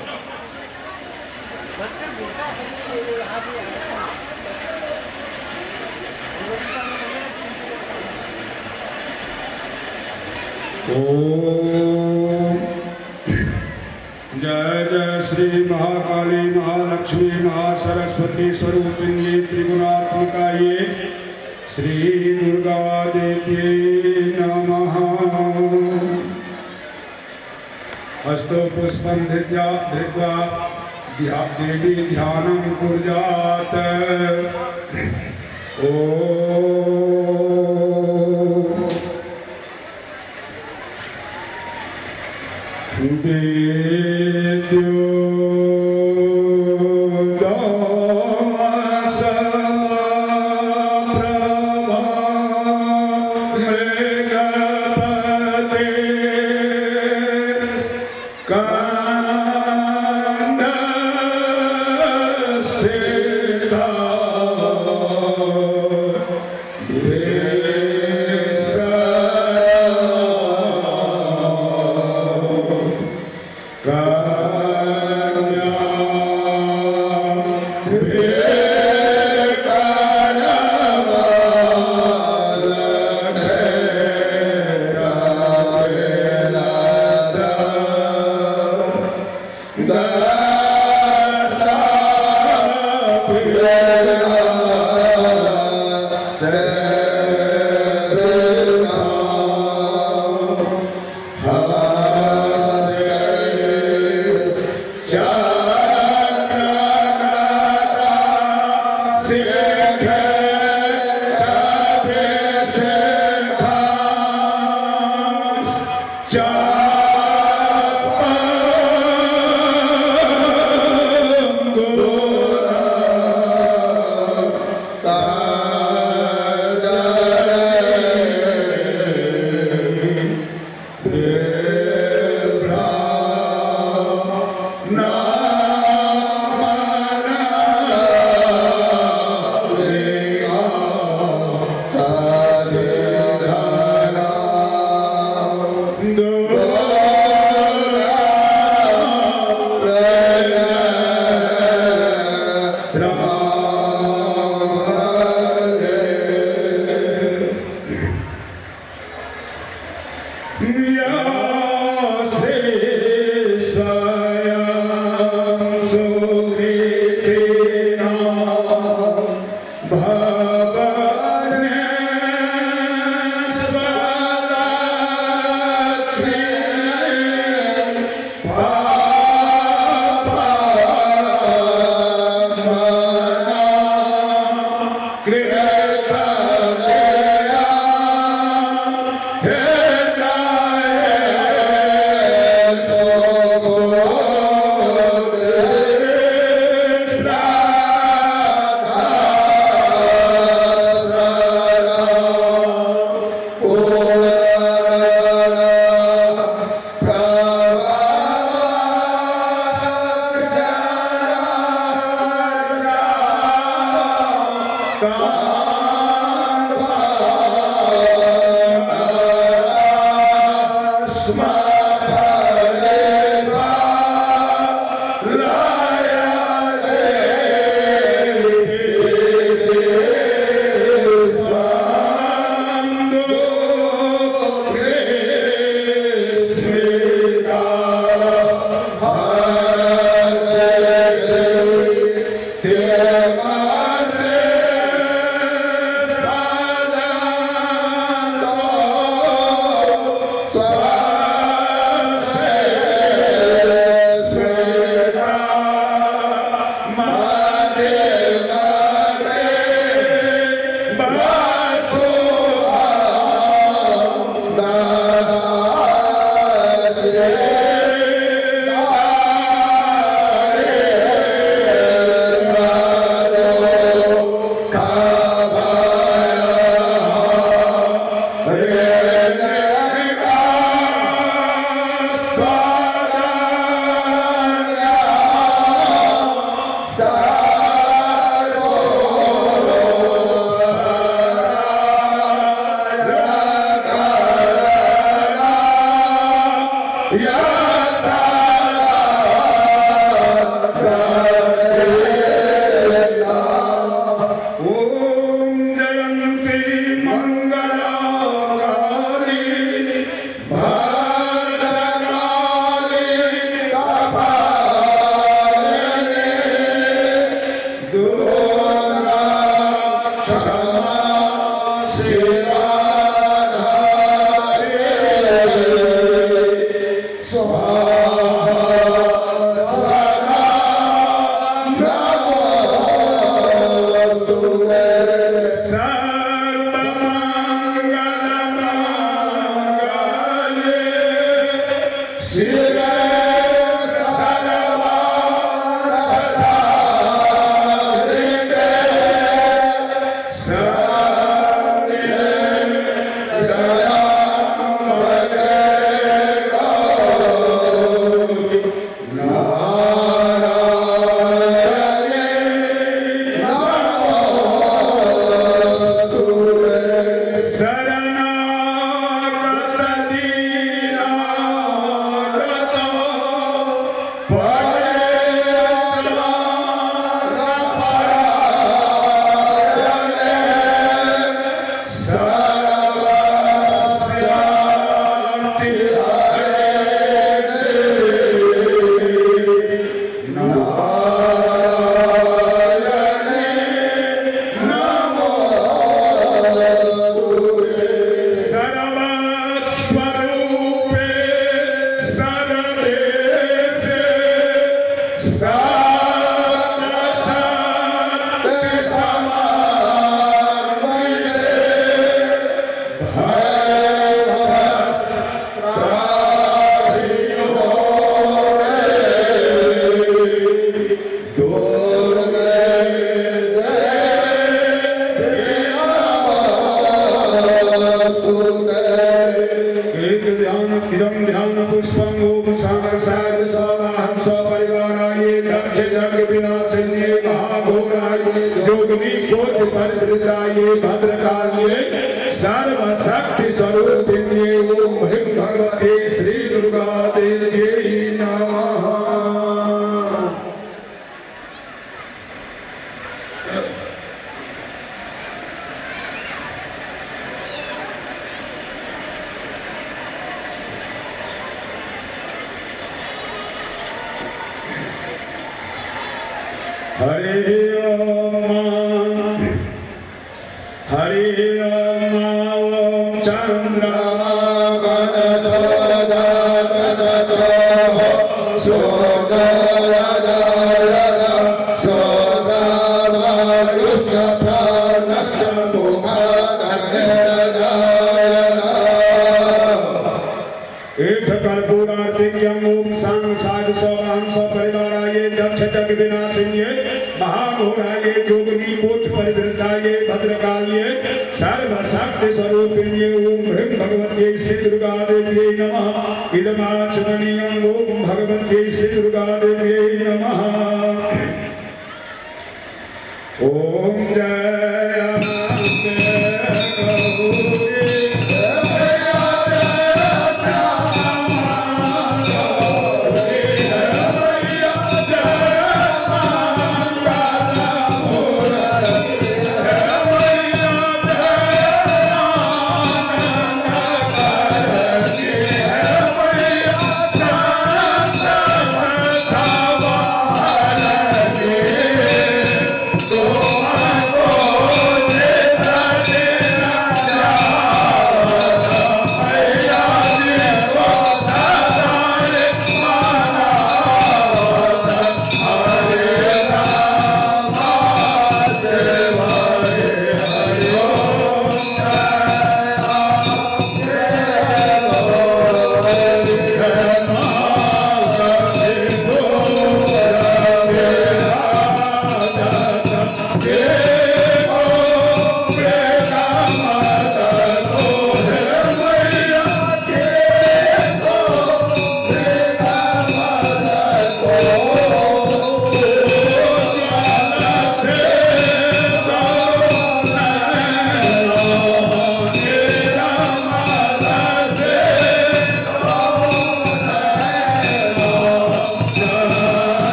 जय जय श्री महाकाली महालक्ष्मी महासरस्वती स्वरूपिणी त्रिगुणात्मकाये श्री दुर्गा देवी नमः। हस्तो पुष्पं धृत्वा देवी ध्यानं कुर्यात्। सर्वशक्ति स्वरूपिण्ये ओम ह्रीं भगवते श्री दुर्गा देवी नमः। हरे ओम हरे ओम चंद्रमा महाघोराये जोगिनी कोट परिवृताये भद्रकाल्ये सर्वशक्ति स्वरूपिण्ये ओम ह्रीं भगवत्यै श्री दुर्गा देव्यै नमः। इदमाचमनीयं ओम भगवत्यै श्री दुर्गा देव्यै नमः। ओम जय Oh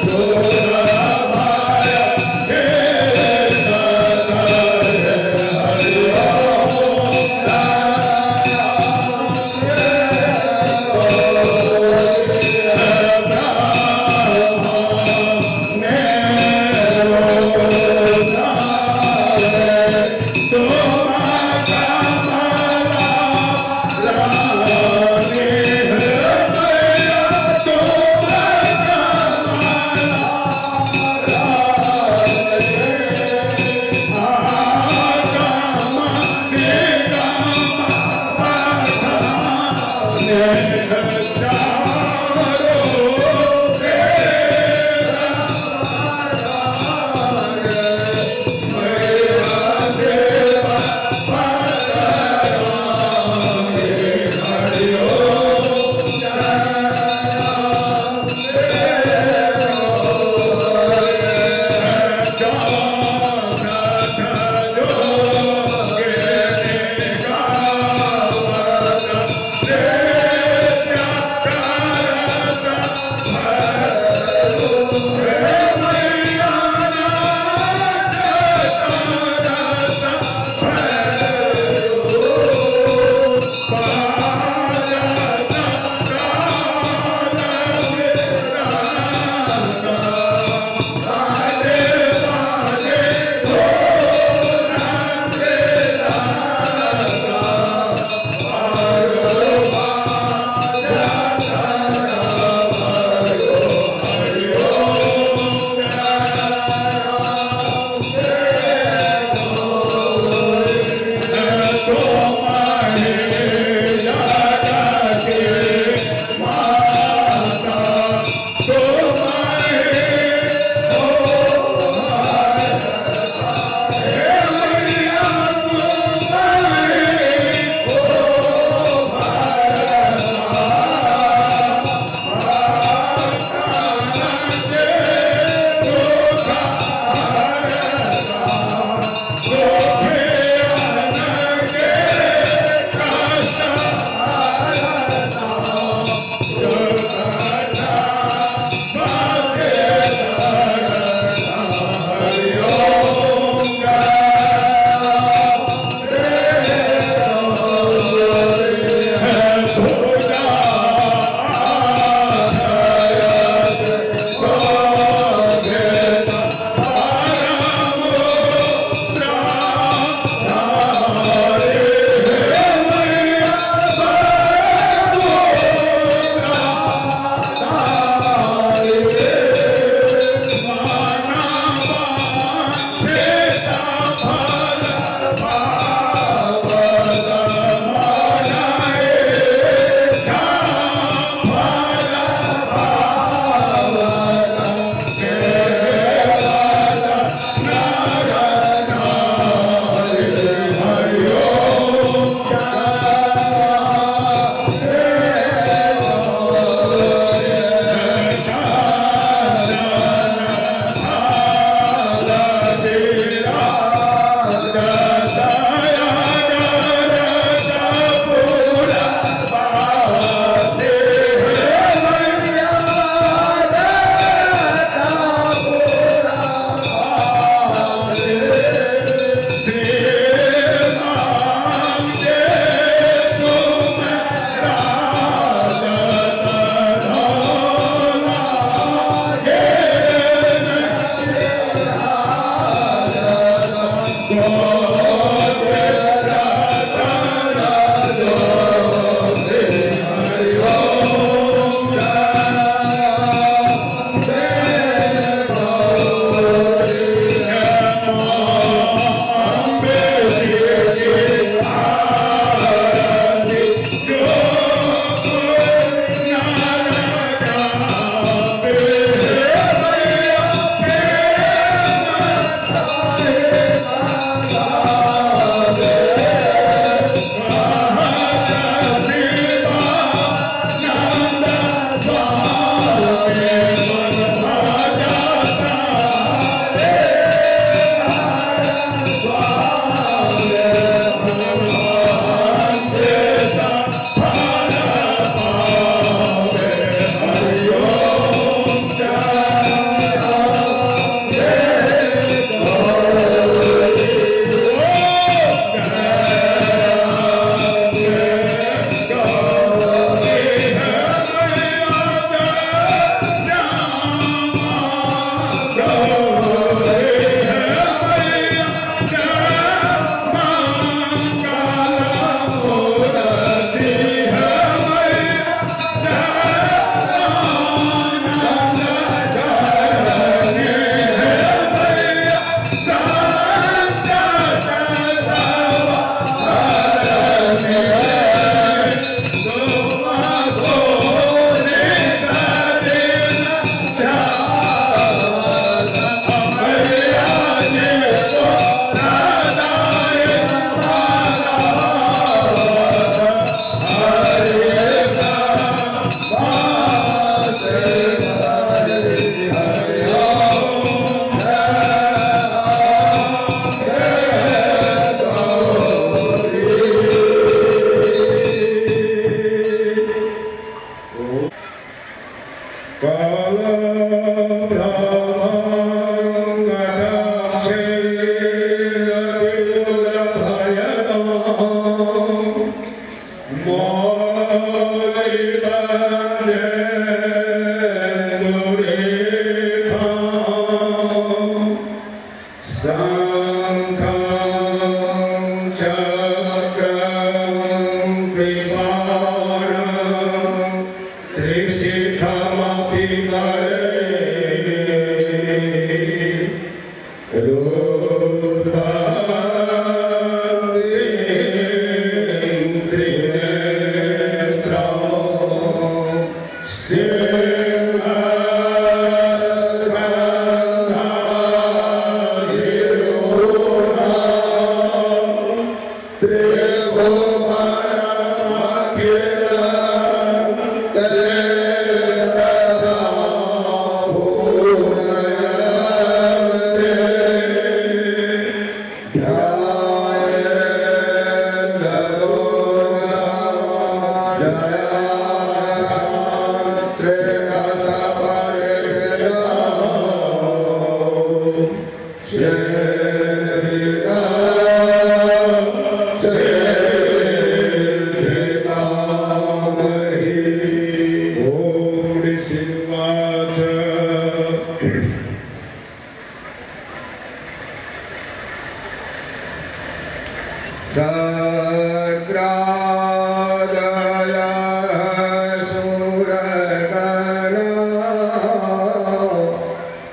Oh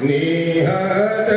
निहत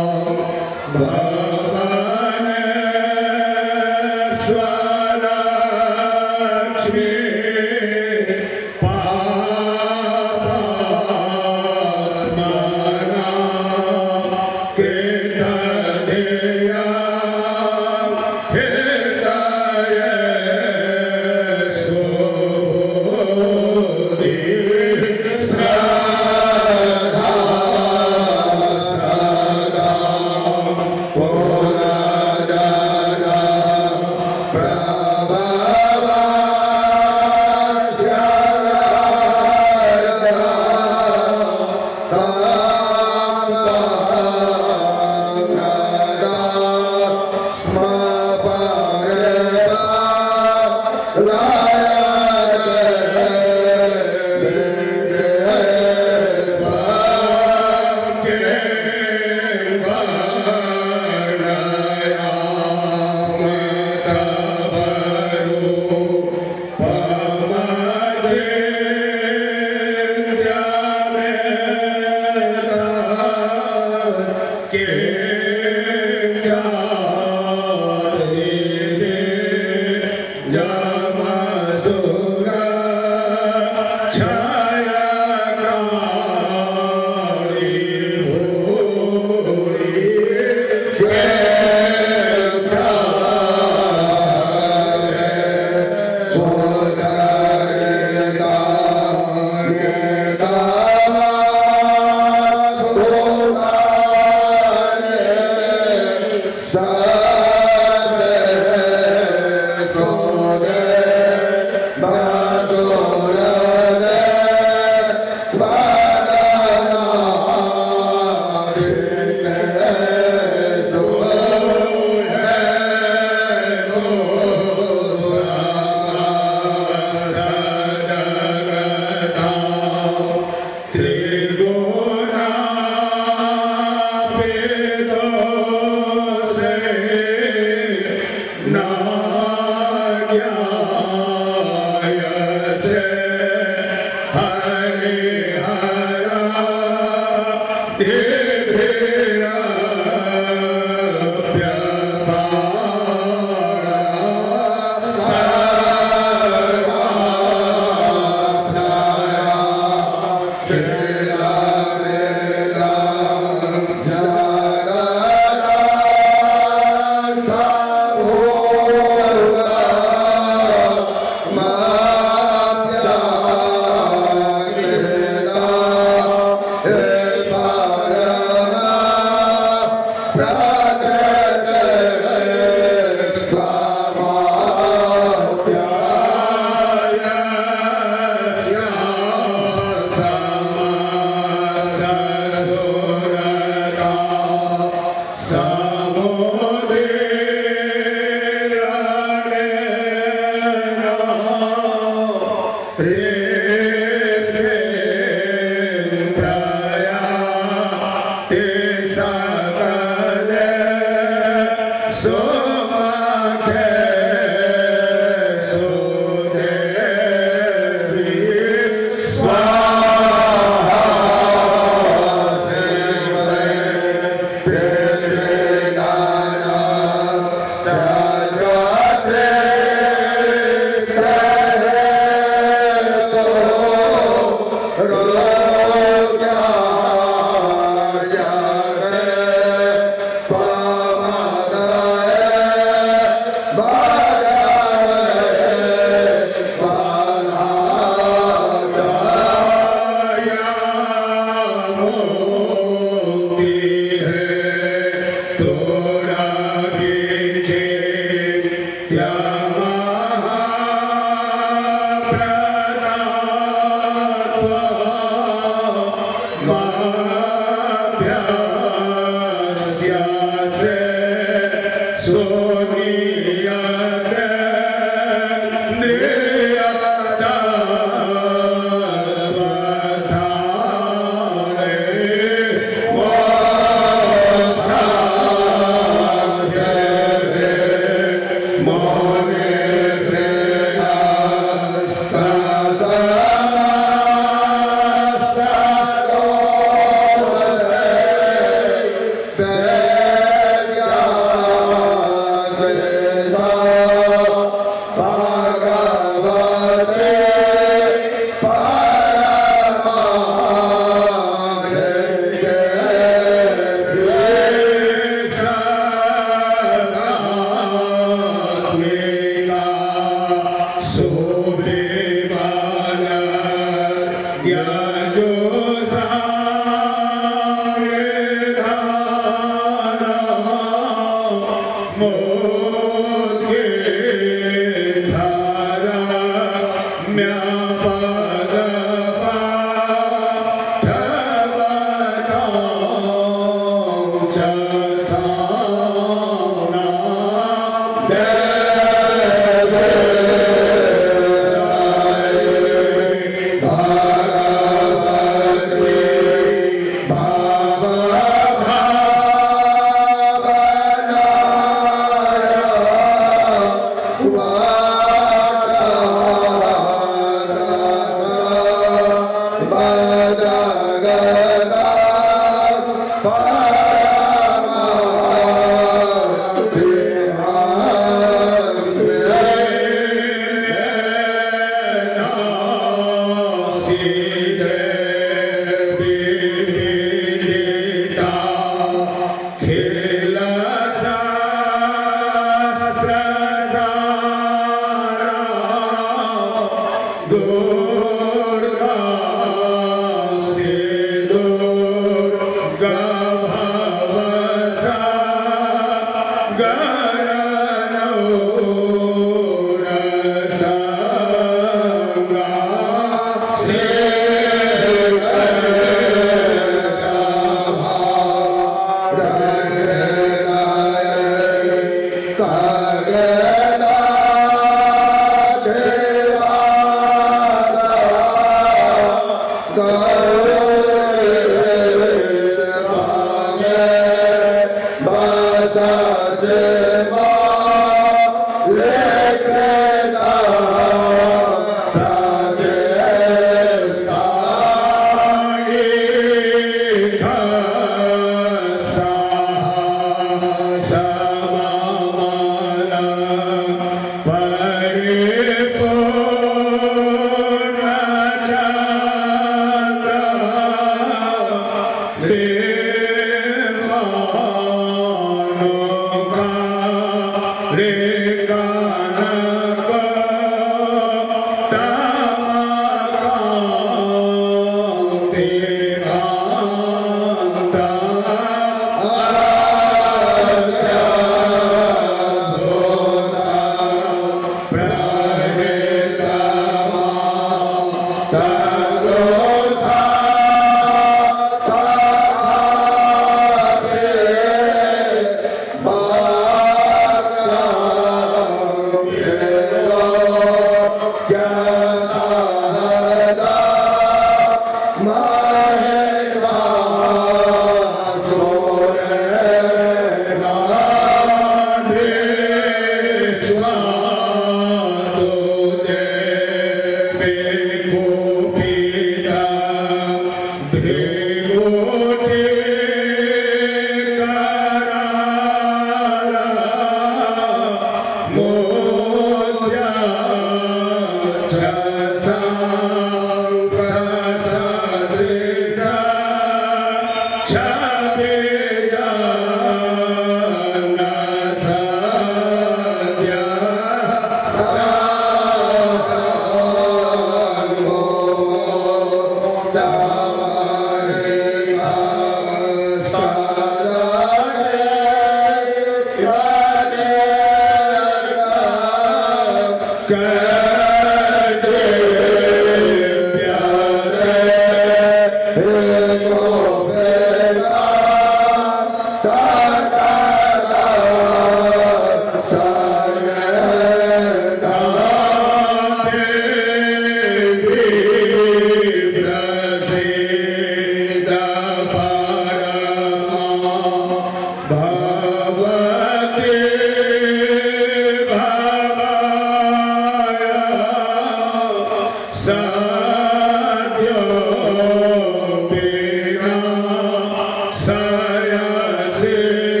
से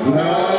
No.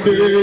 Amen.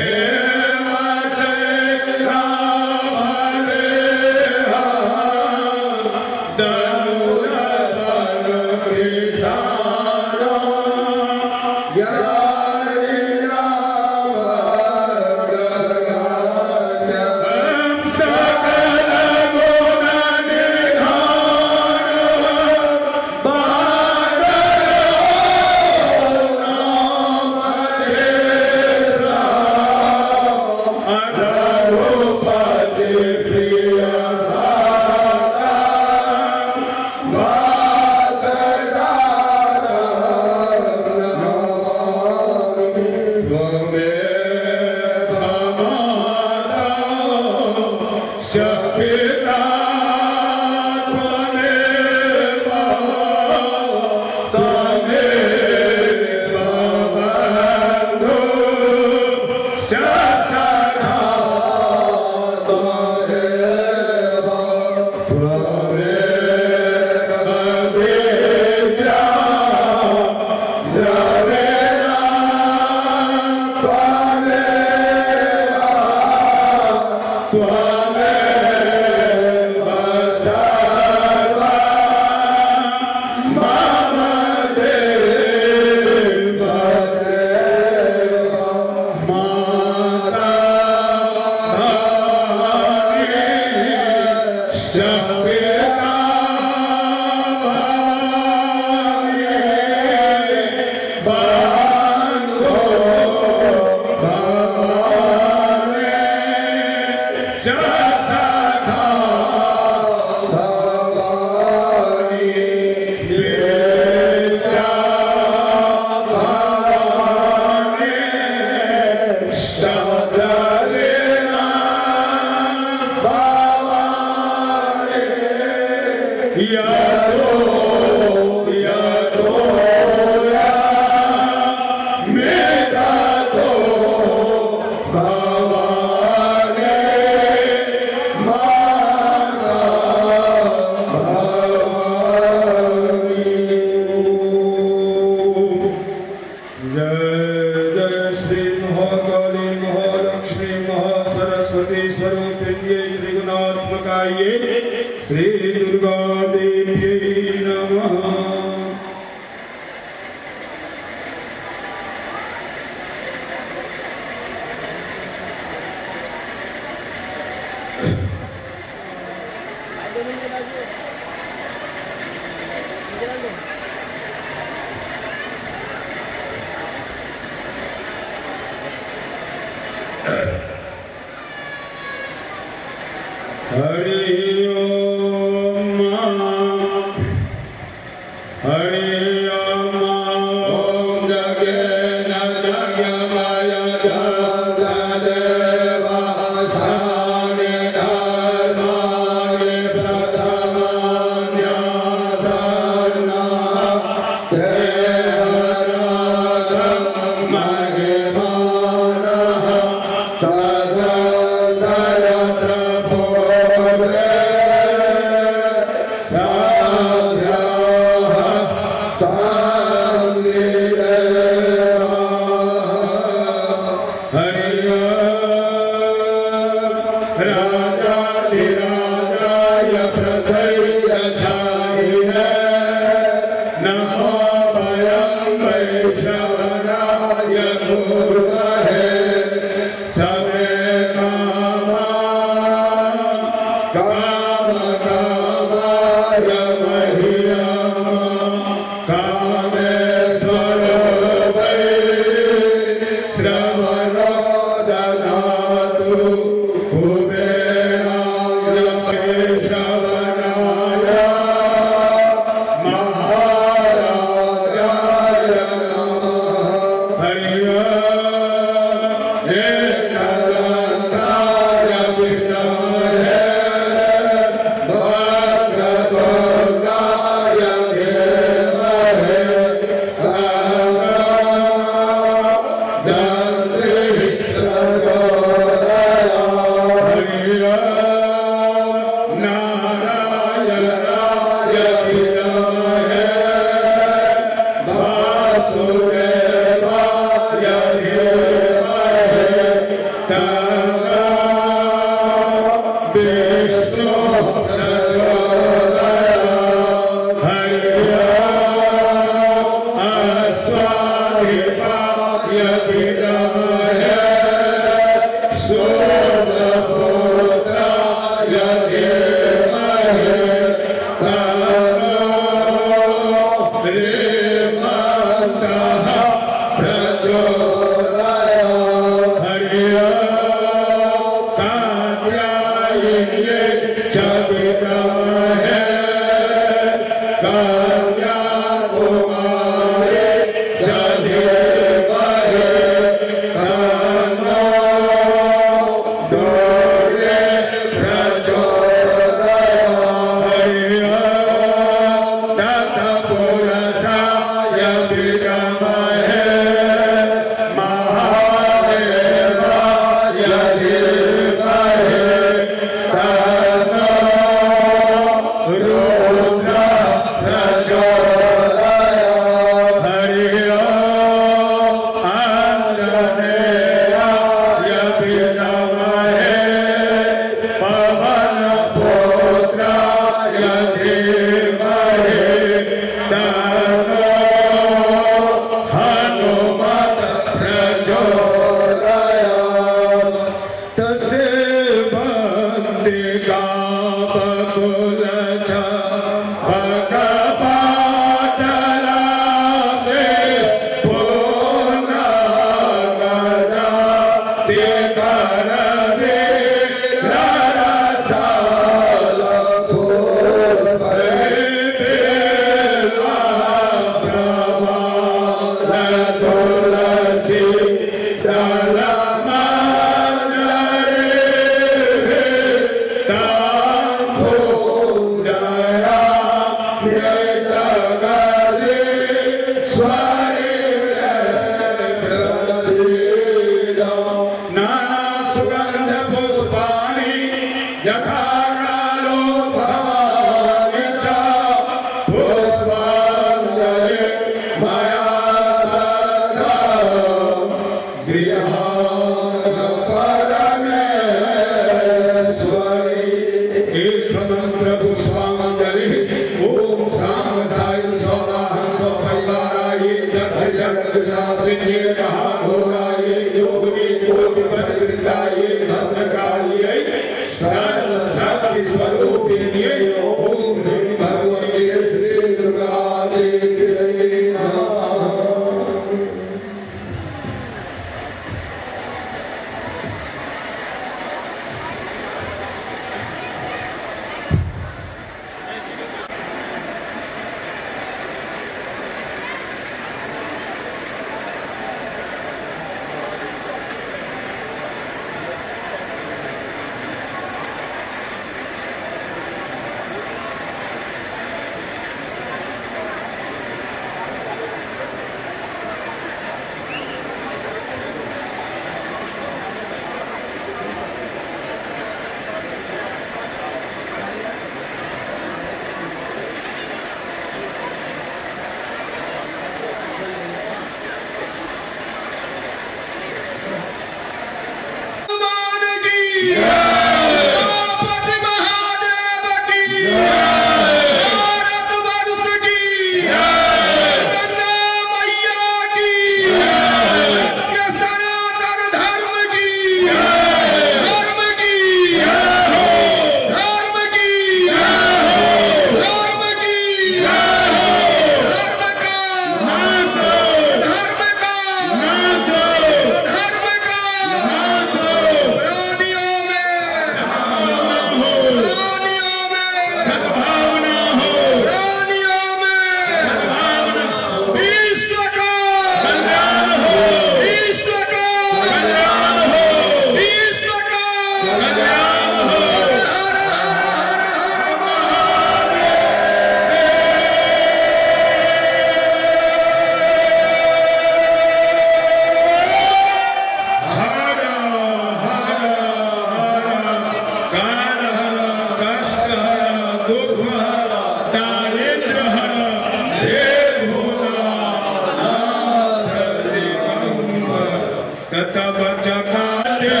तब जकारे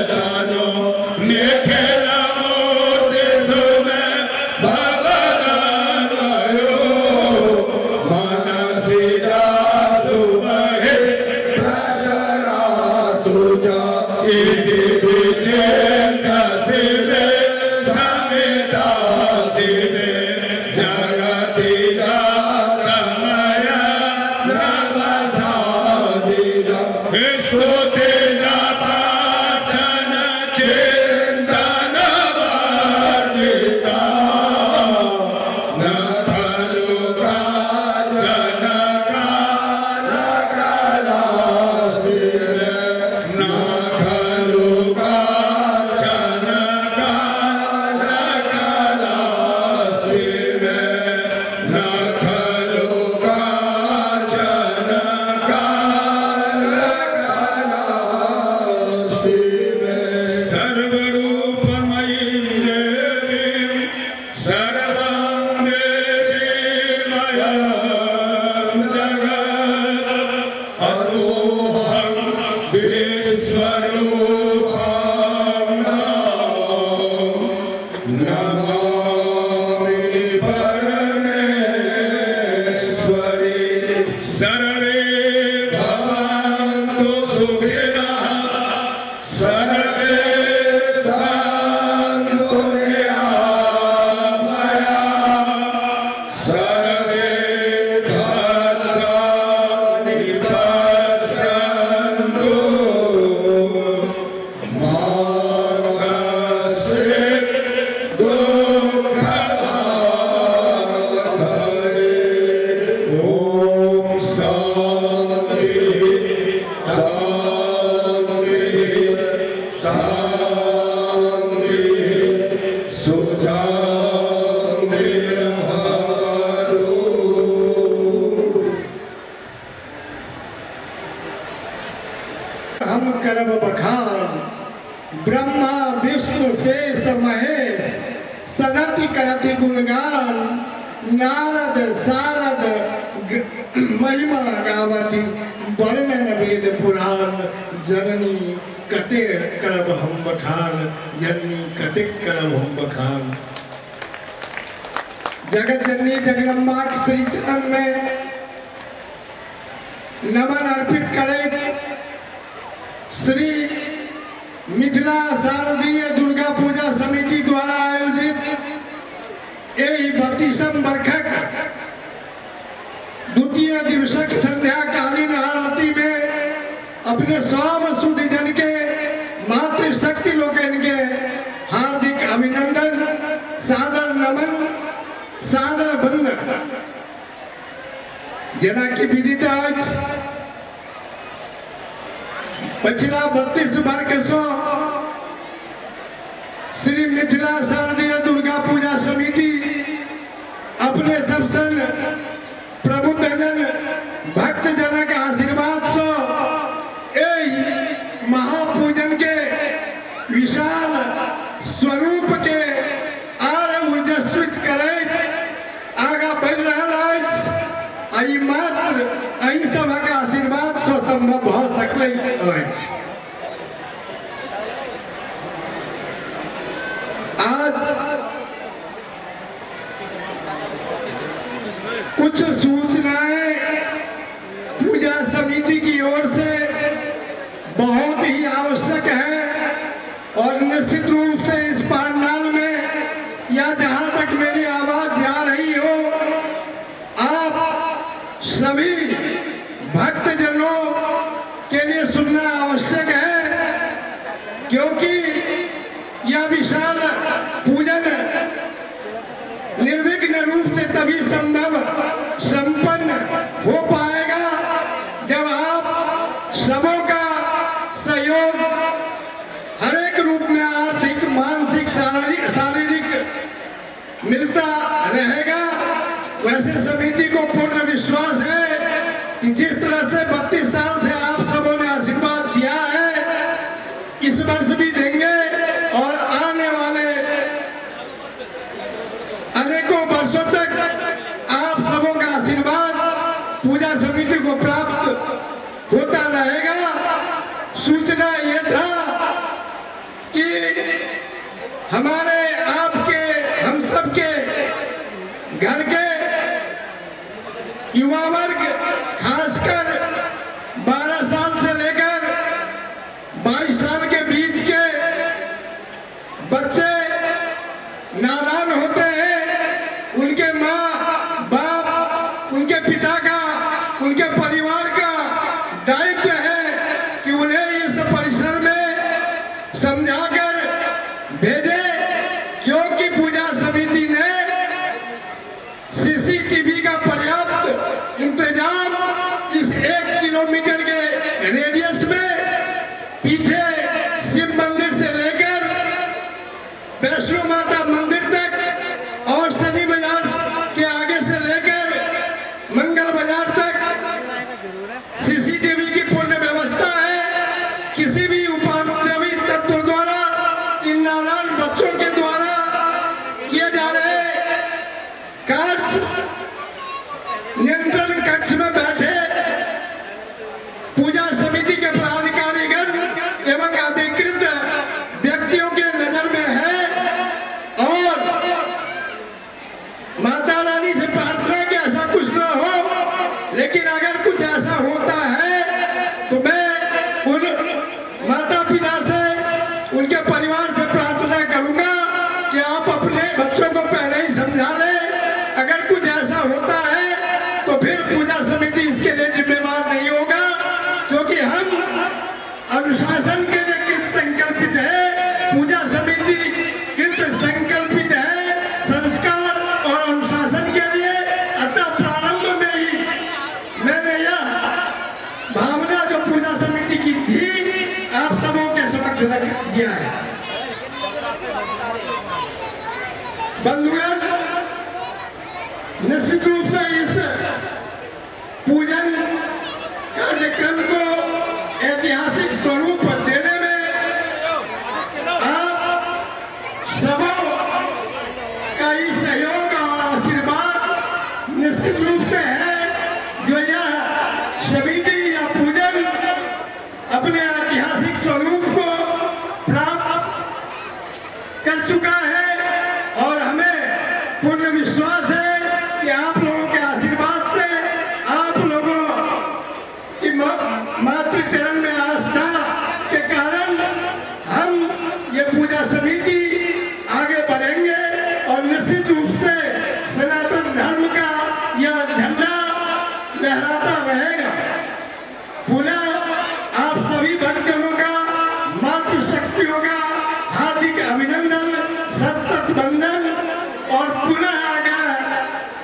तानो निखेला मोते सुने भगवान आयो मानसिदा सुबहे प्रसरा सुजा इति विचेन सिवे समिता सिवे जगति दातमया नवसादिदा सोते ना पाचन चिंतन वर्जिता न खलु काचन काल कलासिवे न खलु काचन काल कलासिवे न खलु काचन काल कलासिवे सर्वरूपमयीं देवीं सर्वं देवीमयं जगत् अतोऽहं विश्वरूपं नमामि परमेश्वरी सर्वे भवन्तु सुखिनः सर्वे सन्तु निरामयाः सर्वे भद्राणि पश्यन्तु मा कश्चित् दुःखभाग् भवेत्। ॐ शान्ति शान्ति शान्ति सुशान्तिर्भवतु। हम करब बखान ब्रह्मा विष्णु शेष महेश सदति करति गुणगान नारद सारद महिमा गावती वर्णन वेद पुराण जननी कते करब हम बखान जननी कते करब हम बखान। जगत जननी जगदम्बा के श्री चरण में नमन अर्पित करे श्री मिथिला शारदीय दुर्गा पूजा समिति द्वारा आयोजित यही 32वीं बरखक द्वितीय दिवसक संध्याकालीन आरती में अपने सब सुध जन के मातृशक्ति लोकन के हार्दिक अभिनंदन सादर नमन सादर वंदन। जना की विदित आज पिछला 32 वर्ष से श्री मिथिला शारदीय दुर्गा पूजा समिति अपने सब सन प्रबुद्ध जन भक्त जनक आशीर्वाद से यही महापूजन के विशाल स्वरूप के आर ऊर्जस्वित करे आगा बढ़ रहा आई मात्र आई सभा का आशीर्वाद से संभव हो सकले। आज कुछ सूचनाएं पूजा समिति की ओर से बहुत ही आवश्यक है और निश्चित रूप से इस पंडाल में या जहां तक मेरी आवाज जा रही हो आप सभी भक्तजनों के लिए सुनना आवश्यक है, क्योंकि यह विशाल पूजन निर्विघ्न रूप से तभी संपन्न हो पाएगा जब आप सबों का सहयोग हर एक रूप में आर्थिक मानसिक शारीरिक मिलता रहेगा। वैसे समिति को पूर्ण विश्वास है कि जिस तरह से 32 साल से आप सबों ने आशीर्वाद दिया है इस वर्ष भी देंगे और आने वाले अनेकों वर्षों तक आप सबों का आशीर्वाद पूजा समिति को प्राप्त होता रहेगा। सूचना ये था कि हमारे आपके हम सबके घर के युवा वर्ग खासकर 12 साल से लेकर 22 साल के बीच के बच्चे नादान होते हैं। उनके माँ बाप, उनके पिता का, उनके परिवार का दायित्व है कि उन्हें इस परिसर में समझाकर भेजे, क्योंकि पूजा समिति ने सीसीटीवी का पर्याप्त इंतजाम इस 1 किलोमीटर के रेडियस में पीछे शिव मंदिर से लेकर वैष्णो माता मंदिर तक और शनि बाजार के आगे से लेकर मंगल बाजार तक सीसीटीवी की पूर्ण व्यवस्था है। किसी भी उपद्रवी तत्वों द्वारा इन नादान बच्चों के द्वारा किए जा रहे कार्य नियंत्रण कक्ष में बैठे पूजा समिति के पदाधिकारीगण एवं अधिकृत व्यक्तियों के नजर में है और माता रानी से प्रार्थना कि ऐसा कुछ न हो, लेकिन अगर कुछ ऐसा होता है तो मैं उन माता पिता से, उनके परिवार से प्रार्थना करूंगा कि आप अपने बच्चों को पहले ही समझा लें। अगर कुछ ऐसा होता है तो फिर पूजा समिति इसके लिए जिम्मेवार नहीं होगा, क्योंकि हम अनुशासन के लिए कृत संकल्पित है। पूजा समिति कृत संकल्पित है संस्कार और अनुशासन के लिए। अतः प्रारंभ में ही मैंने यह भावना जो पूजा समिति की थी आप सबों के समक्ष रख दिया है। बंधुगण, निश्चित रूप से इस पूजन कार्यक्रम को ऐतिहासिक स्वरूप देने में आप सबों का ही सहयोग और आशीर्वाद निश्चित रूप से है, जो यह समिति या पूजन अपने ऐतिहासिक स्वरूप को प्राप्त कर चुका है। और हमें पूर्ण विश्वास है कि आप लोगों के आशीर्वाद से, आप लोगों की मातृ चरण में आस्था के कारण हम ये पूजा समिति आगे बढ़ेंगे और निश्चित रूप से सनातन धर्म का यह झंडा लहराता रहेगा। पुनः आप सभी भक्तों का, मातृशक्तियों का हार्दिक अभिनंदन, सतत वंदन और पुनः आग्रह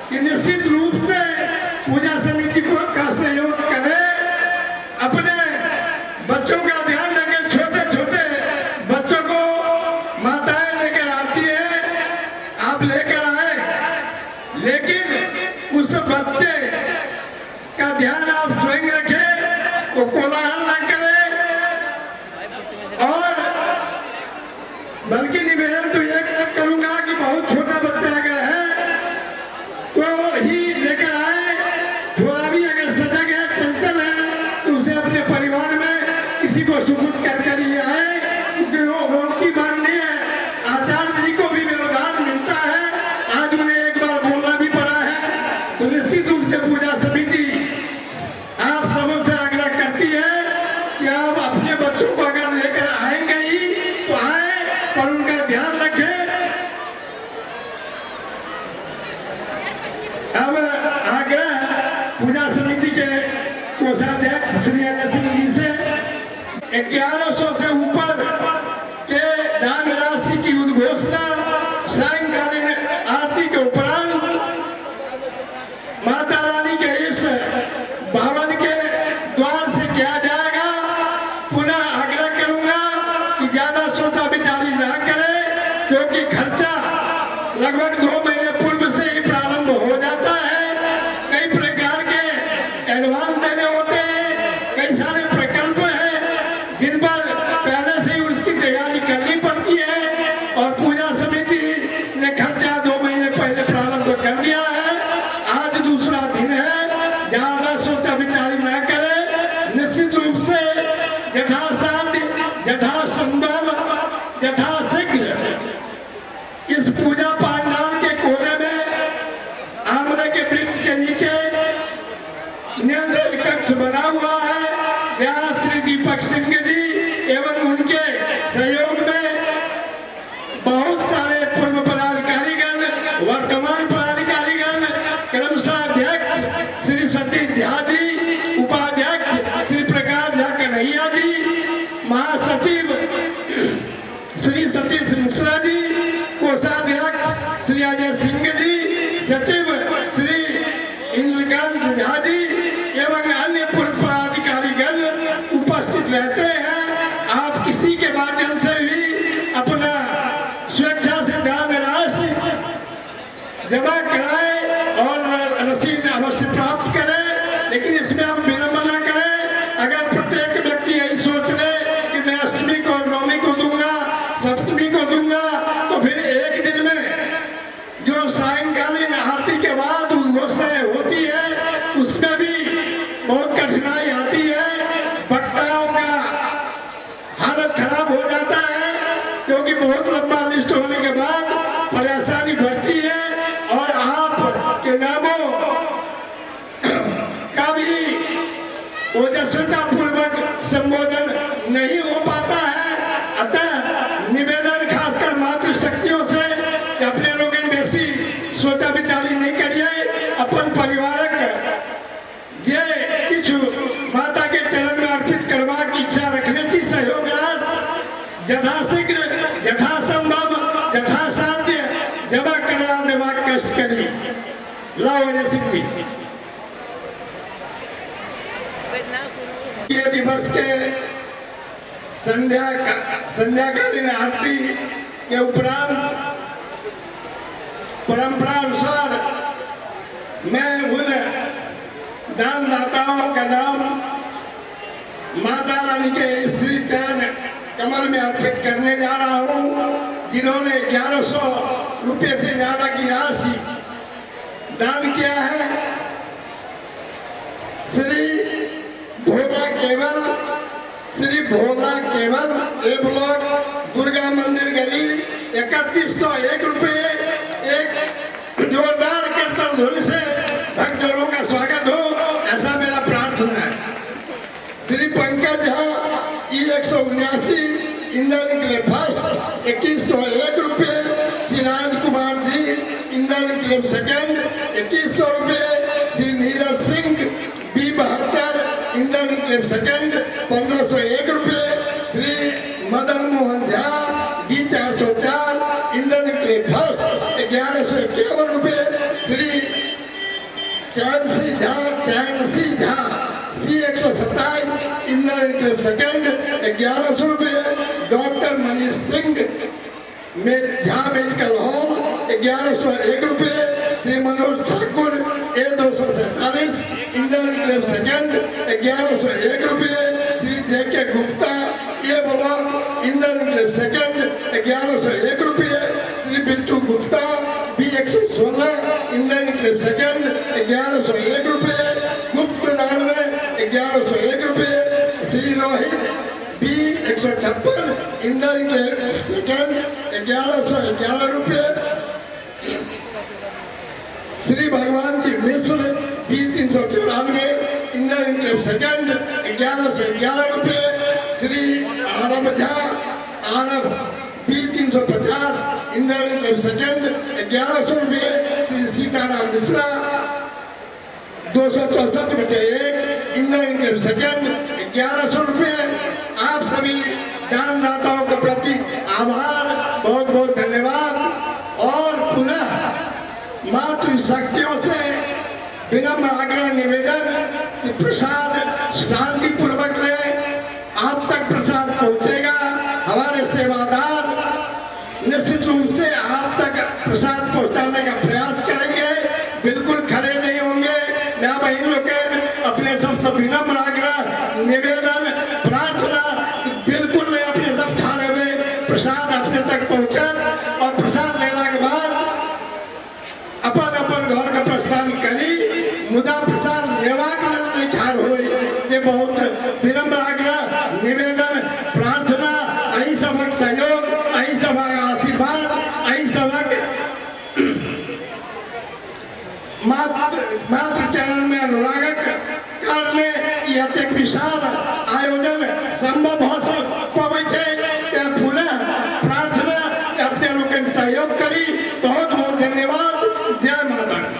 कि निश्चित रूप से पूजा समिति को का सहयोग करें। अपने बच्चों का ध्यान रखें। छोटे छोटे बच्चों को माताएं लेकर आती है, आप लेकर आए, लेकिन उस बच्चे का ध्यान आप स्वयं रखें, वो कोलाहल न करे। और बल्कि निवेदन तो ये करूंगा कि बहुत छोटा बच्चा अगर है तो ही लेकर आए। थोड़ा भी अगर सजग है, चंचल है, तो उसे अपने परिवार में किसी को सुपुर्द कर ही आए, क्योंकि वो की बात नहीं है। आचार्य जी को भी व्यवधान मिलता है, आज उन्हें एक बार बोलना भी पड़ा है। तो निश्चित रूप से पूजा समिति आप सबों से आग्रह करती है कि आप अपने बच्चों को अगर लेकर आएंगे ही तो आए, पर उनका ध्यान रखें। अब आग्रह पूजा समिति के कोषाध्यक्ष श्री अजय सिंह जी से 1100 से ऊपर के दान राशि की उद्घोषणा सायंकालीन आरती के उपरांत माता रानी के इस भवन के द्वार से किया जाएगा। पुनः आग्रह करूंगा कि ज्यादा सोचा विचारी न करें, क्योंकि खर्चा लगभग 2 महीने पूर्व से ही प्रारंभ हो जाता है। कई प्रकार के एडवांस देने होते हैं, कई सारे प्रकल्प हैं जिन पर पहले से ही उसकी तैयारी करनी पड़ती है। और पूजा समिति ने खर्चा 2 महीने पहले प्रारंभ कर दिया है। आज दूसरा दिन है, ज्यादा सोचा विचारी न करें। निश्चित रूप से यथासाध्य व्यास श्री दीपक सिंह जी एवं उनके सहयोग में बहुत सारे पूर्व पदाधिकारीगण, वर्तमान पदाधिकारीगण, क्रमशः अध्यक्ष श्री सतीश झा जी, उपाध्यक्ष श्री प्रकाश झा कन्हैया जी, महासचिव श्री सतीश मिश्रा जी, कोषाध्यक्ष श्री अजय सिंह जी, सचिव श्री इंद्रकांत झा जी एवं अन्य पूर्व पदाधिकारीगण उपस्थित रहते हैं। आप किसी के माध्यम से भी अपना स्वेच्छा से दान राशि जमा कराएं और रसीद अवश्य प्राप्त करें, लेकिन इसमें आप विलंब न करें। अगर प्रत्येक व्यक्ति यही सोच ले कि मैं अष्टमी को, नवमी को दूंगा, सप्तमी को दूंगा, तो फिर एक दिन में जो सायंकालीन आरती के बाद उद्घोषणाएं होती है उसमें भी बहुत कठिनाई आती है, वक्ताओं का हालत खराब हो जाता है, क्योंकि बहुत लंबा लिस्ट होने के बाद परेशानी बढ़ती है और आप के नामों का भी ओजस्वता पूर्वक संबोधन नहीं हो पाता है। अतः निवेदन खासकर मातृशक्तियों से कि अपने लोग बेसी सोचा विचारी नहीं करिए, अपन परिवारक जे किछु माता के चरण में अर्पित करवा की इच्छा रखने की सहयोग यथाशीघ्र यथासंभव यथासाध्य जमा करा देवा कष्ट करी। लाओ अजय सिंह जी। ये दिवस के संध्याकालीन आरती के उपरांत परंपरा अनुसार मैं उन दानदाताओं का नाम माता रानी के श्री चरण कमल में अर्पित करने जा रहा हूँ, जिन्होंने 1100 रुपये से ज्यादा की राशि दान किया है। श्री भोला केवल ए ब्लॉक दुर्गा मंदिर गली 3101 रुपये। एक जोरदार कीर्तन धुन से भक्तजनों का स्वागत हो, ऐसा मेरा प्रार्थना है। श्री पंकज झा E179 इंदौर के लिए फर्स्ट 2101 रुपये। श्री राजकुमार जी इंदौर के लिए सेकंड 2100 रुपये। श्री नीरज सिंह B72 इंदौर के लिए सेकंड 1501 रुपये। श्री मदन मोहन झा B404 इंदौर के लिए फर्स्ट 1151 रुपये। श्री चैनसी झा C127 इंदौर के लिए सेकंड 1100 रुपये। Doctor Manish Singh Jha medical home 1101 रुपये। श्री मनोज ठाकुर A247 इंदौर के लिए सेकंड 1101 रुपये। श्री JK गुप्ता ये ब्लॉक इंदौर के लिए सेकंड 1101 रुपये। श्री बिट्टू गुप्ता B116 इंदौर के लिए सेकंड 1101 रुपये। गुप्त दान में 1101 रुपये। श्री रोहित B156 इंदौर के लिए सेकंड 1111 रुपये। श्री भगवान जी मिश्र B394 इंदौर के लिए सेकंड 1111 रुपये। श्री आरब झा B350 इंदौर के लिए सेकंड 1100 रुपये। श्री सीताराम मिश्रा 264/1 इंदौर के लिए सेकंड 1100 रुपये। आप सभी दानदाताओं के प्रति आभार, बहुत बहुत धन्यवाद। और पुनः मातृशक्तियों से विनम्र आग्रह निवेदन कि प्रसाद शांति पूर्वक ले, आप तक प्रसाद पहुंचेगा। हमारे सेवादार निश्चित रूप से आप तक प्रसाद पहुंचाने का प्रयास करेंगे, बिल्कुल खड़े नहीं होंगे। मैं बहन लोग अपने सबसे विनम्र आग्रह निवेदन संभव हो पावे छे ते पुनः प्रार्थना अपने लोग के सहयोग करी। बहुत बहुत धन्यवाद। जय माता दी।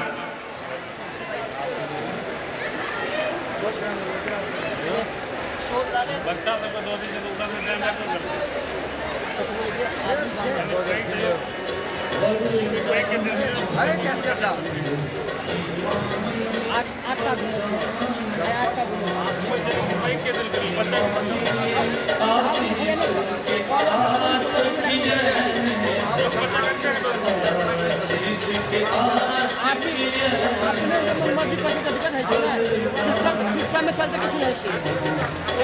आप